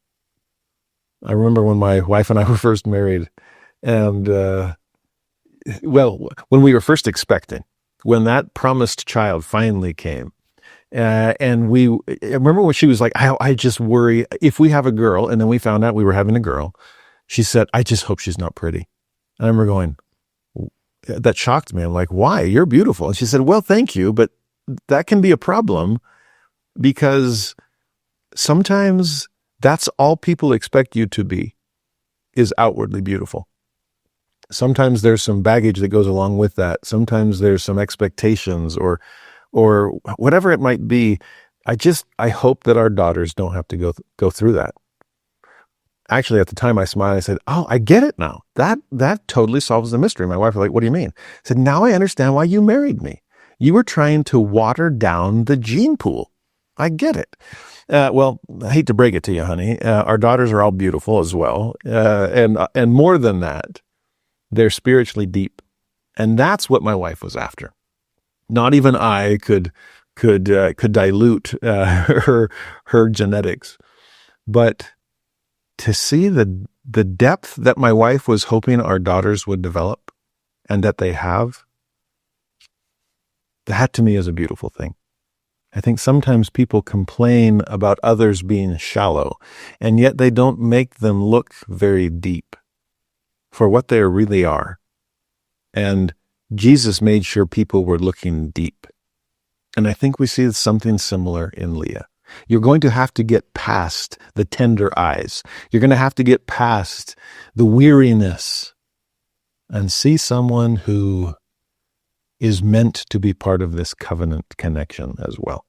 I remember when my wife and I were first married, and well, when we were first expecting, when that promised child finally came, and I remember when she was like, I just worry if we have a girl, and then we found out we were having a girl. She said, I just hope she's not pretty. And I remember going, that shocked me. I'm like, why? You're beautiful. And she said, well, thank you, but that can be a problem because sometimes that's all people expect you to be, is outwardly beautiful. Sometimes there's some baggage that goes along with that. Sometimes there's some expectations or whatever it might be. I hope that our daughters don't have to go through that. Actually, at the time I smiled, I said, oh, I get it now. That totally solves the mystery. My wife was like, what do you mean? I said, now I understand why you married me. You were trying to water down the gene pool. I get it. Well, I hate to break it to you, honey. Our daughters are all beautiful as well. And more than that, they're spiritually deep. And that's what my wife was after. Not even I could dilute her genetics. But to see the depth that my wife was hoping our daughters would develop and that they have, that to me is a beautiful thing. I think sometimes people complain about others being shallow, and yet they don't make them look very deep for what they really are. And Jesus made sure people were looking deep. And I think we see something similar in Leah. You're going to have to get past the tender eyes. You're going to have to get past the weariness and see someone who is meant to be part of this covenant connection as well.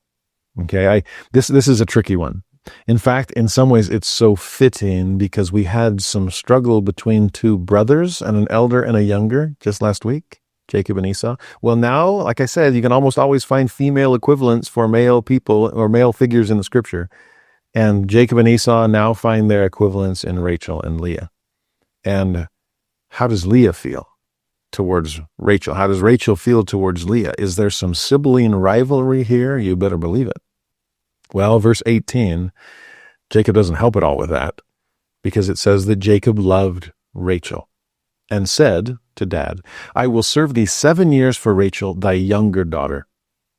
Okay, this is a tricky one. In fact, in some ways, it's so fitting because we had some struggle between two brothers and an elder and a younger just last week, Jacob and Esau. Well, now, like I said, you can almost always find female equivalents for male people or male figures in the scripture. And Jacob and Esau now find their equivalents in Rachel and Leah. And how does Leah feel towards Rachel? How does Rachel feel towards Leah? Is there some sibling rivalry here? You better believe it. Well, verse 18, Jacob doesn't help at all with that because it says that Jacob loved Rachel and said to Dad, I will serve thee 7 years for Rachel, thy younger daughter.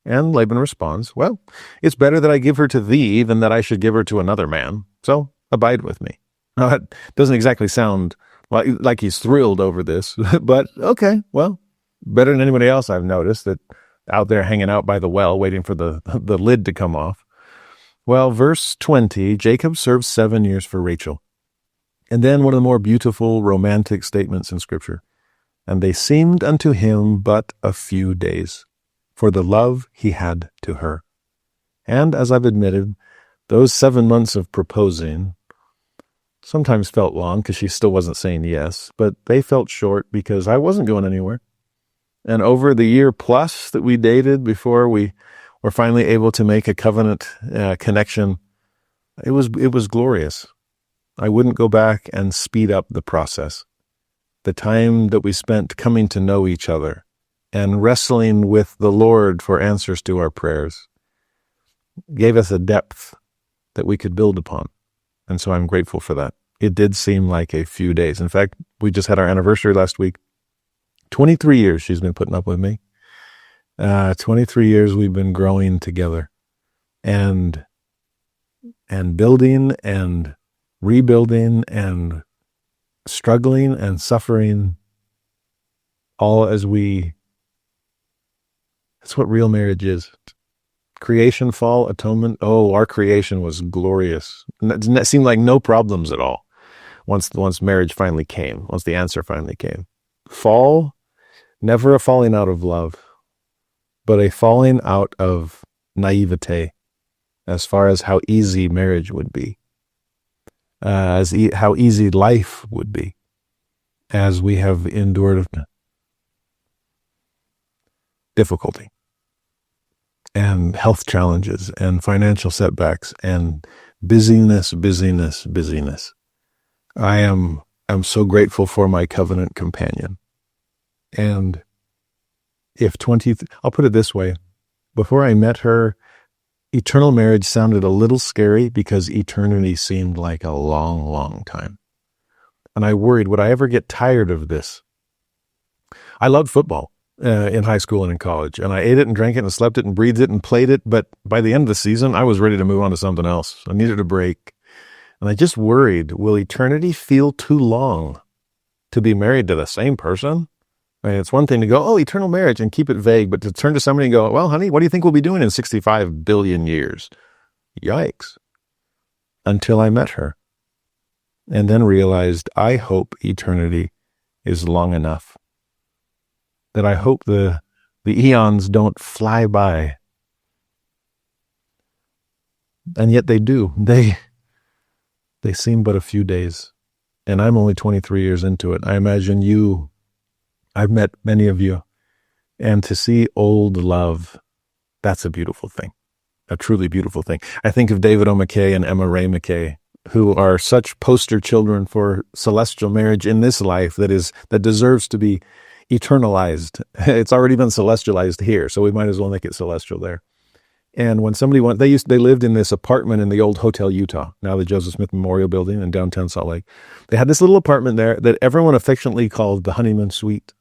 And Laban responds, well, it's better that I give her to thee than that I should give her to another man. So abide with me. Now, that doesn't exactly sound like he's thrilled over this, but okay, well, better than anybody else I've noticed that out there hanging out by the well, waiting for the lid to come off. Well, verse 20, Jacob served 7 years for Rachel. And then one of the more beautiful romantic statements in Scripture. And they seemed unto him but a few days, for the love he had to her. And as I've admitted, those 7 months of proposing sometimes felt long because she still wasn't saying yes, but they felt short because I wasn't going anywhere. And over the year plus that we dated before we were finally able to make a covenant connection, it was glorious. I wouldn't go back and speed up the process. The time that we spent coming to know each other and wrestling with the Lord for answers to our prayers gave us a depth that we could build upon. And so I'm grateful for that. It did seem like a few days. In fact, we just had our anniversary last week. 23 years she's been putting up with me. 23 years we've been growing together and building and rebuilding and struggling and suffering all as that's what real marriage is. Creation, fall, atonement. Oh, our creation was glorious. It seemed like no problems at all once marriage finally came, once the answer finally came. Fall, never a falling out of love, but a falling out of naivete as far as how easy marriage would be, how easy life would be as we have endured difficulty and health challenges and financial setbacks and busyness. I'm so grateful for my covenant companion. And I'll put it this way, before I met her, eternal marriage sounded a little scary because eternity seemed like a long, long time. And I worried, would I ever get tired of this? I loved football in high school and in college, and I ate it and drank it and slept it and breathed it and played it. But by the end of the season, I was ready to move on to something else. I needed a break. And I just worried, will eternity feel too long to be married to the same person? I mean, it's one thing to go, oh, eternal marriage, and keep it vague, but to turn to somebody and go, well, honey, what do you think we'll be doing in 65 billion years? Yikes. Until I met her. And then realized, I hope eternity is long enough. That I hope the eons don't fly by. And yet they do. They seem but a few days. And I'm only 23 years into it. I imagine I've met many of you. And to see old love, that's a beautiful thing. A truly beautiful thing. I think of David O. McKay and Emma Ray McKay, who are such poster children for celestial marriage in this life that deserves to be eternalized. It's already been celestialized here, so we might as well make it celestial there. And when somebody they lived in this apartment in the old Hotel Utah, now the Joseph Smith Memorial Building in downtown Salt Lake. They had this little apartment there that everyone affectionately called the honeymoon suite.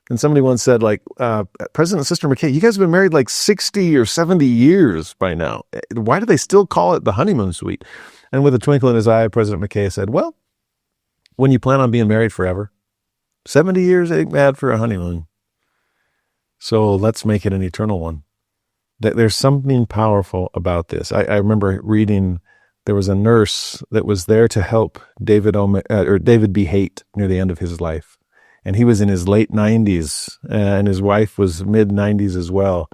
And somebody once said, like, President and Sister McKay, you guys have been married like 60 or 70 years by now. Why do they still call it the honeymoon suite? And with a twinkle in his eye, President McKay said, well, when you plan on being married forever, 70 years ain't bad for a honeymoon. So let's make it an eternal one. There's something powerful about this. I remember reading, there was a nurse that was there to help David B. Haight near the end of his life. And he was in his late 90s, and his wife was mid-90s as well.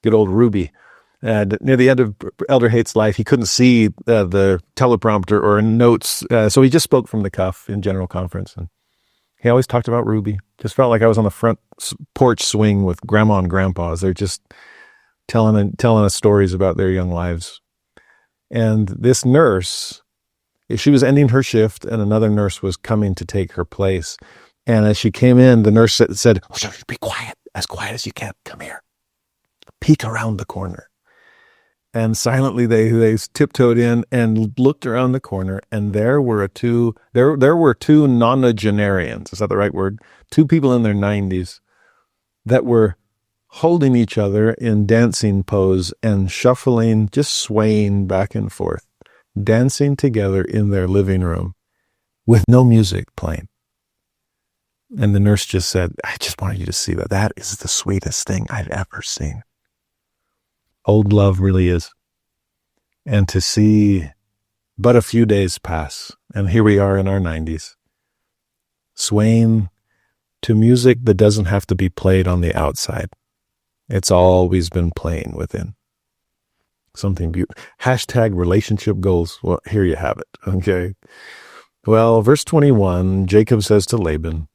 Good old Ruby. And near the end of Elder Haight's life, he couldn't see the teleprompter or notes, so he just spoke from the cuff in general conference. And he always talked about Ruby. Just felt like I was on the front porch swing with Grandma and Grandpa as they're just telling us stories about their young lives. And this nurse, she was ending her shift, and another nurse was coming to take her place. And as she came in, the nurse said, oh, be quiet as you can. Come here. Peek around the corner. And silently they tiptoed in and looked around the corner, and there were two nonagenarians, is that the right word? Two people in their 90s that were holding each other in dancing pose and shuffling, just swaying back and forth, dancing together in their living room with no music playing. And the nurse just said, I just wanted you to see that. That is the sweetest thing I've ever seen. Old love really is. And to see but a few days pass, and here we are in our 90s, swaying to music that doesn't have to be played on the outside. It's always been playing within. Something beautiful. Hashtag relationship goals. Well, here you have it. Okay. Well, verse 21, Jacob says to Laban,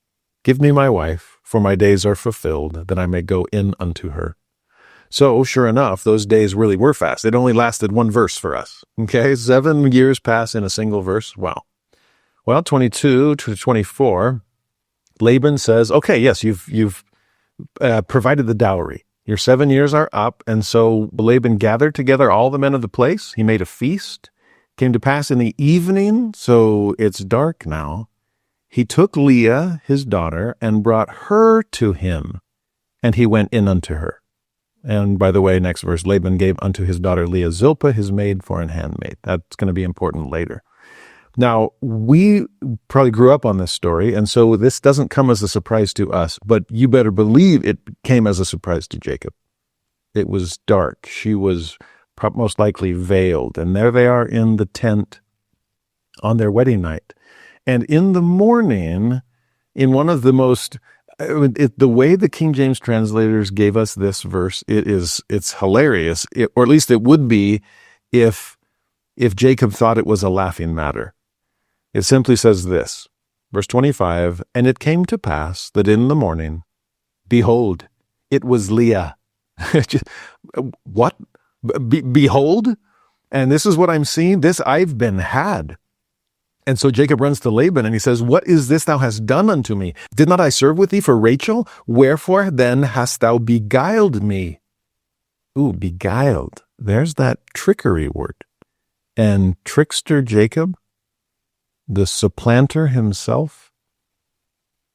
give me my wife, for my days are fulfilled, that I may go in unto her. So, sure enough, those days really were fast. It only lasted one verse for us. Okay, 7 years pass in a single verse. Wow. Well, 22 to 24, Laban says, okay, yes, you've provided the dowry. Your 7 years are up. And so Laban gathered together all the men of the place. He made a feast. Came to pass in the evening, so it's dark now. He took Leah, his daughter, and brought her to him, and he went in unto her. And by the way, next verse, Laban gave unto his daughter Leah Zilpah, his maid, for an handmaid. That's going to be important later. Now, we probably grew up on this story, and so this doesn't come as a surprise to us, but you better believe it came as a surprise to Jacob. It was dark. She was most likely veiled, and there they are in the tent on their wedding night. And in the morning, in one of the most, the way the King James translators gave us this verse, it's hilarious, or at least it would be if Jacob thought it was a laughing matter. It simply says this, verse 25, and it came to pass that in the morning, behold, it was Leah. What? Behold? And this is what I'm seeing. This I've been had. And so Jacob runs to Laban and he says, what is this thou hast done unto me? Did not I serve with thee for Rachel? Wherefore then hast thou beguiled me? Ooh, beguiled. There's that trickery word. And trickster Jacob, the supplanter himself,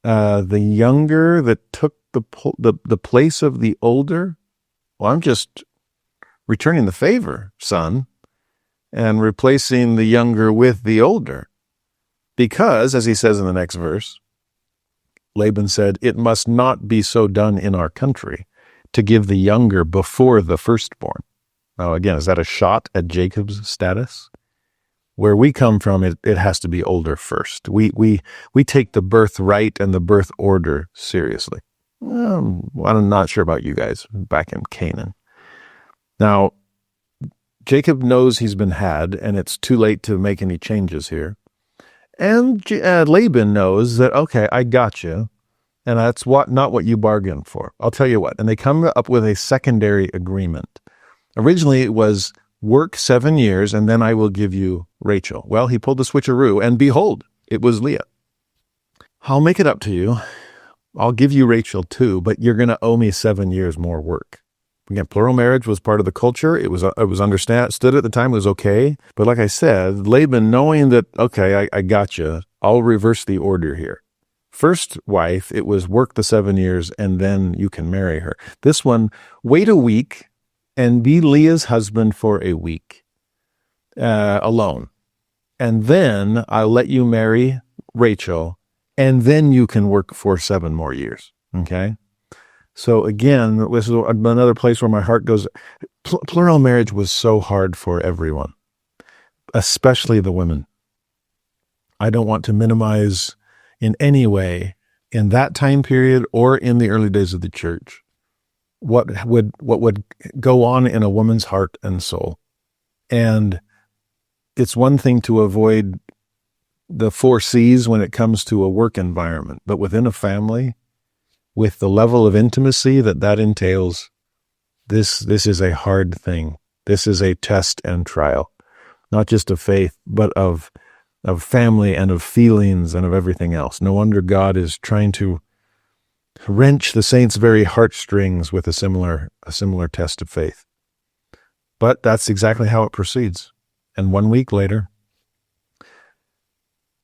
the younger that took the place of the older? Well, I'm just returning the favor, son, and replacing the younger with the older. Because, as he says in the next verse, Laban said, it must not be so done in our country to give the younger before the firstborn. Now, again, is that a shot at Jacob's status? Where we come from, it has to be older first. We take the birthright and the birth order seriously. I'm not sure about you guys back in Canaan. Now, Jacob knows he's been had, and it's too late to make any changes here. And Laban knows that, okay, I got you, and that's not what you bargained for. I'll tell you what. And they come up with a secondary agreement. Originally, it was work 7 years, and then I will give you Rachel. Well, he pulled the switcheroo, and behold, it was Leah. I'll make it up to you. I'll give you Rachel too, but you're going to owe me 7 years more work. Again, plural marriage was part of the culture. It was understood at the time. It was okay. But like I said, Laban, knowing that, okay, I got you, I'll reverse the order here. First wife, it was work the 7 years, and then you can marry her. This one, wait a week and be Leah's husband for a week alone. And then I'll let you marry Rachel, and then you can work for 7 more years. Okay? So again, this is another place where my heart goes. Plural marriage was so hard for everyone, especially the women. I don't want to minimize in any way in that time period or in the early days of the church what would go on in a woman's heart and soul. And it's one thing to avoid the 4 C's when it comes to a work environment, but within a family, with the level of intimacy that entails, this is a hard thing. This is a test and trial, not just of faith, but of family and of feelings and of everything else. No wonder God is trying to wrench the saints' very heartstrings with a similar test of faith. But that's exactly how it proceeds. And 1 week later,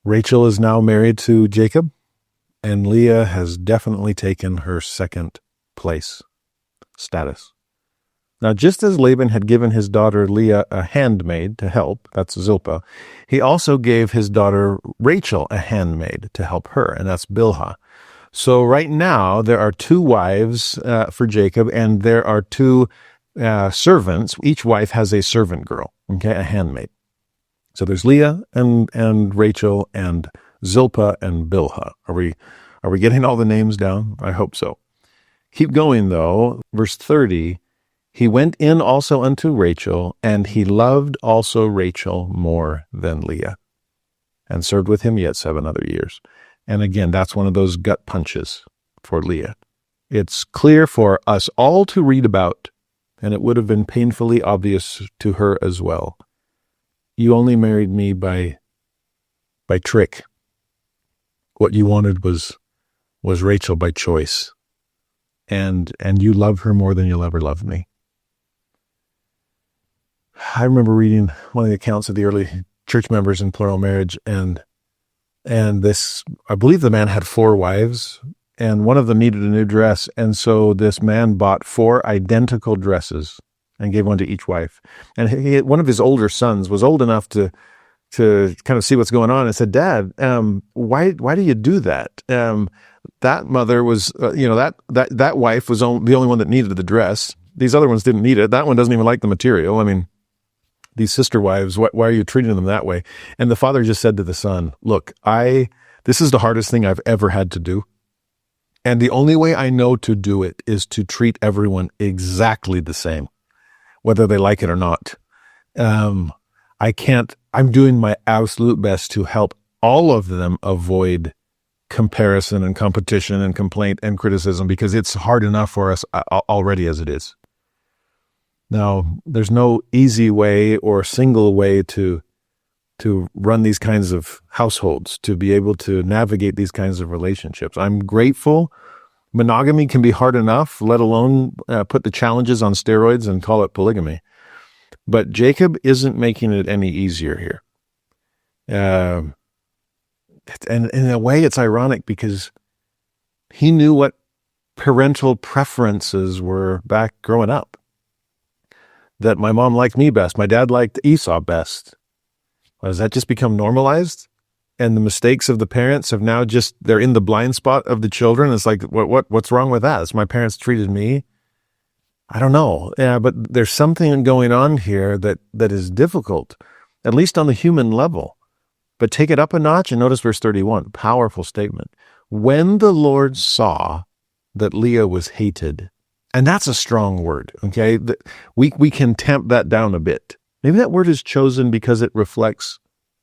Rachel is now married to Jacob, and Leah has definitely taken her second place status. Now, just as Laban had given his daughter Leah a handmaid to help, that's Zilpah, he also gave his daughter Rachel a handmaid to help her, and that's Bilhah. So right now, there are 2 wives for Jacob, and there are 2 servants. Each wife has a servant girl, okay, a handmaid. So there's Leah and Rachel and Zilpah and Bilhah. Are we getting all the names down? I hope so. Keep going, though. Verse 30, he went in also unto Rachel, and he loved also Rachel more than Leah, and served with him yet 7 other years. And again, that's one of those gut punches for Leah. It's clear for us all to read about, and it would have been painfully obvious to her as well. You only married me by trick. What you wanted was Rachel by choice. And you love her more than you'll ever love me. I remember reading one of the accounts of the early church members in plural marriage, and this, I believe the man had 4 wives, and one of them needed a new dress, and so this man bought 4 identical dresses and gave one to each wife. And one of his older sons was old enough to kind of see what's going on and said, Dad, why do you do that? That mother was, that wife was the only one that needed the dress. These other ones didn't need it. That one doesn't even like the material. I mean, these sister wives, why are you treating them that way? And the father just said to the son, look, this is the hardest thing I've ever had to do. And the only way I know to do it is to treat everyone exactly the same, whether they like it or not. I'm doing my absolute best to help all of them avoid comparison and competition and complaint and criticism, because it's hard enough for us already as it is. Now, there's no easy way or single way to run these kinds of households, to be able to navigate these kinds of relationships. I'm grateful. Monogamy can be hard enough, let alone put the challenges on steroids and call it polygamy. But Jacob isn't making it any easier here. And in a way, it's ironic because he knew what parental preferences were back growing up. That my mom liked me best, my dad liked Esau best. Has that just become normalized? And the mistakes of the parents have now they're in the blind spot of the children. It's like, what's wrong with that? It's my parents treated me. I don't know. Yeah, but there's something going on here that is difficult, at least on the human level. But take it up a notch and notice verse 31, powerful statement. When the Lord saw that Leah was hated, and that's a strong word, okay? We can tamp that down a bit. Maybe that word is chosen because it reflects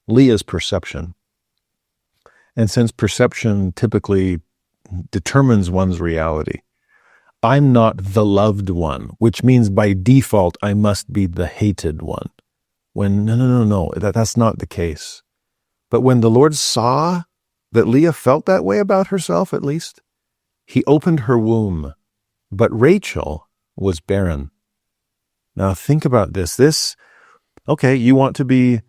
Leah's perception. And since perception typically determines one's reality, I'm not the loved one, which means by default I must be the hated one. When no, that's not the case. But when the Lord saw that Leah felt that way about herself, at least, he opened her womb. But Rachel was barren. Now think about this. Okay, you want to be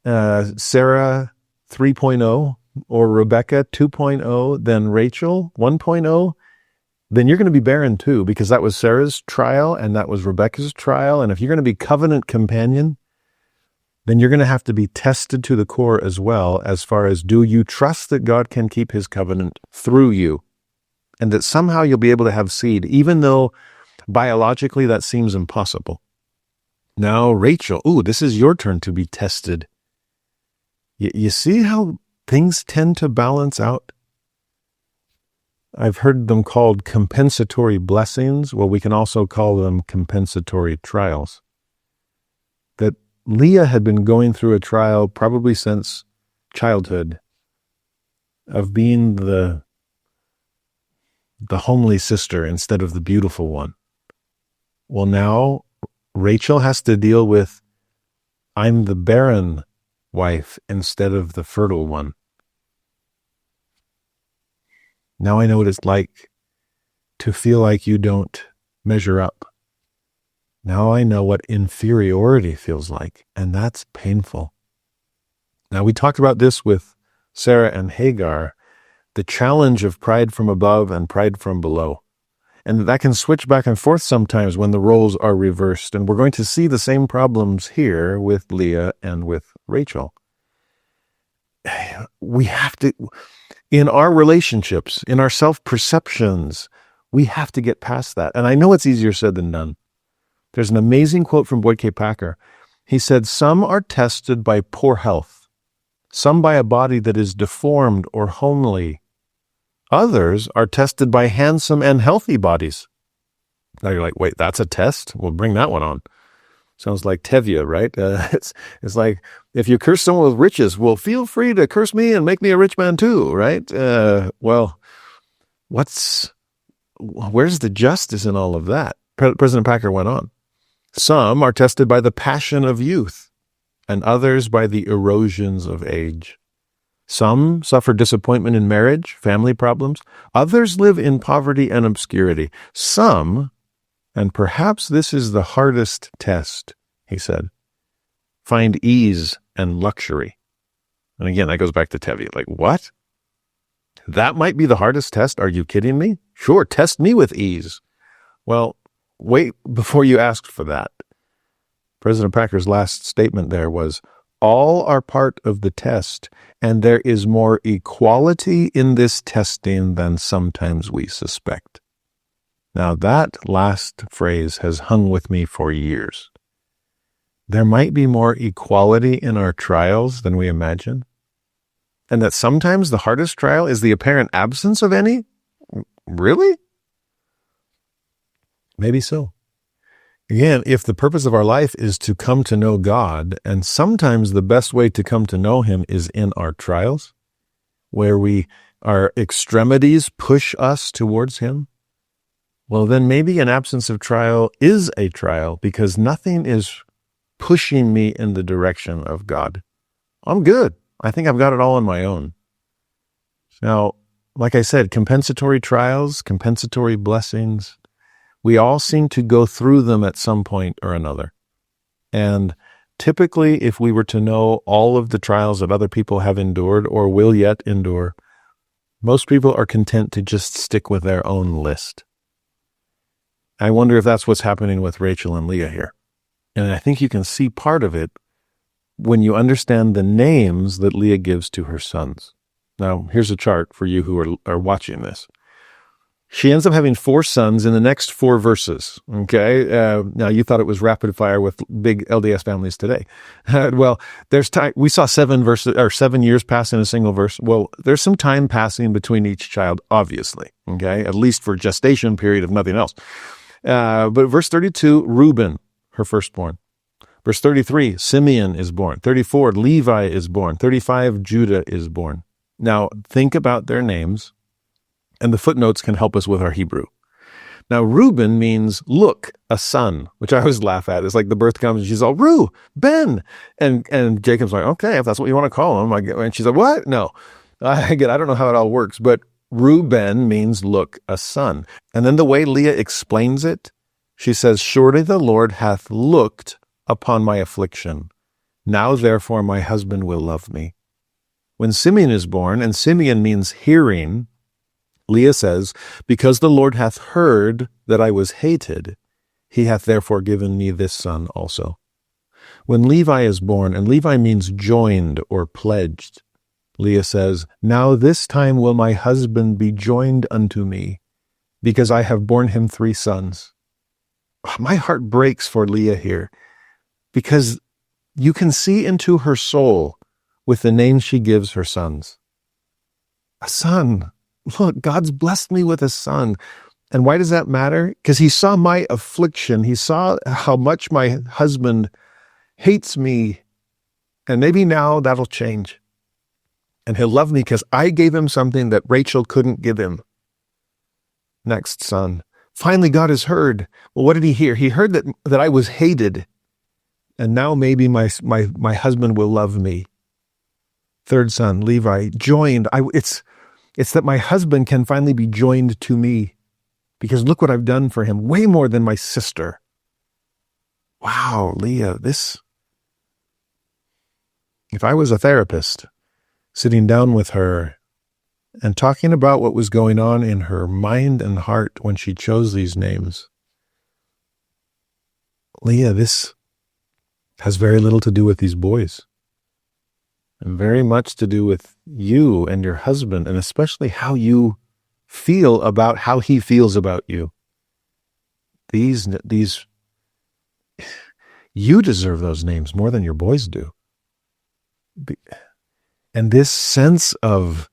Sarah 3.0 or Rebekah 2.0, then Rachel 1.0, then you're going to be barren too, because that was Sarah's trial and that was Rebekah's trial. And if you're going to be covenant companion, then you're going to have to be tested to the core as well, as far as, do you trust that God can keep his covenant through you? And that somehow you'll be able to have seed, even though biologically that seems impossible. Now, Rachel, this is your turn to be tested. You see how things tend to balance out? I've heard them called compensatory blessings. Well, we can also call them compensatory trials. That Leah had been going through a trial probably since childhood of being the homely sister instead of the beautiful one. Well, now Rachel has to deal with, I'm the barren wife instead of the fertile one. Now I know what it's like to feel like you don't measure up. Now I know what inferiority feels like, and that's painful. Now we talked about this with Sarah and Hagar, the challenge of pride from above and pride from below. And that can switch back and forth sometimes when the roles are reversed. And we're going to see the same problems here with Leah and with Rachel. We have to, in our relationships, in our self-perceptions, we have to get past that. And I know it's easier said than done. There's an amazing quote from Boyd K. Packer. He said, some are tested by poor health, some by a body that is deformed or homely. Others are tested by handsome and healthy bodies. Now you're like, wait, that's a test? We'll bring that one on. Sounds like Tevye, right? It's like, if you curse someone with riches, well, feel free to curse me and make me a rich man too, right? Well, where's the justice in all of that? President Packer went on. Some are tested by the passion of youth, and others by the erosions of age. Some suffer disappointment in marriage, family problems. Others live in poverty and obscurity. Some, and perhaps this is the hardest test, he said, find ease and luxury. And again, that goes back to Tevye. Like, what? That might be the hardest test? Are you kidding me? Sure, test me with ease. Well, wait before you ask for that. President Packer's last statement there was, all are part of the test, and there is more equality in this testing than sometimes we suspect. Now that last phrase has hung with me for years. There might be more equality in our trials than we imagine, and that sometimes the hardest trial is the apparent absence of any? Really? Maybe so. Again, if the purpose of our life is to come to know God, and sometimes the best way to come to know him is in our trials, where our extremities push us towards him, well, then maybe an absence of trial is a trial, because nothing is pushing me in the direction of God. I'm good. I think I've got it all on my own. Now, like I said, compensatory trials, compensatory blessings, we all seem to go through them at some point or another. And typically, if we were to know all of the trials that other people have endured or will yet endure, Most people are content to just stick with their own list. I wonder if that's what's happening with Rachel and Leah here. And I think you can see part of it when you understand the names that Leah gives to her sons. Now, here's a chart for you who are watching this. She ends up having 4 sons in the next 4 verses, okay? Now, you thought it was rapid fire with big LDS families today. Well, there's time. We saw 7 years pass in a single verse. Well, there's some time passing between each child, obviously, okay? At least for gestation period, if nothing else. But verse 32, Reuben, her firstborn. Verse 33, Simeon is born. 34, Levi is born. 35, Judah is born. Now, think about their names. And the footnotes can help us with our Hebrew. Now, Reuben means, look, a son, which I always laugh at. It's like the birth comes and she's all, Reu, Ben. And Jacob's like, okay, if that's what you want to call him. And she's like, what? No. I don't know how it all works, but Reuben means, look, a son. And then the way Leah explains it, she says, surely the Lord hath looked upon my affliction. Now, therefore, my husband will love me. When Simeon is born, and Simeon means hearing, Leah says, because the Lord hath heard that I was hated, he hath therefore given me this son also. When Levi is born, and Levi means joined or pledged, Leah says, now this time will my husband be joined unto me, because I have borne him 3 sons. My heart breaks for Leah here, because you can see into her soul with the names she gives her sons. A son. Look, God's blessed me with a son. And why does that matter? Because he saw my affliction. He saw how much my husband hates me. And maybe now that'll change. And he'll love me because I gave him something that Rachel couldn't give him. Next son. Finally, God has heard. Well, what did he hear? He heard that I was hated. And now maybe my husband will love me. Third son, Levi, joined. It's that my husband can finally be joined to me because look what I've done for him, way more than my sister. Wow, Leah, if I was a therapist sitting down with her and talking about what was going on in her mind and heart when she chose these names, Leah, this has very little to do with these boys. And very much to do with you and your husband, and especially how you feel about how he feels about you. These, you deserve those names more than your boys do. And this sense of,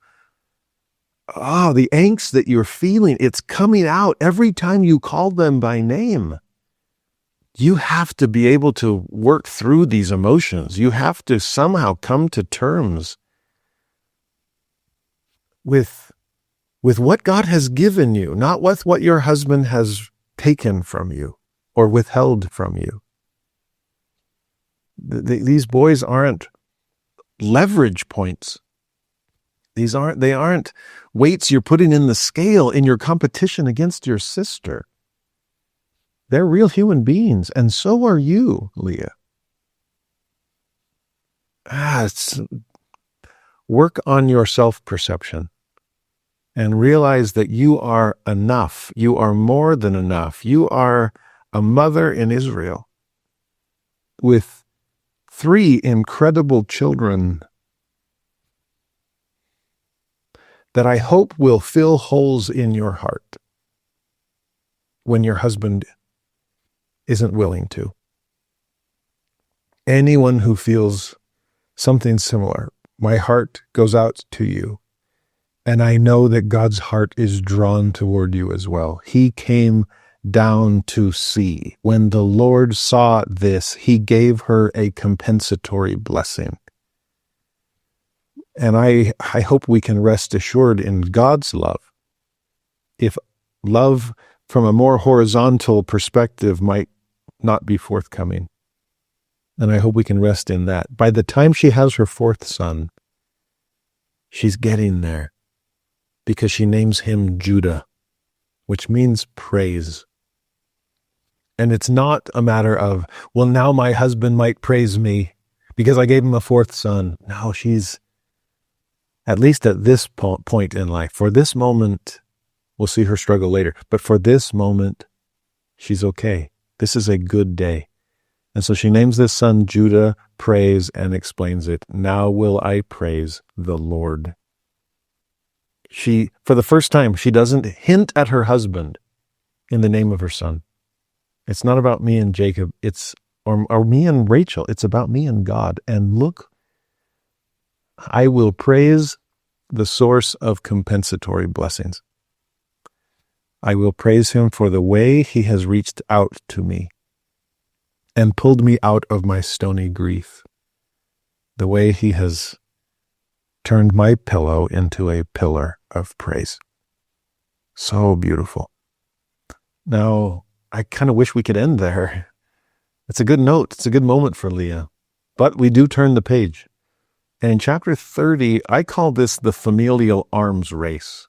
the angst that you're feeling, it's coming out every time you call them by name. You have to be able to work through these emotions. You have to somehow come to terms with what God has given you, not with what your husband has taken from you or withheld from you. These boys aren't leverage points. They aren't weights you're putting in the scale in your competition against your sister. They're real human beings, and so are you, Leah. Work on your self-perception and realize that you are enough. You are more than enough. You are a mother in Israel with 3 incredible children that I hope will fill holes in your heart when your husband isn't willing to. Anyone who feels something similar, my heart goes out to you. And I know that God's heart is drawn toward you as well. He came down to see. When the Lord saw this, he gave her a compensatory blessing. And I hope we can rest assured in God's love. If love from a more horizontal perspective might not be forthcoming. And I hope we can rest in that. By the time she has her 4th son, she's getting there because she names him Judah, which means praise. And it's not a matter of, well, now my husband might praise me because I gave him a 4th son. No, she's at least at this point in life. For this moment, we'll see her struggle later, but for this moment, she's okay. This is a good day. And so she names this son Judah, praise, and explains it. Now will I praise the Lord. She, for the first time, she doesn't hint at her husband in the name of her son. It's not about me and Jacob, or me and Rachel. It's about me and God. And look, I will praise the source of compensatory blessings. I will praise him for the way he has reached out to me and pulled me out of my stony grief. The way he has turned my pillow into a pillar of praise. So beautiful. Now, I kind of wish we could end there. It's a good note. It's a good moment for Leah. But we do turn the page. And in chapter 30, I call this the familial arms race.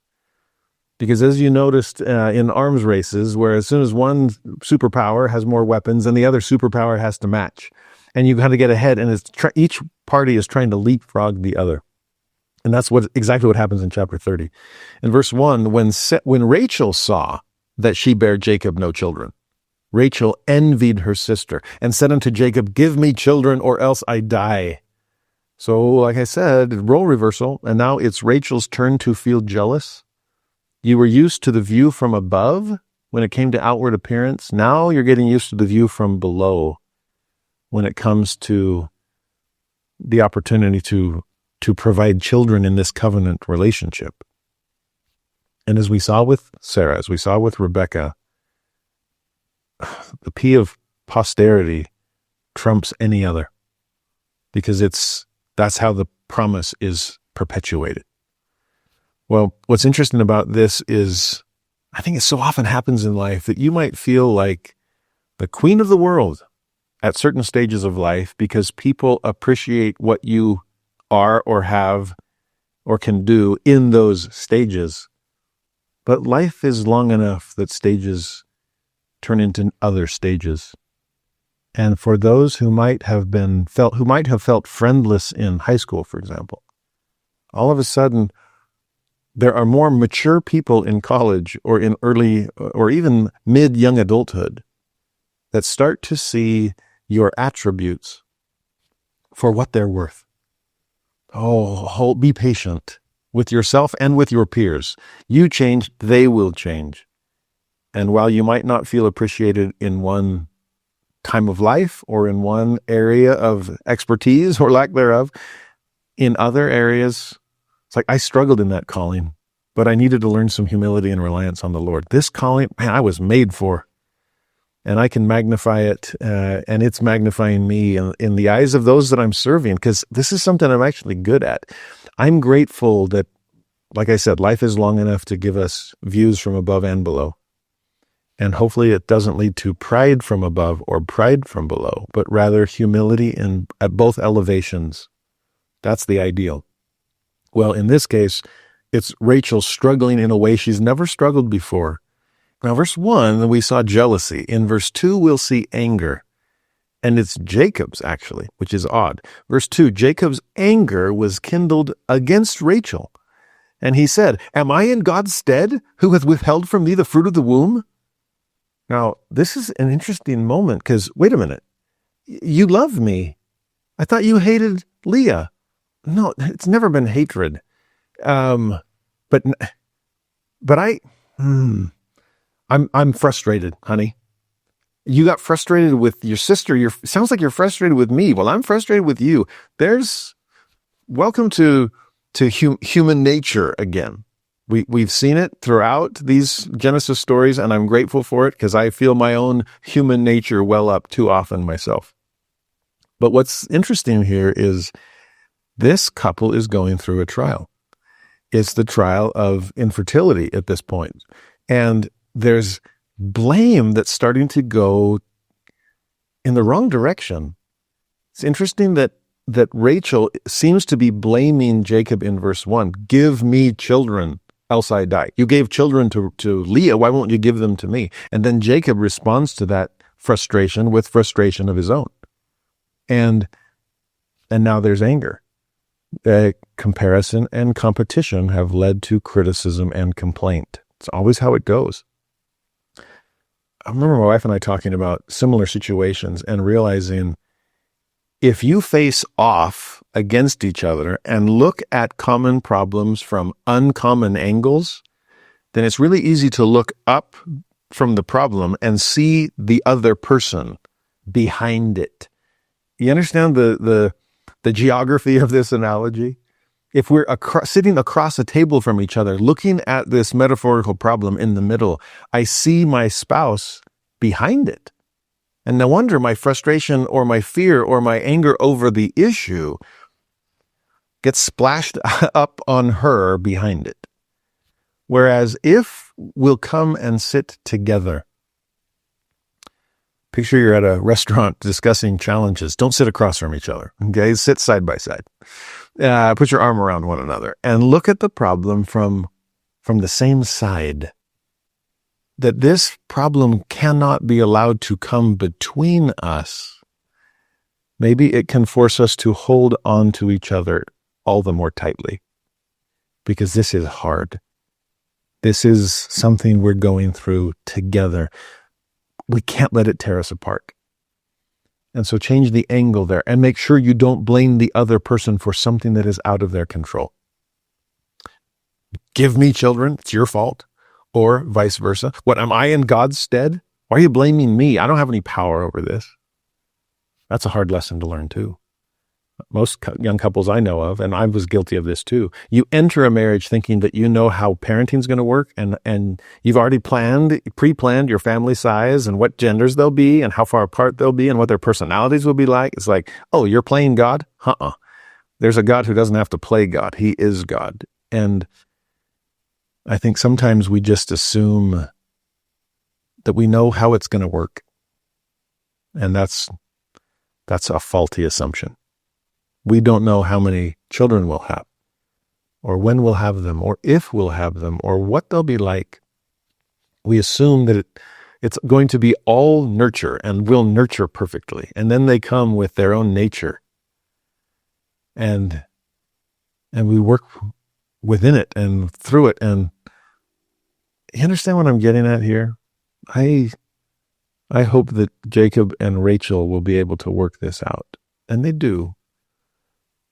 Because as you noticed in arms races, where as soon as one superpower has more weapons, then the other superpower has to match. And you got to get ahead, and each party is trying to leapfrog the other. And that's exactly what happens in chapter 30. In verse 1, when Rachel saw that she bare Jacob no children, Rachel envied her sister and said unto Jacob, give me children or else I die. So, like I said, role reversal, and now it's Rachel's turn to feel jealous. You were used to the view from above when it came to outward appearance. Now you're getting used to the view from below when it comes to the opportunity to provide children in this covenant relationship. And as we saw with Sarah, as we saw with Rebekah, the P of posterity trumps any other, because that's how the promise is perpetuated. Well, what's interesting about this is, I think it so often happens in life that you might feel like the queen of the world at certain stages of life because people appreciate what you are or have or can do in those stages. But life is long enough that stages turn into other stages. And for those who might have felt friendless in high school, for example, all of a sudden, there are more mature people in college or in early or even mid-young adulthood that start to see your attributes for what they're worth. Be patient with yourself and with your peers. You change, they will change. And while you might not feel appreciated in one time of life or in one area of expertise or lack thereof, in other areas, it's like I struggled in that calling, but I needed to learn some humility and reliance on the Lord. This calling, man, I was made for. And I can magnify it, and it's magnifying me in the eyes of those that I'm serving, because this is something I'm actually good at. I'm grateful that, like I said, life is long enough to give us views from above and below. And hopefully it doesn't lead to pride from above or pride from below, but rather humility at both elevations. That's the ideal. Well, in this case, it's Rachel struggling in a way she's never struggled before. Now, verse 1, we saw jealousy. In verse 2, we'll see anger. And it's Jacob's, actually, which is odd. Verse 2, Jacob's anger was kindled against Rachel. And he said, am I in God's stead, who hath withheld from thee the fruit of the womb? Now, this is an interesting moment, because, wait a minute, you love me. I thought you hated Leah. No, it's never been hatred. I'm frustrated, honey. You got frustrated with your sister. Sounds like you're frustrated with me. Well, I'm frustrated with you. Welcome to human nature again. We've seen it throughout these Genesis stories, and I'm grateful for it because I feel my own human nature well up too often myself. But what's interesting here is this couple is going through a trial. It's the trial of infertility at this point. And there's blame that's starting to go in the wrong direction. It's interesting that Rachel seems to be blaming Jacob in verse 1. Give me children, else I die. You gave children to Leah, why won't you give them to me? And then Jacob responds to that frustration with frustration of his own. And now there's anger. Comparison and competition have led to criticism and complaint. It's always how it goes. I remember my wife and I talking about similar situations and realizing if you face off against each other and look at common problems from uncommon angles, then it's really easy to look up from the problem and see the other person behind it. You understand the geography of this analogy? If we're sitting across a table from each other, looking at this metaphorical problem in the middle, I see my spouse behind it. And no wonder my frustration or my fear or my anger over the issue gets splashed up on her behind it. Whereas if we'll come and sit together, picture you're at a restaurant discussing challenges. Don't sit across from each other. Okay, sit side by side. Put your arm around one another and look at the problem from the same side. That this problem cannot be allowed to come between us. Maybe it can force us to hold on to each other all the more tightly, because this is hard. This is something we're going through together. We can't let it tear us apart. And so change the angle there and make sure you don't blame the other person for something that is out of their control. Give me children, it's your fault. Or vice versa. What, am I in God's stead? Why are you blaming me? I don't have any power over this. That's a hard lesson to learn too. Most young couples I know of, and I was guilty of this too, you enter a marriage thinking that you know how parenting is going to work, and you've already pre-planned your family size and what genders they'll be and how far apart they'll be and what their personalities will be like. It's like, oh, you're playing God? There's a God who doesn't have to play God. He is God. And I think sometimes we just assume that we know how it's going to work. And that's a faulty assumption. We don't know how many children we'll have, or when we'll have them, or if we'll have them, or what they'll be like. We assume that it's going to be all nurture and will nurture perfectly. And then they come with their own nature. And we work within it and through it. And you understand what I'm getting at here? I hope that Jacob and Rachel will be able to work this out. And they do.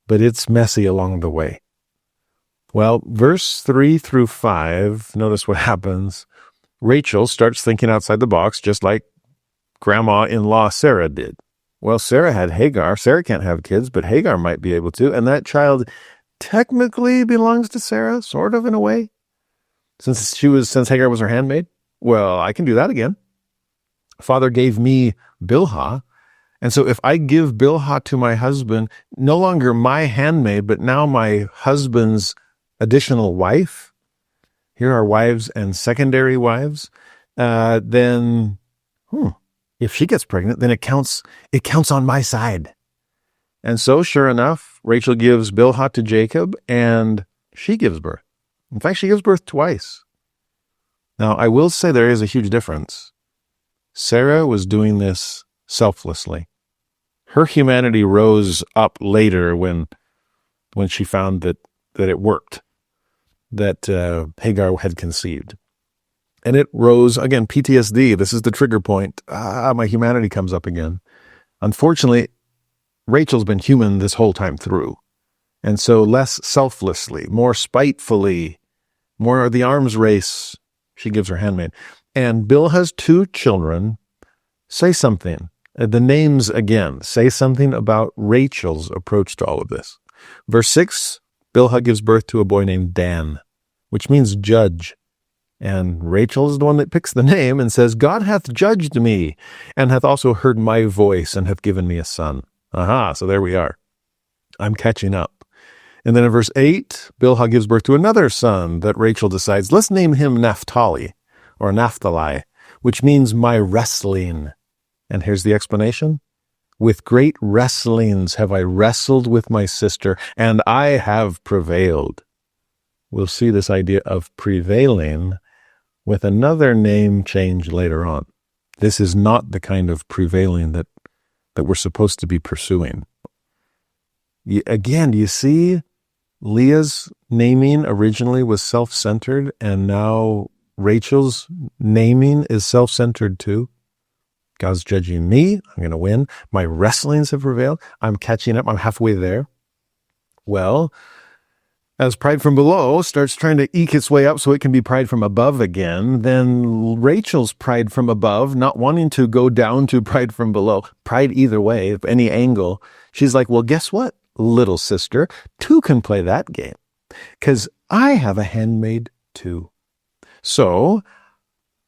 But it's messy along the way. Well, verse 3 through 5, notice what happens. Rachel starts thinking outside the box, just like grandma-in-law Sarah did. Well, Sarah had Hagar. Sarah can't have kids, but Hagar might be able to. And that child technically belongs to Sarah, sort of in a way. Since Hagar was her handmaid. Well, I can do that again. Father gave me Bilhah. And so if I give Bilhah to my husband, no longer my handmaid, but now my husband's additional wife, here are wives and secondary wives, then if she gets pregnant, then it counts on my side. And so sure enough, Rachel gives Bilhah to Jacob and she gives birth. In fact, she gives birth twice. Now, I will say there is a huge difference. Sarah was doing this selflessly. Her humanity rose up later when she found that it worked, that Hagar had conceived. And it rose, again, PTSD, this is the trigger point. My humanity comes up again. Unfortunately, Rachel's been human this whole time through. And so less selflessly, more spitefully, more of the arms race, she gives her handmaid. And Bilhah's 2 children say something. The names again say something about Rachel's approach to all of this. Verse 6, Bilhah gives birth to a boy named Dan, which means judge. And Rachel is the one that picks the name and says, God hath judged me, and hath also heard my voice, and hath given me a son. So there we are. I'm catching up. And then in verse 8, Bilhah gives birth to another son that Rachel decides, let's name him Naphtali, or Naphtali, which means my wrestling. And here's the explanation. With great wrestlings have I wrestled with my sister, and I have prevailed. We'll see this idea of prevailing with another name change later on. This is not the kind of prevailing that we're supposed to be pursuing. Again, you see Leah's naming originally was self-centered, and now Rachel's naming is self-centered too. God's judging me. I'm going to win. My wrestlings have prevailed. I'm catching up. I'm halfway there. Well, as pride from below starts trying to eke its way up so it can be pride from above again, then Rachel's pride from above, not wanting to go down to pride from below, pride either way, if any angle, she's like, well, guess what, little sister? Two can play that game because I have a handmaid too. So,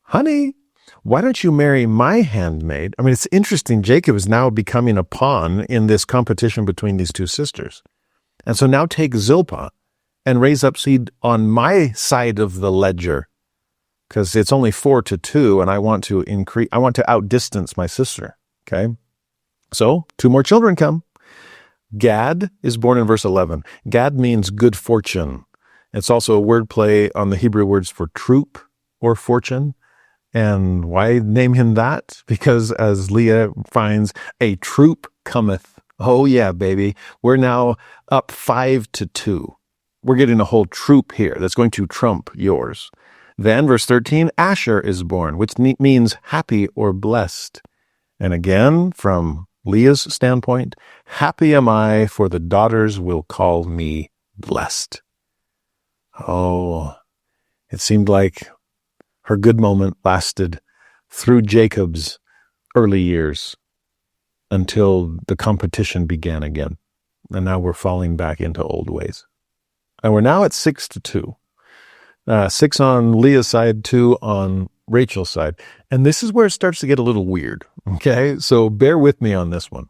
honey, why don't you marry my handmaid? I mean, it's interesting. Jacob is now becoming a pawn in this competition between these two sisters. And so now take Zilpah and raise up seed on my side of the ledger, because it's only 4-2, and I want to outdistance my sister. Okay. So 2 more children come. Gad is born in verse 11. Gad means good fortune. It's also a word play on the Hebrew words for troop or fortune. And why name him that? Because as Leah finds, a troop cometh. Oh yeah, baby. We're now up 5-2. We're getting a whole troop here that's going to trump yours. Then, verse 13, Asher is born, which means happy or blessed. And again, from Leah's standpoint, happy am I, for the daughters will call me blessed. Oh, it seemed like her good moment lasted through Jacob's early years until the competition began again. And now we're falling back into old ways. And we're now at 6-2. 6 on Leah's side, 2 on Rachel's side. And this is where it starts to get a little weird. Okay, so bear with me on this one.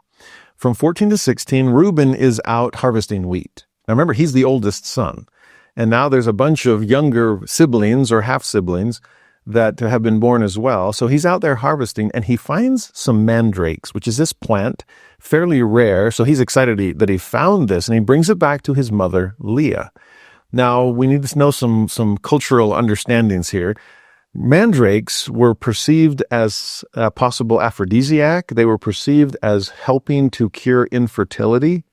From 14-16, Reuben is out harvesting wheat. Now remember, he's the oldest son. And now there's a bunch of younger siblings or half-siblings that have been born as well. So he's out there harvesting, and he finds some mandrakes, which is this plant, fairly rare. So he's excited that he found this, and he brings it back to his mother, Leah. Now, we need to know some cultural understandings here. Mandrakes were perceived as a possible aphrodisiac. They were perceived as helping to cure infertility.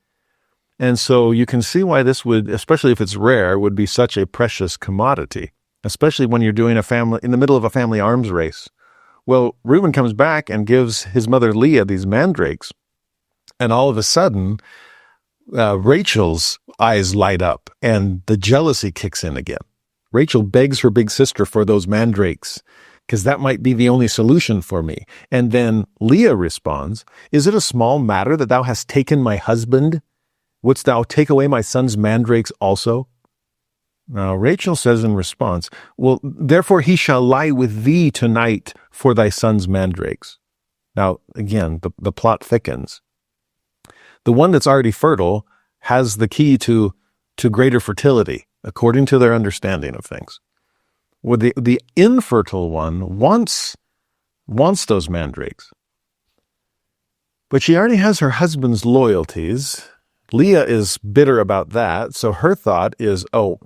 And so you can see why this would, especially if it's rare, would be such a precious commodity, especially when you're doing in the middle of a family arms race. Well, Reuben comes back and gives his mother Leah these mandrakes, and all of a sudden, Rachel's eyes light up, and the jealousy kicks in again. Rachel begs her big sister for those mandrakes, because that might be the only solution for me. And then Leah responds, is it a small matter that thou hast taken my husband? Wouldst thou take away my son's mandrakes also? Now, Rachel says in response, well, therefore he shall lie with thee tonight for thy son's mandrakes. Now, again, the plot thickens. The one that's already fertile has the key to greater fertility, according to their understanding of things. Well, the infertile one wants those mandrakes. But she already has her husband's loyalties. Leah is bitter about that, so her thought is, oh,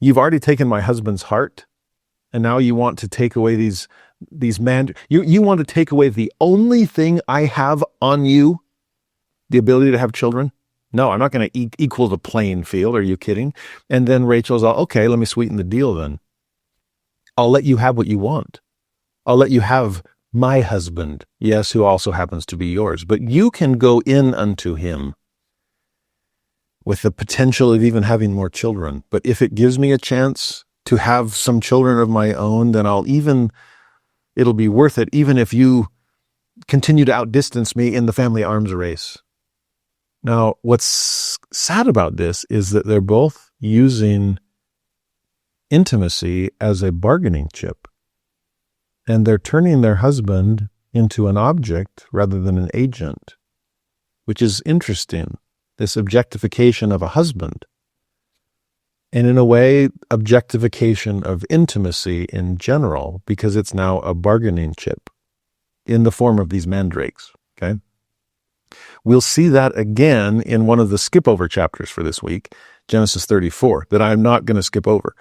you've already taken my husband's heart, and now you want to take away these you want to take away the only thing I have on you, the ability to have children? No, I'm not going to equal the playing field. Are you kidding? And then Rachel's all, okay, let me sweeten the deal then. I'll let you have what you want. I'll let you have my husband, yes, who also happens to be yours, but you can go in unto him with the potential of even having more children. But if it gives me a chance to have some children of my own, then it'll be worth it, even if you continue to outdistance me in the family arms race. Now, what's sad about this is that they're both using intimacy as a bargaining chip. And they're turning their husband into an object rather than an agent, which is interesting. This objectification of a husband, and in a way, objectification of intimacy in general, because it's now a bargaining chip in the form of these mandrakes, okay? We'll see that again in one of the skip-over chapters for this week, Genesis 34, that I'm not going to skip over,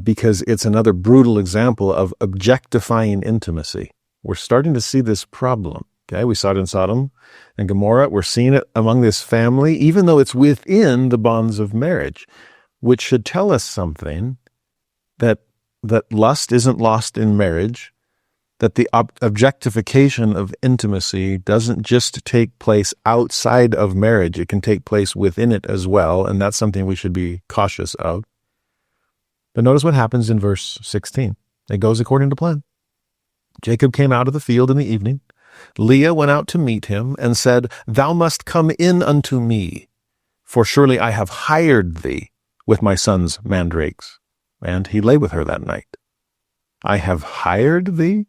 because it's another brutal example of objectifying intimacy. We're starting to see this problem. Okay, we saw it in Sodom and Gomorrah. We're seeing it among this family, even though it's within the bonds of marriage, which should tell us something, that lust isn't lost in marriage, that the objectification of intimacy doesn't just take place outside of marriage. It can take place within it as well, and that's something we should be cautious of. But notice what happens in verse 16. It goes according to plan. Jacob came out of the field in the evening. Leah went out to meet him and said, "Thou must come in unto me, for surely I have hired thee with my son's mandrakes." And he lay with her that night. I have hired thee?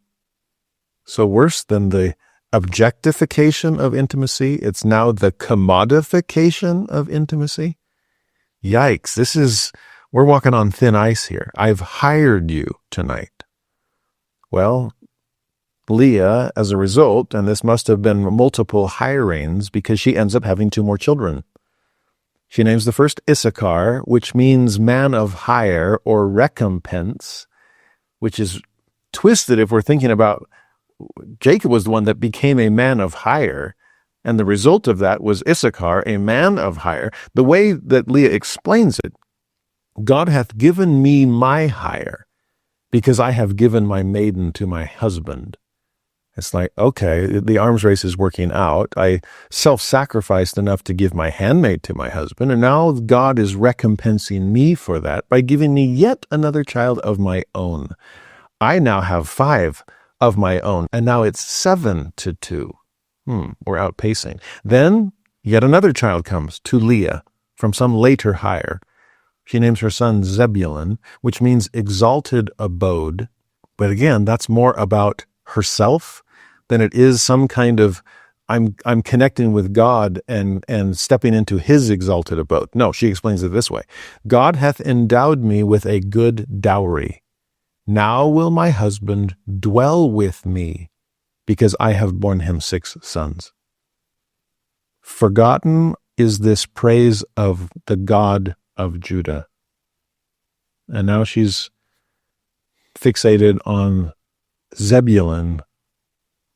So worse than the objectification of intimacy, it's now the commodification of intimacy. Yikes, we're walking on thin ice here. I've hired you tonight. Well, Leah, as a result, and this must have been multiple hirings because she ends up having 2 more children. She names the first Issachar, which means man of hire or recompense, which is twisted if we're thinking about Jacob was the one that became a man of hire, and the result of that was Issachar, a man of hire. The way that Leah explains it, God hath given me my hire because I have given my maiden to my husband. It's like, okay, the arms race is working out. I self-sacrificed enough to give my handmaid to my husband, and now God is recompensing me for that by giving me yet another child of my own. I now have 5 of my own, and now it's 7-2. We're outpacing. Then yet another child comes to Leah from some later hire. She names her son Zebulun, which means exalted abode. But again, that's more about herself than it is some kind of I'm connecting with God and stepping into his exalted abode. No, she explains it this way. God hath endowed me with a good dowry. Now will my husband dwell with me, because I have borne him 6 sons. Forgotten is this praise of the God of Judah. And now she's fixated on Zebulun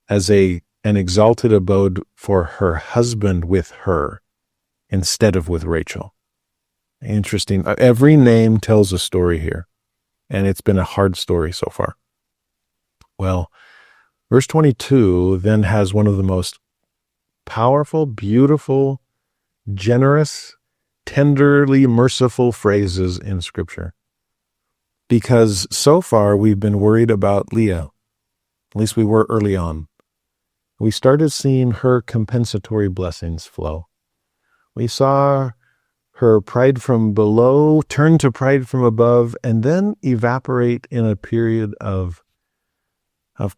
as an exalted abode for her husband with her instead of with Rachel. Interesting. Every name tells a story here, and it's been a hard story so far. Well, verse 22 then has one of the most powerful, beautiful, generous, tenderly merciful phrases in Scripture. Because so far we've been worried about Leah. At least we were early on. We started seeing her compensatory blessings flow. We saw her pride from below turn to pride from above and then evaporate in a period of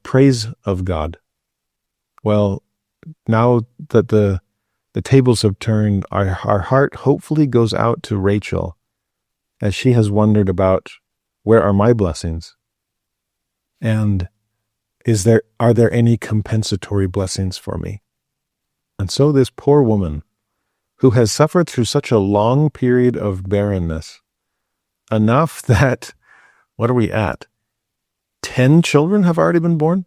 praise of God. Well, now that the tables have turned, our heart hopefully goes out to Rachel as she has wondered about, where are my blessings? And are there any compensatory blessings for me? And so this poor woman, who has suffered through such a long period of barrenness, enough that, what are we at? 10 children have already been born?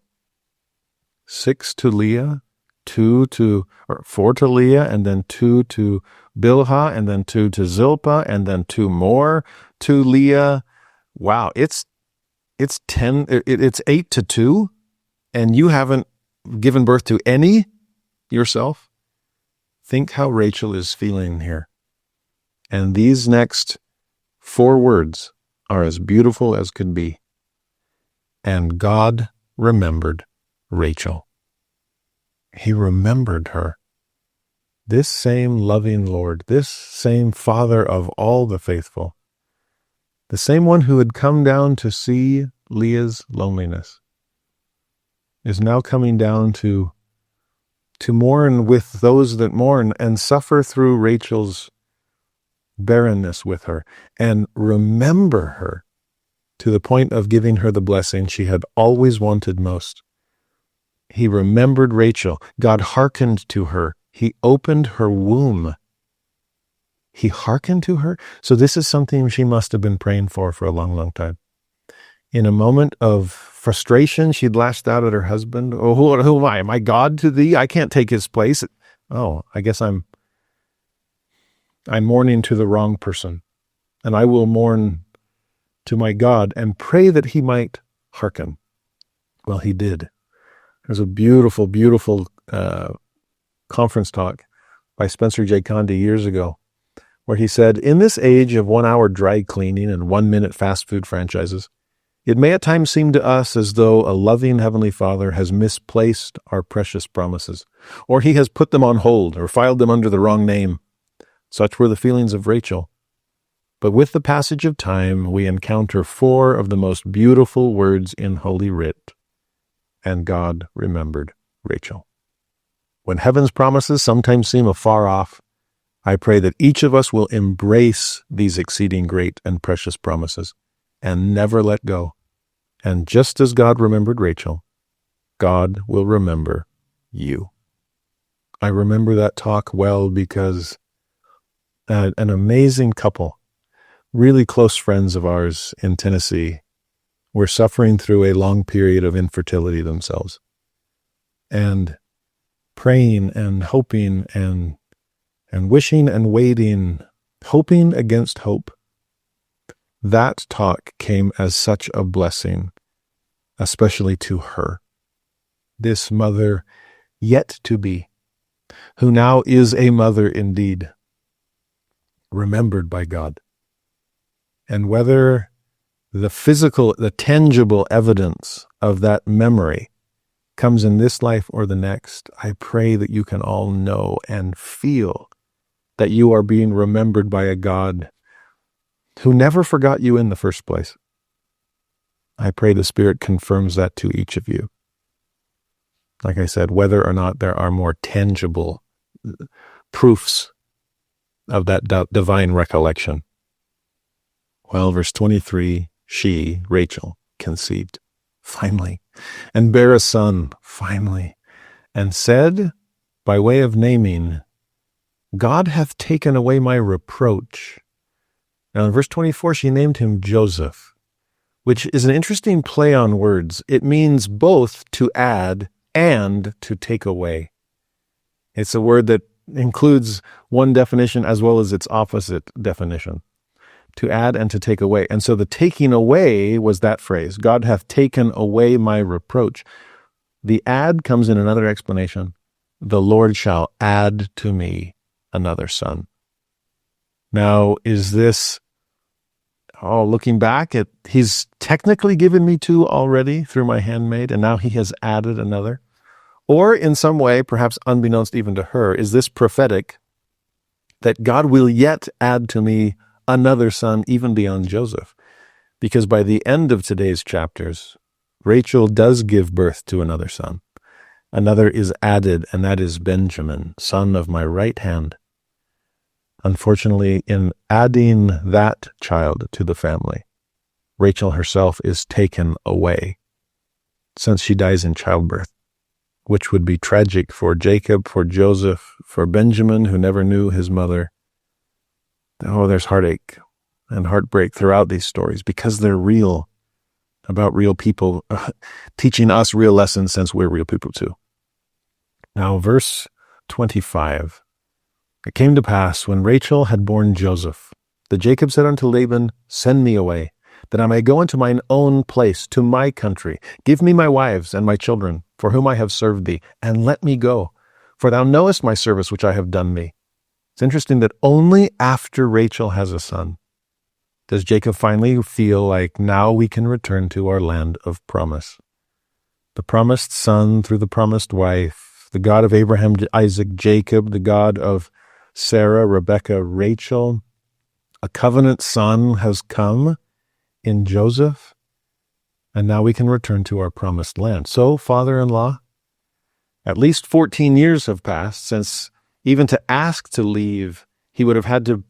6 to Leah, 4 to Leah, and then 2 to Bilhah, and then 2 to Zilpah, and then 2 more to Leah. Wow, it's 8-2, and you haven't given birth to any yourself? Think how Rachel is feeling here. And these next 4 words are as beautiful as could be. And God remembered Rachel. He remembered her. This same loving Lord, this same Father of all the faithful, the same one who had come down to see Leah's loneliness, is now coming down to mourn with those that mourn and suffer through Rachel's barrenness with her and remember her to the point of giving her the blessing she had always wanted most. He remembered Rachel. God hearkened to her. He opened her womb. He hearkened to her. So this is something she must have been praying for a long, long time. In a moment of frustration, she'd lashed out at her husband. Oh, who am I? Am I God to thee? I can't take his place. Oh, I guess I'm mourning to the wrong person, and I will mourn to my God and pray that he might hearken. Well, he did. There's a beautiful, beautiful conference talk by Spencer J. Condie years ago, where he said, in this age of 1 hour dry cleaning and 1 minute fast food franchises, it may at times seem to us as though a loving Heavenly Father has misplaced our precious promises, or he has put them on hold or filed them under the wrong name. Such were the feelings of Rachel. But with the passage of time, we encounter 4 of the most beautiful words in Holy Writ, and God remembered Rachel. When heaven's promises sometimes seem afar off, I pray that each of us will embrace these exceeding great and precious promises and never let go. And just as God remembered Rachel, God will remember you. I remember that talk well because an amazing couple, really close friends of ours in Tennessee, were suffering through a long period of infertility themselves, and praying and hoping and wishing and waiting, hoping against hope. That talk came as such a blessing, especially to her, this mother yet to be, who now is a mother indeed, remembered by God. And whether the physical, the tangible evidence of that memory comes in this life or the next, I pray that you can all know and feel that you are being remembered by a God who never forgot you in the first place. I pray the Spirit confirms that to each of you. Like I said, whether or not there are more tangible proofs of that divine recollection. Well, verse 23, she, Rachel, conceived, finally, and bare a son, finally, and said, by way of naming, God hath taken away my reproach. Now in verse 24, she named him Joseph, which is an interesting play on words. It means both to add and to take away. It's a word that includes one definition as well as its opposite definition. To add and to take away. And so the taking away was that phrase, God hath taken away my reproach. The add comes in another explanation. The Lord shall add to me another son. Now, is this, looking back at, he's technically given me 2 already through my handmaid, and now he has added another? Or in some way, perhaps unbeknownst even to her, is this prophetic that God will yet add to me another son even beyond Joseph? Because by the end of today's chapters, Rachel does give birth to another son. Another is added, and that is Benjamin, son of my right hand. Unfortunately, in adding that child to the family, Rachel herself is taken away, since she dies in childbirth, which would be tragic for Jacob, for Joseph, for Benjamin, who never knew his mother. Oh, there's heartache and heartbreak throughout these stories because they're real, about real people, teaching us real lessons since we're real people too. Now, verse 25. It came to pass, when Rachel had borne Joseph, that Jacob said unto Laban, send me away, that I may go into mine own place, to my country. Give me my wives and my children, for whom I have served thee, and let me go. For thou knowest my service which I have done thee. It's interesting that only after Rachel has a son does Jacob finally feel like now we can return to our land of promise. The promised son through the promised wife, the God of Abraham, Isaac, Jacob, the God of Sarah, Rebekah, Rachel. A covenant son has come in Joseph, and now we can return to our promised land. So, father-in-law, at least 14 years have passed since even to ask to leave, he would have had to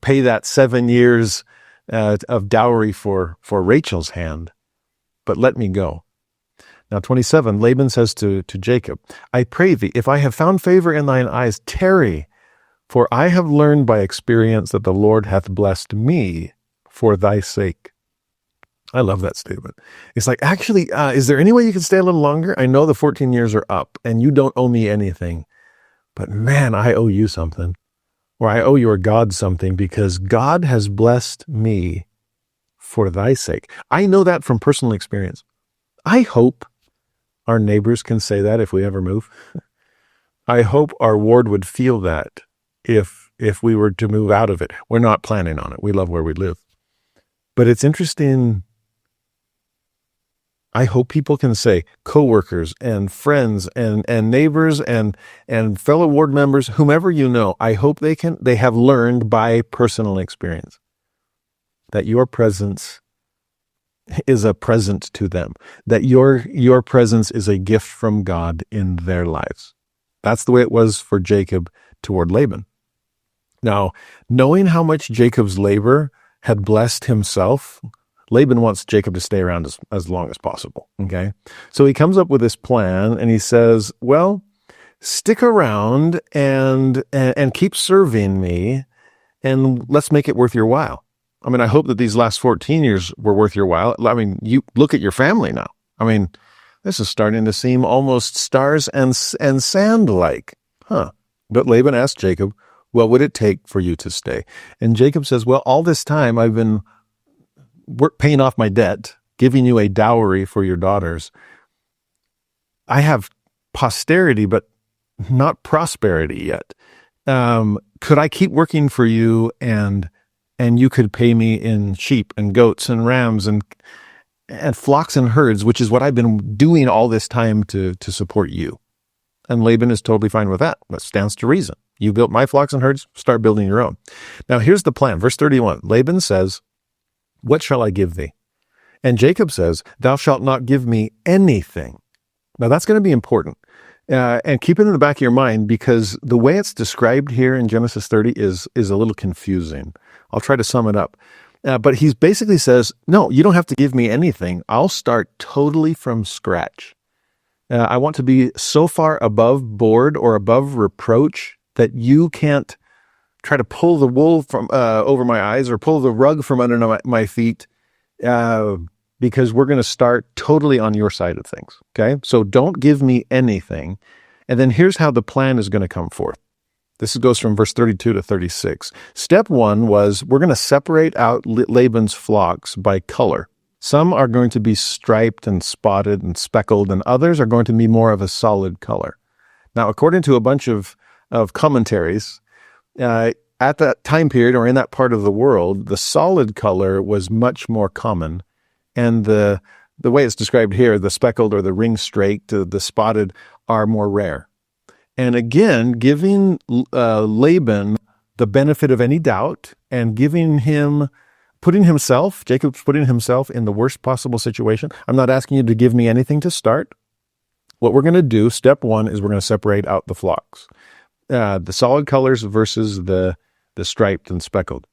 pay that 7 years of dowry for Rachel's hand. But let me go. Now, 27, Laban says to Jacob, I pray thee, if I have found favor in thine eyes, tarry, for I have learned by experience that the Lord hath blessed me for thy sake. I love that statement. It's like, actually, is there any way you can stay a little longer? I know the 14 years are up and you don't owe me anything, but man, I owe you something, or I owe your God something, because God has blessed me for thy sake. I know that from personal experience. I hope our neighbors can say that if we ever move. I hope our ward would feel that if we were to move out of it. We're not planning on it. We love where we live. But it's interesting. I hope people can say, coworkers and friends and neighbors and fellow ward members, whomever you know, I hope they have learned by personal experience that your presence is a present to them, that your presence is a gift from God in their lives. That's the way it was for Jacob toward Laban. Now, knowing how much Jacob's labor had blessed himself, Laban wants Jacob to stay around as long as possible, okay? So he comes up with this plan, and he says, well, stick around and keep serving me, and let's make it worth your while. I mean, I hope that these last 14 years were worth your while. I mean, you look at your family now. I mean, this is starting to seem almost stars and sand-like, huh? But Laban asked Jacob, what would it take for you to stay? And Jacob says, well, all this time I've been paying off my debt, giving you a dowry for your daughters. I have posterity, but not prosperity yet. Could I keep working for you, and you could pay me in sheep and goats and rams and flocks and herds, which is what I've been doing all this time to support you? And Laban is totally fine with that. That stands to reason. You built my flocks and herds, start building your own. Now here's the plan. Verse 31, Laban says, what shall I give thee? And Jacob says, thou shalt not give me anything. Now that's going to be important. And keep it in the back of your mind, because the way it's described here in Genesis 30 is a little confusing. I'll try to sum it up. But he basically says, no, you don't have to give me anything. I'll start totally from scratch. I want to be so far above board or above reproach that you can't try to pull the wool from over my eyes or pull the rug from under my feet, because we're going to start totally on your side of things, okay? So don't give me anything. And then here's how the plan is going to come forth. This goes from verse 32 to 36. Step one was, we're going to separate out Laban's flocks by color. Some are going to be striped and spotted and speckled, and others are going to be more of a solid color. Now, according to a bunch of commentaries, at that time period, or in that part of the world, the solid color was much more common. And the way it's described here, the speckled or the ring-straked, the spotted, are more rare. And again, giving Laban the benefit of any doubt and Jacob's putting himself in the worst possible situation. I'm not asking you to give me anything to start. What we're going to do, step one, is we're going to separate out the flocks. The solid colors versus the striped and speckled.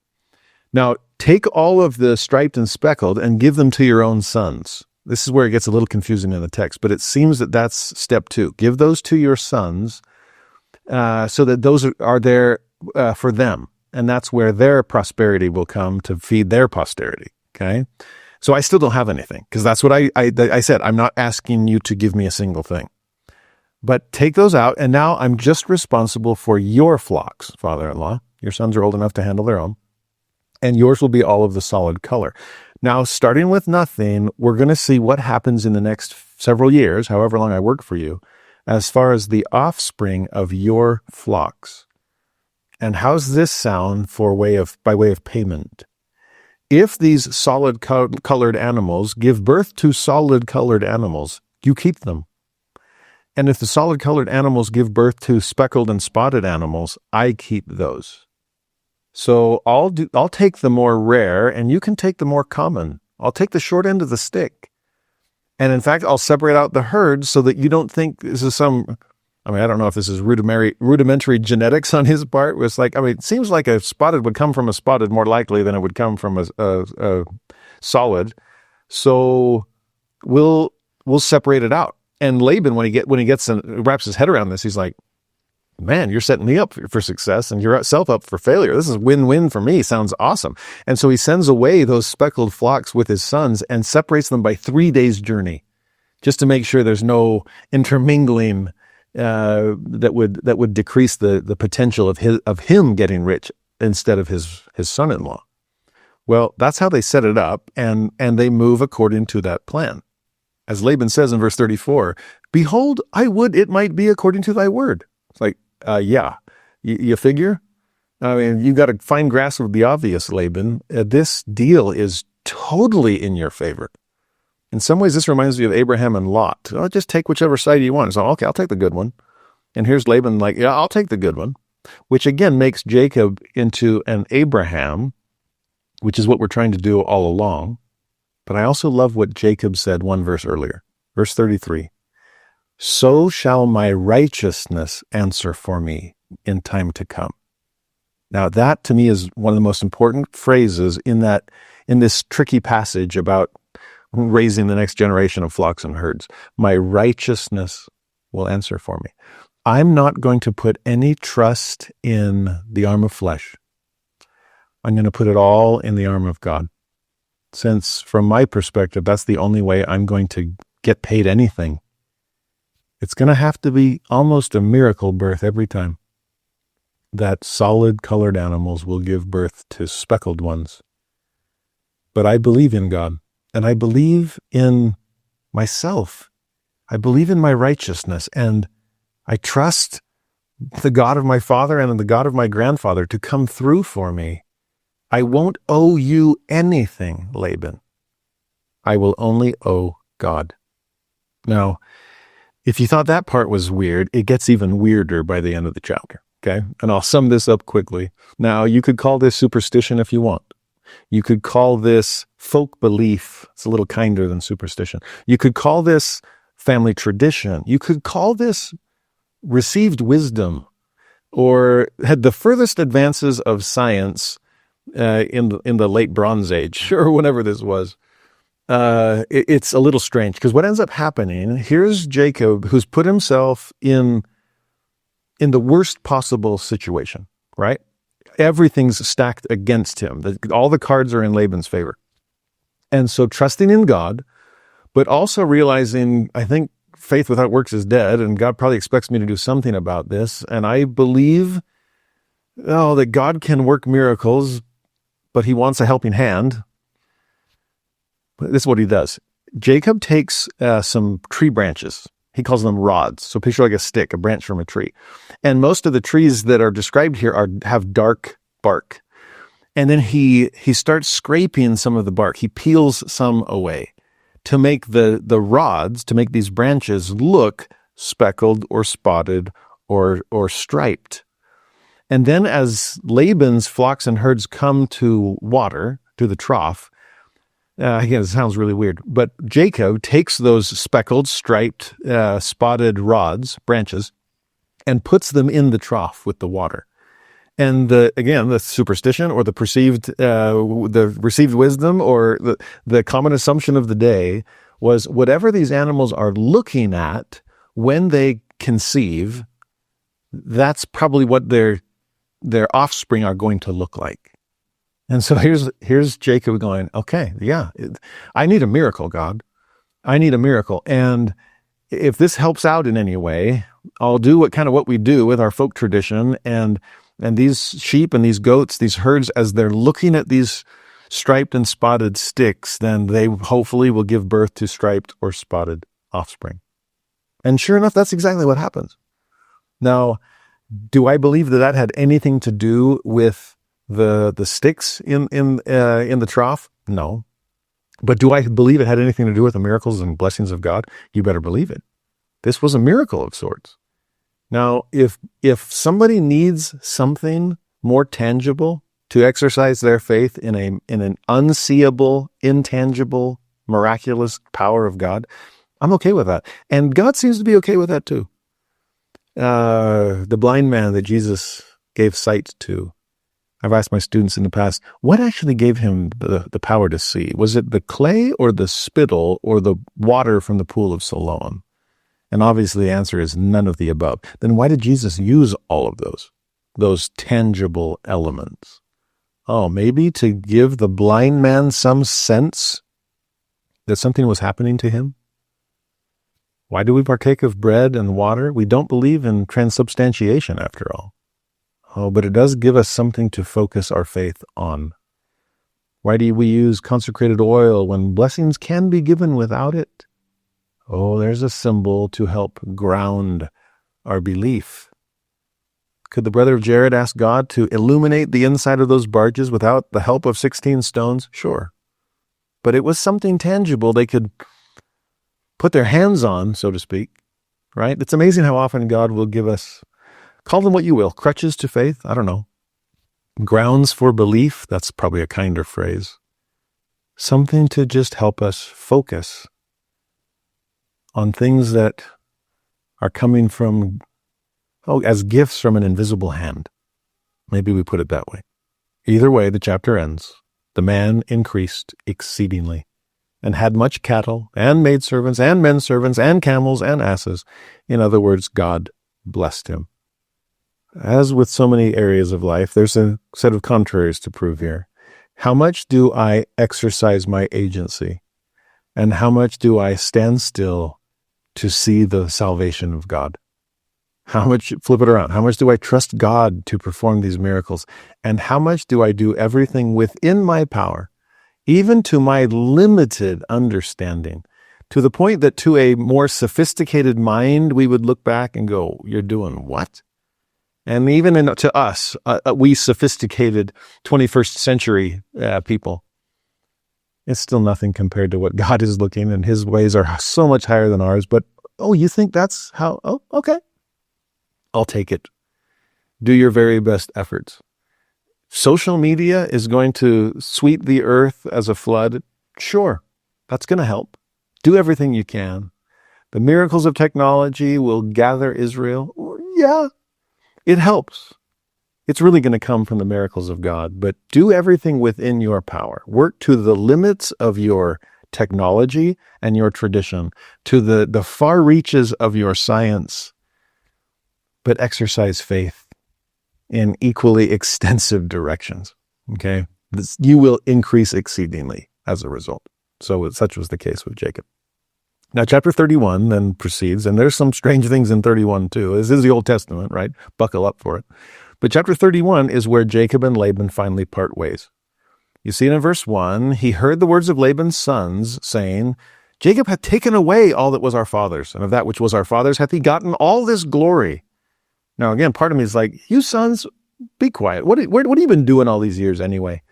Now, take all of the striped and speckled and give them to your own sons. This is where it gets a little confusing in the text, but it seems that that's step two. Give those to your sons so that those are there for them, and that's where their prosperity will come to feed their posterity, okay? So I still don't have anything, because that's what I said. I'm not asking you to give me a single thing. But take those out, and now I'm just responsible for your flocks, father-in-law. Your sons are old enough to handle their own. And yours will be all of the solid color. Now, starting with nothing, we're going to see what happens in the next several years, however long I work for you, as far as the offspring of your flocks. And how's this sound by way of payment? If these solid colored animals give birth to solid colored animals, you keep them. And if the solid colored animals give birth to speckled and spotted animals, I keep those. So I'll take the more rare, and you can take the more common. I'll take the short end of the stick. And in fact, I'll separate out the herds so that you don't think this is I don't know if this is rudimentary genetics on his part. It's like, it seems like a spotted would come from a spotted more likely than it would come from a solid. So we'll separate it out. And Laban, when he gets and wraps his head around this, he's like, man, you're setting me up for success and yourself up for failure. This is win-win for me. Sounds awesome. And so he sends away those speckled flocks with his sons and separates them by 3 days' journey, just to make sure there's no intermingling that would decrease the potential of him getting rich instead of his son-in-law. Well, that's how they set it up, and they move according to that plan. As Laban says in verse 34, "Behold, I would it might be according to thy word." It's like, yeah, you figure? I mean, you got a fine grasp of the obvious, Laban. This deal is totally in your favor. In some ways, this reminds me of Abraham and Lot. Oh, just take whichever side you want. So, okay, I'll take the good one. And here's Laban like, yeah, I'll take the good one, which again makes Jacob into an Abraham, which is what we're trying to do all along. But I also love what Jacob said one verse earlier, verse 33. "So shall my righteousness answer for me in time to come." Now that to me is one of the most important phrases in this tricky passage about raising the next generation of flocks and herds. My righteousness will answer for me. I'm not going to put any trust in the arm of flesh. I'm going to put it all in the arm of God. Since from my perspective, that's the only way I'm going to get paid anything. It's going to have to be almost a miracle birth every time that solid colored animals will give birth to speckled ones. But I believe in God, and I believe in myself. I believe in my righteousness, and I trust the God of my father and the God of my grandfather to come through for me. I won't owe you anything, Laban. I will only owe God. Now, if you thought that part was weird, it gets even weirder by the end of the chapter, okay? And I'll sum this up quickly. Now, you could call this superstition if you want. You could call this folk belief. It's a little kinder than superstition. You could call this family tradition. You could call this received wisdom, or had the furthest advances of science in the late Bronze Age, or whenever this was. It's a little strange, because what ends up happening, here's Jacob, who's put himself in the worst possible situation, right? Everything's stacked against him. All the cards are in Laban's favor. And so trusting in God, but also realizing, I think faith without works is dead, and God probably expects me to do something about this. And I believe, that God can work miracles, but he wants a helping hand. This is what he does. Jacob takes some tree branches. He calls them rods. So picture like a stick, a branch from a tree. And most of the trees that are described here have dark bark. And then he starts scraping some of the bark. He peels some away to make the rods, to make these branches look speckled or spotted or striped. And then as Laban's flocks and herds come to water, to the trough, again, it sounds really weird, but Jacob takes those speckled, striped, spotted rods, branches, and puts them in the trough with the water. And the superstition or the received wisdom or the common assumption of the day was whatever these animals are looking at when they conceive, that's probably what their offspring are going to look like. And so here's Jacob going, okay, yeah, I need a miracle, God. I need a miracle. And if this helps out in any way, I'll do what we do with our folk tradition, and these sheep and these goats, these herds, as they're looking at these striped and spotted sticks, then they hopefully will give birth to striped or spotted offspring. And sure enough, that's exactly what happens. Now, do I believe that had anything to do with the sticks in the trough? No. But do I believe it had anything to do with the miracles and blessings of God? You better believe it. This was a miracle of sorts. Now, if somebody needs something more tangible to exercise their faith in an unseeable, intangible, miraculous power of God, I'm okay with that. And God seems to be okay with that too. The blind man that Jesus gave sight to, I've asked my students in the past, what actually gave him the power to see? Was it the clay or the spittle or the water from the pool of Siloam? And obviously the answer is none of the above. Then why did Jesus use all of those tangible elements? Oh, maybe to give the blind man some sense that something was happening to him? Why do we partake of bread and water? We don't believe in transubstantiation, after all. Oh, but it does give us something to focus our faith on. Why do we use consecrated oil when blessings can be given without it? Oh, there's a symbol to help ground our belief. Could the brother of Jared ask God to illuminate the inside of those barges without the help of 16 stones? Sure. But it was something tangible they could put their hands on, so to speak, right? It's amazing how often God will give us, call them what you will, crutches to faith, I don't know. Grounds for belief, that's probably a kinder phrase. Something to just help us focus on things that are coming from, as gifts from an invisible hand. Maybe we put it that way. Either way, the chapter ends. The man increased exceedingly, and had much cattle, and maidservants, and men servants, and camels, and asses. In other words, God blessed him. As with so many areas of life, there's a set of contraries to prove here. How much do I exercise my agency? And how much do I stand still to see the salvation of God? How much, flip it around, how much do I trust God to perform these miracles? And how much do I do everything within my power, even to my limited understanding, to the point that to a more sophisticated mind, we would look back and go, you're doing what? And even to us, we sophisticated 21st century people, it's still nothing compared to what God is looking, and his ways are so much higher than ours. But, you think that's how? Oh, okay. I'll take it. Do your very best efforts. Social media is going to sweep the earth as a flood. Sure, that's going to help. Do everything you can. The miracles of technology will gather Israel. Yeah, it helps. It's really going to come from the miracles of God, but do everything within your power. Work to the limits of your technology and your tradition, to the far reaches of your science, but exercise faith in equally extensive directions. Okay? You will increase exceedingly as a result. So such was the case with Jacob. Now, chapter 31 then proceeds, and there's some strange things in 31 too. This is the Old Testament, right? Buckle up for it. But chapter 31 is where Jacob and Laban finally part ways. You see it in verse 1, he heard the words of Laban's sons, saying, Jacob hath taken away all that was our father's, and of that which was our father's hath he gotten all this glory. Now, again, part of me is like, you sons, be quiet. What have you been doing all these years anyway?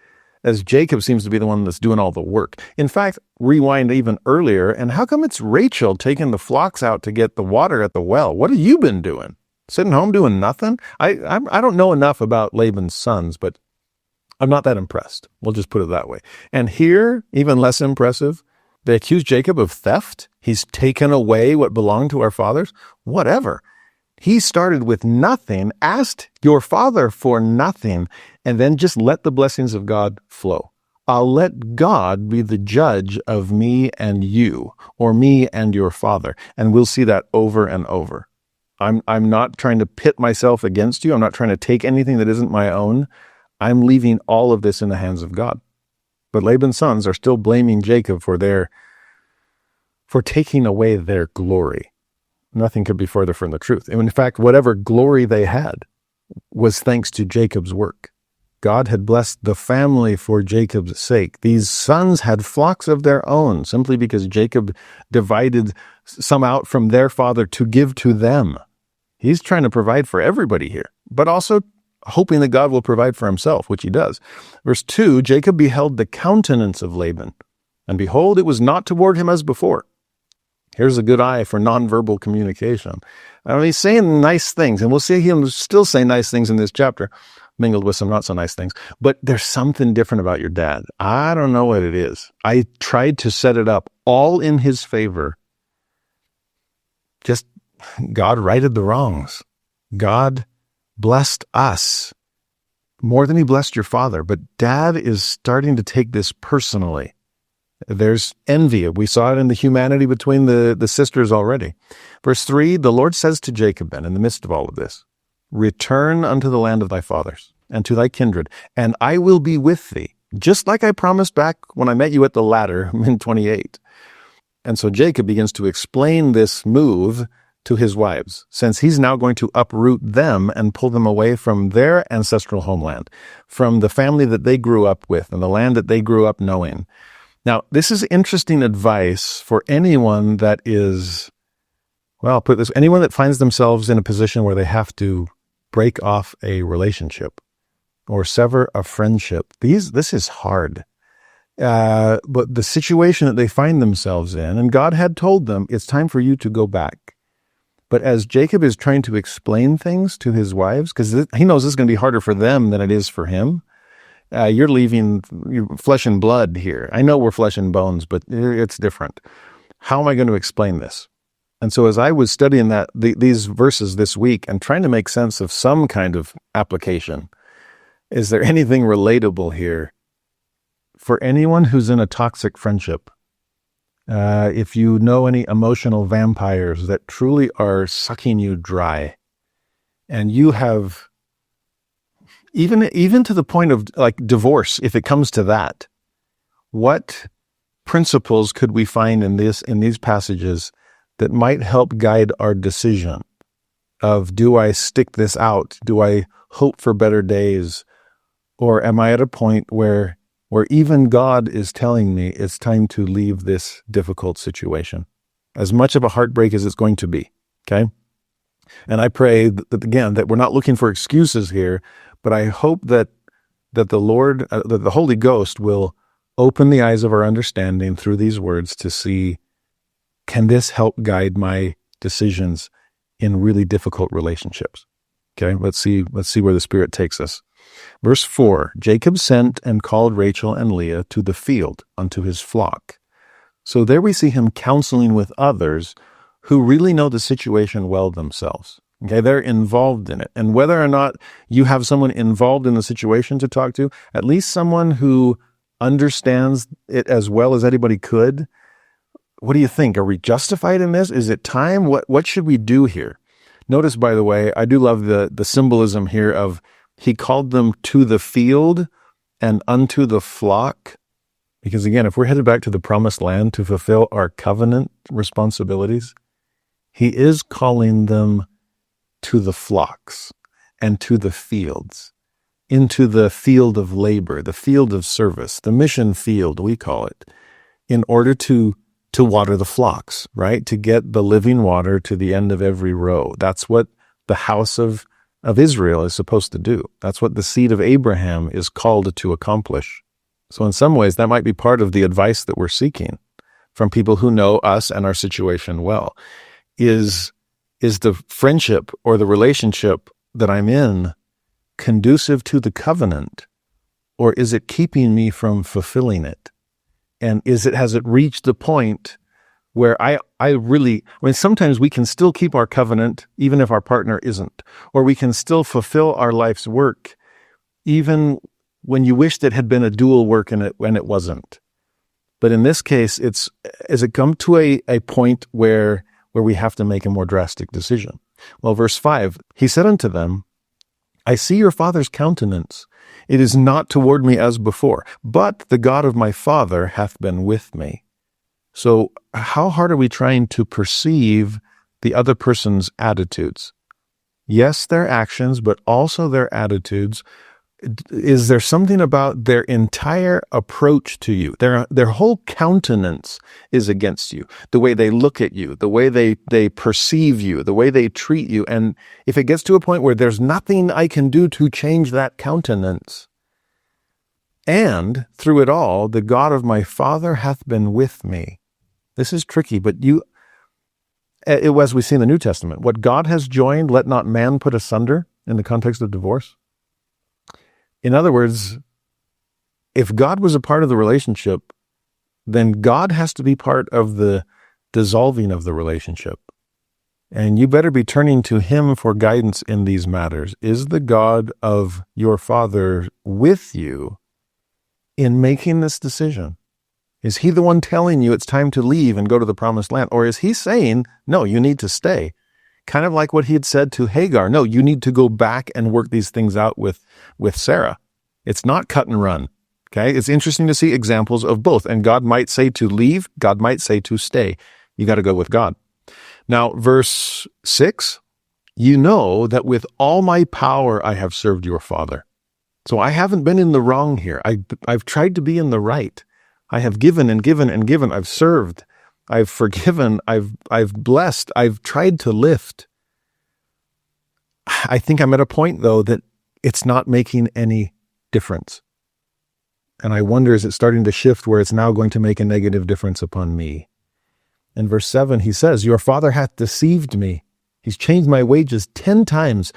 As Jacob seems to be the one that's doing all the work. In fact, rewind even earlier, and how come it's Rachel taking the flocks out to get the water at the well? What have you been doing? Sitting home doing nothing? I don't know enough about Laban's sons, but I'm not that impressed. We'll just put it that way. And here, even less impressive, they accuse Jacob of theft. He's taken away what belonged to our fathers. Whatever. He started with nothing, asked your father for nothing, and then just let the blessings of God flow. I'll let God be the judge of me and you, or me and your father. And we'll see that over and over. I'm not trying to pit myself against you. I'm not trying to take anything that isn't my own. I'm leaving all of this in the hands of God. But Laban's sons are still blaming Jacob for taking away their glory. Nothing could be further from the truth. And in fact, whatever glory they had was thanks to Jacob's work. God had blessed the family for Jacob's sake. These sons had flocks of their own simply because Jacob divided some out from their father to give to them. He's trying to provide for everybody here, but also hoping that God will provide for himself, which he does. Verse 2, Jacob beheld the countenance of Laban, and behold, it was not toward him as before. Here's a good eye for nonverbal communication. He's saying nice things, and we'll see him still say nice things in this chapter, mingled with some not so nice things. But there's something different about your dad. I don't know what it is. I tried to set it up all in his favor. Just God righted the wrongs. God blessed us more than he blessed your father. But dad is starting to take this personally. There's envy. We saw it in the humanity between the sisters already. Verse 3, the Lord says to Jacob then, in the midst of all of this, return unto the land of thy fathers and to thy kindred, and I will be with thee, just like I promised back when I met you at the ladder in 28. And so Jacob begins to explain this move to his wives, since he's now going to uproot them and pull them away from their ancestral homeland, from the family that they grew up with and the land that they grew up knowing. Now, this is interesting advice for anyone that is, well, put this, anyone that finds themselves in a position where they have to break off a relationship or sever a friendship. This is hard. But the situation that they find themselves in, and God had told them, it's time for you to go back. But as Jacob is trying to explain things to his wives, because he knows this is going to be harder for them than it is for him, you're leaving flesh and blood here. I know we're flesh and bones, but it's different. How am I going to explain this? And so as I was studying these verses this week and trying to make sense of some kind of application, is there anything relatable here for anyone who's in a toxic friendship? If you know any emotional vampires that truly are sucking you dry, and you have even to the point of like divorce, if it comes to that, what principles could we find in these passages that might help guide our decision of, do I stick this out? Do I hope for better days? Or am I at a point where even God is telling me it's time to leave this difficult situation, as much of a heartbreak as it's going to be, okay? And I pray that, again, that we're not looking for excuses here, but I hope that the Lord, that the Holy Ghost will open the eyes of our understanding through these words to see, can this help guide my decisions in really difficult relationships? Okay, let's see where the Spirit takes us. Verse 4, Jacob sent and called Rachel and Leah to the field unto his flock. So there we see him counseling with others who really know the situation well themselves. Okay, they're involved in it. And whether or not you have someone involved in the situation to talk to, at least someone who understands it as well as anybody could. What do you think? Are we justified in this? Is it time? What should we do here? Notice, by the way, I do love the symbolism here of he called them to the field and unto the flock. Because again, if we're headed back to the promised land to fulfill our covenant responsibilities, he is calling them to the flocks and to the fields, into the field of labor, the field of service, the mission field, we call it, in order to water the flocks, right? To get the living water to the end of every row. That's what the house of Israel is supposed to do. That's what the seed of Abraham is called to accomplish. So in some ways, that might be part of the advice that we're seeking from people who know us and our situation well. Is the friendship or the relationship that I'm in conducive to the covenant, or is it keeping me from fulfilling it? And has it reached the point where I mean, sometimes we can still keep our covenant even if our partner isn't, or we can still fulfill our life's work even when you wished it had been a dual work and it wasn't. But in this case, has it come to a point where we have to make a more drastic decision? Well, verse 5, he said unto them, I see your father's countenance. It is not toward me as before, but the God of my father hath been with me. So how hard are we trying to perceive the other person's attitudes? Yes, their actions, but also their attitudes. Is there something about their entire approach to you? Their whole countenance is against you. The way they look at you, the way they perceive you, the way they treat you. And if it gets to a point where there's nothing I can do to change that countenance, and through it all, the God of my father hath been with me. This is tricky, but as we see in the New Testament, what God has joined, let not man put asunder in the context of divorce. In other words, if God was a part of the relationship, then God has to be part of the dissolving of the relationship. And you better be turning to him for guidance in these matters. Is the God of your father with you in making this decision? Is he the one telling you it's time to leave and go to the promised land? Or is he saying, no, you need to stay? Kind of like what he had said to Hagar. No, you need to go back and work these things out with Sarah. It's not cut and run. Okay, it's interesting to see examples of both. And God might say to leave. God might say to stay. You got to go with God. Now, verse 6, you know that with all my power I have served your father. So I haven't been in the wrong here. I've tried to be in the right. I have given and given and given. I've served. I've forgiven. I've blessed. I've tried to lift. I think I'm at a point, though, that it's not making any difference. And I wonder, is it starting to shift where it's now going to make a negative difference upon me? In verse 7, he says, your father hath deceived me. He's changed my wages 10 times,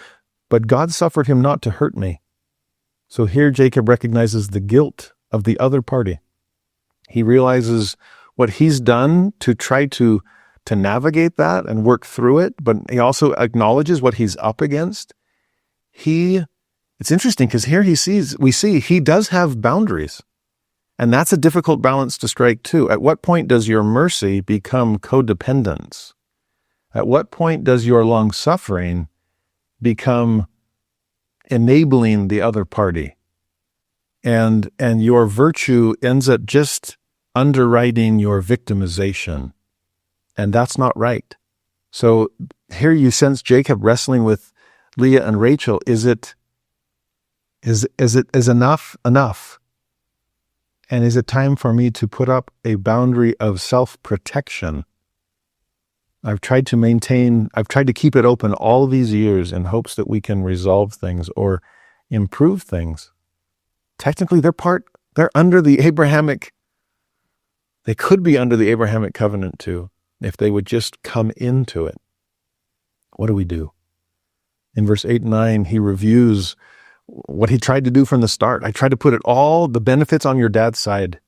but God suffered him not to hurt me. So here Jacob recognizes the guilt of the other party. He realizes what he's done to try to navigate that and work through it, but he also acknowledges what he's up against. It's interesting because here we see he does have boundaries. And that's a difficult balance to strike too. At what point does your mercy become codependence? At what point does your long-suffering become enabling the other party? And your virtue ends up just underwriting your victimization. And that's not right. So here you sense Jacob wrestling with Leah and Rachel. Is enough enough? And is it time for me to put up a boundary of self-protection? I've tried to keep it open all these years in hopes that we can resolve things or improve things. Technically, they're under the Abrahamic, they could be under the Abrahamic covenant too, if they would just come into it. What do we do? In verse 8 and 9, he reviews what he tried to do from the start. I tried to put all the benefits on your dad's side,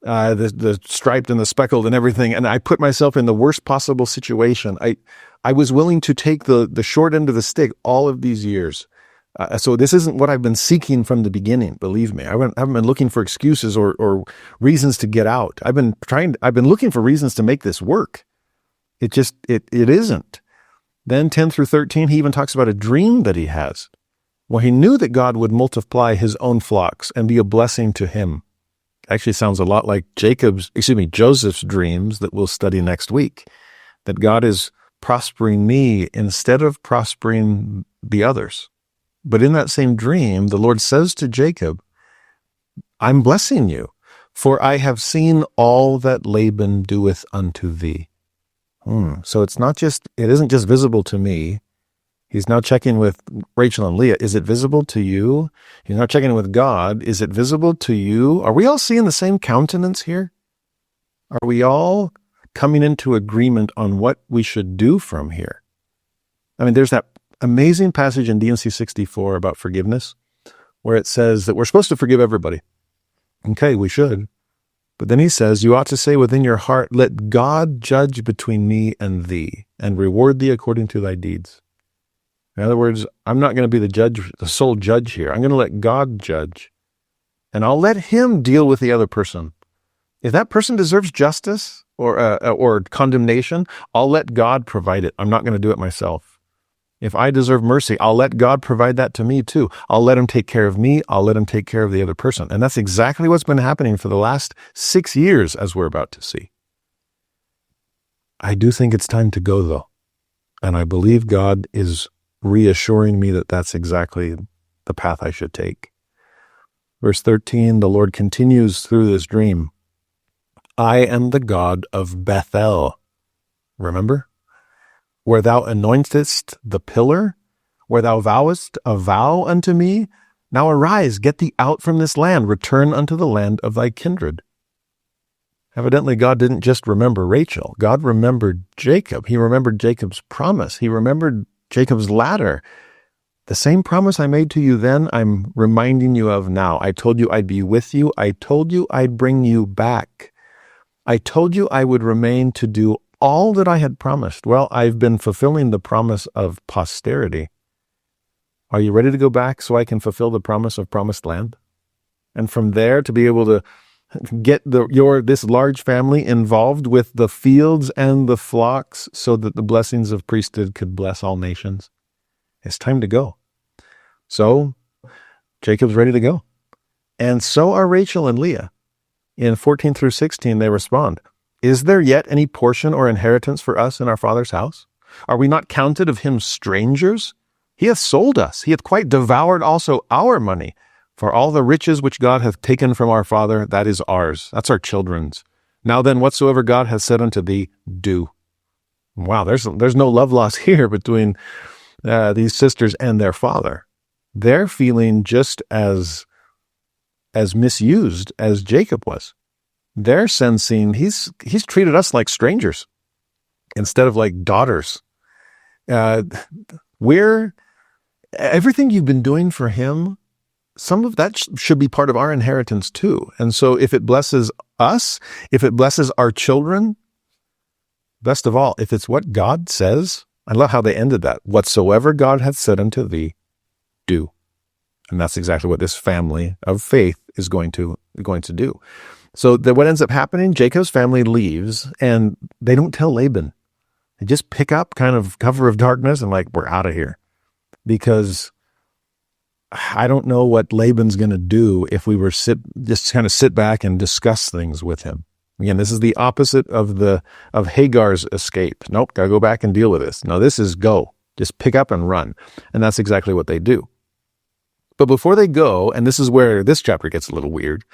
the striped and the speckled and everything, and I put myself in the worst possible situation. I was willing to take the short end of the stick all of these years. So this isn't what I've been seeking from the beginning, believe me. I haven't been looking for excuses or reasons to get out. I've been looking for reasons to make this work. It isn't. Then 10 through 13, he even talks about a dream that he has. Well, he knew that God would multiply his own flocks and be a blessing to him. Actually sounds a lot like Joseph's dreams that we'll study next week, that God is prospering me instead of prospering the others. But in that same dream, the Lord says to Jacob, I'm blessing you, for I have seen all that Laban doeth unto thee. So it isn't just visible to me. He's now checking with Rachel and Leah. Is it visible to you? He's now checking with God. Is it visible to you? Are we all seeing the same countenance here? Are we all coming into agreement on what we should do from here? I mean, there's that amazing passage in D&C 64 about forgiveness, where it says that we're supposed to forgive everybody. Okay, we should. But then he says, you ought to say within your heart, let God judge between me and thee, and reward thee according to thy deeds. In other words, I'm not going to be the sole judge here. I'm going to let God judge. And I'll let him deal with the other person. If that person deserves justice or condemnation, I'll let God provide it. I'm not going to do it myself. If I deserve mercy, I'll let God provide that to me too. I'll let him take care of me. I'll let him take care of the other person. And that's exactly what's been happening for the last 6 years, as we're about to see. I do think it's time to go, though. And I believe God is reassuring me that that's exactly the path I should take. Verse 13, the Lord continues through this dream. I am the God of Bethel. Remember? Where thou anointest the pillar, where thou vowest a vow unto me. Now arise, get thee out from this land, return unto the land of thy kindred. Evidently, God didn't just remember Rachel. God remembered Jacob. He remembered Jacob's promise. He remembered Jacob's ladder. The same promise I made to you then, I'm reminding you of now. I told you I'd be with you. I told you I'd bring you back. I told you I would remain to do all that I had promised. Well, I've been fulfilling the promise of posterity. Are you ready to go back so I can fulfill the promise of promised land? And from there to be able to get this large family involved with the fields and the flocks so that the blessings of priesthood could bless all nations? It's time to go. So Jacob's ready to go. And so are Rachel and Leah. In 14 through 16, they respond, "Is there yet any portion or inheritance for us in our father's house? Are we not counted of him strangers? He hath sold us. He hath quite devoured also our money. For all the riches which God hath taken from our father, that is ours." That's our children's. "Now then, whatsoever God hath said unto thee, do." Wow, there's no love lost here between these sisters and their father. They're feeling just as misused as Jacob was. They're sensing he's treated us like strangers instead of like daughters. Everything you've been doing for him, some of that should be part of our inheritance too. And so if it blesses us, if it blesses our children, best of all, if it's what God says, I love how they ended that. "Whatsoever God hath said unto thee, do." And that's exactly what this family of faith is going to do. So what ends up happening, Jacob's family leaves and they don't tell Laban. They just pick up kind of cover of darkness and like, we're out of here. Because I don't know what Laban's going to do if we were just kind of sit back and discuss things with him. Again, this is the opposite of Hagar's escape. Nope, got to go back and deal with this. No, this is go. Just pick up and run. And that's exactly what they do. But before they go, and this is where this chapter gets a little weird,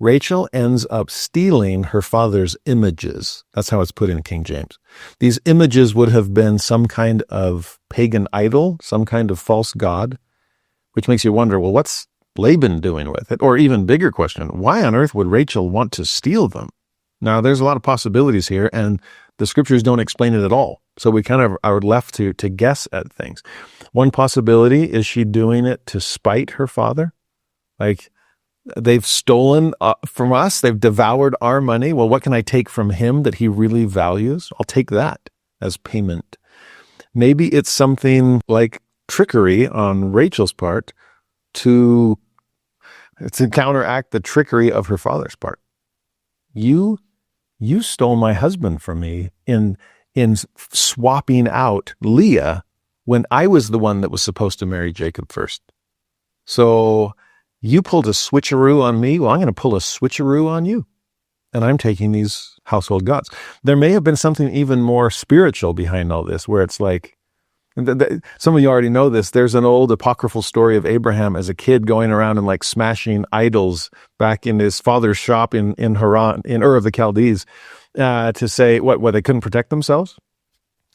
Rachel ends up stealing her father's images. That's how it's put in King James. These images would have been some kind of pagan idol, some kind of false god, which makes you wonder, well, what's Laban doing with it? Or even bigger question, why on earth would Rachel want to steal them? Now, there's a lot of possibilities here, and the scriptures don't explain it at all. So we kind of are left to guess at things. One possibility is she doing it to spite her father? Like, they've stolen from us. They've devoured our money. Well, what can I take from him that he really values? I'll take that as payment. Maybe it's something like trickery on Rachel's part to counteract the trickery of her father's part. You stole my husband from me in swapping out Leah when I was the one that was supposed to marry Jacob first. So you pulled a switcheroo on me. Well, I'm going to pull a switcheroo on you. And I'm taking these household gods. There may have been something even more spiritual behind all this, where it's like, some of you already know this, there's an old apocryphal story of Abraham as a kid going around and like smashing idols back in his father's shop in Haran, in Ur of the Chaldees, to say, what, they couldn't protect themselves?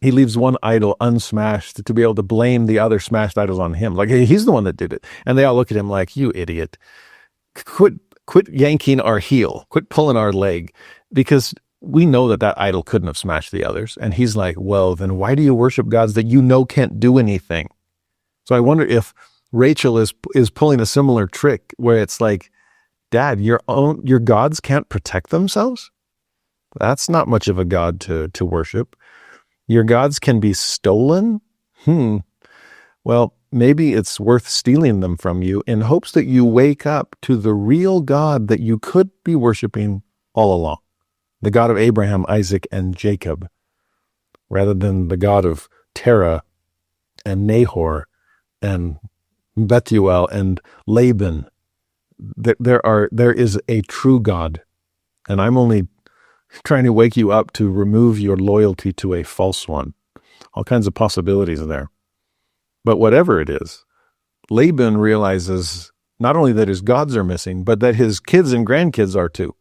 He leaves one idol unsmashed to be able to blame the other smashed idols on him. Like, he's the one that did it. And they all look at him like, you idiot. Quit yanking our heel. Quit pulling our leg. Because we know that idol couldn't have smashed the others. And he's like, well, then why do you worship gods that you know can't do anything? So I wonder if Rachel is pulling a similar trick where it's like, Dad, your gods can't protect themselves? That's not much of a god to worship. Your gods can be stolen? Well, maybe it's worth stealing them from you in hopes that you wake up to the real God that you could be worshiping all along. The God of Abraham, Isaac, and Jacob, rather than the God of Terah and Nahor and Bethuel and Laban. There is a true God, and I'm only trying to wake you up to remove your loyalty to a false one. All kinds of possibilities there. But whatever it is, Laban realizes not only that his gods are missing, but that his kids and grandkids are too.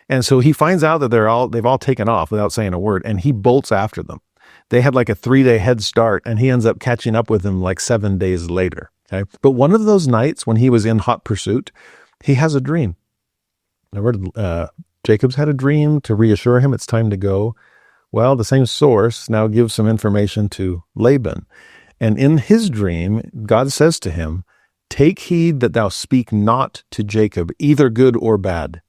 And so he finds out that they've all taken off without saying a word, and he bolts after them. They had like a 3-day head start, and he ends up catching up with them like 7 days later. Okay? But one of those nights when he was in hot pursuit, he has a dream. Jacob's had a dream to reassure him it's time to go. Well, the same source now gives some information to Laban. And in his dream, God says to him, "Take heed that thou speak not to Jacob, either good or bad."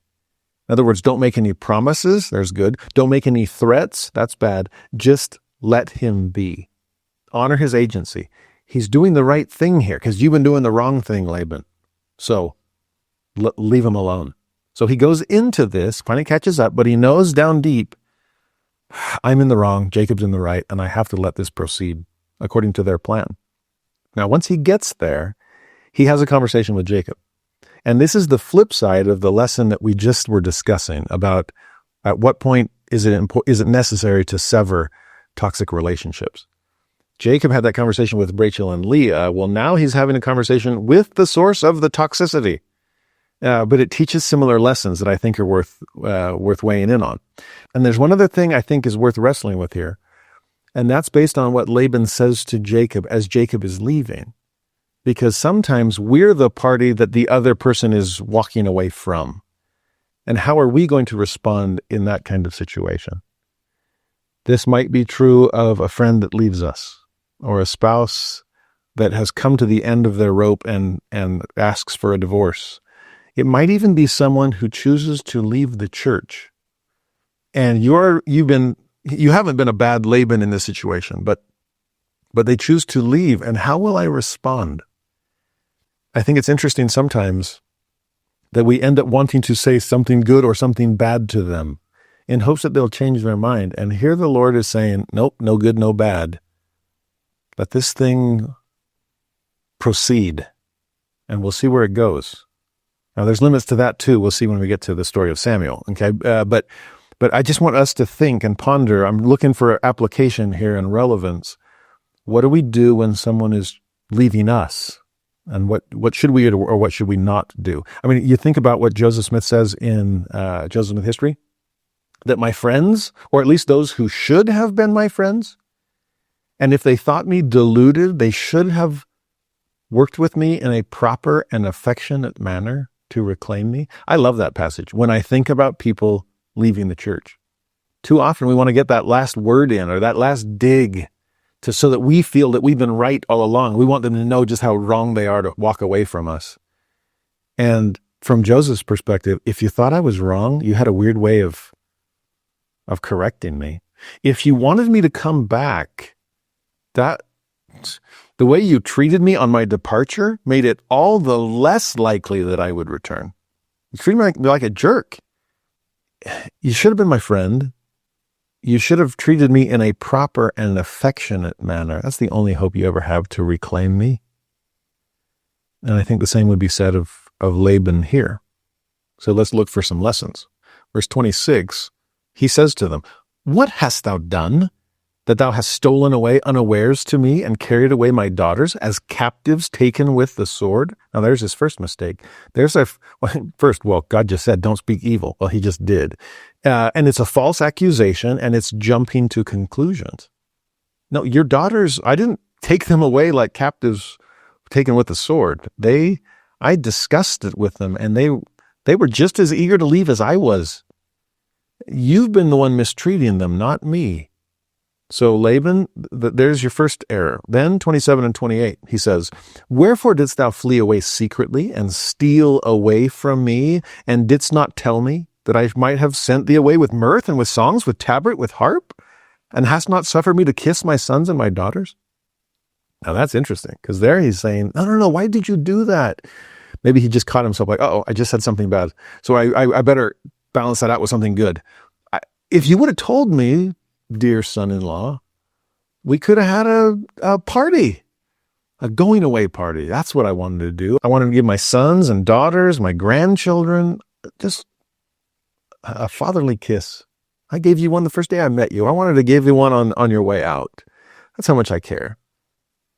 In other words, don't make any promises. There's good. Don't make any threats. That's bad. Just let him be. Honor his agency. He's doing the right thing here because you've been doing the wrong thing, Laban. So leave him alone. So he goes into this, finally catches up, but he knows down deep, I'm in the wrong, Jacob's in the right, and I have to let this proceed according to their plan. Now, once he gets there, he has a conversation with Jacob. And this is the flip side of the lesson that we just were discussing about at what point is it necessary to sever toxic relationships. Jacob had that conversation with Rachel and Leah. Well, now he's having a conversation with the source of the toxicity. But it teaches similar lessons that I think are worth weighing in on. And there's one other thing I think is worth wrestling with here, and that's based on what Laban says to Jacob as Jacob is leaving. Because sometimes we're the party that the other person is walking away from. And how are we going to respond in that kind of situation? This might be true of a friend that leaves us, or a spouse that has come to the end of their rope and asks for a divorce. It might even be someone who chooses to leave the church. And you haven't been a bad Laban in this situation, but they choose to leave. And how will I respond? I think it's interesting sometimes that we end up wanting to say something good or something bad to them in hopes that they'll change their mind. And here the Lord is saying, nope, no good, no bad. Let this thing proceed, and we'll see where it goes. Now, there's limits to that too. We'll see when we get to the story of Samuel. Okay, but I just want us to think and ponder. I'm looking for application here and relevance. What do we do when someone is leaving us, and what should we or what should we not do? I mean, you think about what Joseph Smith says in Joseph Smith History, that my friends, or at least those who should have been my friends, and if they thought me deluded, they should have worked with me in a proper and affectionate manner to reclaim me. I love that passage. When I think about people leaving the church, too often we want to get that last word in or that last dig so that we feel that we've been right all along. We want them to know just how wrong they are to walk away from us. And from Joseph's perspective, if you thought I was wrong, you had a weird way of correcting me. If you wanted me to come back, the way you treated me on my departure made it all the less likely that I would return. You treated me like a jerk. You should have been my friend. You should have treated me in a proper and affectionate manner. That's the only hope you ever have to reclaim me. And I think the same would be said of Laban here. So let's look for some lessons. Verse 26, he says to them, "What hast thou done, that thou hast stolen away unawares to me and carried away my daughters as captives taken with the sword?" Now there's his first mistake. God just said, don't speak evil. Well, he just did. And it's a false accusation, and it's jumping to conclusions. No, your daughters, I didn't take them away like captives taken with the sword. I discussed it with them, and they were just as eager to leave as I was. You've been the one mistreating them, not me. So Laban, there's your first error. Then 27 and 28, he says, "Wherefore didst thou flee away secretly and steal away from me, and didst not tell me that I might have sent thee away with mirth and with songs, with tabret, with harp, and hast not suffered me to kiss my sons and my daughters?" Now that's interesting, because there he's saying, no, why did you do that? Maybe he just caught himself like, I just said something bad, so I better balance that out with something good. If you would have told me, dear son-in-law, we could have had a party, a going away party. That's what I wanted to do. I wanted to give my sons and daughters, my grandchildren, just a fatherly kiss. I gave you one the first day I met you. I wanted to give you one on your way out. That's how much I care.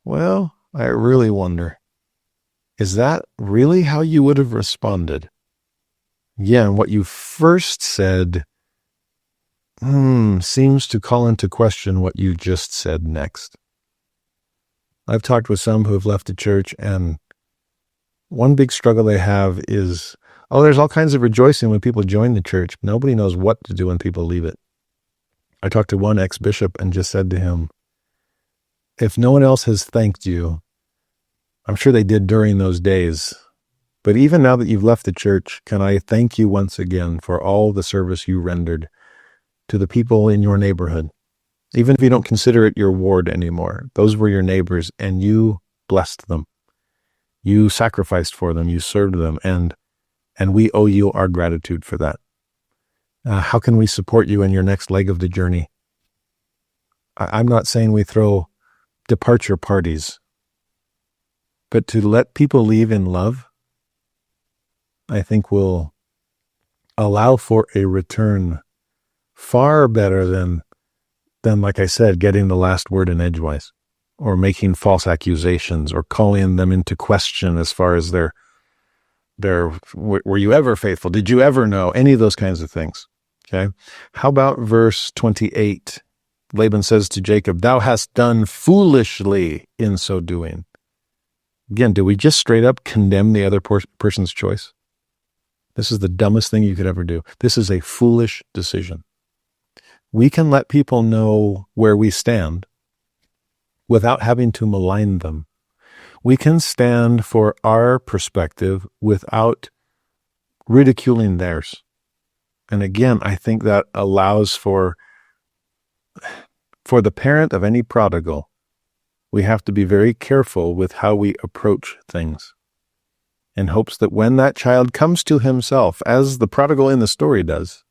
Well, I really wonder, is that really how you would have responded? Yeah, and what you first said seems to call into question what you just said next. I've talked with some who have left the church, and one big struggle they have is, there's all kinds of rejoicing when people join the church. Nobody knows what to do when people leave it. I talked to one ex-bishop and just said to him, if no one else has thanked you, I'm sure they did during those days, but even now that you've left the church, can I thank you once again for all the service you rendered to the people in your neighborhood? Even if you don't consider it your ward anymore, those were your neighbors, and you blessed them. You sacrificed for them, you served them, and And we owe you our gratitude for that. How can we support you in your next leg of the journey? I'm not saying we throw departure parties, but to let people leave in love, I think will allow for a return far better than, like I said, getting the last word in edgewise, or making false accusations, or calling them into question as far as their were you ever faithful? Did you ever know? Any of those kinds of things. Okay. How about verse 28? Laban says to Jacob, "Thou hast done foolishly in so doing." Again, do we just straight up condemn the other person's choice? This is the dumbest thing you could ever do. This is a foolish decision. We can let people know where we stand without having to malign them. We can stand for our perspective without ridiculing theirs. And again, I think that allows for the parent of any prodigal, we have to be very careful with how we approach things, in hopes that when that child comes to himself, as the prodigal in the story does,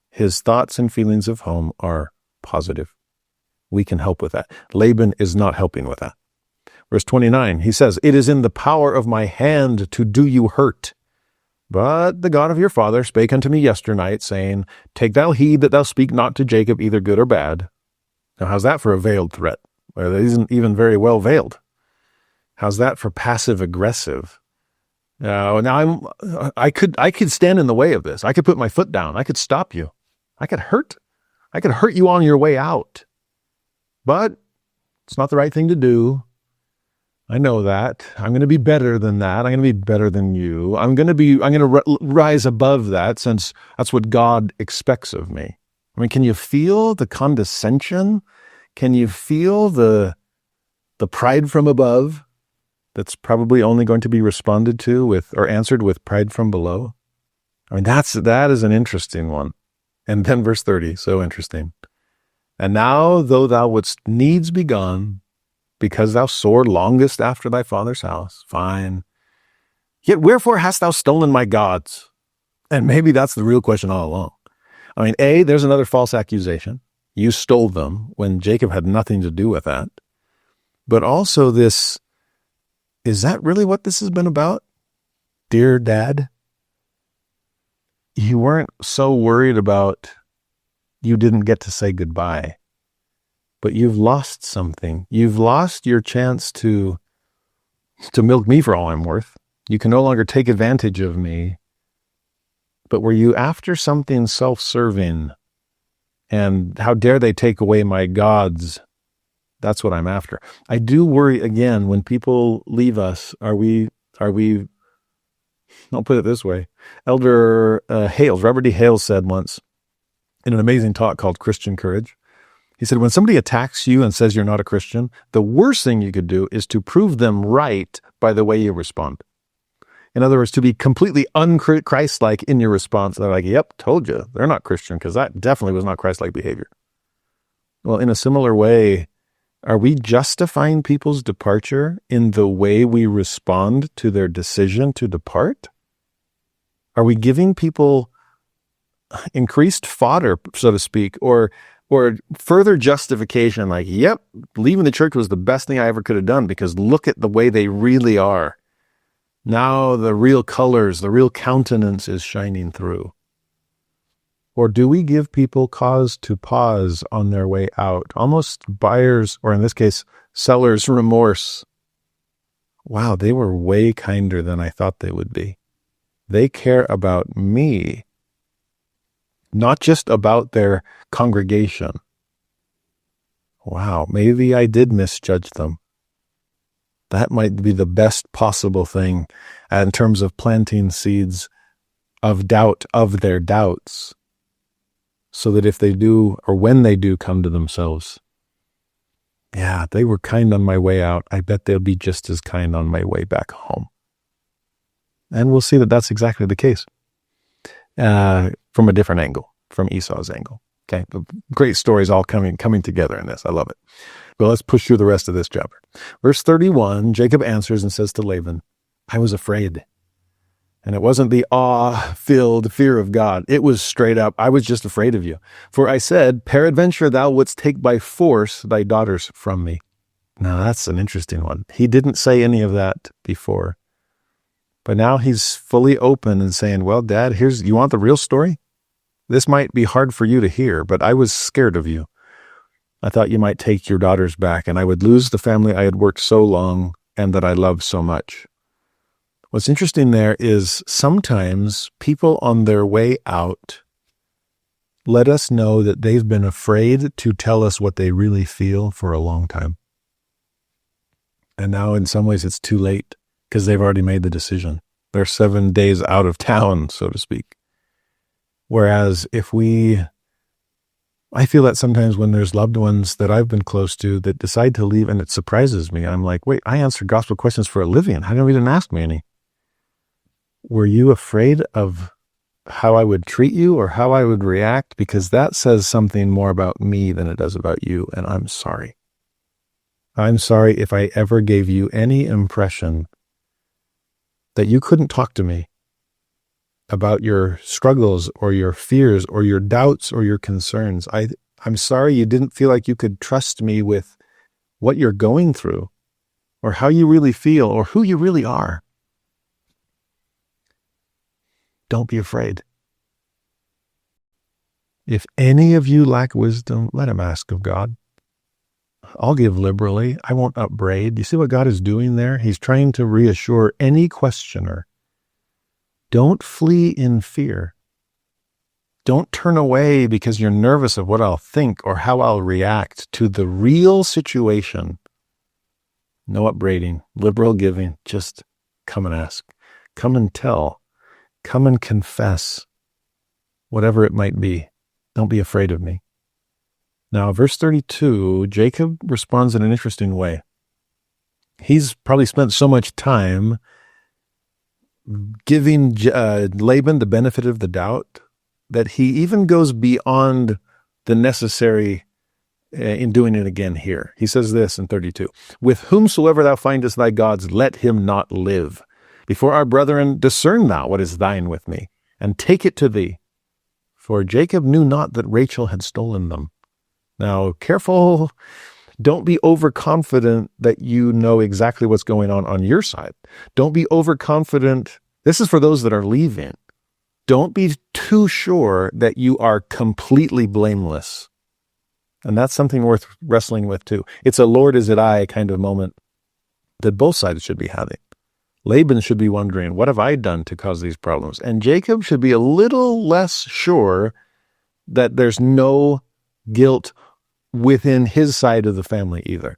his thoughts and feelings of home are positive. We can help with that. Laban is not helping with that. Verse 29, he says, "It is in the power of my hand to do you hurt. But the God of your father spake unto me yesternight, saying, Take thou heed that thou speak not to Jacob either good or bad." Now, how's that for a veiled threat? Well, it isn't even very well veiled. How's that for passive aggressive? Now I could stand in the way of this. I could put my foot down. I could stop you. I could hurt you on your way out. But it's not the right thing to do. I know that. I'm going to be better than that. I'm going to be better than you. I'm going to rise above that, since that's what God expects of me. I mean, can you feel the condescension? Can you feel the pride from above that's probably only going to be responded to with, or answered with, pride from below? I mean, that is an interesting one. And then verse 30, so interesting. "And now, though thou wouldst needs be gone, because thou sore longest after thy father's house," fine, "yet wherefore hast thou stolen my gods?" And maybe that's the real question all along. I mean, there's another false accusation. You stole them when Jacob had nothing to do with that. But also this, is that really what this has been about? Dear Dad, you weren't so worried about you didn't get to say goodbye, but you've lost something. You've lost your chance to milk me for all I'm worth. You can no longer take advantage of me. But were you after something self-serving? And how dare they take away my gods? That's what I'm after. I do worry, again, when people leave us, are we, I'll put it this way. Elder Hales, Robert D. Hales, said once in an amazing talk called Christian Courage, he said, when somebody attacks you and says you're not a Christian, the worst thing you could do is to prove them right by the way you respond. In other words, to be completely un-Christ-like in your response. They're like, yep, told you, they're not Christian, because that definitely was not Christ-like behavior. Well, in a similar way, are we justifying people's departure in the way we respond to their decision to depart? Are we giving people increased fodder, so to speak, or further justification, like, yep, leaving the church was the best thing I ever could have done, because look at the way they really are. Now the real colors, the real countenance is shining through. Or do we give people cause to pause on their way out? Almost buyers, or in this case, sellers' remorse. Wow, they were way kinder than I thought they would be. They care about me, not just about their congregation. Wow, maybe I did misjudge them. That might be the best possible thing in terms of planting seeds of doubt of their doubts, so that if they do, or when they do come to themselves, yeah, they were kind on my way out, I bet they'll be just as kind on my way back home. And we'll see that that's exactly the case from a different angle, from Esau's angle. Okay, great stories all coming together in this. I love it. Well, let's push through the rest of this chapter. Verse 31, Jacob answers and says to Laban, I was afraid. And it wasn't the awe-filled fear of God. It was straight up, I was just afraid of you. For I said, peradventure thou wouldst take by force thy daughters from me. Now that's an interesting one. He didn't say any of that before. But now he's fully open and saying, well, Dad, you want the real story? This might be hard for you to hear, but I was scared of you. I thought you might take your daughters back and I would lose the family I had worked so long and that I loved so much. What's interesting there is sometimes people on their way out let us know that they've been afraid to tell us what they really feel for a long time. And now in some ways it's too late because they've already made the decision. They're 7 days out of town, so to speak. Whereas I feel that sometimes when there's loved ones that I've been close to that decide to leave and it surprises me, I'm like, wait, I answered gospel questions for a living. How come you didn't ask me any? Were you afraid of how I would treat you or how I would react? Because that says something more about me than it does about you, and I'm sorry. I'm sorry if I ever gave you any impression that you couldn't talk to me about your struggles or your fears or your doubts or your concerns. I'm sorry you didn't feel like you could trust me with what you're going through or how you really feel or who you really are. Don't be afraid. If any of you lack wisdom, let him ask of God. I'll give liberally. I won't upbraid. You see what God is doing there? He's trying to reassure any questioner. Don't flee in fear. Don't turn away because you're nervous of what I'll think or how I'll react to the real situation. No upbraiding, liberal giving. Just come and ask. Come and tell. Come and confess, whatever it might be. Don't be afraid of me. Now, verse 32, Jacob responds in an interesting way. He's probably spent so much time giving Laban the benefit of the doubt that he even goes beyond the necessary in doing it again here. He says this in 32, with whomsoever thou findest thy gods, let him not live. Before our brethren, discern thou what is thine with me, and take it to thee. For Jacob knew not that Rachel had stolen them. Now, careful, don't be overconfident that you know exactly what's going on your side. Don't be overconfident. This is for those that are leaving. Don't be too sure that you are completely blameless. And that's something worth wrestling with too. It's a Lord, is it I kind of moment that both sides should be having. Laban should be wondering, what have I done to cause these problems? And Jacob should be a little less sure that there's no guilt within his side of the family either,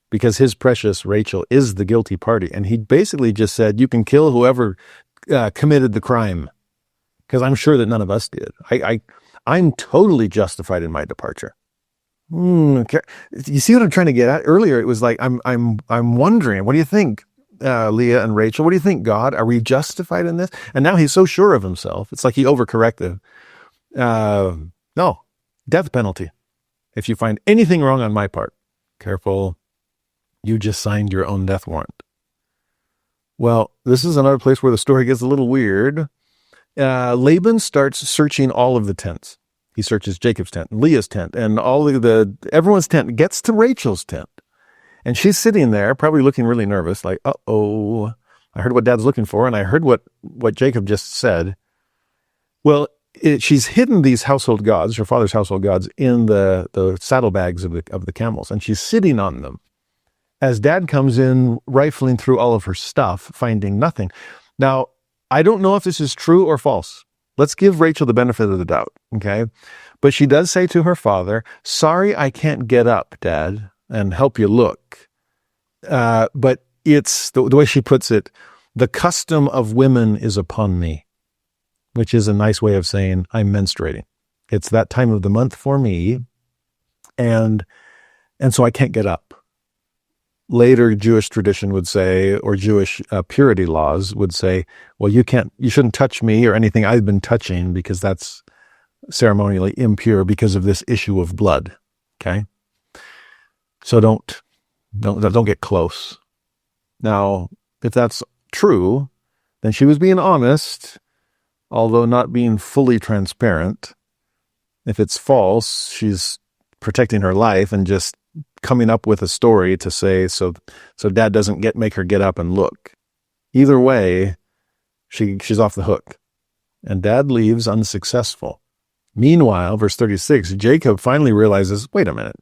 because his precious Rachel is the guilty party. And he basically just said, you can kill whoever committed the crime, because I'm sure that none of us did. I'm totally justified in my departure. Okay. You see what I'm trying to get at? Earlier, it was like, I'm wondering, what do you think? Leah and Rachel, what do you think, God? Are we justified in this? And now he's so sure of himself. It's like he overcorrected. No, death penalty. If you find anything wrong on my part, careful, you just signed your own death warrant. Well, this is another place where the story gets a little weird. Laban starts searching all of the tents. He searches Jacob's tent, and Leah's tent, and everyone's tent, gets to Rachel's tent. And she's sitting there, probably looking really nervous, like, uh-oh, I heard what Dad's looking for, and I heard what Jacob just said. Well, she's hidden these household gods, her father's household gods, in the saddlebags of the camels, and she's sitting on them. As Dad comes in, rifling through all of her stuff, finding nothing. Now, I don't know if this is true or false. Let's give Rachel the benefit of the doubt, okay? But she does say to her father, sorry I can't get up, Dad, and help you look. But it's, the way she puts it, the custom of women is upon me, which is a nice way of saying I'm menstruating. It's that time of the month for me, and so I can't get up. Later Jewish tradition would say, or Jewish purity laws would say, well, you shouldn't touch me or anything I've been touching because that's ceremonially impure because of this issue of blood. Okay? So don't get close. Now, if that's true, And she was being honest, although not being fully transparent. If it's false, she's protecting her life and just coming up with a story to say so Dad doesn't make her get up and look. Either way, she's off the hook. And Dad leaves unsuccessful. Meanwhile, verse 36, Jacob finally realizes, wait a minute,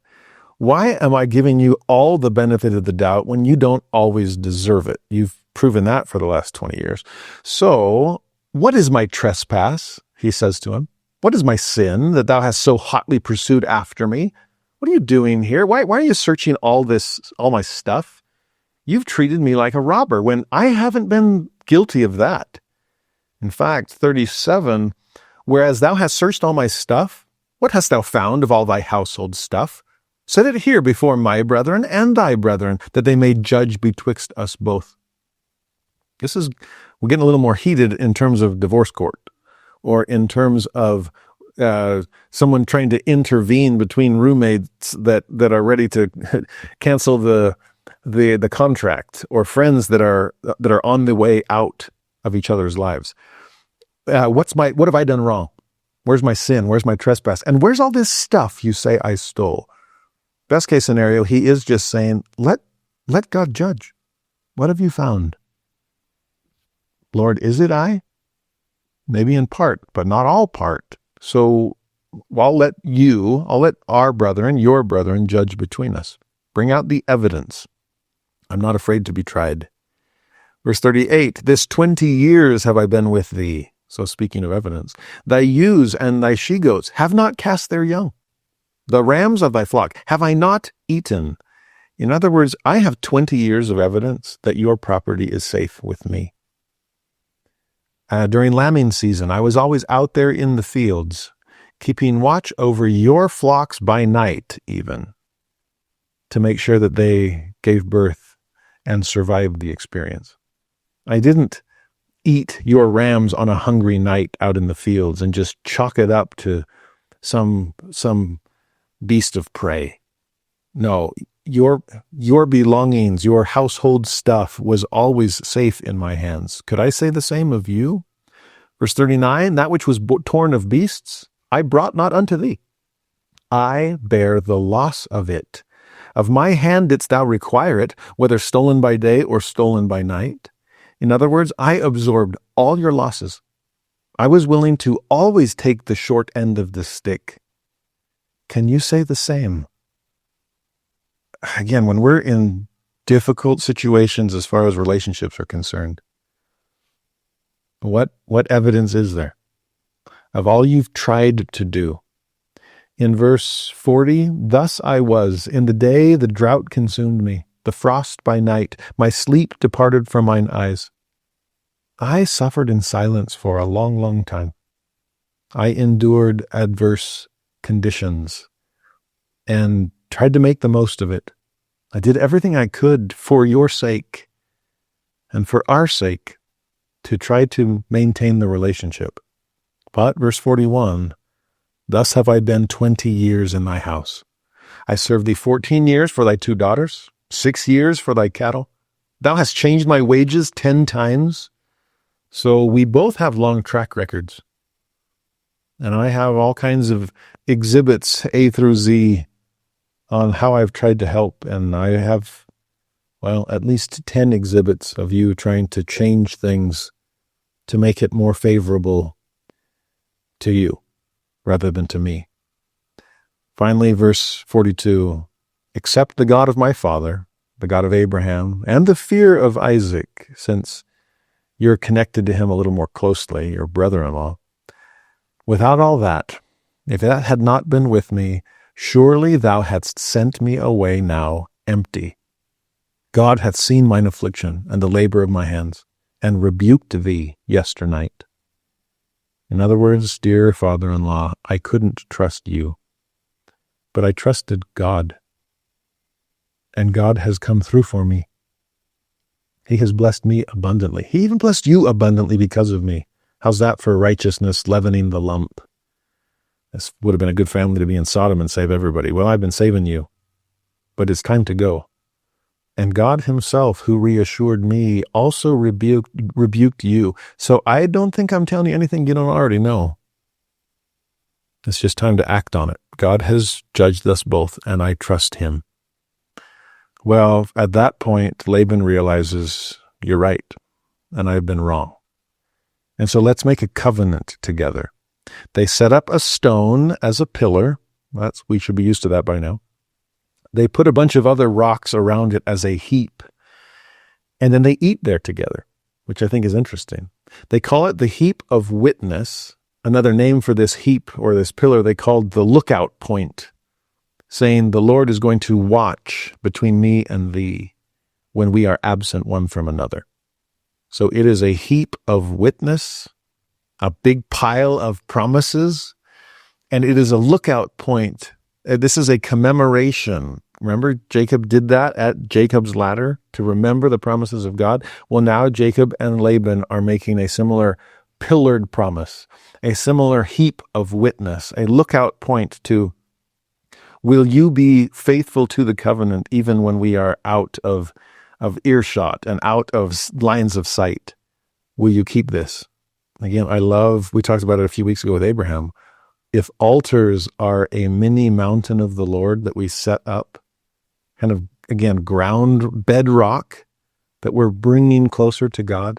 why am I giving you all the benefit of the doubt when you don't always deserve it? You've proven that for the last 20 years. So, what is my trespass? He says to him. What is my sin that thou hast so hotly pursued after me? What are you doing here? Why are you searching all my stuff? You've treated me like a robber when I haven't been guilty of that. In fact, 37, whereas thou hast searched all my stuff, what hast thou found of all thy household stuff? Set it here before my brethren and thy brethren, that they may judge betwixt us both. We're getting a little more heated in terms of divorce court, or in terms of someone trying to intervene between roommates that are ready to cancel the contract, or friends that are on the way out of each other's lives. What have I done wrong? Where's my sin? Where's my trespass? And where's all this stuff you say I stole? Best case scenario, he is just saying, let God judge. What have you found? Lord, is it I? Maybe in part, but not all part. So I'll let our brethren, your brethren, judge between us. Bring out the evidence. I'm not afraid to be tried. Verse 38, this 20 years have I been with thee. So speaking of evidence, thy ewes and thy she-goats have not cast their young. The rams of thy flock have I not eaten. In other words, I have 20 years of evidence that your property is safe with me. During lambing season, I was always out there in the fields, keeping watch over your flocks by night even, to make sure that they gave birth and survived the experience. I didn't eat your rams on a hungry night out in the fields and just chalk it up to some beast of prey. No, your belongings, your household stuff was always safe in my hands. Could I say the same of you? Verse 39, that which was torn of beasts, I brought not unto thee. I bear the loss of it. Of my hand didst thou require it, whether stolen by day or stolen by night. In other words, I absorbed all your losses. I was willing to always take the short end of the stick. Can you say the same? Again, when we're in difficult situations as far as relationships are concerned, what evidence is there of all you've tried to do? In verse 40, thus I was, in the day the drought consumed me, the frost by night, my sleep departed from mine eyes. I suffered in silence for a long, long time. I endured adverse conditions and tried to make the most of it. I did everything I could for your sake and for our sake to try to maintain the relationship. But, verse 41, thus have I been 20 years in thy house. I served thee 14 years for thy 2 daughters, 6 years for thy cattle. Thou hast changed my wages 10 times. So we both have long track records. And I have all kinds of exhibits, A through Z, on how I've tried to help. And I have, at least 10 exhibits of you trying to change things to make it more favorable to you rather than to me. Finally, verse 42, except the God of my father, the God of Abraham, and the fear of Isaac, since you're connected to him a little more closely, your brother-in-law. Without all that, if that had not been with me, surely thou hadst sent me away now empty. God hath seen mine affliction and the labor of my hands, and rebuked thee yesternight. In other words, dear father-in-law, I couldn't trust you, but I trusted God, and God has come through for me. He has blessed me abundantly. He even blessed you abundantly because of me. How's that for righteousness leavening the lump? This would have been a good family to be in Sodom and save everybody. Well, I've been saving you, but it's time to go. And God himself, who reassured me, also rebuked you. So I don't think I'm telling you anything you don't already know. It's just time to act on it. God has judged us both, and I trust him. Well, at that point, Laban realizes, you're right, and I've been wrong. And so let's make a covenant together. They set up a stone as a pillar. We should be used to that by now. They put a bunch of other rocks around it as a heap. And then they eat there together, which I think is interesting. They call it the heap of witness. Another name for this heap or this pillar they called the lookout point, saying the Lord is going to watch between me and thee when we are absent one from another. So it is a heap of witness, a big pile of promises, and it is a lookout point. This is a commemoration. Remember, Jacob did that at Jacob's ladder to remember the promises of God. Well, now Jacob and Laban are making a similar pillared promise, a similar heap of witness, a lookout point to, will you be faithful to the covenant even when we are out of earshot and out of lines of sight? Will you keep this? Again, we talked about it a few weeks ago with Abraham. If altars are a mini mountain of the Lord that we set up, kind of, again, ground bedrock that we're bringing closer to God,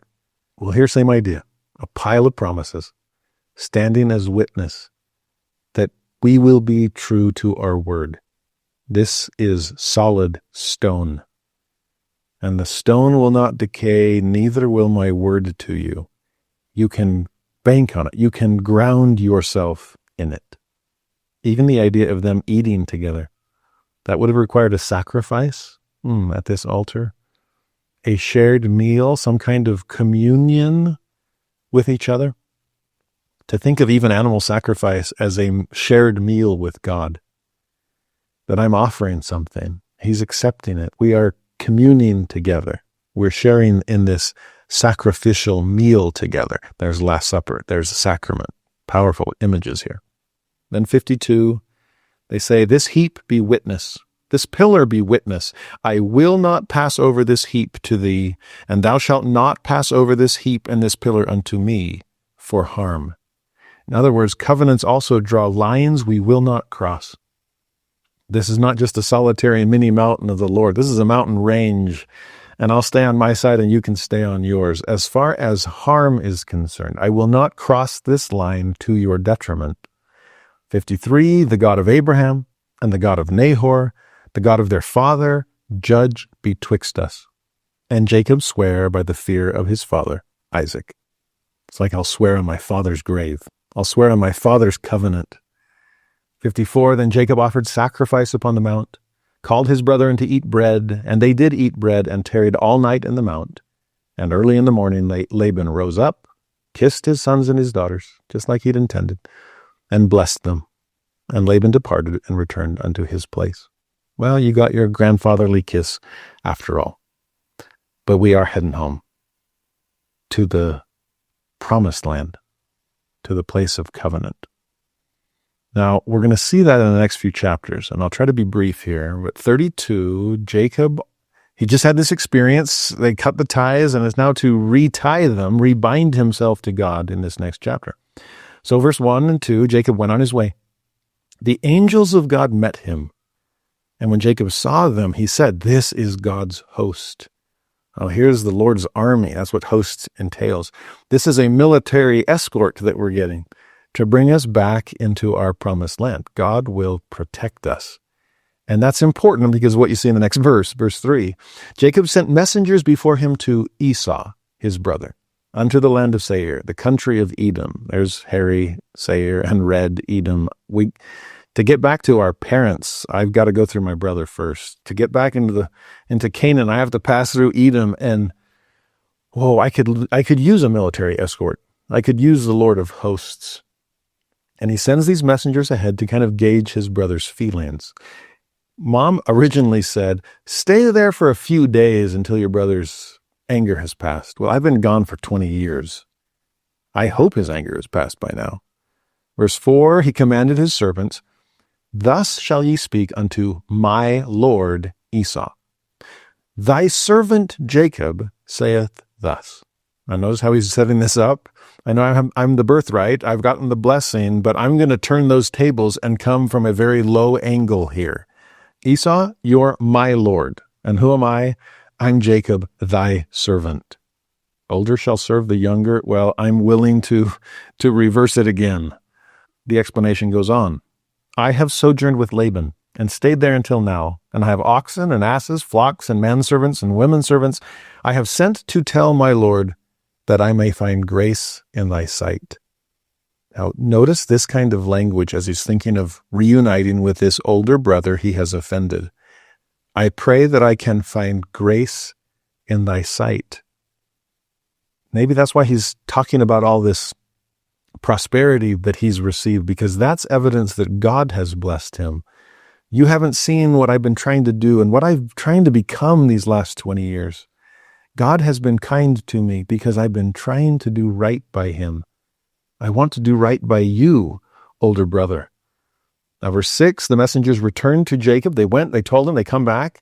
well, here's the same idea. A pile of promises standing as witness that we will be true to our word. This is solid stone. And the stone will not decay, neither will my word to you. You can bank on it. You can ground yourself in it. Even the idea of them eating together, that would have required a sacrifice at this altar, a shared meal, some kind of communion with each other. To think of even animal sacrifice as a shared meal with God, that I'm offering something, he's accepting it. We are communing together. We're sharing in this sacrificial meal together. There's Last Supper. There's a sacrament. Powerful images here. Then 52, they say, this heap be witness, this pillar be witness. I will not pass over this heap to thee, and thou shalt not pass over this heap and this pillar unto me for harm. In other words, covenants also draw lines we will not cross. This is not just a solitary mini mountain of the Lord. This is a mountain range, and I'll stay on my side and you can stay on yours. As far as harm is concerned, I will not cross this line to your detriment. 53, the God of Abraham and the God of Nahor, the God of their father, judge betwixt us. And Jacob sware by the fear of his father, Isaac. It's like I'll swear on my father's grave. I'll swear on my father's covenant. 54, then Jacob offered sacrifice upon the mount, called his brethren to eat bread, and they did eat bread and tarried all night in the mount. And early in the morning Laban rose up, kissed his sons and his daughters, just like he'd intended, and blessed them. And Laban departed and returned unto his place. Well, you got your grandfatherly kiss after all. But we are heading home to the promised land, to the place of covenant. Now, we're going to see that in the next few chapters, and I'll try to be brief here. But 32, Jacob, he just had this experience. They cut the ties, and is now to retie them, rebind himself to God in this next chapter. So verse 1 and 2, Jacob went on his way. The angels of God met him, and when Jacob saw them, he said, this is God's host. Oh, here's the Lord's army. That's what host entails. This is a military escort that we're getting to bring us back into our promised land. God will protect us. And that's important because what you see in the next verse, verse 3, Jacob sent messengers before him to Esau, his brother, unto the land of Seir, the country of Edom. There's hairy Seir and red Edom. To get back to our parents, I've got to go through my brother first. To get back into Canaan, I have to pass through Edom, and I could use a military escort. I could use the Lord of hosts. And he sends these messengers ahead to kind of gauge his brother's feelings. Mom originally said, stay there for a few days until your brother's anger has passed. Well, I've been gone for 20 years. I hope his anger has passed by now. Verse 4, he commanded his servants, thus shall ye speak unto my lord Esau. Thy servant Jacob saith thus. Now notice how he's setting this up. I know I'm the birthright, I've gotten the blessing, but I'm going to turn those tables and come from a very low angle here. Esau, you're my Lord. And who am I? I'm Jacob, thy servant. Older shall serve the younger. Well, I'm willing to reverse it again. The explanation goes on. I have sojourned with Laban and stayed there until now, and I have oxen and asses, flocks and manservants and women servants. I have sent to tell my Lord that I may find grace in thy sight. Now, notice this kind of language as he's thinking of reuniting with this older brother he has offended. I pray that I can find grace in thy sight. Maybe that's why he's talking about all this prosperity that he's received, because that's evidence that God has blessed him. You haven't seen what I've been trying to do and what I've trying to become these last 20 years. God has been kind to me because I've been trying to do right by him. I want to do right by you, older brother. Now, verse 6, the messengers returned to Jacob. They went, they told him, they come back,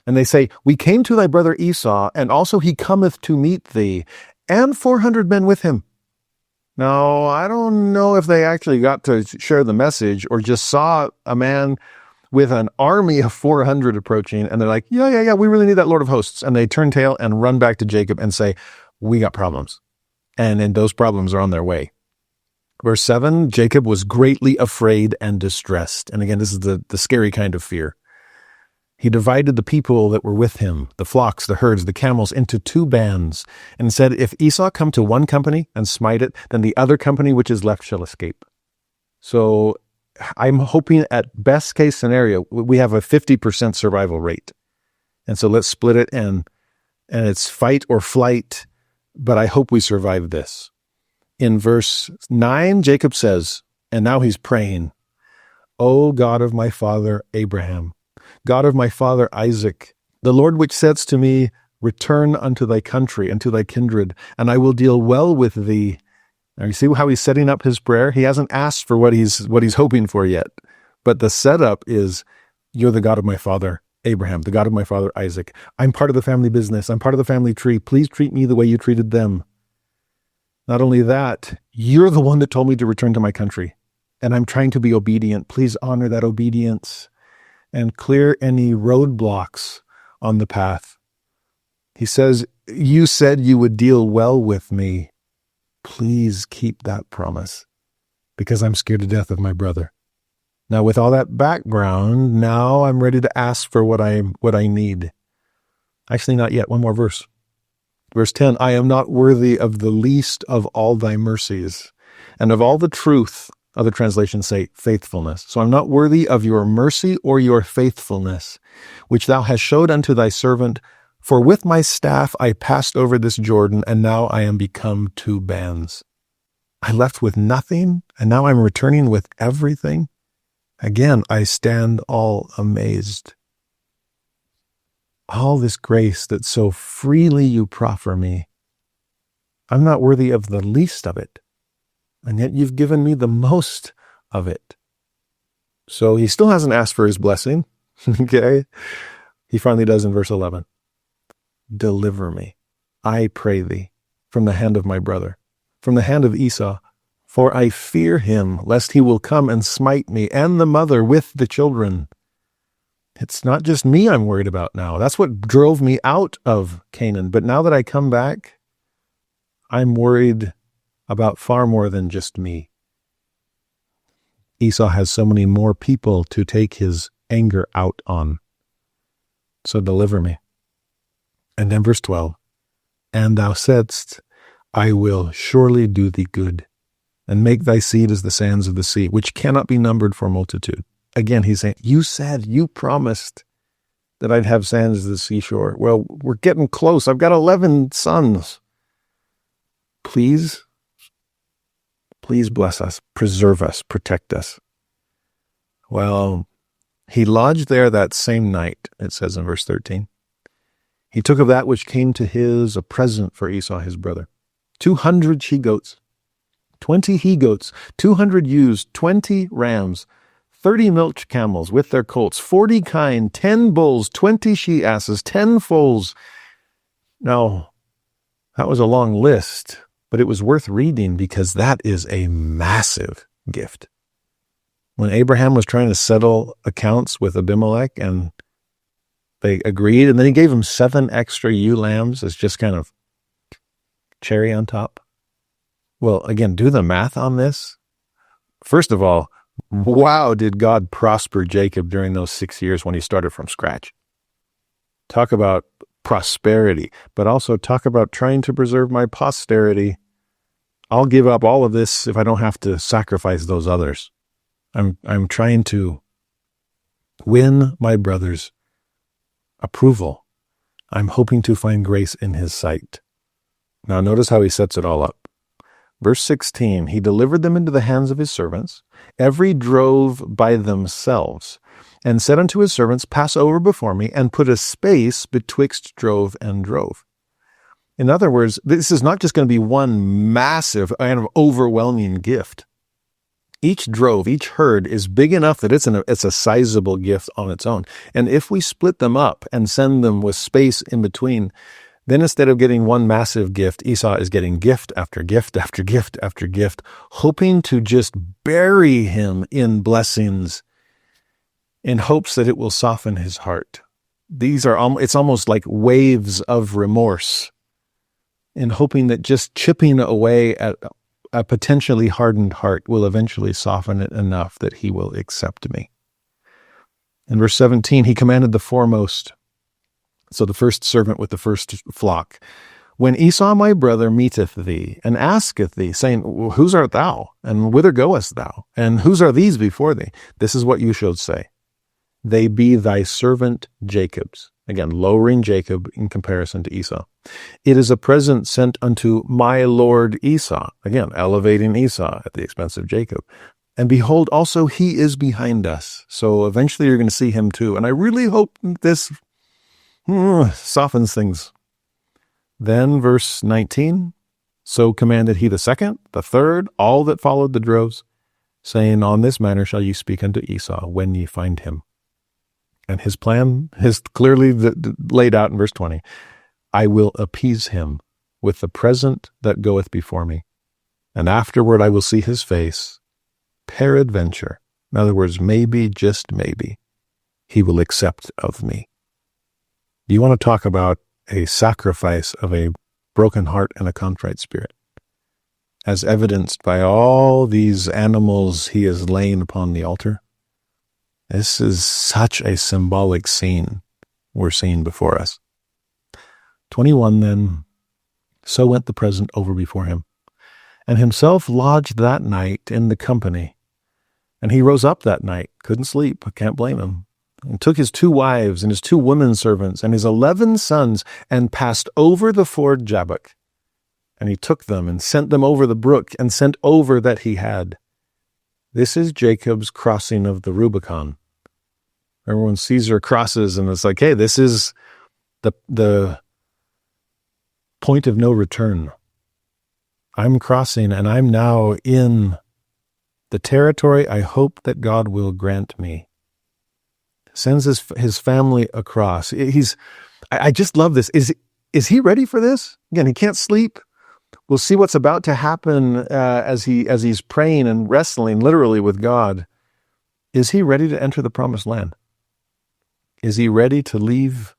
and they say, we came to thy brother Esau, and also he cometh to meet thee, and 400 men with him. Now, I don't know if they actually got to share the message or just saw a man with an army of 400 approaching, and they're like, yeah, we really need that Lord of hosts. And they turn tail and run back to Jacob and say, we got problems. And then those problems are on their way. Verse 7, Jacob was greatly afraid and distressed. And again, this is the scary kind of fear. He divided the people that were with him, the flocks, the herds, the camels, into 2 bands, and said, if Esau come to one company and smite it, then the other company which is left shall escape. So I'm hoping at best case scenario, we have a 50% survival rate. And so let's split it and it's fight or flight, but I hope we survive this. In verse 9, Jacob says, and now he's praying, O God of my father Abraham, God of my father Isaac, the Lord which says to me, return unto thy country and to thy kindred, and I will deal well with thee. Now you see how he's setting up his prayer? He hasn't asked for what he's hoping for yet. But the setup is, you're the God of my father Abraham, the God of my father Isaac. I'm part of the family business. I'm part of the family tree. Please treat me the way you treated them. Not only that, you're the one that told me to return to my country, and I'm trying to be obedient. Please honor that obedience and clear any roadblocks on the path. He says, you said you would deal well with me. Please keep that promise, because I'm scared to death of my brother. Now, with all that background, now I'm ready to ask for what I need. Actually, not yet. One more verse. Verse 10, I am not worthy of the least of all thy mercies, and of all the truth, other translations say faithfulness. So I'm not worthy of your mercy or your faithfulness, which thou hast showed unto thy servant. For with my staff I passed over this Jordan, and now I am become 2 bands. I left with nothing, and now I'm returning with everything. Again, I stand all amazed. All this grace that so freely you proffer me, I'm not worthy of the least of it, and yet you've given me the most of it. So he still hasn't asked for his blessing, okay? He finally does in verse 11. Deliver me, I pray thee, from the hand of my brother, from the hand of Esau, for I fear him, lest he will come and smite me, and the mother with the children. It's not just me I'm worried about now. That's what drove me out of Canaan. But now that I come back, I'm worried about far more than just me. Esau has so many more people to take his anger out on. So deliver me. And then verse 12, and thou saidst, I will surely do thee good, and make thy seed as the sands of the sea, which cannot be numbered for multitude. Again, he's saying, you promised that I'd have sands as the seashore. Well, we're getting close. I've got 11 sons. Please bless us, preserve us, protect us. Well, he lodged there that same night, it says in verse 13. He took of that which came to his a present for Esau his brother, 200 she-goats, 20 he-goats, 200 ewes, 20 rams, 30 milch camels with their colts, 40 kine, 10 bulls, 20 she-asses, 10 foals. Now, that was a long list, but it was worth reading because that is a massive gift. When Abraham was trying to settle accounts with Abimelech and they agreed, and then he gave him 7 extra ewe lambs as just kind of cherry on top. Well, again, do the math on this. First of all, wow, did God prosper Jacob during those 6 years when he started from scratch. Talk about prosperity, but also talk about trying to preserve my posterity. I'll give up all of this if I don't have to sacrifice those others. I'm trying to win my brother's approval. I'm hoping to find grace in his sight. Now notice how he sets it all up. Verse 16, he delivered them into the hands of his servants. Every drove by themselves, and said unto his servants, pass over before me, and put a space betwixt drove and drove. In other words, this is not just going to be one massive kind of overwhelming gift. Each drove, each herd is big enough that it's a sizable gift on its own. And if we split them up and send them with space in between, then instead of getting one massive gift, Esau is getting gift after gift after gift after gift, hoping to just bury him in blessings in hopes that it will soften his heart. It's almost like waves of remorse, in hoping that just chipping away at a potentially hardened heart will eventually soften it enough that he will accept me. In verse 17, he commanded the foremost, so the first servant with the first flock, when Esau my brother meeteth thee, and asketh thee, saying, whose art thou? And whither goest thou? And whose are these before thee? This is what you shall say. They be thy servant Jacob's. Again, lowering Jacob in comparison to Esau. It is a present sent unto my lord Esau. Again, elevating Esau at the expense of Jacob. And behold, also he is behind us. So eventually you're going to see him too. And I really hope this softens things. Then verse 19, so commanded he the second, the third, all that followed the droves, saying, on this manner shall ye speak unto Esau when ye find him. And his plan is clearly laid out in verse 20. I will appease him with the present that goeth before me, and afterward I will see his face. Peradventure, in other words, maybe, just maybe, he will accept of me. Do you want to talk about a sacrifice of a broken heart and a contrite spirit, as evidenced by all these animals he is laying upon the altar? This is such a symbolic scene we're seeing before us. 21 then, so went the present over before him, and himself lodged that night in the company. And he rose up that night, couldn't sleep, I can't blame him, and took his 2 wives and his 2 women servants and his 11 sons, and passed over the ford Jabbok. And he took them and sent them over the brook, and sent over that he had. This is Jacob's crossing of the Rubicon. Remember when Caesar crosses and it's like, hey, this is the point of no return. I'm crossing and I'm now in the territory I hope that God will grant me. Sends his family across. I just love this. Is he ready for this? Again, he can't sleep. We'll see what's about to happen as he's praying and wrestling literally with God. Is he ready to enter the promised land? Is he ready to leave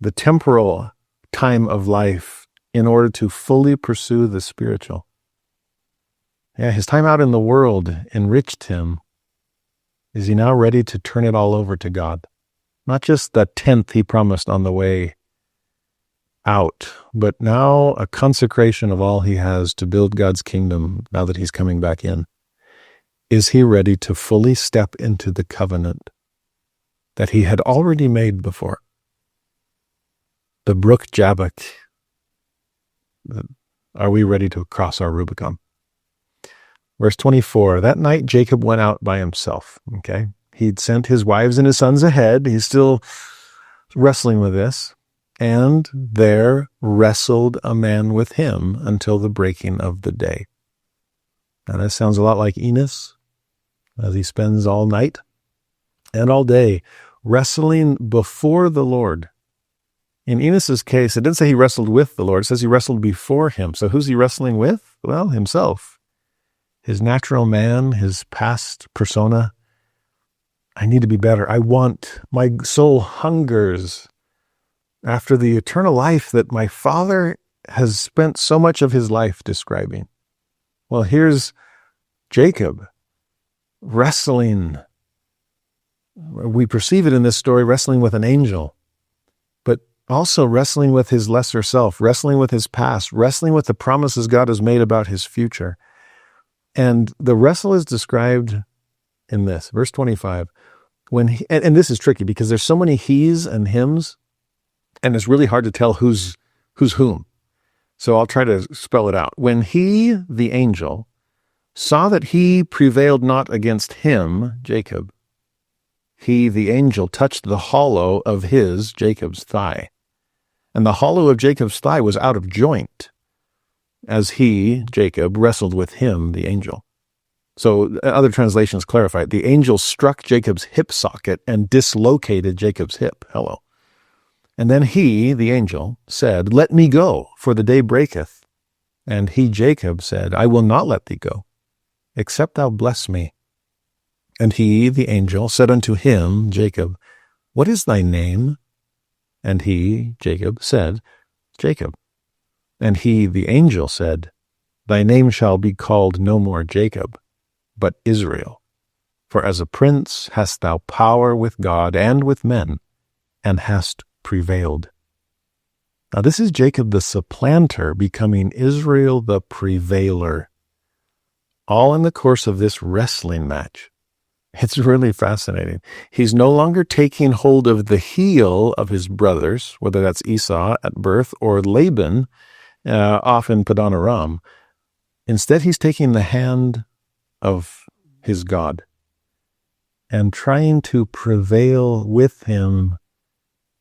the temporal time of life in order to fully pursue the spiritual? Yeah, his time out in the world enriched him. Is he now ready to turn it all over to God? Not just the 10th he promised on the way out, but now a consecration of all he has to build God's kingdom now that he's coming back in. Is he ready to fully step into the covenant that he had already made before? The brook Jabbok. Are we ready to cross our Rubicon? Verse 24, that night Jacob went out by himself. Okay, he'd sent his wives and his sons ahead. He's still wrestling with this. And there wrestled a man with him until the breaking of the day. Now that sounds a lot like Enos, as he spends all night and all day, wrestling before the Lord. In Enos's case, it didn't say he wrestled with the Lord. It says he wrestled before him. So who's he wrestling with? Well, himself. His natural man, his past persona. I need to be better. My soul hungers after the eternal life that my father has spent so much of his life describing. Well, here's Jacob wrestling. We perceive it in this story, wrestling with an angel, but also wrestling with his lesser self, wrestling with his past, wrestling with the promises God has made about his future. And the wrestle is described in this, verse 25. And this is tricky because there's so many he's and hims, and it's really hard to tell who's whom. So I'll try to spell it out. When he, the angel, saw that he prevailed not against him, Jacob, he, the angel, touched the hollow of his, Jacob's, thigh. And the hollow of Jacob's thigh was out of joint, as he, Jacob, wrestled with him, the angel. So other translations clarify it. The angel struck Jacob's hip socket and dislocated Jacob's hip. Hello. And then he, the angel, said, "Let me go, for the day breaketh." And he, Jacob, said, "I will not let thee go, except thou bless me." And he, the angel, said unto him, Jacob, "What is thy name?" And he, Jacob, said, "Jacob." And he, the angel, said, "Thy name shall be called no more Jacob, but Israel. For as a prince hast thou power with God and with men, and hast prevailed." Now this is Jacob the supplanter becoming Israel the prevailer, all in the course of this wrestling match. It's really fascinating. He's no longer taking hold of the heel of his brothers, whether that's Esau at birth or Laban off in Padan Aram. Instead, he's taking the hand of his God and trying to prevail with him.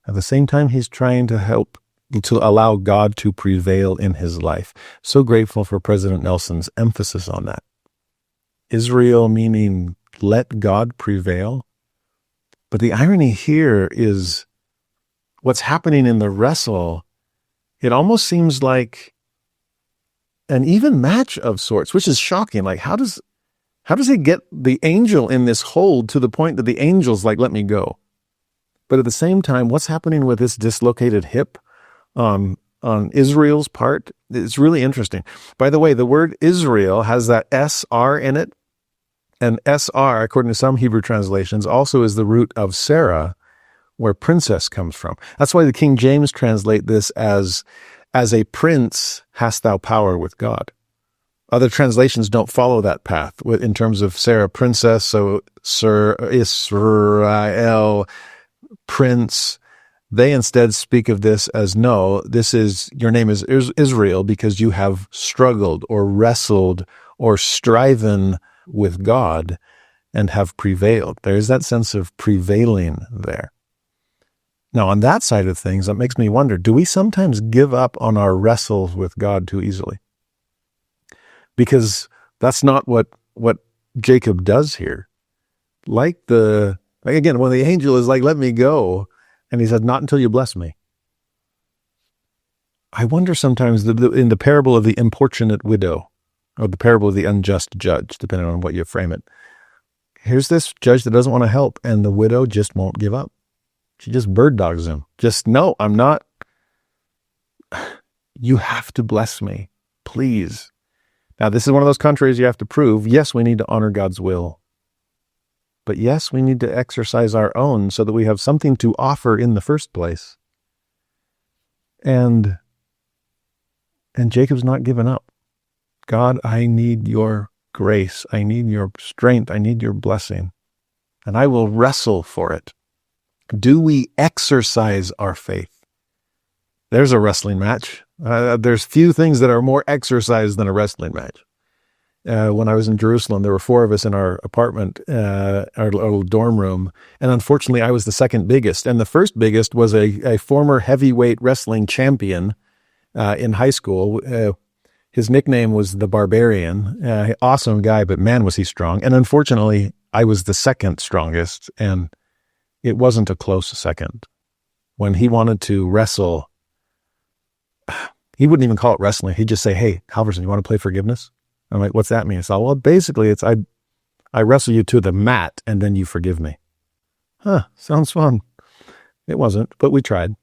At the same time, he's trying to allow God to prevail in his life. So grateful for President Nelson's emphasis on that. Israel meaning let God prevail. But the irony here is what's happening in the wrestle. It almost seems like an even match of sorts, which is shocking. Like, how does he get the angel in this hold to the point that the angel's like, "Let me go"? But at the same time, what's happening with this dislocated hip on Israel's part? It's really interesting. By the way, the word Israel has that SR in it. And SR, according to some Hebrew translations, also is the root of Sarah, where princess comes from. That's why the King James translate this as a prince hast thou power with God. Other translations don't follow that path in terms of Sarah, princess, so Sir Israel, prince. They instead speak of this as, no, your name is Israel because you have struggled or wrestled or striven with God and have prevailed. There's that sense of prevailing there. Now, on that side of things, that makes me wonder, do we sometimes give up on our wrestles with God too easily? Because that's not what Jacob does here. Again, when the angel is like, "Let me go," and he said, "Not until you bless me." I wonder sometimes in the parable of the importunate widow, or the parable of the unjust judge, depending on what you frame it. Here's this judge that doesn't want to help, and the widow just won't give up. She just bird dogs him. Just, "No, I'm not. You have to bless me, please." Now, this is one of those countries you have to prove, yes, we need to honor God's will. But yes, we need to exercise our own so that we have something to offer in the first place. And Jacob's not giving up. God, I need your grace. I need your strength. I need your blessing. And I will wrestle for it. Do we exercise our faith? There's a wrestling match. There's few things that are more exercised than a wrestling match. When I was in Jerusalem, there were 4 of us in our apartment, our little dorm room. And unfortunately, I was the second biggest. And the first biggest was a former heavyweight wrestling champion in high school. His nickname was the Barbarian. Awesome guy, but man, was he strong. And unfortunately, I was the second strongest. And it wasn't a close second. When he wanted to wrestle, he wouldn't even call it wrestling. He'd just say, hey, Halverson, you want to play forgiveness? I'm like, what's that mean? So, well, basically it's I wrestle you to the mat and then you forgive me. Huh, sounds fun. It wasn't, but we tried.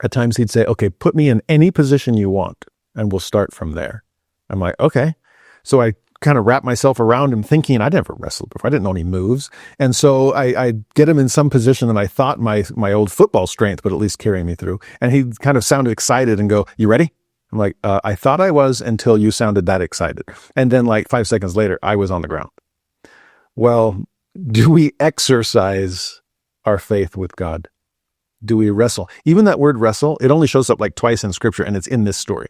At times he'd say, okay, put me in any position you want and we'll start from there. I'm like, okay. So I kind of wrap myself around him thinking I'd never wrestled before. I didn't know any moves. And so I get him in some position that I thought my old football strength would at least carry me through. And he kind of sounded excited and go, you ready? I'm like, I thought I was until you sounded that excited. And then like 5 seconds later, I was on the ground. Well, do we exercise our faith with God? Do we wrestle? Even that word wrestle, it only shows up like twice in scripture and it's in this story.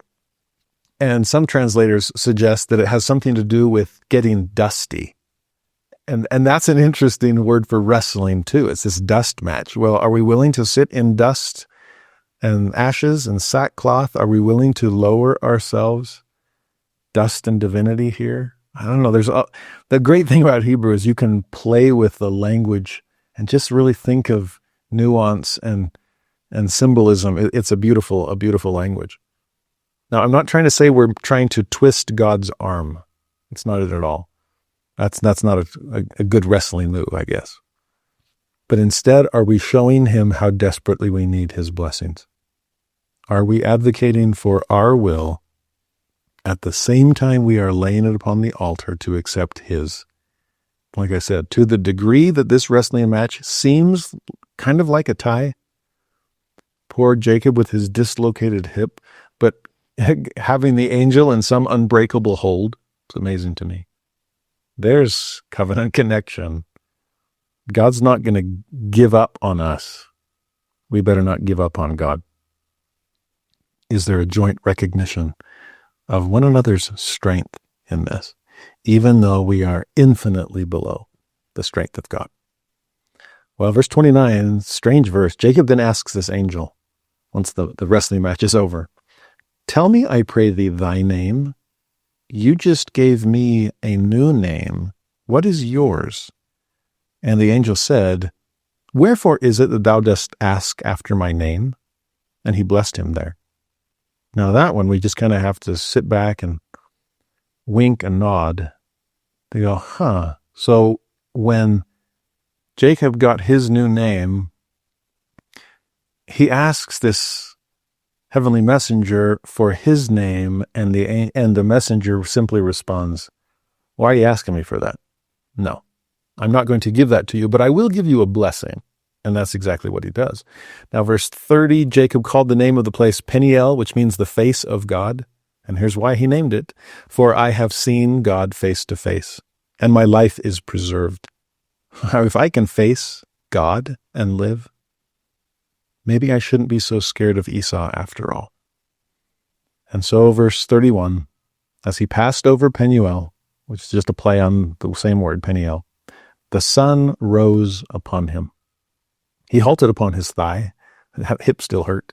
And some translators suggest that it has something to do with getting dusty. And that's an interesting word for wrestling too. It's this dust match. Well, are we willing to sit in dust and ashes and sackcloth? Are we willing to lower ourselves? Dust and divinity here? I don't know. The great thing about Hebrew is you can play with the language and just really think of nuance and symbolism. It's a beautiful language. Now, I'm not trying to say we're trying to twist God's arm. It's not it at all. That's not a good wrestling move, I guess. But instead, are we showing him how desperately we need his blessings? Are we advocating for our will at the same time we are laying it upon the altar to accept his? Like I said, to the degree that this wrestling match seems kind of like a tie, poor Jacob with his dislocated hip, but having the angel in some unbreakable hold, it's amazing to me. There's covenant connection. God's not going to give up on us. We better not give up on God. Is there a joint recognition of one another's strength in this, even though we are infinitely below the strength of God? Well, verse 29, strange verse. Jacob then asks this angel, once the wrestling match is over, tell me, I pray thee, thy name. You just gave me a new name. What is yours? And the angel said, wherefore is it that thou dost ask after my name? And he blessed him there. Now that one, we just kind of have to sit back and wink and nod. They go, huh. So when Jacob got his new name, he asks this heavenly messenger for his name, and the messenger simply responds, why are you asking me for that? No, I'm not going to give that to you, but I will give you a blessing. And that's exactly what he does. Now, verse 30, Jacob called the name of the place Peniel, which means the face of God. And here's why he named it. For I have seen God face to face, and my life is preserved. If I can face God and live, maybe I shouldn't be so scared of Esau after all. And so verse 31, as he passed over Peniel, which is just a play on the same word, Peniel, the sun rose upon him. He halted upon his thigh, hip still hurt.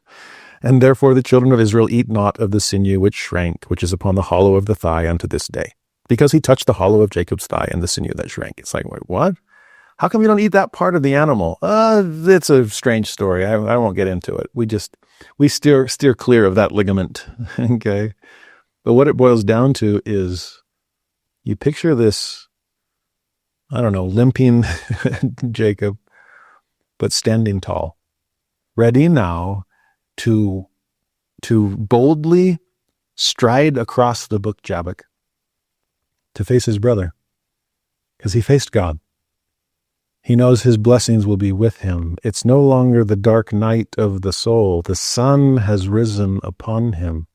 And therefore the children of Israel eat not of the sinew which shrank, which is upon the hollow of the thigh unto this day. Because he touched the hollow of Jacob's thigh and the sinew that shrank. It's like, wait, what? How come you don't eat that part of the animal? It's a strange story. I won't get into it. We steer clear of that ligament. Okay. But what it boils down to is you picture this, I don't know, limping Jacob, but standing tall, ready now to boldly stride across the brook Jabbok to face his brother, because he faced God. He knows his blessings will be with him. It's no longer the dark night of the soul. The sun has risen upon him.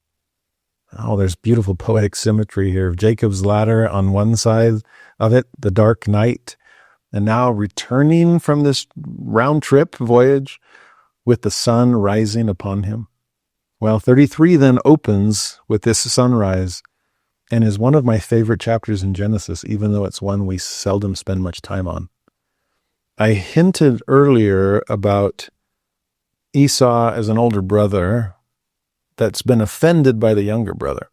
Oh, there's beautiful poetic symmetry here. Jacob's ladder on one side of it, the dark night, and now returning from this round trip voyage with the sun rising upon him. Well, 33 then opens with this sunrise and is one of my favorite chapters in Genesis, even though it's one we seldom spend much time on. I hinted earlier about Esau as an older brother that's been offended by the younger brother.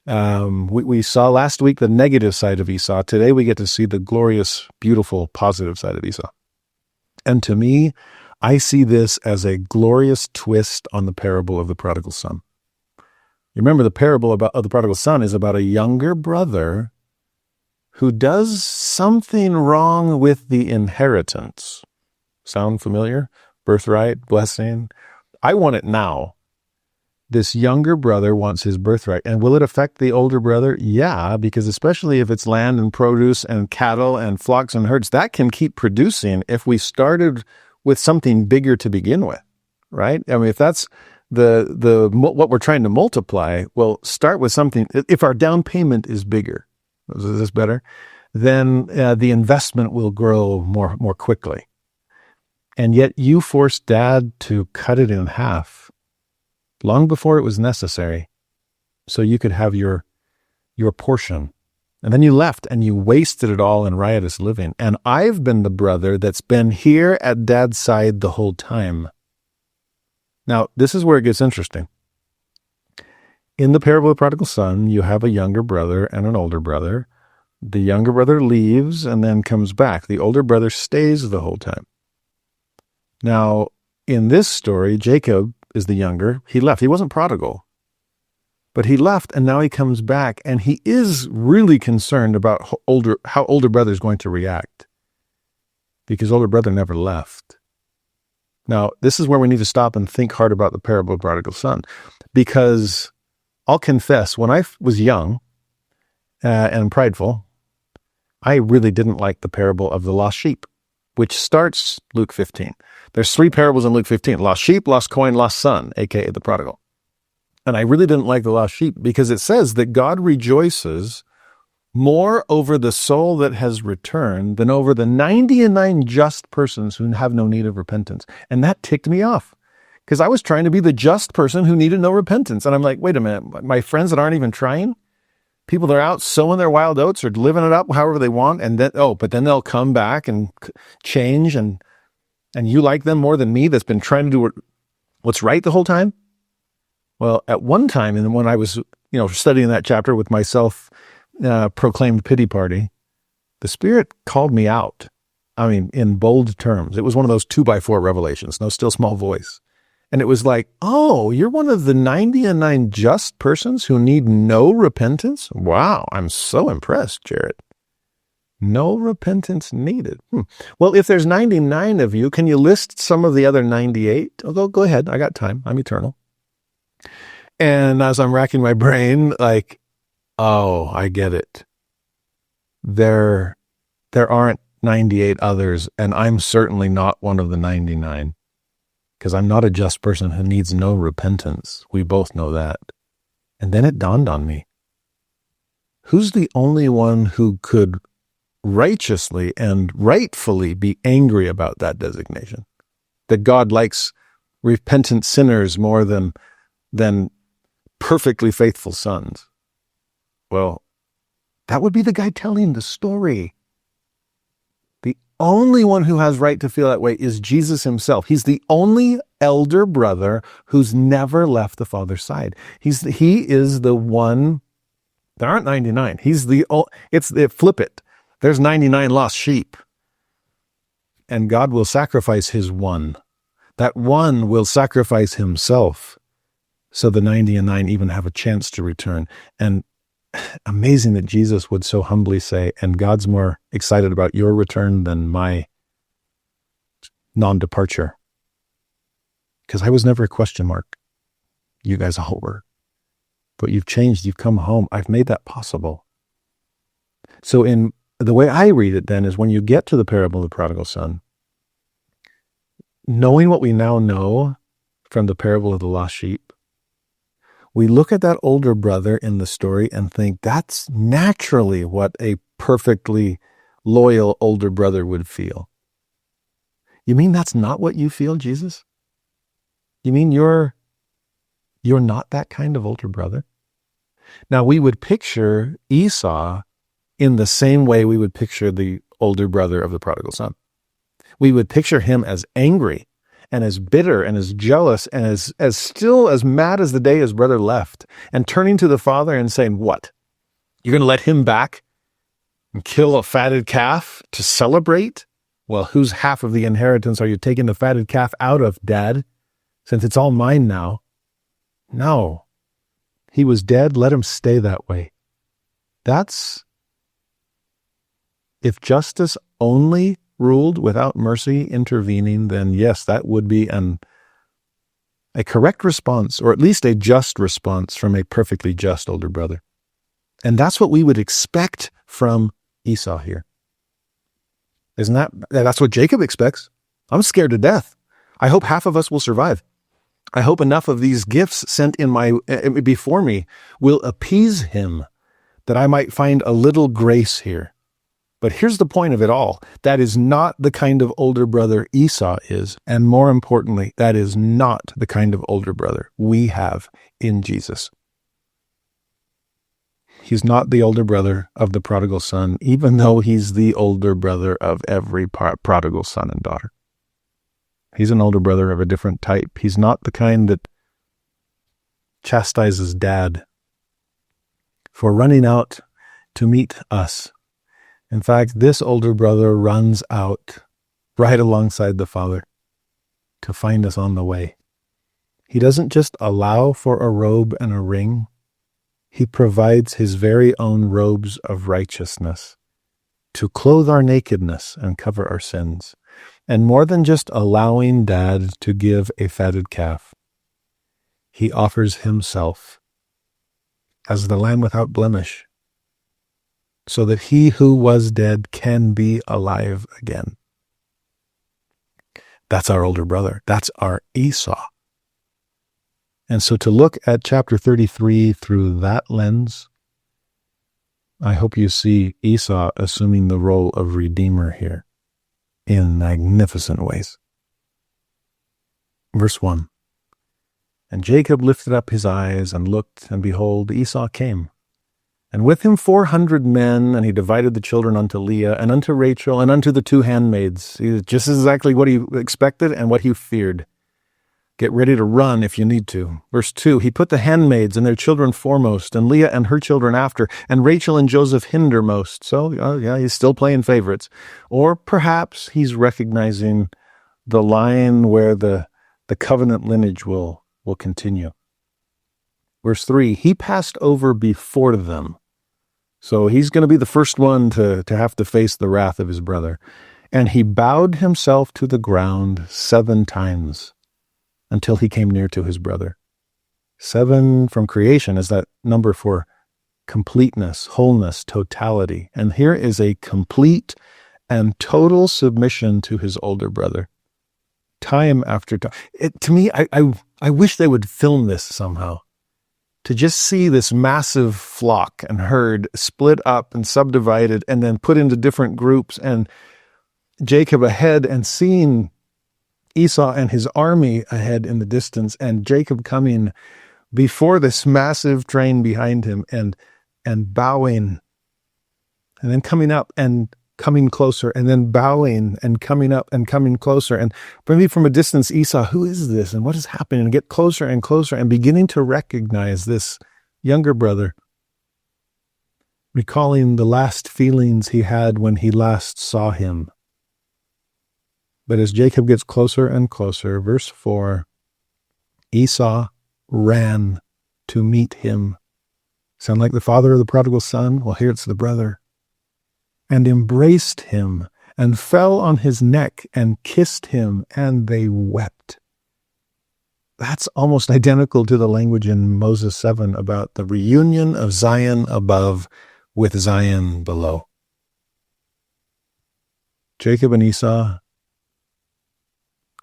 We saw last week the negative side of Esau. Today we get to see the glorious, beautiful, positive side of Esau. And to me, I see this as a glorious twist on the parable of the prodigal son. You remember the parable of the prodigal son is about a younger brother who does something wrong with the inheritance. Sound familiar? Birthright, blessing. I want it now. This younger brother wants his birthright. And will it affect the older brother? Yeah, because especially if it's land and produce and cattle and flocks and herds, that can keep producing if we started with something bigger to begin with, right? I mean, if that's what we're trying to multiply, well, start with something. If our down payment is bigger, is this better? Then the investment will grow more quickly. And yet you forced Dad to cut it in half long before it was necessary, so you could have your portion. And then you left and you wasted it all in riotous living. And I've been the brother that's been here at Dad's side the whole time. Now, this is where it gets interesting. In the parable of the prodigal son, you have a younger brother and an older brother. The younger brother leaves and then comes back. The older brother stays the whole time. Now, in this story, Jacob is the younger. He left. He wasn't prodigal. But he left, and now he comes back, and he is really concerned about how older brother is going to react, because older brother never left. Now, this is where we need to stop and think hard about the parable of the prodigal son, because I'll confess, when I was young and prideful, I really didn't like the parable of the lost sheep, which starts Luke 15. There's 3 parables in Luke 15, lost sheep, lost coin, lost son, aka the prodigal. And I really didn't like the lost sheep because it says that God rejoices more over the soul that has returned than over the 99 just persons who have no need of repentance. And that ticked me off because I was trying to be the just person who needed no repentance. And I'm like, wait a minute, my friends that aren't even trying, people that are out sowing their wild oats or living it up however they want, and then, but then they'll come back and change, and you like them more than me that's been trying to do what's right the whole time? Well, at one time, and when I was, studying that chapter with my self-proclaimed pity party, the Spirit called me out. I mean, in bold terms. It was one of those 2x4 revelations, no still small voice. And it was like, oh, you're one of the 99 just persons who need no repentance? Wow, I'm so impressed, Jared. No repentance needed. Well, if there's 99 of you, can you list some of the other 98? Oh, go ahead. I got time. I'm eternal. And as I'm racking my brain, like, oh, I get it. There aren't 98 others, and I'm certainly not one of the 99, because I'm not a just person who needs no repentance. We both know that. And then it dawned on me. Who's the only one who could righteously and rightfully be angry about that designation? That God likes repentant sinners more than perfectly faithful sons. Well, that would be the guy telling the story. The only one who has right to feel that way is Jesus himself. He's the only elder brother who's never left the Father's side. He is the one. There aren't 99. Flip it. There's 99 lost sheep. And God will sacrifice his one. That one will sacrifice himself, so the 99 even have a chance to return. And amazing that Jesus would so humbly say, and God's more excited about your return than my non-departure. Because I was never a question mark. You guys all were. But you've changed, you've come home. I've made that possible. So in the way I read it then is when you get to the parable of the prodigal son, knowing what we now know from the parable of the lost sheep, we look at that older brother in the story and think that's naturally what a perfectly loyal older brother would feel. You mean that's not what you feel, Jesus? You mean you're not that kind of older brother? Now, we would picture Esau in the same way we would picture the older brother of the prodigal son. We would picture him as angry and as bitter and as jealous and as still as mad as the day his brother left, and turning to the father and saying, what? You're going to let him back and kill a fatted calf to celebrate well, whose half of the inheritance are you taking the fatted calf out of, Dad, since it's all mine now? No. He was dead, let him stay that way. If justice only ruled without mercy intervening, then yes, that would be a correct response, or at least a just response from a perfectly just older brother. And that's what we would expect from Esau here. That's what Jacob expects. I'm scared to death. I hope half of us will survive. I hope enough of these gifts sent before me will appease him, that I might find a little grace here. But here's the point of it all. That is not the kind of older brother Esau is. And more importantly, that is not the kind of older brother we have in Jesus. He's not the older brother of the prodigal son, even though he's the older brother of every prodigal son and daughter. He's an older brother of a different type. He's not the kind that chastises Dad for running out to meet us. In fact, this older brother runs out right alongside the Father to find us on the way. He doesn't just allow for a robe and a ring. He provides his very own robes of righteousness to clothe our nakedness and cover our sins. And more than just allowing Dad to give a fatted calf, he offers himself as the Lamb without blemish, so that he who was dead can be alive again. That's our older brother. That's our Esau. And so to look at chapter 33 through that lens, I hope you see Esau assuming the role of Redeemer here in magnificent ways. Verse 1. And Jacob lifted up his eyes and looked, and behold, Esau came. And with him 400 men, and he divided the children unto Leah, and unto Rachel, and unto the 2 handmaids. Just exactly what he expected and what he feared. Get ready to run if you need to. Verse 2, he put the handmaids and their children foremost, and Leah and her children after, and Rachel and Joseph hindermost. So, he's still playing favorites. Or perhaps he's recognizing the line where the covenant lineage will continue. Verse 3, he passed over before them. So he's going to be the first one to have to face the wrath of his brother. And he bowed himself to the ground 7 times until he came near to his brother. 7 from creation is that number for completeness, wholeness, totality. And here is a complete and total submission to his older brother. Time after time. To me, I wish they would film this somehow. To just see this massive flock and herd split up and subdivided and then put into different groups, and Jacob ahead and seeing Esau and his army ahead in the distance, and Jacob coming before this massive train behind him and bowing, and then coming up and coming closer, and then bowing and coming up and coming closer. And maybe from a distance, Esau, who is this and what is happening? And get closer and closer and beginning to recognize this younger brother, recalling the last feelings he had when he last saw him. But as Jacob gets closer and closer, verse 4, Esau ran to meet him. Sound like the father of the prodigal son? Well, here it's the brother. And embraced him, and fell on his neck, and kissed him, and they wept. That's almost identical to the language in Moses 7 about the reunion of Zion above with Zion below. Jacob and Esau,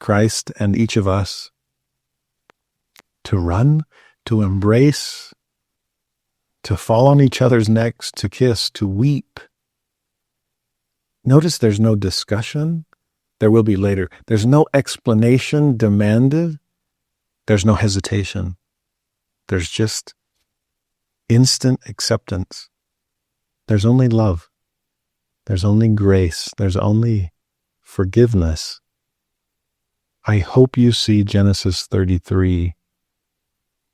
Christ and each of us, to run, to embrace, to fall on each other's necks, to kiss, to weep. Notice there's no discussion. There will be later. There's no explanation demanded. There's no hesitation. There's just instant acceptance. There's only love. There's only grace. There's only forgiveness. I hope you see Genesis 33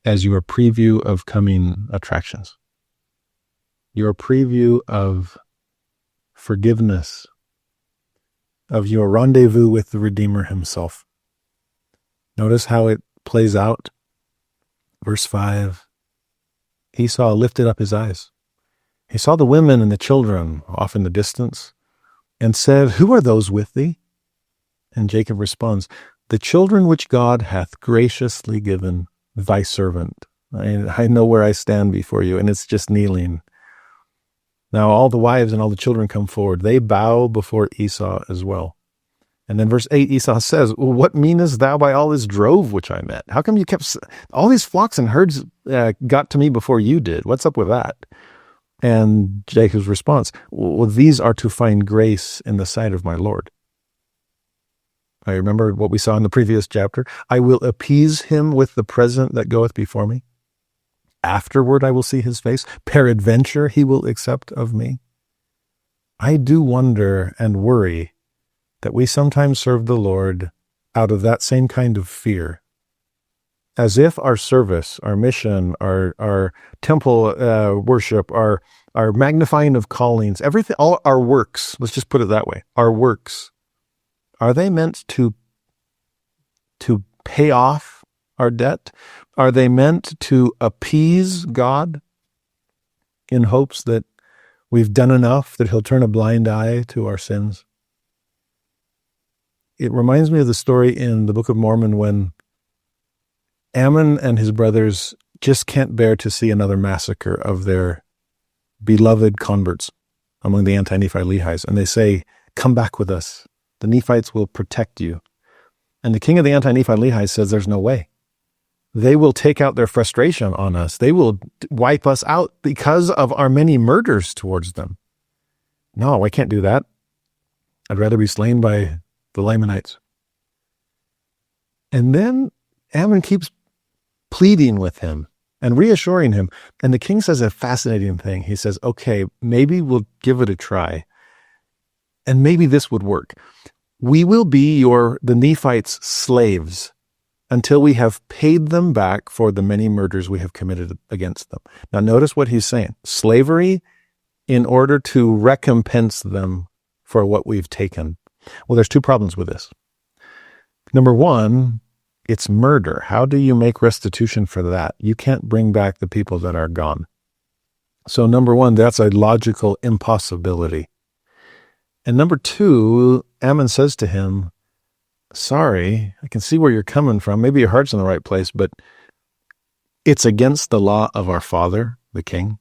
as your preview of coming attractions. Your preview of forgiveness, of your rendezvous with the Redeemer himself. Notice how it plays out. Verse 5, Esau lifted up his eyes. He saw the women and the children off in the distance and said, "Who are those with thee?" And Jacob responds, "The children which God hath graciously given thy servant." I know where I stand before you, and it's just kneeling. Now all the wives and all the children come forward. They bow before Esau as well. And then verse 8, Esau says, "Well, what meanest thou by all this drove which I met? How come you kept, all these flocks and herds got to me before you did? What's up with that?" And Jacob's response, "Well, these are to find grace in the sight of my Lord." I remember what we saw in the previous chapter. "I will appease him with the present that goeth before me. Afterward I will see his face. Peradventure he will accept of me." I do wonder and worry that we sometimes serve the Lord out of that same kind of fear, as if our service, our mission, our temple worship, our magnifying of callings, everything, all our works, let's just put it that way, our works, are they meant to pay off our debt? Are they meant to appease God in hopes that we've done enough that he'll turn a blind eye to our sins? It reminds me of the story in the Book of Mormon when Ammon and his brothers just can't bear to see another massacre of their beloved converts among the anti-Nephi Lehi's. And they say, "Come back with us. The Nephites will protect you." And the king of the anti-Nephi Lehi says, "There's no way. They will take out their frustration on us. They will wipe us out because of our many murders towards them. No, I can't do that. I'd rather be slain by the Lamanites." And then Ammon keeps pleading with him and reassuring him. And the king says a fascinating thing. He says, "Okay, maybe we'll give it a try. And maybe this would work. We will be the Nephites' slaves until we have paid them back for the many murders we have committed against them." Now notice what he's saying. Slavery in order to recompense them for what we've taken. Well, there's two problems with this. Number one, it's murder. How do you make restitution for that? You can't bring back the people that are gone. So number one, that's a logical impossibility. And number two, Ammon says to him, "Sorry, I can see where you're coming from. Maybe your heart's in the right place, but it's against the law of our father, the king,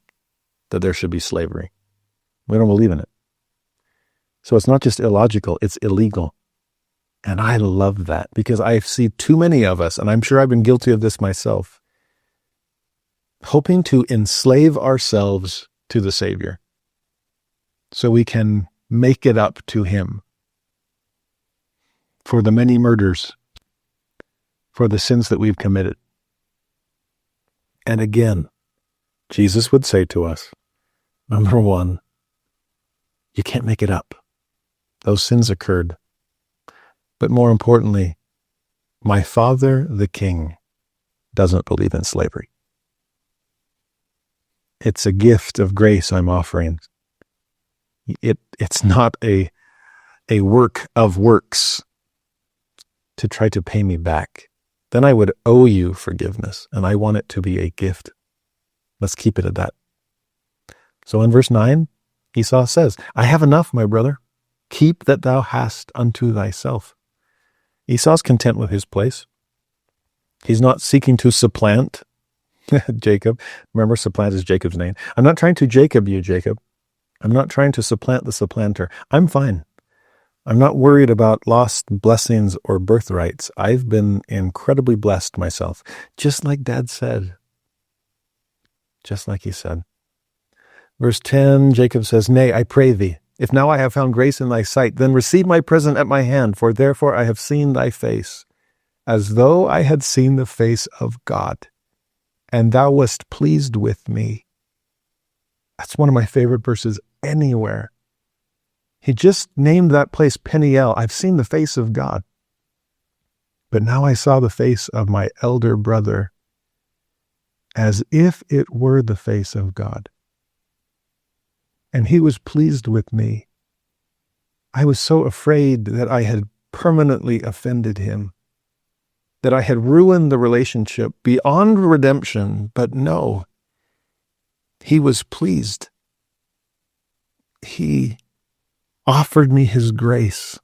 that there should be slavery. We don't believe in it. So it's not just illogical, it's illegal." And I love that because I see too many of us, and I'm sure I've been guilty of this myself, hoping to enslave ourselves to the Savior so we can make it up to him for the many murders, for the sins that we've committed. And again, Jesus would say to us, number one, you can't make it up. Those sins occurred. But more importantly, my Father, the King, doesn't believe in slavery. It's a gift of grace I'm offering. It's not a work of works to try to pay me back. Then I would owe you forgiveness, and I want it to be a gift. Let's keep it at that. So in verse 9, Esau says, "I have enough, my brother. Keep that thou hast unto thyself." Esau's content with his place. He's not seeking to supplant Jacob. Remember, supplant is Jacob's name. I'm not trying to Jacob you, Jacob. I'm not trying to supplant the supplanter. I'm fine. I'm not worried about lost blessings or birthrights. I've been incredibly blessed myself, just like Dad said. Just like he said. Verse 10, Jacob says, "Nay, I pray thee, if now I have found grace in thy sight, then receive my present at my hand, for therefore I have seen thy face, as though I had seen the face of God, and thou wast pleased with me." That's one of my favorite verses anywhere. He just named that place Peniel. I've seen the face of God. But now I saw the face of my elder brother, as if it were the face of God. And he was pleased with me. I was so afraid that I had permanently offended him, that I had ruined the relationship beyond redemption. But no, he was pleased. He offered me his grace,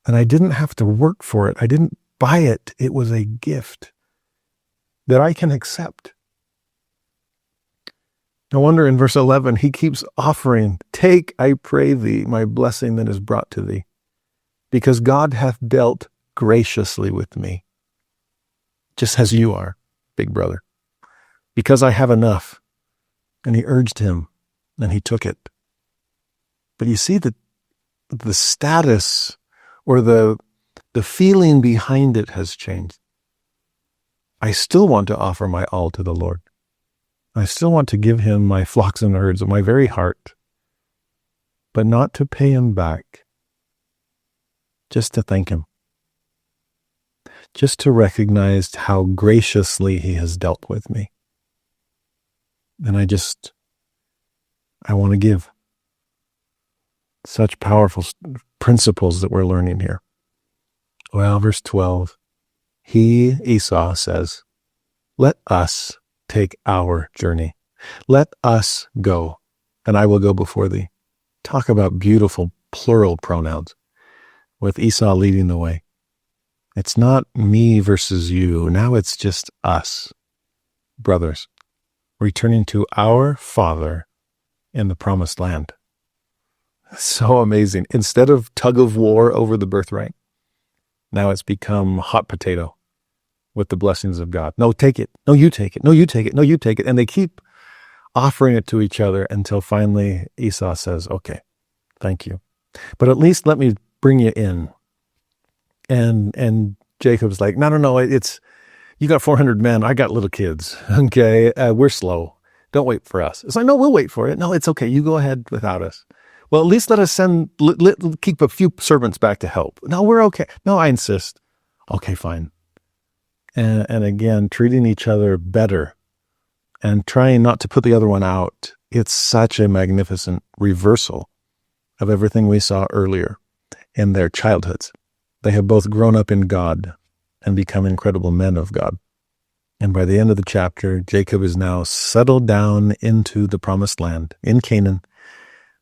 and I didn't have to work for it. I didn't buy it. It was a gift that I can accept. No wonder in verse 11, he keeps offering, "Take, I pray thee, my blessing that is brought to thee, because God hath dealt graciously with me, just as you are, big brother, because I have enough." And he urged him, and he took it. But you see that the status or the feeling behind it has changed. I still want to offer my all to the Lord. I still want to give him my flocks and herds of my very heart, but not to pay him back, just to thank him, just to recognize how graciously he has dealt with me. And I want to give. Such powerful principles that we're learning here. Well, verse 12, Esau says, "Let us take our journey. Let us go, and I will go before thee." Talk about beautiful plural pronouns, with Esau leading the way. It's not me versus you. Now it's just us, brothers, returning to our Father in the promised land. So amazing. Instead of tug of war over the birthright, now it's become hot potato with the blessings of God. No, take it. No, you take it. No, you take it. No, you take it. And they keep offering it to each other until finally Esau says, "Okay, thank you, but at least let me bring you in." And Jacob's like, no, it's, you got 400 men. I got little kids. Okay, we're slow. Don't wait for us. It's like, no, we'll wait for it. No, it's okay. You go ahead without us. Well, at least let us keep a few servants back to help. No, we're okay. No, I insist. Okay, fine. And again, treating each other better and trying not to put the other one out. It's such a magnificent reversal of everything we saw earlier in their childhoods. They have both grown up in God and become incredible men of God. And by the end of the chapter, Jacob is now settled down into the promised land in Canaan,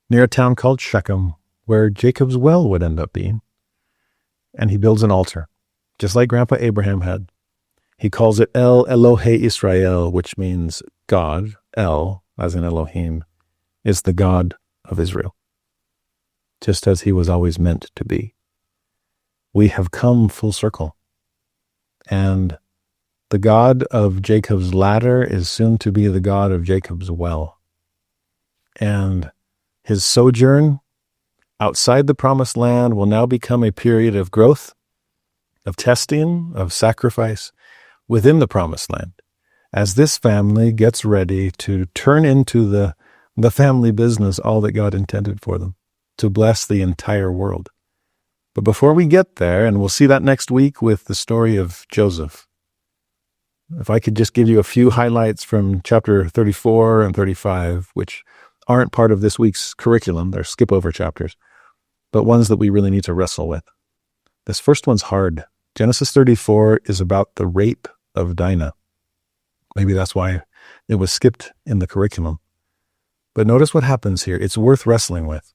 near a town called Shechem, where Jacob's well would end up being. And he builds an altar, just like Grandpa Abraham had. He calls it El Elohe Israel, which means God. El, as in Elohim, is the God of Israel, just as he was always meant to be. We have come full circle. And the God of Jacob's ladder is soon to be the God of Jacob's well. And his sojourn outside the promised land will now become a period of growth, of testing, of sacrifice within the promised land, as this family gets ready to turn into the family business all that God intended for them, to bless the entire world. But before we get there, and we'll see that next week with the story of Joseph, if I could just give you a few highlights from chapter 34 and 35, which aren't part of this week's curriculum, they're skip-over chapters, but ones that we really need to wrestle with. This first one's hard. Genesis 34 is about the rape of Dinah. Maybe that's why it was skipped in the curriculum. But notice what happens here. It's worth wrestling with.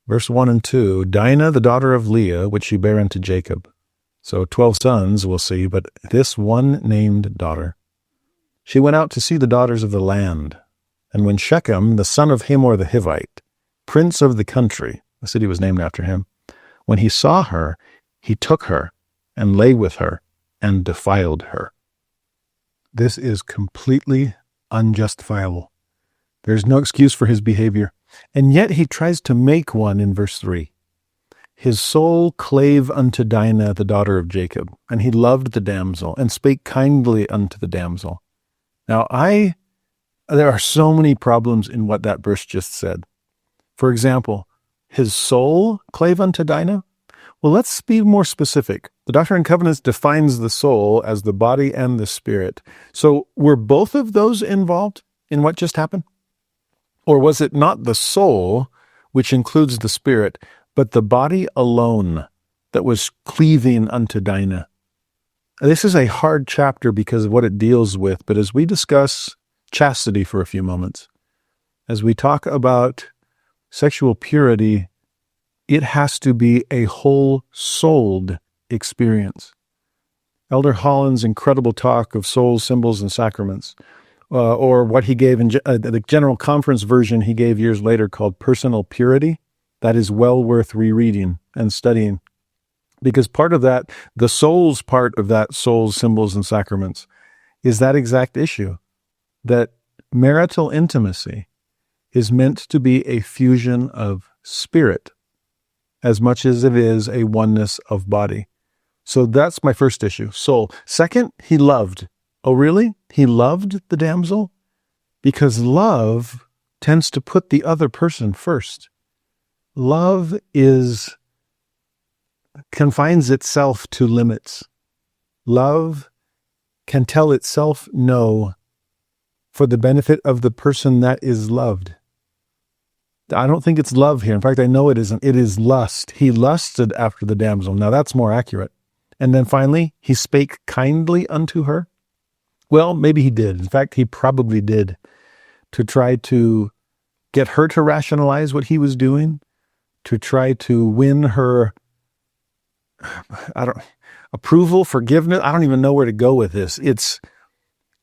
Verse 1 and 2, Dinah, the daughter of Leah, which she bare unto Jacob. So 12 sons we'll see, but this one named daughter. She went out to see the daughters of the land. And when Shechem, the son of Hamor the Hivite, prince of the country, the city was named after him, when he saw her, he took her and lay with her and defiled her. This is completely unjustifiable. There's no excuse for his behavior. And yet he tries to make one in verse 3. His soul clave unto Dinah, the daughter of Jacob, and he loved the damsel, and spake kindly unto the damsel. Now there are so many problems in what that verse just said. For example, his soul clave unto Dinah? Well, let's be more specific. The Doctrine and Covenants defines the soul as the body and the spirit. So were both of those involved in what just happened? Or was it not the soul, which includes the spirit, but the body alone that was cleaving unto Dinah. This is a hard chapter because of what it deals with, but as we discuss chastity for a few moments, as we talk about sexual purity, it has to be a whole-souled experience. Elder Holland's incredible talk of souls, symbols, and sacraments, or what he gave in the General Conference version he gave years later called Personal Purity, that is well worth rereading and studying. Because part of that, the soul's part of that, souls, symbols, and sacraments, is that exact issue, that marital intimacy is meant to be a fusion of spirit as much as it is a oneness of body. So that's my first issue, soul. Second, he loved. Oh, really? He loved the damsel? Because love tends to put the other person first. Love confines itself to limits. Love can tell itself no for the benefit of the person that is loved. I don't think it's love here. In fact, I know it isn't. It is lust. He lusted after the damsel. Now that's more accurate. And then finally, he spake kindly unto her. Well, maybe he did. In fact, he probably did, to try to get her to rationalize what he was doing, to try to win her approval, forgiveness. I don't even know where to go with this.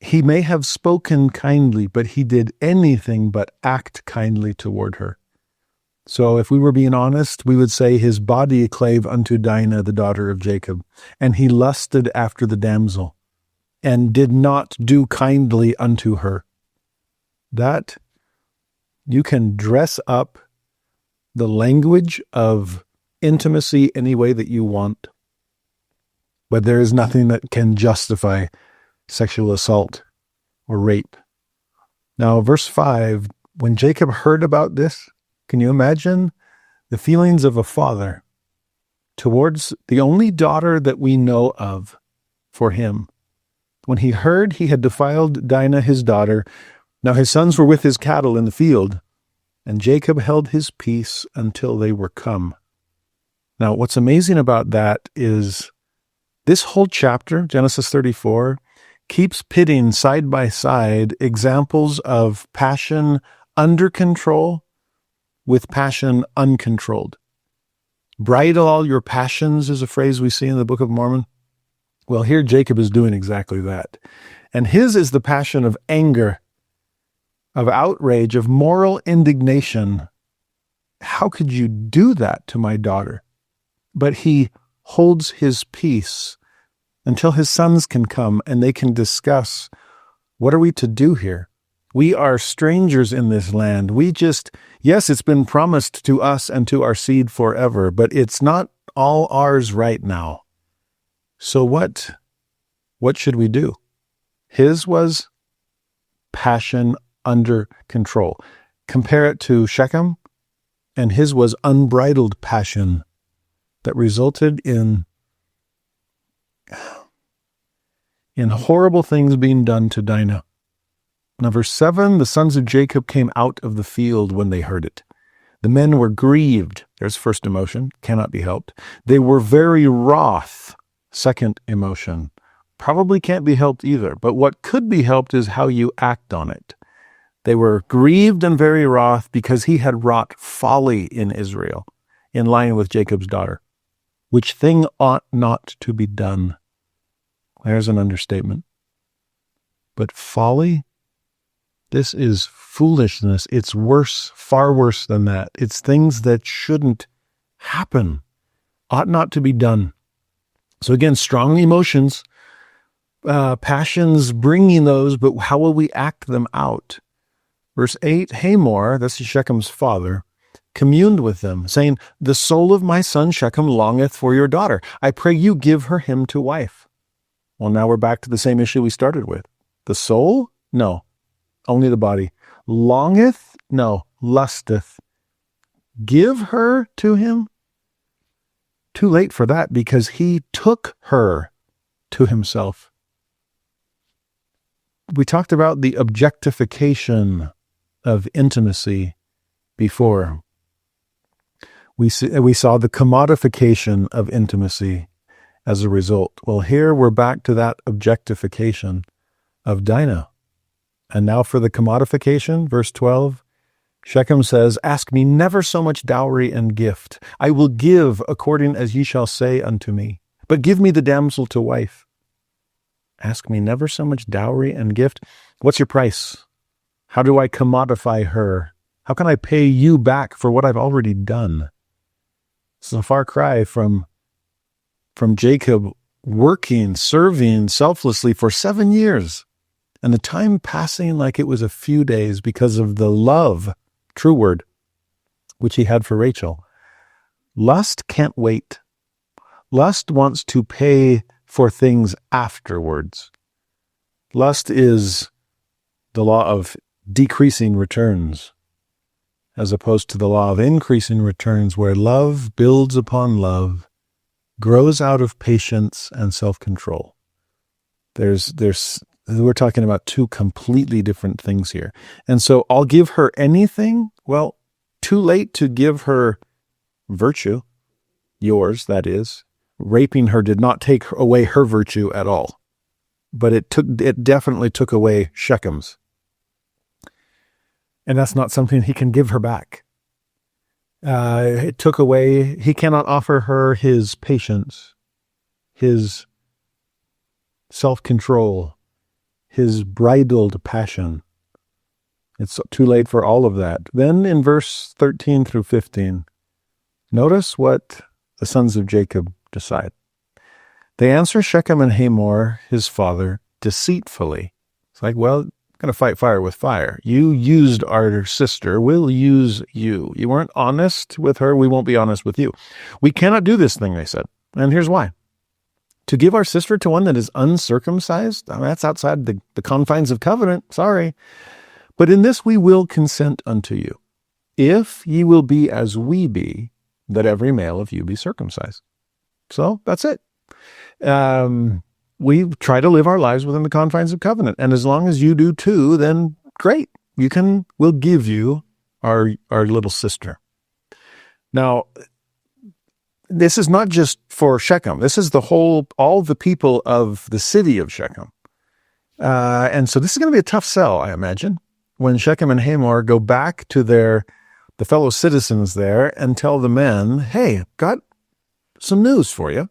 He may have spoken kindly, but he did anything but act kindly toward her. So if we were being honest, we would say his body clave unto Dinah, the daughter of Jacob, and he lusted after the damsel, and did not do kindly unto her. That you can dress up the language of intimacy any way that you want, but there is nothing that can justify sexual assault or rape. Now, verse 5, when Jacob heard about this, can you imagine the feelings of a father towards the only daughter that we know of for him? When he heard he had defiled Dinah, his daughter, now his sons were with his cattle in the field, and Jacob held his peace until they were come. Now, what's amazing about that is this whole chapter, Genesis 34, keeps pitting side by side examples of passion under control with passion uncontrolled. Bridle all your passions is a phrase we see in the Book of Mormon. Well, here Jacob is doing exactly that. And his is the passion of anger, of outrage, of moral indignation. How could you do that to my daughter? But he holds his peace until his sons can come and they can discuss, what are we to do here? We are strangers in this land. Yes, it's been promised to us and to our seed forever, but it's not all ours right now. So what should we do? His was passion under control. Compare it to Shechem, and his was unbridled passion that resulted in horrible things being done to Dinah. Now, verse 7, the sons of Jacob came out of the field when they heard it. The men were grieved. There's first emotion, cannot be helped. They were very wroth. Second emotion, probably can't be helped either. But what could be helped is how you act on it. They were grieved and very wroth because he had wrought folly in Israel, in line with Jacob's daughter, which thing ought not to be done. There's an understatement. But folly, this is foolishness. It's worse, far worse than that. It's things that shouldn't happen, ought not to be done. So again, strong emotions, passions, bringing those, but how will we act them out? Verse 8, Hamor, that's Shechem's father, communed with them, saying, the soul of my son Shechem longeth for your daughter. I pray you give her him to wife. Well, now we're back to the same issue we started with. The soul? No, only the body. Longeth? No, lusteth. Give her to him? Too late for that, because he took her to himself. We talked about the objectification of intimacy before. We saw the commodification of intimacy as a result. Well, here we're back to that objectification of Dinah. And now for the commodification, verse 12, Shechem says, "Ask me never so much dowry and gift. I will give according as ye shall say unto me. But give me the damsel to wife." Ask me never so much dowry and gift. What's your price? How do I commodify her? How can I pay you back for what I've already done? It's a far cry from Jacob working, serving selflessly for 7 years, and the time passing like it was a few days because of the love, true word, which he had for Rachel. Lust can't wait. Lust wants to pay for things afterwards. Lust is the law of decreasing returns, as opposed to the law of increasing returns, where love builds upon love, grows out of patience and self-control. We're talking about two completely different things here. And so I'll give her anything. Well, too late to give her virtue, yours, that is. Raping her did not take away her virtue at all, but it definitely took away Shechem's. And that's not something he can give her back. It took away, he cannot offer her his patience, his self-control, his bridled passion. It's too late for all of that. Then in verse 13 through 15, notice what the sons of Jacob decide. They answer Shechem and Hamor, his father, deceitfully. It's like, well, going to fight fire with fire. You used our sister. We'll use you. You weren't honest with her. We won't be honest with you. We cannot do this thing, they said. And here's why. To give our sister to one that is uncircumcised, that's outside the confines of covenant. Sorry. But in this we will consent unto you, if ye will be as we be, that every male of you be circumcised. So that's it. We try to live our lives within the confines of covenant. And as long as you do too, then great. We'll give you our little sister. Now, this is not just for Shechem. This is all the people of the city of Shechem. And so this is going to be a tough sell, I imagine, when Shechem and Hamor go back to the fellow citizens there and tell the men, hey, got some news for you.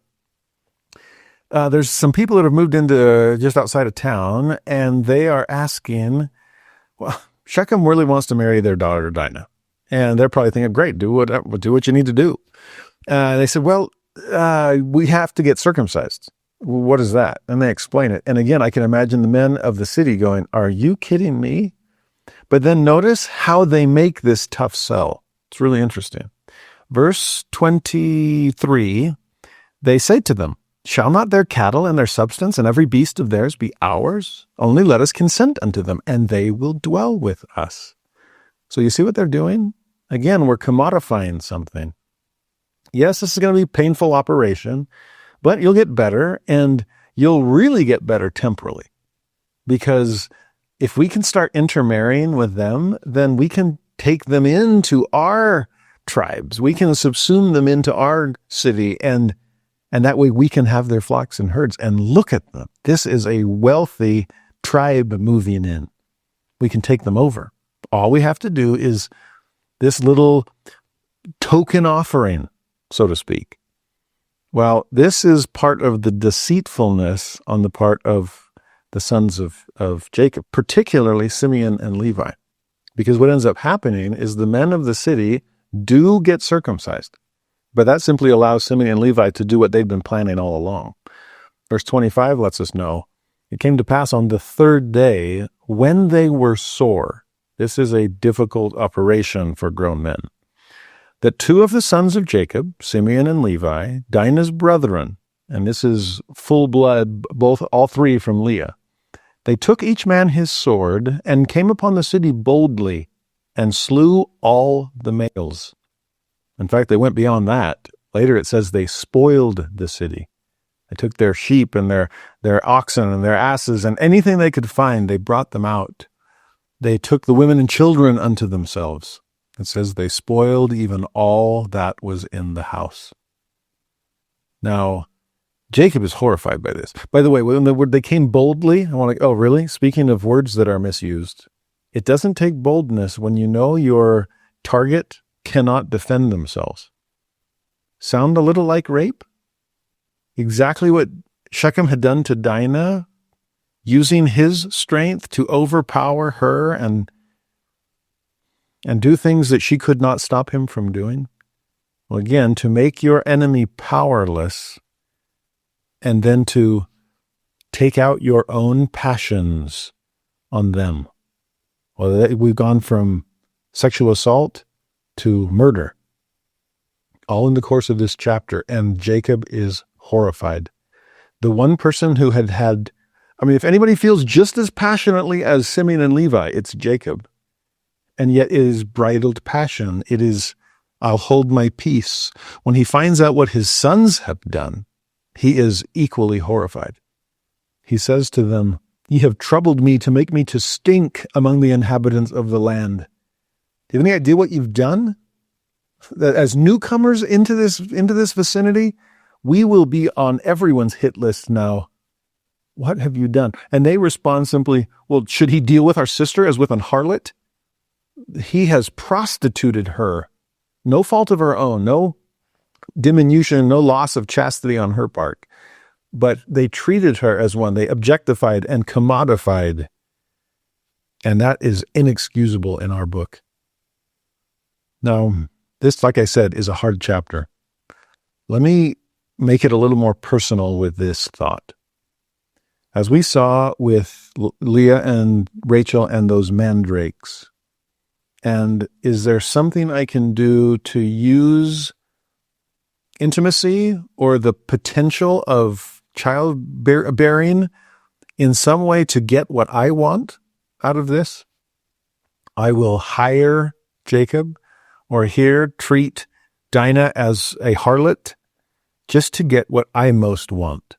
There's some people that have moved into just outside of town, and they are asking, well, Shechem really wants to marry their daughter Dinah. And they're probably thinking, great, do what you need to do. They said, well, we have to get circumcised. What is that? And they explain it. And again, I can imagine the men of the city going, are you kidding me? But then notice how they make this tough sell. It's really interesting. Verse 23, they say to them, shall not their cattle and their substance and every beast of theirs be ours? Only let us consent unto them, and they will dwell with us. So you see what they're doing? Again, we're commodifying something. Yes, this is going to be a painful operation, but you'll get better, and you'll really get better temporally. Because if we can start intermarrying with them, then we can take them into our tribes. We can subsume them into our city, and that way we can have their flocks and herds. And look at them. This is a wealthy tribe moving in. We can take them over. All we have to do is this little token offering, so to speak. Well, this is part of the deceitfulness on the part of the sons of Jacob, particularly Simeon and Levi. Because what ends up happening is the men of the city do get circumcised. But that simply allows Simeon and Levi to do what they'd been planning all along. Verse 25 lets us know, it came to pass on the third day when they were sore. This is a difficult operation for grown men. That two of the sons of Jacob, Simeon and Levi, Dinah's brethren, and this is full blood, all three from Leah, they took each man his sword and came upon the city boldly and slew all the males. In fact, they went beyond that. Later it says they spoiled the city. They took their sheep and their oxen and their asses and anything they could find, they brought them out. They took the women and children unto themselves. It says they spoiled even all that was in the house. Now, Jacob is horrified by this. By the way, when the word they came boldly, oh, really? Speaking of words that are misused, it doesn't take boldness when you know your target cannot defend themselves. Sound a little like rape? Exactly what Shechem had done to Dinah, using his strength to overpower her and do things that she could not stop him from doing. Well, again, to make your enemy powerless and then to take out your own passions on them. Well, we've gone from sexual assault to murder, all in the course of this chapter, and Jacob is horrified. The one person who had, if anybody feels just as passionately as Simeon and Levi, it's Jacob. And yet it is bridled passion. It is, I'll hold my peace. When he finds out what his sons have done, he is equally horrified. He says to them, "Ye have troubled me to make me to stink among the inhabitants of the land." Do you have any idea what you've done? That as newcomers into this vicinity, we will be on everyone's hit list now. What have you done? And they respond simply, well, should he deal with our sister as with an harlot? He has prostituted her. No fault of her own, no diminution, no loss of chastity on her part. But they treated her as one. They objectified and commodified. And that is inexcusable in our book. Now, this, like I said, is a hard chapter. Let me make it a little more personal with this thought. As we saw with Leah and Rachel and those mandrakes, and is there something I can do to use intimacy or the potential of childbearing in some way to get what I want out of this? I will hire Jacob or here treat Dinah as a harlot just to get what I most want.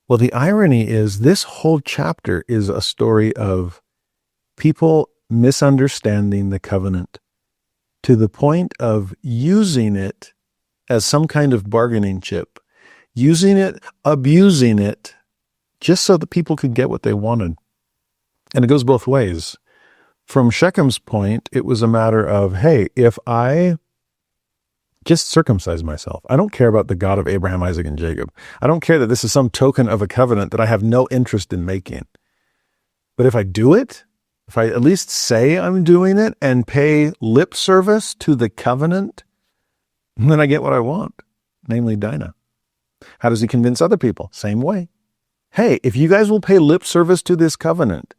Well, the irony is this whole chapter is a story of people misunderstanding the covenant to the point of using it as some kind of bargaining chip, using it, abusing it, just so that people could get what they wanted. And it goes both ways. From Shechem's point, it was a matter of, hey, if I just circumcise myself, I don't care about the God of Abraham, Isaac, and Jacob. I don't care that this is some token of a covenant that I have no interest in making. But if I do it, if I at least say I'm doing it and pay lip service to the covenant, then I get what I want, namely Dinah. How does he convince other people? Same way. Hey, if you guys will pay lip service to this covenant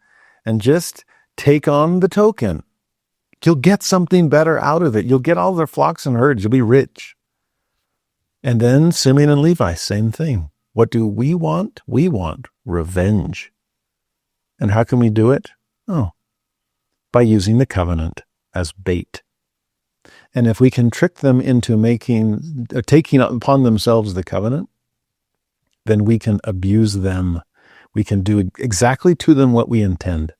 and just take on the token, you'll get something better out of it. You'll get all their flocks and herds. You'll be rich. And then Simeon and Levi, same thing. What do we want? We want revenge. And how can we do it? Oh, by using the covenant as bait. And if we can trick them into taking upon themselves the covenant, then we can abuse them. We can do exactly to them what we intend.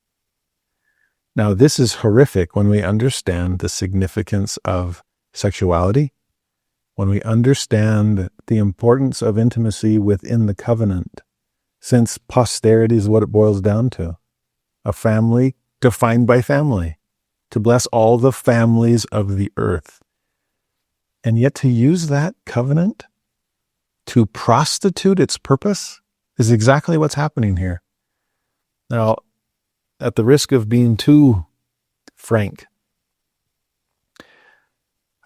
Now, this is horrific when we understand the significance of sexuality, when we understand the importance of intimacy within the covenant, since posterity is what it boils down to. A family defined by family, to bless all the families of the earth. And yet to use that covenant to prostitute its purpose is exactly what's happening here. Now, at the risk of being too frank,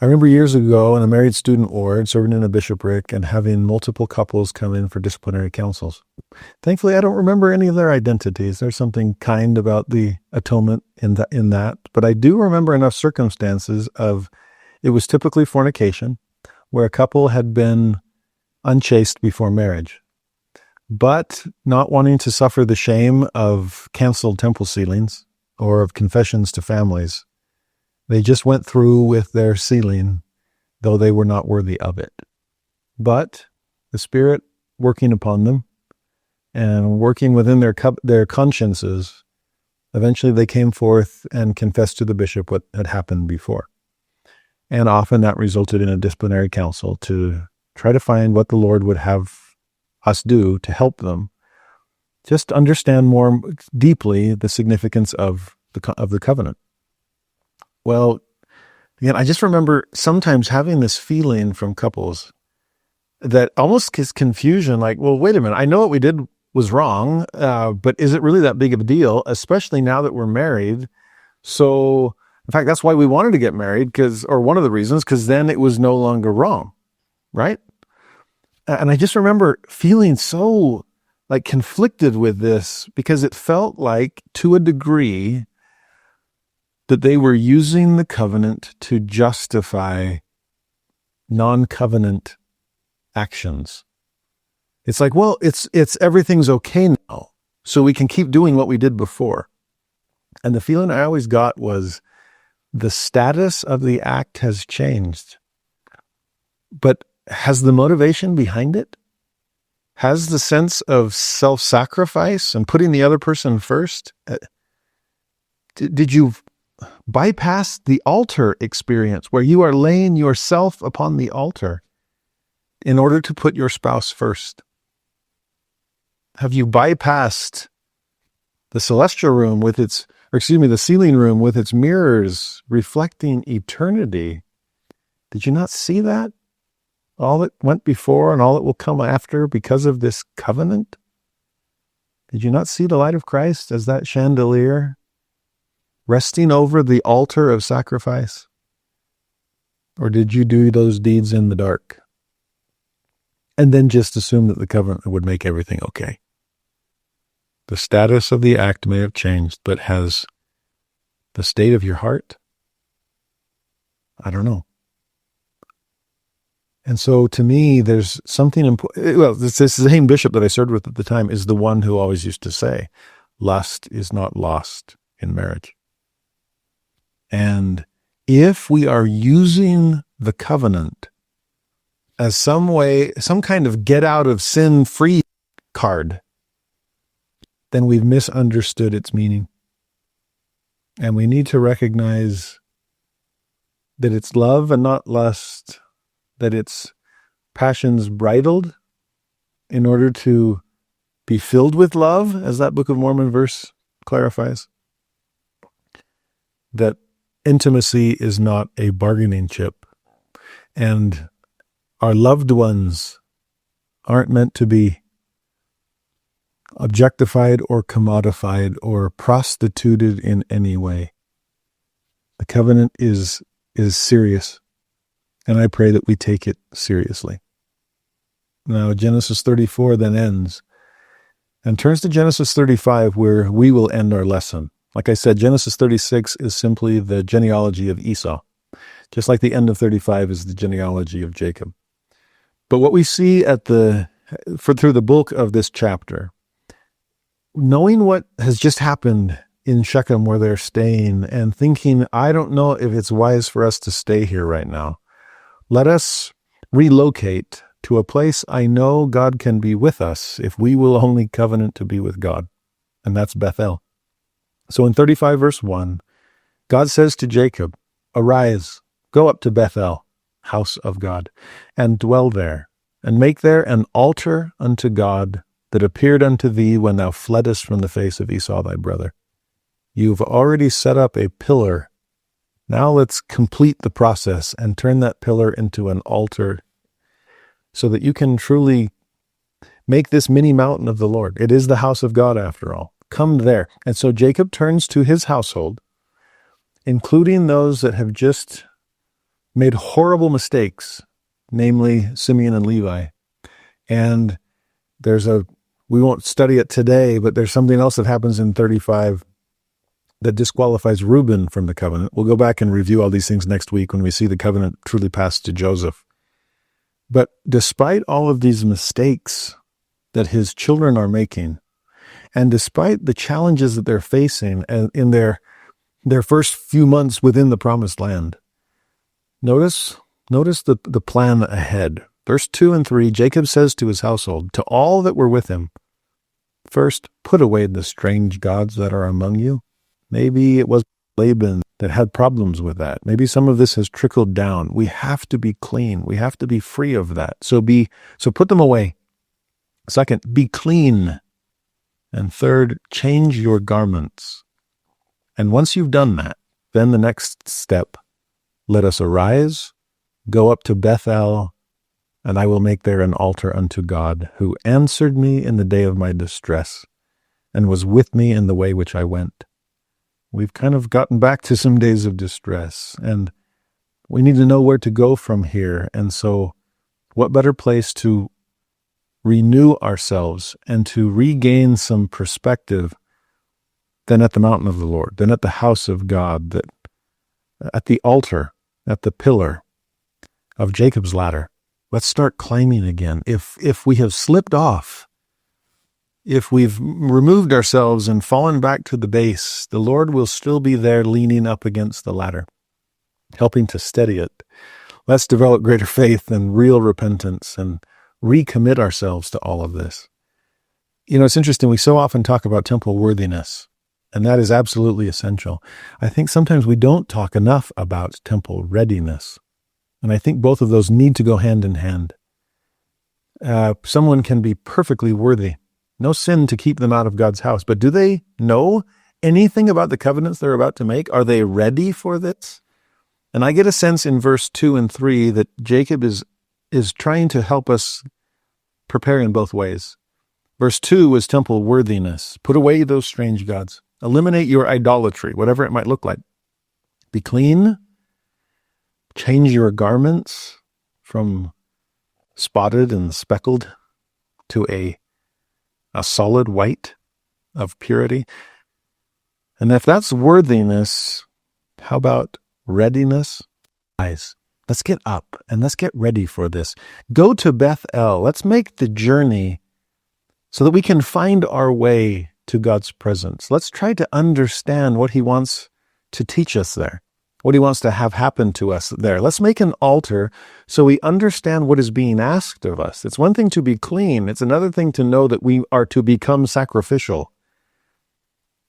I remember years ago in a married student ward, serving in a bishopric and having multiple couples come in for disciplinary counsels. Thankfully, I don't remember any of their identities. There's something kind about the atonement in that. But I do remember enough circumstances of, it was typically fornication, where a couple had been unchaste before marriage, but not wanting to suffer the shame of canceled temple sealings or of confessions to families. They just went through with their sealing, though they were not worthy of it. But the Spirit working upon them and working within their consciences, eventually they came forth and confessed to the bishop what had happened before. And often that resulted in a disciplinary council to try to find what the Lord would have us do to help them just understand more deeply the significance of the covenant. Well, again, I just remember sometimes having this feeling from couples that almost is confusion, like, well, wait a minute, I know what we did was wrong, but is it really that big of a deal, especially now that we're married? So, in fact, that's why we wanted to get married, or one of the reasons, because then it was no longer wrong, right? And I just remember feeling so like conflicted with this, because it felt like, to a degree, that they were using the covenant to justify non-covenant actions. It's like, well, it's everything's okay now, so we can keep doing what we did before. And the feeling I always got was the status of the act has changed. But has the motivation behind it? Has the sense of self-sacrifice and putting the other person first? Did you bypass the altar experience where you are laying yourself upon the altar in order to put your spouse first? Have you bypassed the celestial room the ceiling room with its mirrors reflecting eternity? Did you not see that? All that went before and all that will come after because of this covenant? Did you not see the light of Christ as that chandelier resting over the altar of sacrifice? Or did you do those deeds in the dark and then just assume that the covenant would make everything okay? The status of the act may have changed, but has the state of your heart? I don't know. And so to me, there's something important. Well, this same bishop that I served with at the time is the one who always used to say, lust is not lost in marriage. And if we are using the covenant as some kind of get out of sin free card, then we've misunderstood its meaning. And we need to recognize that it's love and not lust, that it's passions bridled in order to be filled with love, as that Book of Mormon verse clarifies. That intimacy is not a bargaining chip, and our loved ones aren't meant to be objectified or commodified or prostituted in any way. The covenant is serious, and I pray that we take it seriously. Now, Genesis 34 then ends and turns to Genesis 35, where we will end our lesson. Like I said, Genesis 36 is simply the genealogy of Esau, just like the end of 35 is the genealogy of Jacob. But what we see through the bulk of this chapter, knowing what has just happened in Shechem where they're staying and thinking, I don't know if it's wise for us to stay here right now. Let us relocate to a place I know God can be with us if we will only covenant to be with God. And that's Bethel. So in 35 verse 1, God says to Jacob, arise, go up to Bethel, house of God, and dwell there, and make there an altar unto God that appeared unto thee when thou fleddest from the face of Esau thy brother. You've already set up a pillar. Now let's complete the process and turn that pillar into an altar so that you can truly make this mini mountain of the Lord. It is the house of God after all. Come there. And so Jacob turns to his household, including those that have just made horrible mistakes, namely Simeon and Levi. And we won't study it today, but there's something else that happens in 35 that disqualifies Reuben from the covenant. We'll go back and review all these things next week when we see the covenant truly passed to Joseph. But despite all of these mistakes that his children are making, and despite the challenges that they're facing in their first few months within the promised land, notice the plan ahead. Verse 2 and 3, Jacob says to his household, to all that were with him, first, put away the strange gods that are among you. Maybe it was Laban that had problems with that. Maybe some of this has trickled down. We have to be clean. We have to be free of that. So put them away. Second, be clean. And third, change your garments. And once you've done that, then the next step, let us arise, go up to Bethel, and I will make there an altar unto God, who answered me in the day of my distress, and was with me in the way which I went. We've kind of gotten back to some days of distress, and we need to know where to go from here. And so what better place to renew ourselves and to regain some perspective than at the mountain of the Lord, than at the house of God, that at the altar, at the pillar of Jacob's ladder. Let's start climbing again. If we have slipped off, if we've removed ourselves and fallen back to the base, the Lord will still be there leaning up against the ladder, helping to steady it. Let's develop greater faith and real repentance and recommit ourselves to all of this. You know, it's interesting. We so often talk about temple worthiness, and that is absolutely essential. I think sometimes we don't talk enough about temple readiness, and I think both of those need to go hand in hand. Someone can be perfectly worthy, no sin to keep them out of God's house, but do they know anything about the covenants they're about to make? Are they ready for this? And I get a sense in verse 2 and 3 that Jacob is trying to help us prepare in both ways. Verse 2 was temple worthiness. Put away those strange gods. Eliminate your idolatry, whatever it might look like. Be clean. Change your garments from spotted and speckled to a solid white of purity. And if that's worthiness, how about readiness? Guys, let's get up and let's get ready for this. Go to Bethel. Let's make the journey so that we can find our way to God's presence. Let's try to understand what he wants to teach us there, what he wants to have happen to us there. Let's make an altar so we understand what is being asked of us. It's one thing to be clean. It's another thing to know that we are to become sacrificial.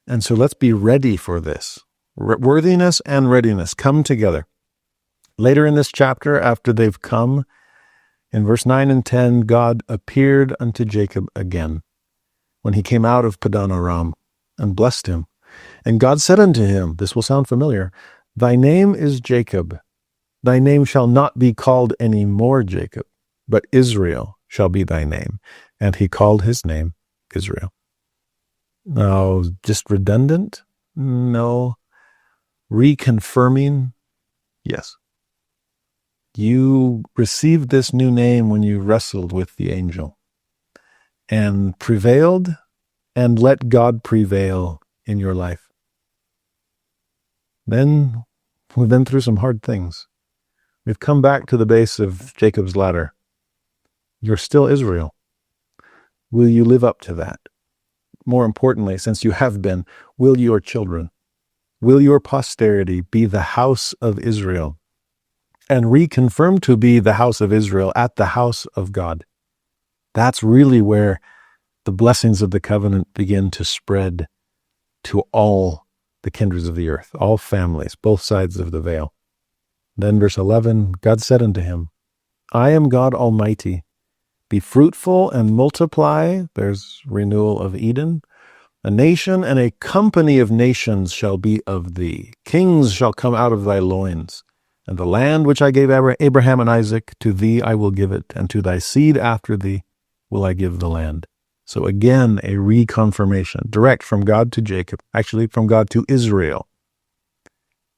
And so let's be ready for this. Worthiness and readiness come together. Later in this chapter, after they've come, in verse 9 and 10, God appeared unto Jacob again when he came out of Padan Aram and blessed him. And God said unto him, this will sound familiar, thy name is Jacob. Thy name shall not be called any more Jacob, but Israel shall be thy name. And he called his name Israel. Now, just redundant? No. Reconfirming? Yes. You received this new name when you wrestled with the angel and prevailed, and let God prevail in your life. Then we've been through some hard things. We've come back to the base of Jacob's ladder. You're still Israel. Will you live up to that? More importantly, since you have been, will your children, will your posterity be the house of Israel and reconfirmed to be the house of Israel at the house of God? That's really where the blessings of the covenant begin to spread to all the kindreds of the earth, all families, both sides of the veil. Then verse 11, God said unto him, I am God Almighty. Be fruitful and multiply. There's renewal of Eden. A nation and a company of nations shall be of thee. Kings shall come out of thy loins. And the land which I gave Abraham and Isaac, to thee I will give it, and to thy seed after thee will I give the land. So again, a reconfirmation, direct from God to Jacob, actually from God to Israel,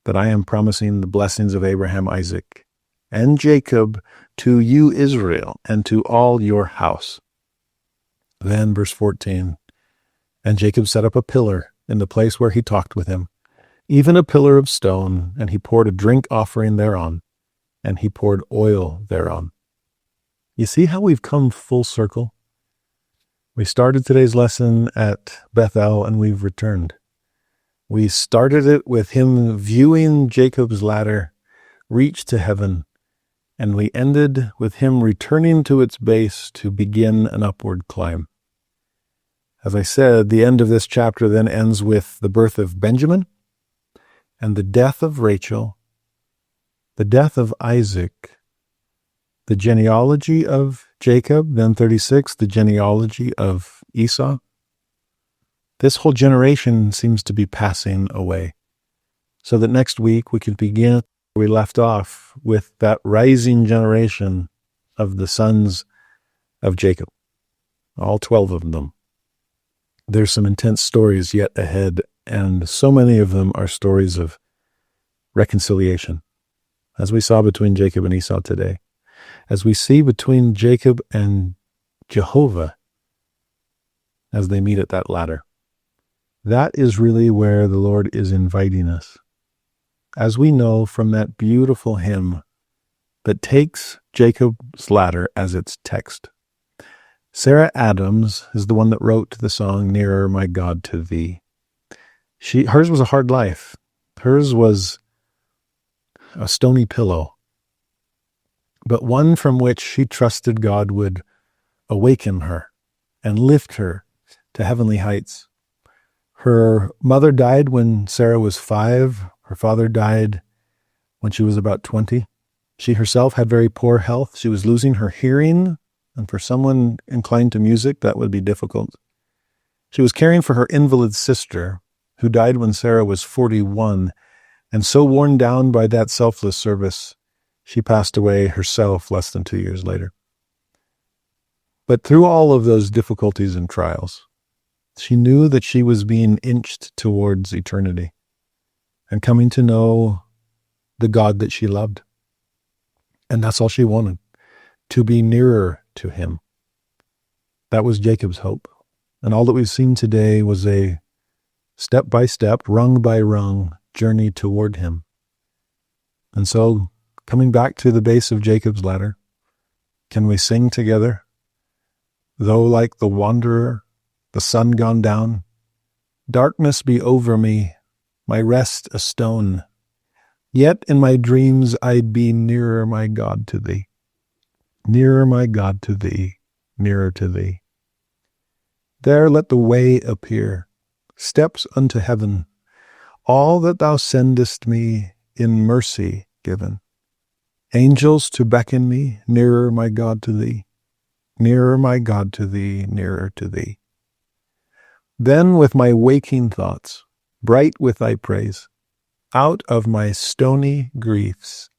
that I am promising the blessings of Abraham, Isaac, and Jacob to you, Israel, and to all your house. Then verse 14, and Jacob set up a pillar in the place where he talked with him, even a pillar of stone, and he poured a drink offering thereon, and he poured oil thereon. You see how we've come full circle? We started today's lesson at Bethel, and we've returned. We started it with him viewing Jacob's ladder reach to heaven, and we ended with him returning to its base to begin an upward climb. As I said, the end of this chapter then ends with the birth of Benjamin, and the death of Rachel, the death of Isaac, the genealogy of Jacob, then 36, the genealogy of Esau. This whole generation seems to be passing away. So that next week we can begin where we left off with that rising generation of the sons of Jacob, all 12 of them. There's some intense stories yet ahead, and so many of them are stories of reconciliation, as we saw between Jacob and Esau today, as we see between Jacob and Jehovah as they meet at that ladder. That is really where the Lord is inviting us. As we know from that beautiful hymn that takes Jacob's ladder as its text. Sarah Adams is the one that wrote the song, Nearer, My God, to Thee. Hers was a hard life. Hers was a stony pillow, but one from which she trusted God would awaken her and lift her to heavenly heights. Her mother died when Sarah was 5. Her father died when she was about 20. She herself had very poor health. She was losing her hearing, and for someone inclined to music, that would be difficult. She was caring for her invalid sister, who died when Sarah was 41, and so worn down by that selfless service, she passed away herself less than 2 years later. But through all of those difficulties and trials, she knew that she was being inched towards eternity and coming to know the God that she loved. And that's all she wanted, to be nearer to him. That was Jacob's hope. And all that we've seen today was a step-by-step, rung-by-rung journey toward him. And so, coming back to the base of Jacob's ladder, can we sing together? Though like the wanderer, the sun gone down, darkness be over me, my rest a stone, yet in my dreams I'd be nearer, my God, to thee. Nearer, my God, to thee, nearer to thee. There let the way appear, steps unto heaven, all that thou sendest me in mercy given. Angels to beckon me, nearer, my God, to thee. Nearer, my God, to thee, nearer to thee. Then with my waking thoughts, bright with thy praise, out of my stony griefs,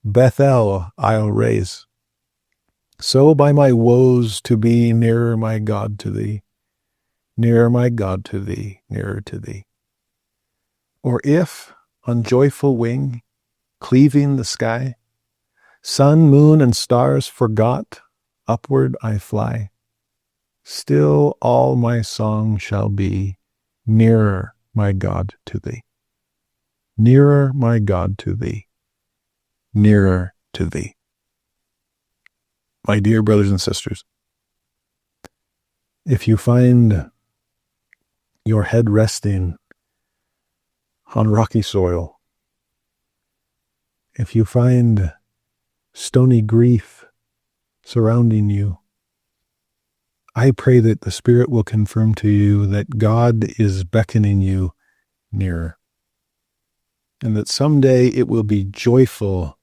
Bethel I'll raise. So by my woes to be nearer, my God, to thee. Nearer, my God, to thee, nearer to thee. Or if, on joyful wing, cleaving the sky, sun, moon, and stars forgot, upward I fly. Still all my song shall be, nearer, my God, to thee. Nearer, my God, to thee. Nearer to thee. My dear brothers and sisters, if you find your head resting on rocky soil, if you find stony grief surrounding you, I pray that the Spirit will confirm to you that God is beckoning you nearer, and that someday it will be joyful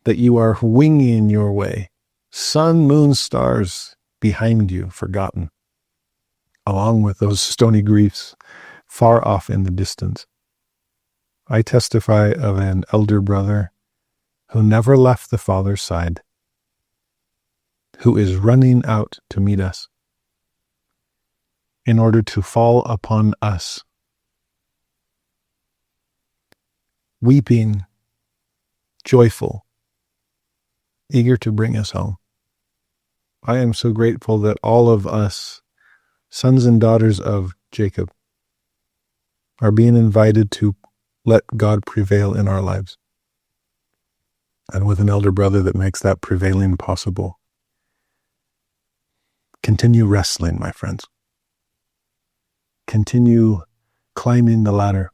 that you are winging your way, sun, moon, stars behind you, forgotten, along with those stony griefs far off in the distance. I testify of an elder brother who never left the Father's side, who is running out to meet us in order to fall upon us, weeping, joyful, eager to bring us home. I am so grateful that all of us, sons and daughters of Jacob, are being invited to let God prevail in our lives. And with an elder brother that makes that prevailing possible. Continue wrestling, my friends. Continue climbing the ladder.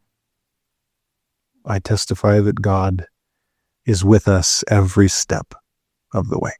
I testify that God is with us every step of the way.